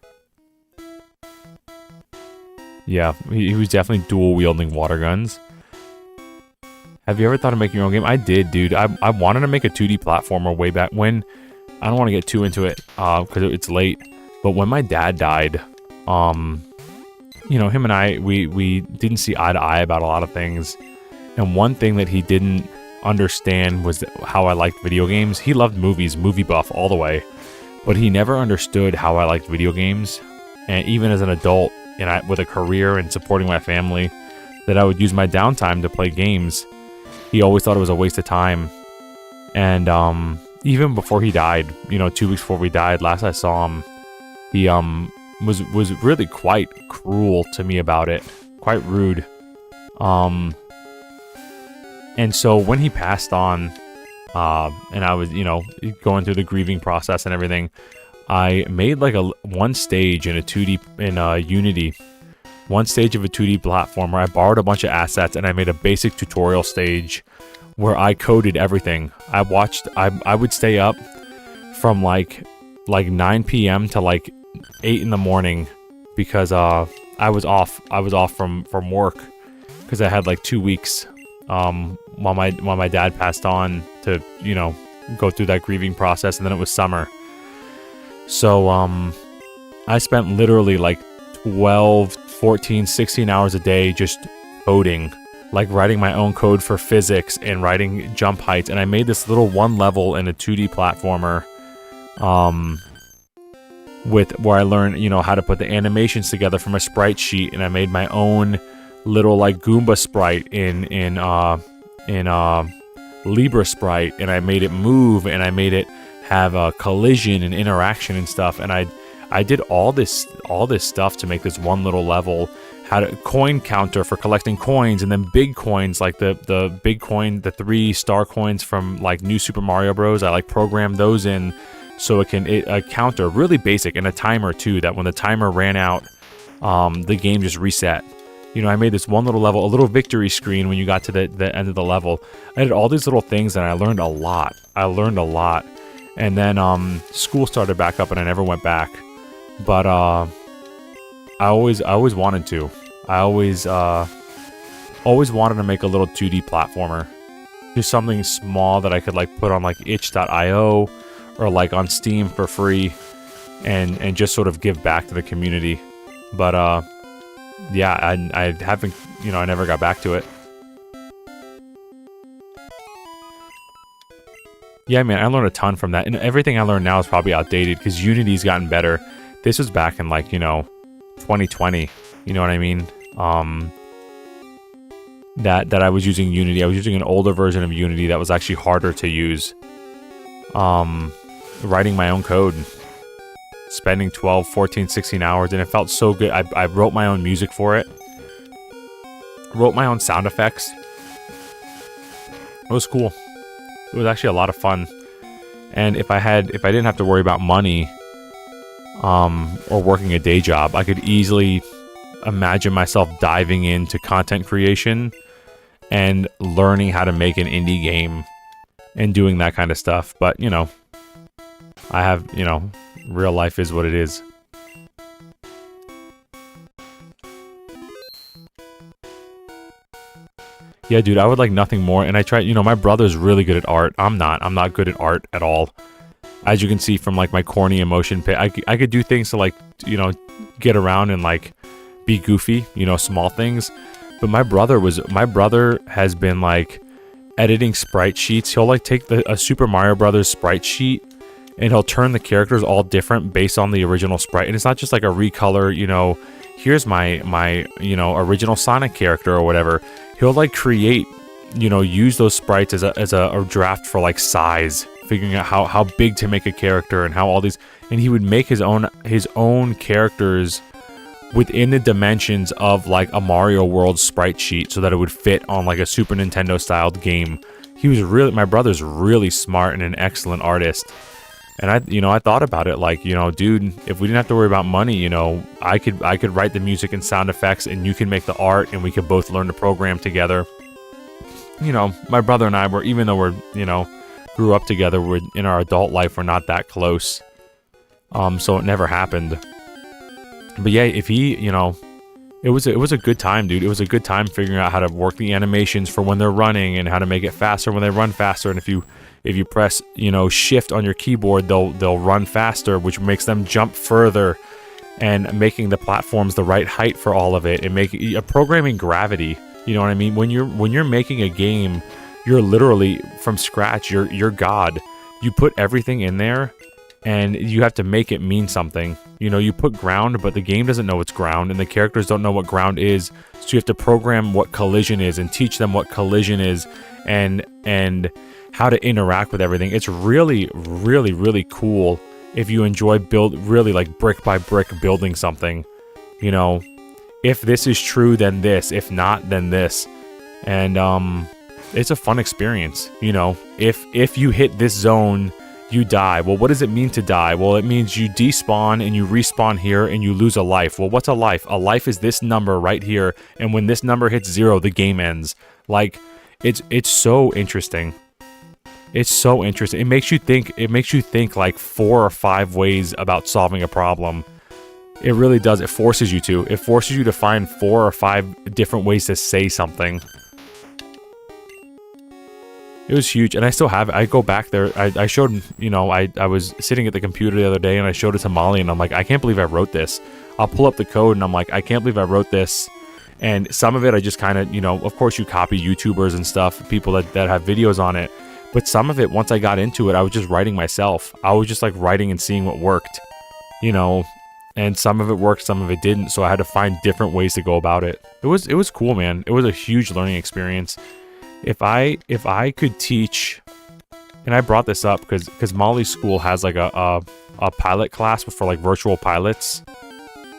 Yeah, he was definitely dual-wielding Water Guns. Have you ever thought of making your own game? I did, dude. I wanted to make a 2D platformer way back when. I don't want to get too into it because it's late. But when my dad died, you know, him and I, we didn't see eye to eye about a lot of things. And one thing that he didn't understand was how I liked video games. He loved movies, movie buff all the way. But he never understood how I liked video games. And even as an adult, and with a career and supporting my family, that I would use my downtime to play games. He always thought it was a waste of time. And even before he died, you know, 2 weeks before we died, last I saw him, he was really quite cruel to me about it. Quite rude. And so when he passed on, and I was, you know, going through the grieving process and everything, I made like one stage in a 2D, in Unity. One stage of a 2D platform where I borrowed a bunch of assets and I made a basic tutorial stage where I coded everything. I would stay up from like 9 p.m. to like 8 in the morning because I was off from work because I had like 2 weeks while my dad passed on to, you know, go through that grieving process, and then it was summer. So I spent literally like 12, 14, 16 hours a day just coding, like writing my own code for physics and writing jump heights. And I made this little 1 level in a 2D platformer where I learned, you know, how to put the animations together from a sprite sheet. And I made my own little like Goomba sprite in Libra sprite, and I made it move, and I made it have a collision and interaction and stuff. And I did all this stuff to make this one little level. Had a coin counter for collecting coins, and then big coins, like the big coin, the 3 star coins from like New Super Mario Bros. I like programmed those in so a counter, really basic, and a timer too, that when the timer ran out, the game just reset. You know, I made this one little level, a little victory screen when you got to the end of the level. I did all these little things, and I learned a lot. And then school started back up, and I never went back. But I always wanted to. I always wanted to make a little 2D platformer. Just something small that I could like put on like itch.io or like on Steam for free, and just sort of give back to the community. But yeah, I haven't, you know, I never got back to it. Yeah, man, I learned a ton from that, and everything I learned now is probably outdated because Unity's gotten better. This was back in like, you know, 2020. You know what I mean? That I was using Unity. I was using an older version of Unity that was actually harder to use. Writing my own code, spending 12, 14, 16 hours, and it felt so good. I wrote my own music for it. Wrote my own sound effects. It was cool. It was actually a lot of fun. And if I didn't have to worry about money, or working a day job. I could easily imagine myself diving into content creation and learning how to make an indie game and doing that kind of stuff. But, you know, I have, you know, real life is what it is. Yeah, dude, I would like nothing more. And I try, you know, my brother's really good at art. I'm not good at art at all. As you can see from like my corny emotion pit, I could do things to like, you know, get around and like be goofy, you know, small things. But my brother has been like editing sprite sheets. He'll like take a Super Mario Brothers sprite sheet and he'll turn the characters all different based on the original sprite. And it's not just like a recolor, you know, here's my you know, original Sonic character or whatever. He'll like create, you know, use those sprites as a draft for like size, figuring out how big to make a character and how all these, and he would make his own characters within the dimensions of like a Mario World sprite sheet so that it would fit on like a Super Nintendo styled game. My brother's really smart and an excellent artist. And I thought about it like, you know, dude, if we didn't have to worry about money, you know, I could write the music and sound effects and you can make the art and we could both learn to program together. You know, my brother and I were, even though we're, you know, grew up together, we're in our adult life, we're not that close. So it never happened. But yeah, if he, you know, it was a good time, dude. It was a good time figuring out how to work the animations for when they're running and how to make it faster when they run faster. And if you press, you know, shift on your keyboard, they'll run faster, which makes them jump further, and making the platforms the right height for all of it, and making programming gravity. You know what I mean? When you're making a game, you're literally from scratch. You're God. You put everything in there, and you have to make it mean something. You know, you put ground, but the game doesn't know it's ground, and the characters don't know what ground is. So you have to program what collision is and teach them what collision is, and how to interact with everything. It's really, really, really cool if you enjoy really like brick by brick building something. You know, if this is true, then this. If not, then this. And it's a fun experience. You know, if you hit this zone, you die. Well, what does it mean to die? Well, it means you despawn and you respawn here and you lose a life. Well, what's a life? A life is this number right here, and when this number hits 0, the game ends. Like, it's so interesting. It's so interesting. It makes you think like 4 or 5 ways about solving a problem. It really does. It forces you to. It forces you to find 4 or 5 different ways to say something. It was huge, and I still have it. I go back there. I showed, you know, I was sitting at the computer the other day, and I showed it to Molly, and I'm like, I can't believe I wrote this. I'll pull up the code, and I'm like, I can't believe I wrote this. And some of it, I just kind of, you know, of course you copy YouTubers and stuff, people that have videos on it. But some of it, once I got into it, I was just writing myself. I was just like writing and seeing what worked, you know. And some of it worked, some of it didn't. So I had to find different ways to go about it. It was cool, man. It was a huge learning experience. If I could teach, and I brought this up because Molly's school has like a pilot class for like virtual pilots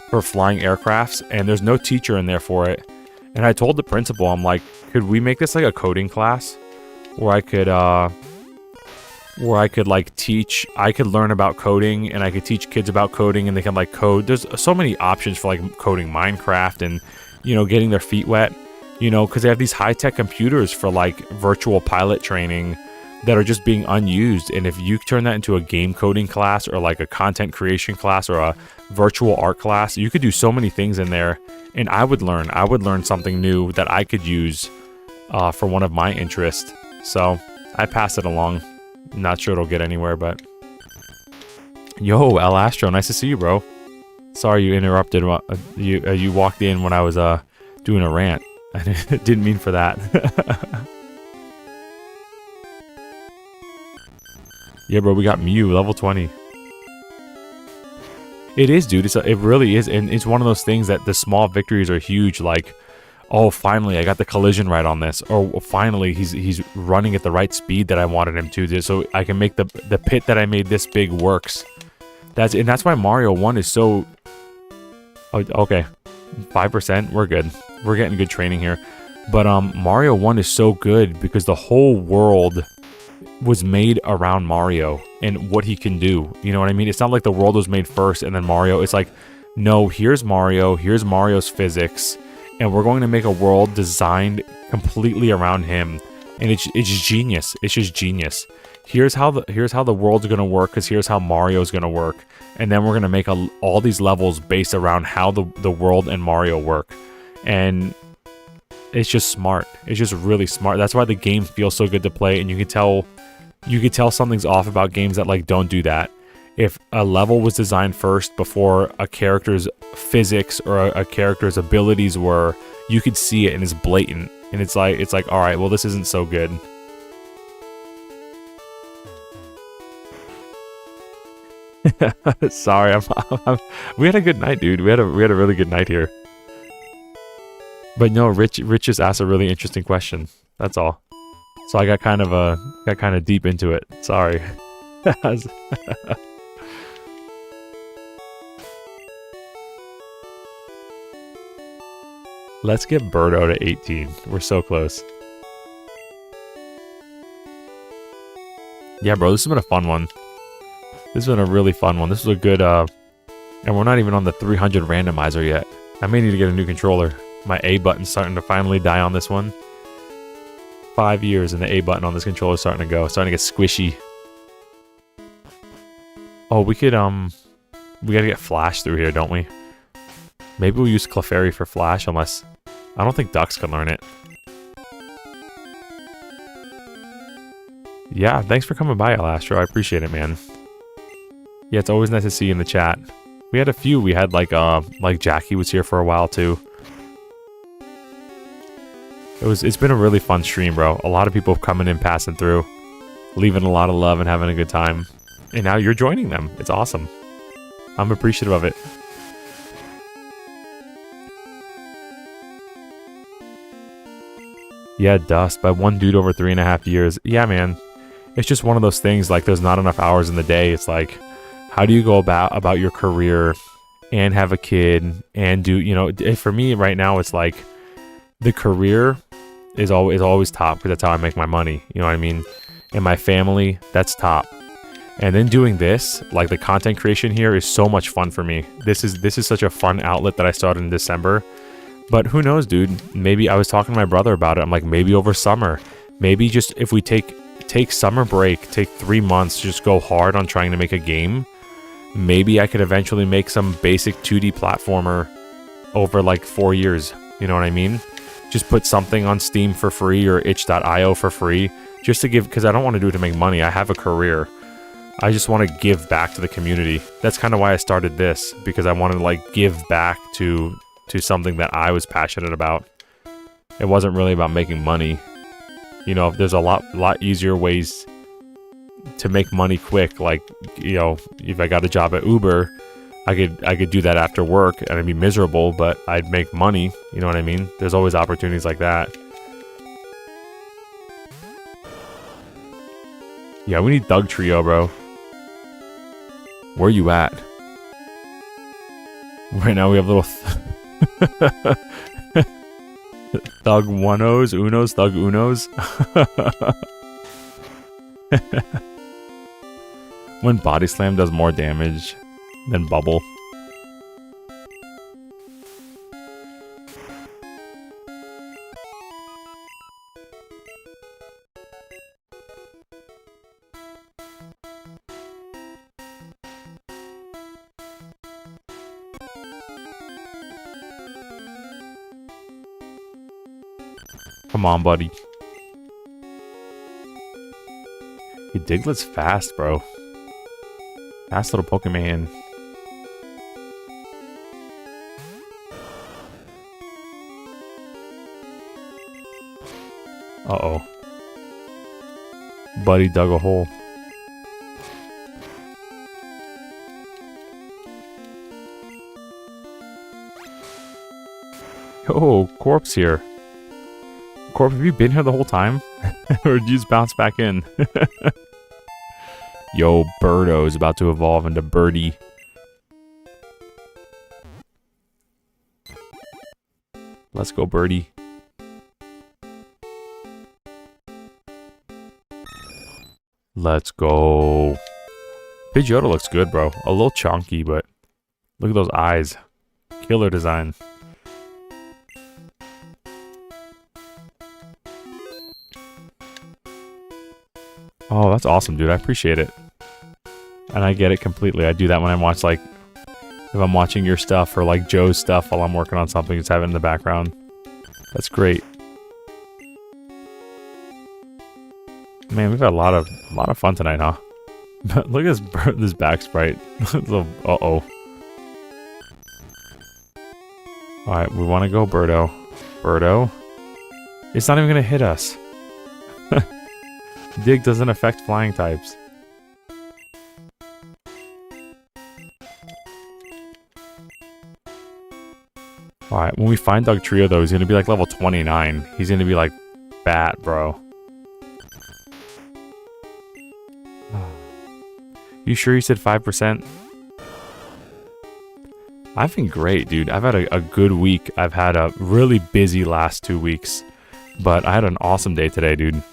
for flying aircrafts, and there's no teacher in there for it. And I told the principal, I'm like, could we make this like a coding class where I could like teach, I could learn about coding, and I could teach kids about coding, and they can like code. There's so many options for like coding Minecraft and, you know, getting their feet wet. You know, because they have these high-tech computers for, like, virtual pilot training that are just being unused. And if you turn that into a game coding class or, like, a content creation class or a virtual art class, you could do so many things in there. And I would learn something new that I could use for one of my interests. So I pass it along. Not sure it'll get anywhere, but... Yo, El Astro, nice to see you, bro. Sorry you interrupted. You walked in when I was doing a rant. I didn't mean for that. Yeah, bro, we got Mew, level 20. It is, dude. It really is. And it's one of those things that the small victories are huge. Like, oh, finally, I got the collision right on this. Or finally, he's running at the right speed that I wanted him to. So I can make the pit that I made this big works. That's why Mario 1 is so... Oh, okay. 5%, we're good. We're getting good training here. But Mario 1 is so good because the whole world was made around Mario and what he can do. You know what I mean? It's not like the world was made first and then Mario. It's like, no, here's Mario, here's Mario's physics, and we're going to make a world designed completely around him. And it's genius. It's just genius. Here's how the world's gonna work, because here's how Mario's gonna work, and then we're gonna make all these levels based around how the world and Mario work. And it's just smart. It's just really smart. That's why the game feels so good to play, and you can tell something's off about games that like don't do that. If a level was designed first before a character's physics or a character's abilities were, you could see it and it's blatant. And it's like, all right, well, this isn't so good. Sorry, we had a good night, dude. We had a really good night here. But no, Rich just asked a really interesting question. That's all. So I got kind of deep into it. Sorry. Let's get Birdo to 18. We're so close. Yeah, bro, this has been a fun one. This has been a really fun one. This was a good, and we're not even on the 300 randomizer yet. I may need to get a new controller. My A button's starting to finally die on this one. 5 years and the A button on this controller is starting to go. Starting to get squishy. Oh, we could, we gotta get Flash through here, don't we? Maybe we'll use Clefairy for Flash, unless... I don't think Ducks can learn it. Yeah, thanks for coming by, Alastro. I appreciate it, man. Yeah, it's always nice to see you in the chat. We had a few. We had, like Jackie was here for a while, too. It's been a really fun stream, bro. A lot of people coming in, passing through, leaving a lot of love and having a good time. And now you're joining them. It's awesome. I'm appreciative of it. Yeah, Dust, by one dude over 3.5 years. Yeah, man. It's just one of those things, like, there's not enough hours in the day. It's like, how do you go about your career and have a kid and do, you know, for me right now, it's like, the career is always top, because that's how I make my money, you know what I mean? And my family, that's top. And then doing this, like, the content creation here is so much fun for me. This is such a fun outlet that I started in December. But who knows, dude? Maybe I was talking to my brother about it. I'm like, maybe over summer. Maybe just if we take summer break, take 3 months, just go hard on trying to make a game. Maybe I could eventually make some basic 2D platformer over like 4 years. You know what I mean? Just put something on Steam for free or itch.io for free. Just to give, because I don't want to do it to make money. I have a career. I just want to give back to the community. That's kind of why I started this, because I wanted to like give back to something that I was passionate about. It wasn't really about making money. You know, there's a lot easier ways to make money quick. Like, you know, if I got a job at Uber, I could do that after work and I'd be miserable, but I'd make money. You know what I mean? There's always opportunities like that. Yeah, we need Thug Trio, bro. Where you at? Right now we have little Thug Unos, Thug Unos. When Body Slam does more damage than Bubble. Come on, buddy. Hey, Diglett's fast, bro. Fast little Pokemon. Uh-oh. Buddy dug a hole. Oh, Corpse here. Corp, have you been here the whole time? Or did you just bounce back in? Yo, Birdo is about to evolve into Birdie. Let's go, Birdie. Let's go. Pidgeotto looks good, bro. A little chunky, but look at those eyes. Killer design. Oh, that's awesome, dude. I appreciate it. And I get it completely. I do that when I watch, like, if I'm watching your stuff or, like, Joe's stuff while I'm working on something, just have it in the background. That's great. Man, we've had a lot of fun tonight, huh? Look at this back sprite. Uh-oh. Alright, we want to go Birdo. Birdo? It's not even going to hit us. Dig doesn't affect flying types. Alright, when we find Dugtrio though, he's gonna be like level 29. He's gonna be like bat, bro. You sure you said 5%? I've been great, dude. I've had a good week. I've had a really busy last 2 weeks. But I had an awesome day today, dude.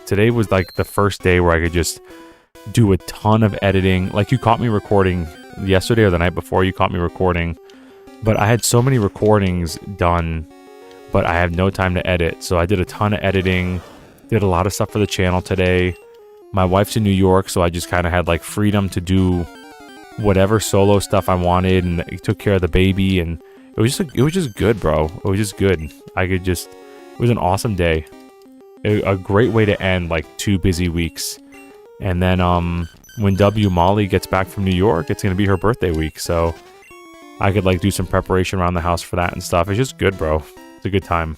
Today was like the first day where I could just do a ton of editing. Like, you caught me recording yesterday or the night before, you caught me recording. But I had so many recordings done, but I have no time to edit. So I did a ton of editing, did a lot of stuff for the channel today. My wife's in New York, so I just kind of had like freedom to do whatever solo stuff I wanted, and it took care of the baby, and it was just good, bro. It was just good. It was an awesome day. A great way to end like 2 busy weeks. And then when Molly gets back from New York, it's gonna be her birthday week, so I could like do some preparation around the house for that and stuff. It's just good, bro. It's a good time.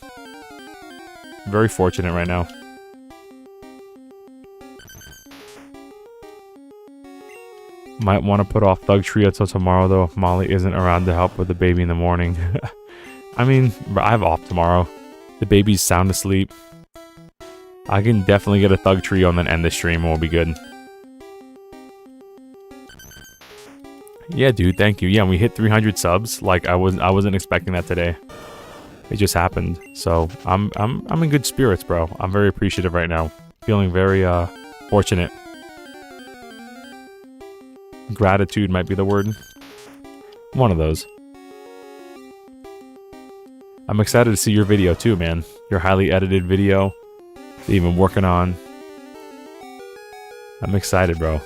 Very fortunate right now. Might want to put off Dugtrio till tomorrow though, if Molly isn't around to help with the baby in the morning. I mean, I have off tomorrow. The baby's sound asleep. I can definitely get a Dugtrio and then end the stream and we'll be good. Yeah, dude, thank you. Yeah, we hit 300 subs. Like, I wasn't expecting that today. It just happened. So I'm in good spirits, bro. I'm very appreciative right now. Feeling very fortunate. Gratitude might be the word. One of those. I'm excited to see your video too, man. Your highly edited video that you've been working on. I'm excited, bro.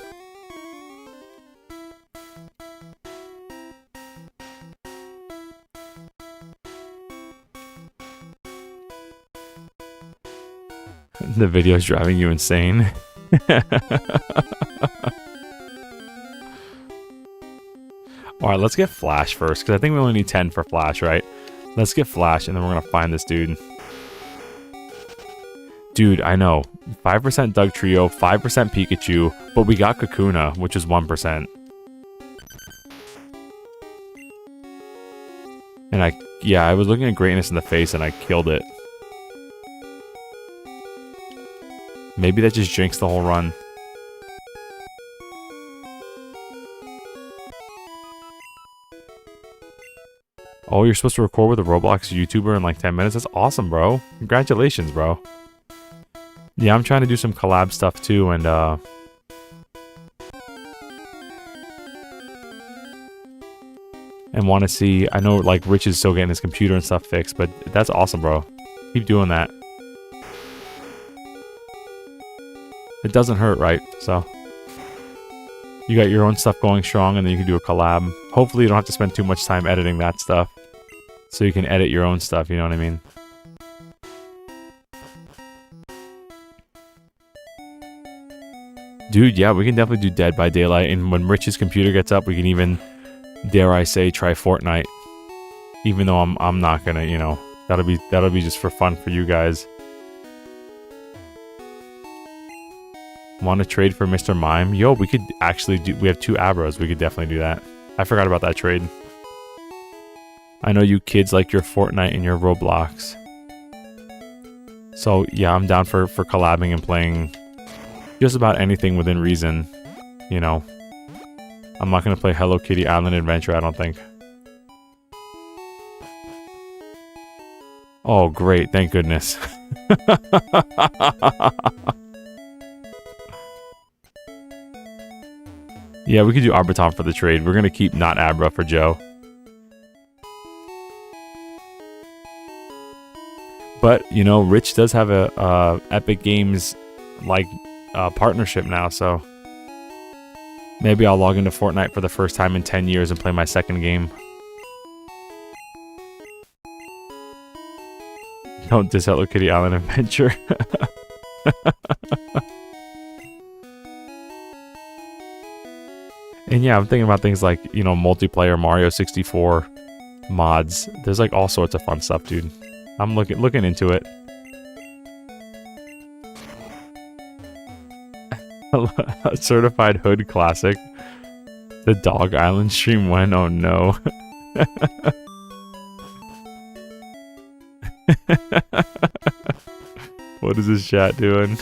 The video's driving you insane. Alright, let's get Flash first, because I think we only need 10 for Flash, right? Let's get Flash, and then we're going to find this dude. Dude, I know. 5% Dugtrio, 5% Pikachu, but we got Kakuna, which is 1%. And I was looking at greatness in the face, and I killed it. Maybe that just jinxed the whole run. Oh, you're supposed to record with a Roblox YouTuber in like 10 minutes? That's awesome, bro. Congratulations, bro. Yeah, I'm trying to do some collab stuff too, and want to see. I know like Rich is still getting his computer and stuff fixed, but that's awesome, bro. Keep doing that. It doesn't hurt, right? So you got your own stuff going strong, and then you can do a collab. Hopefully you don't have to spend too much time editing that stuff, so you can edit your own stuff, you know what I mean? Dude, yeah, we can definitely do Dead by Daylight, and when Rich's computer gets up, we can even, dare I say, try Fortnite. Even though I'm not gonna, you know, that'll be just for fun for you guys. Want to trade for Mr. Mime? Yo, we could actually do, we have 2 Abros, we could definitely do that. I forgot about that trade. I know you kids like your Fortnite and your Roblox. So yeah, I'm down for collabing and playing just about anything within reason, you know. I'm not going to play Hello Kitty Island Adventure, I don't think. Oh, great, thank goodness. Yeah, we could do Arbiton for the trade. We're going to keep not Abra for Joe. But, you know, Rich does have a Epic Games, like, partnership now, so... Maybe I'll log into Fortnite for the first time in 10 years and play my second game. Don't diss Hello Kitty Island Adventure. And yeah, I'm thinking about things like, you know, multiplayer Mario 64 mods. There's like all sorts of fun stuff, dude. I'm looking into it. A certified hood classic. The Dog Island stream when? Oh no. What is this chat doing?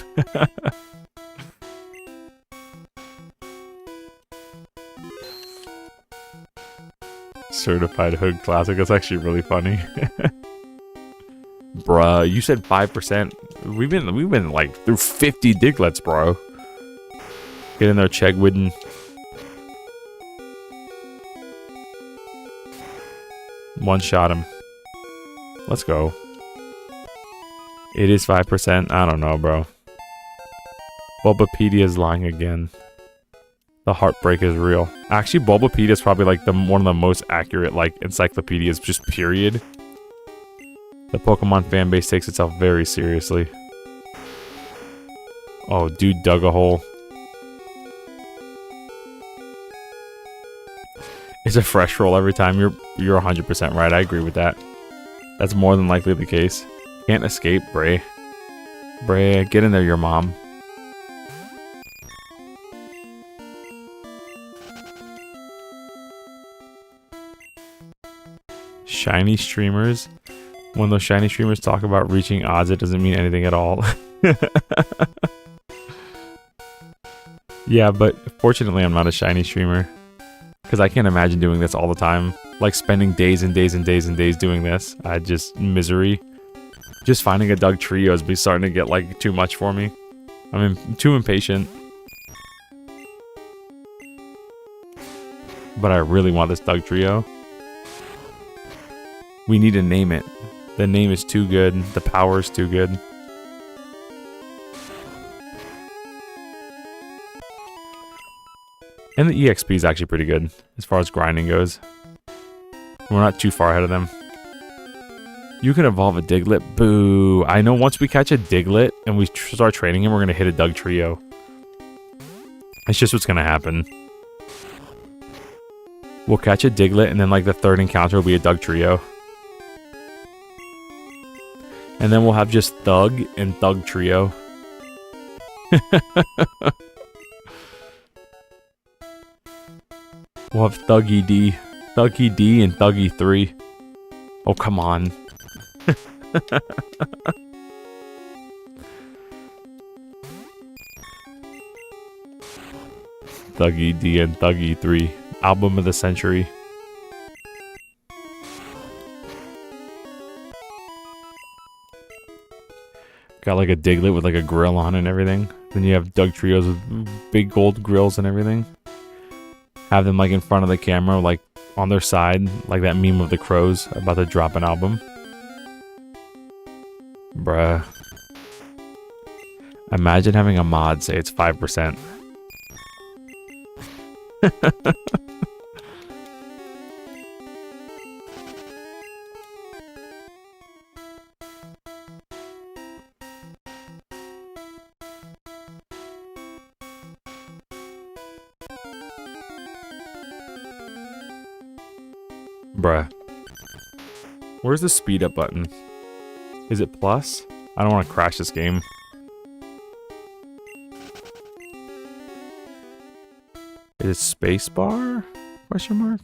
Certified hood classic. That's actually really funny. Bruh, you said 5%. We've been like through 50 Diglets, bro. Get in there, Chegwidden. One shot him. Let's go. It is 5%. I don't know, bro. Bulbapedia is lying again. The heartbreak is real. Actually, Bulbapedia is probably like one of the most accurate like encyclopedias, just period. The Pokemon fanbase takes itself very seriously. Oh, dude dug a hole. It's a fresh roll every time. You're 100% right. I agree with that. That's more than likely the case. Can't escape, Bray. Bray, get in there, your mom. Shiny streamers. When those shiny streamers talk about reaching odds, it doesn't mean anything at all. Yeah, but fortunately I'm not a shiny streamer. Because I can't imagine doing this all the time. Like spending days and days and days and days doing this. I just... misery. Just finding a Doug Trio is starting to get like too much for me. I'm too impatient. But I really want this Doug Trio. We need to name it. The name is too good. The power is too good. And the EXP is actually pretty good as far as grinding goes. We're not too far ahead of them. You can evolve a Diglett. Boo. I know once we catch a Diglett and we start training him, we're going to hit a Doug Trio. It's just what's going to happen. We'll catch a Diglett and then like the third encounter will be a Doug Trio. And then we'll have just Thug and Thug Trio. We'll have Thuggy D. Thuggy D and Thuggy 3. Oh, come on. Thuggy D and Thuggy 3. Album of the century. Got like a Diglett with like a grill on and everything. Then you have Doug Trios with big gold grills and everything. Have them like in front of the camera, like on their side, like that meme of the crows about to drop an album. Bruh. Imagine having a mod say it's 5%. Bruh. Where's the speed up button? Is it plus? I don't want to crash this game. Is it spacebar? Question mark?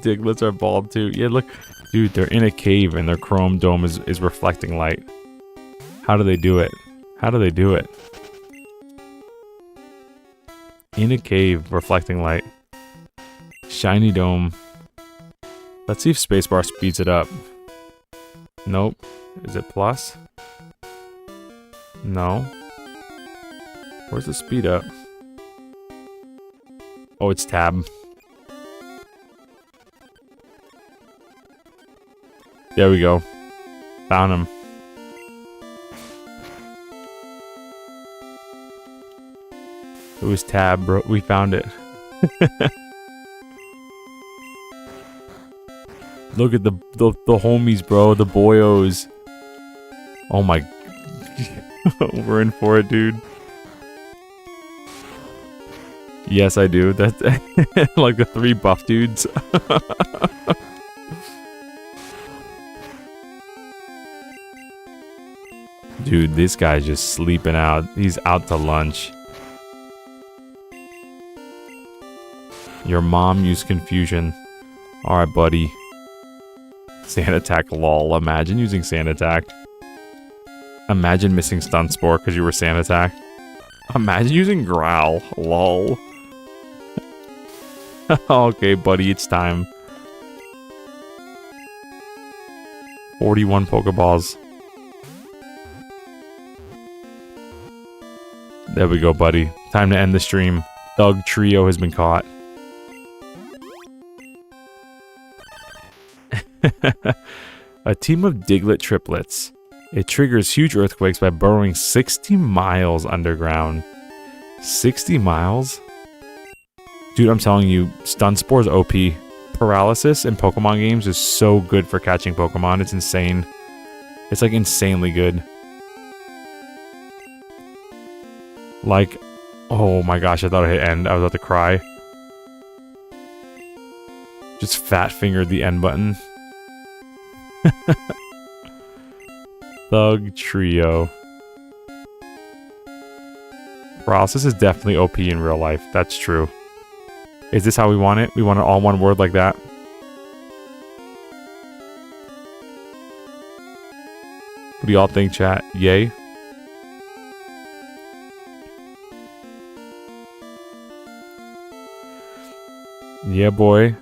Diglets are bald too. Yeah, look. Dude, they're in a cave and their chrome dome is reflecting light. How do they do it? How do they do it? In a cave, reflecting light. Shiny dome. Let's see if spacebar speeds it up. Nope. Is it plus? No. Where's the speed up? Oh, it's tab. There we go. Found him. It was tab, bro. We found it. Look at the homies, bro. The boyos. Oh my. We're in for it, dude. Yes, I do. That's like the 3 buff dudes. Dude, this guy's just sleeping out. He's out to lunch. Your mom used confusion. Alright, buddy. Sand attack, lol. Imagine using sand attack. Imagine missing stun spore because you were sand attack. Imagine using growl, lol. Okay, buddy, it's time. 41 Pokeballs. There we go, buddy. Time to end the stream. Thug Trio has been caught. A team of Diglett triplets. It triggers huge earthquakes by burrowing 60 miles underground. 60 miles? Dude, I'm telling you, Stun Spore's OP. Paralysis in Pokemon games is so good for catching Pokemon. It's insane. It's like insanely good. Like, oh my gosh, I thought I hit end. I was about to cry. Just fat fingered the end button. Thug Trio. Paralysis is definitely OP in real life. That's true. Is this how we want it? We want it all one word like that? What do y'all think, chat? Yay? Yeah, boy.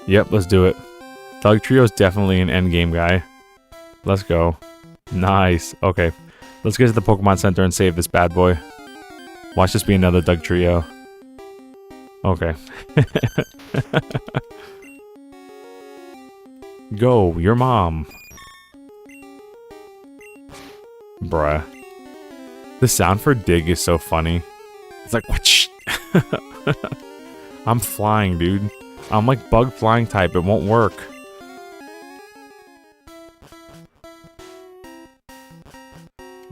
Yep, let's do it. Thug Trio's definitely an endgame guy. Let's go. Nice. Okay. Let's get to the Pokemon Center and save this bad boy. Watch this be another Thug Trio. Okay. Go, your mom. Bruh. The sound for dig is so funny. It's like, whoosh. I'm flying, dude. I'm like bug flying type. It won't work.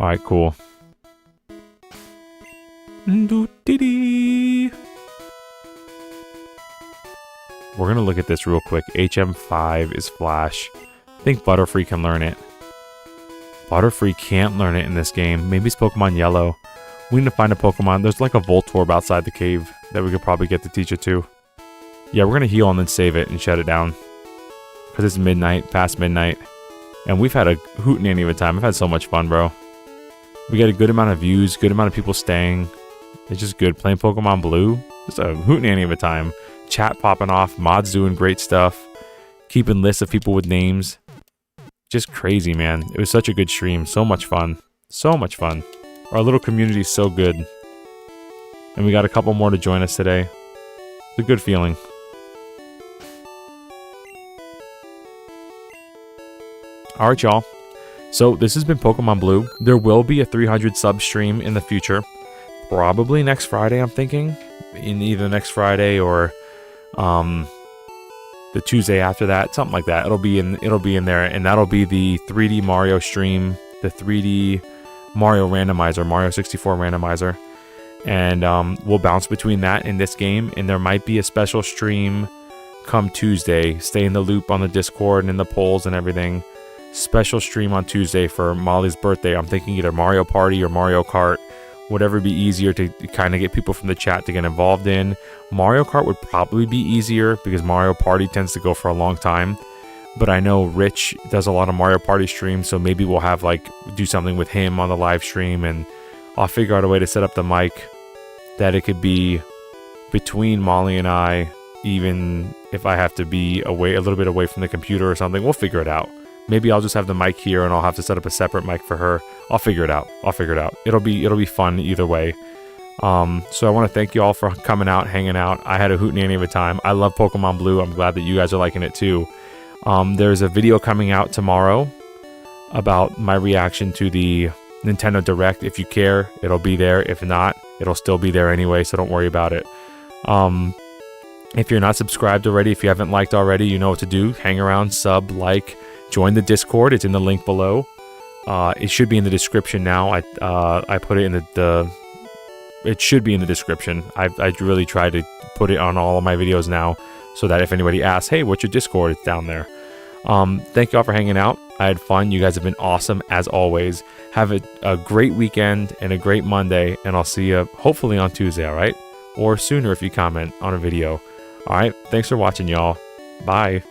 Alright, cool. We're gonna look at this real quick. HM5 is Flash. I think Butterfree can learn it. Butterfree can't learn it in this game. Maybe it's Pokemon Yellow. We need to find a Pokemon. There's like a Voltorb outside the cave that we could probably get to teach it to. Yeah, we're gonna heal and then save it and shut it down. Because it's midnight, past midnight. And we've had a hootenanny of a time. I've had so much fun, bro. We get a good amount of views, good amount of people staying. It's just good. Playing Pokemon Blue, just a hootenanny of a time. Chat popping off, mods doing great stuff. Keeping lists of people with names. Just crazy, man. It was such a good stream. So much fun. So much fun. Our little community is so good. And we got a couple more to join us today. It's a good feeling. Alright, y'all. So, this has been Pokemon Blue. There will be a 300 sub stream in the future. Probably next Friday, I'm thinking. In either next Friday or the Tuesday after that. Something like that. It'll be in there. And that'll be the 3D Mario stream. The 3D Mario randomizer. Mario 64 randomizer. And we'll bounce between that and this game. And there might be a special stream come Tuesday. Stay in the loop on the Discord and in the polls and everything. Special stream on Tuesday for Molly's birthday. I'm thinking either Mario Party or Mario Kart. Whatever be easier to kind of get people from the chat to get involved in. Mario Kart would probably be easier because Mario Party tends to go for a long time. But I know Rich does a lot of Mario Party streams, so maybe we'll have do something with him on the live stream, and I'll figure out a way to set up the mic that it could be between Molly and I even if I have to be a little bit away from the computer or something. We'll figure it out. Maybe I'll just have the mic here and I'll have to set up a separate mic for her. I'll figure it out. It'll be fun either way. So I want to thank you all for coming out, hanging out. I had a hootenanny of a time. I love Pokemon Blue. I'm glad that you guys are liking it too. There's a video coming out tomorrow about my reaction to the Nintendo Direct. If you care, it'll be there. If not, it'll still be there anyway, so don't worry about it. If you're not subscribed already, if you haven't liked already, you know what to do. Hang around, sub, like, join the Discord. It's in the link below. It should be in the description now. I put it in it should be in the description. I really try to put it on all of my videos now, so that if anybody asks, hey, what's your Discord, it's down there. Thank you all for hanging out. I had fun. You guys have been awesome as always. Have a great weekend and a great Monday, and I'll see you hopefully on Tuesday, all right? Or sooner if you comment on a video. All right, thanks for watching, y'all. Bye.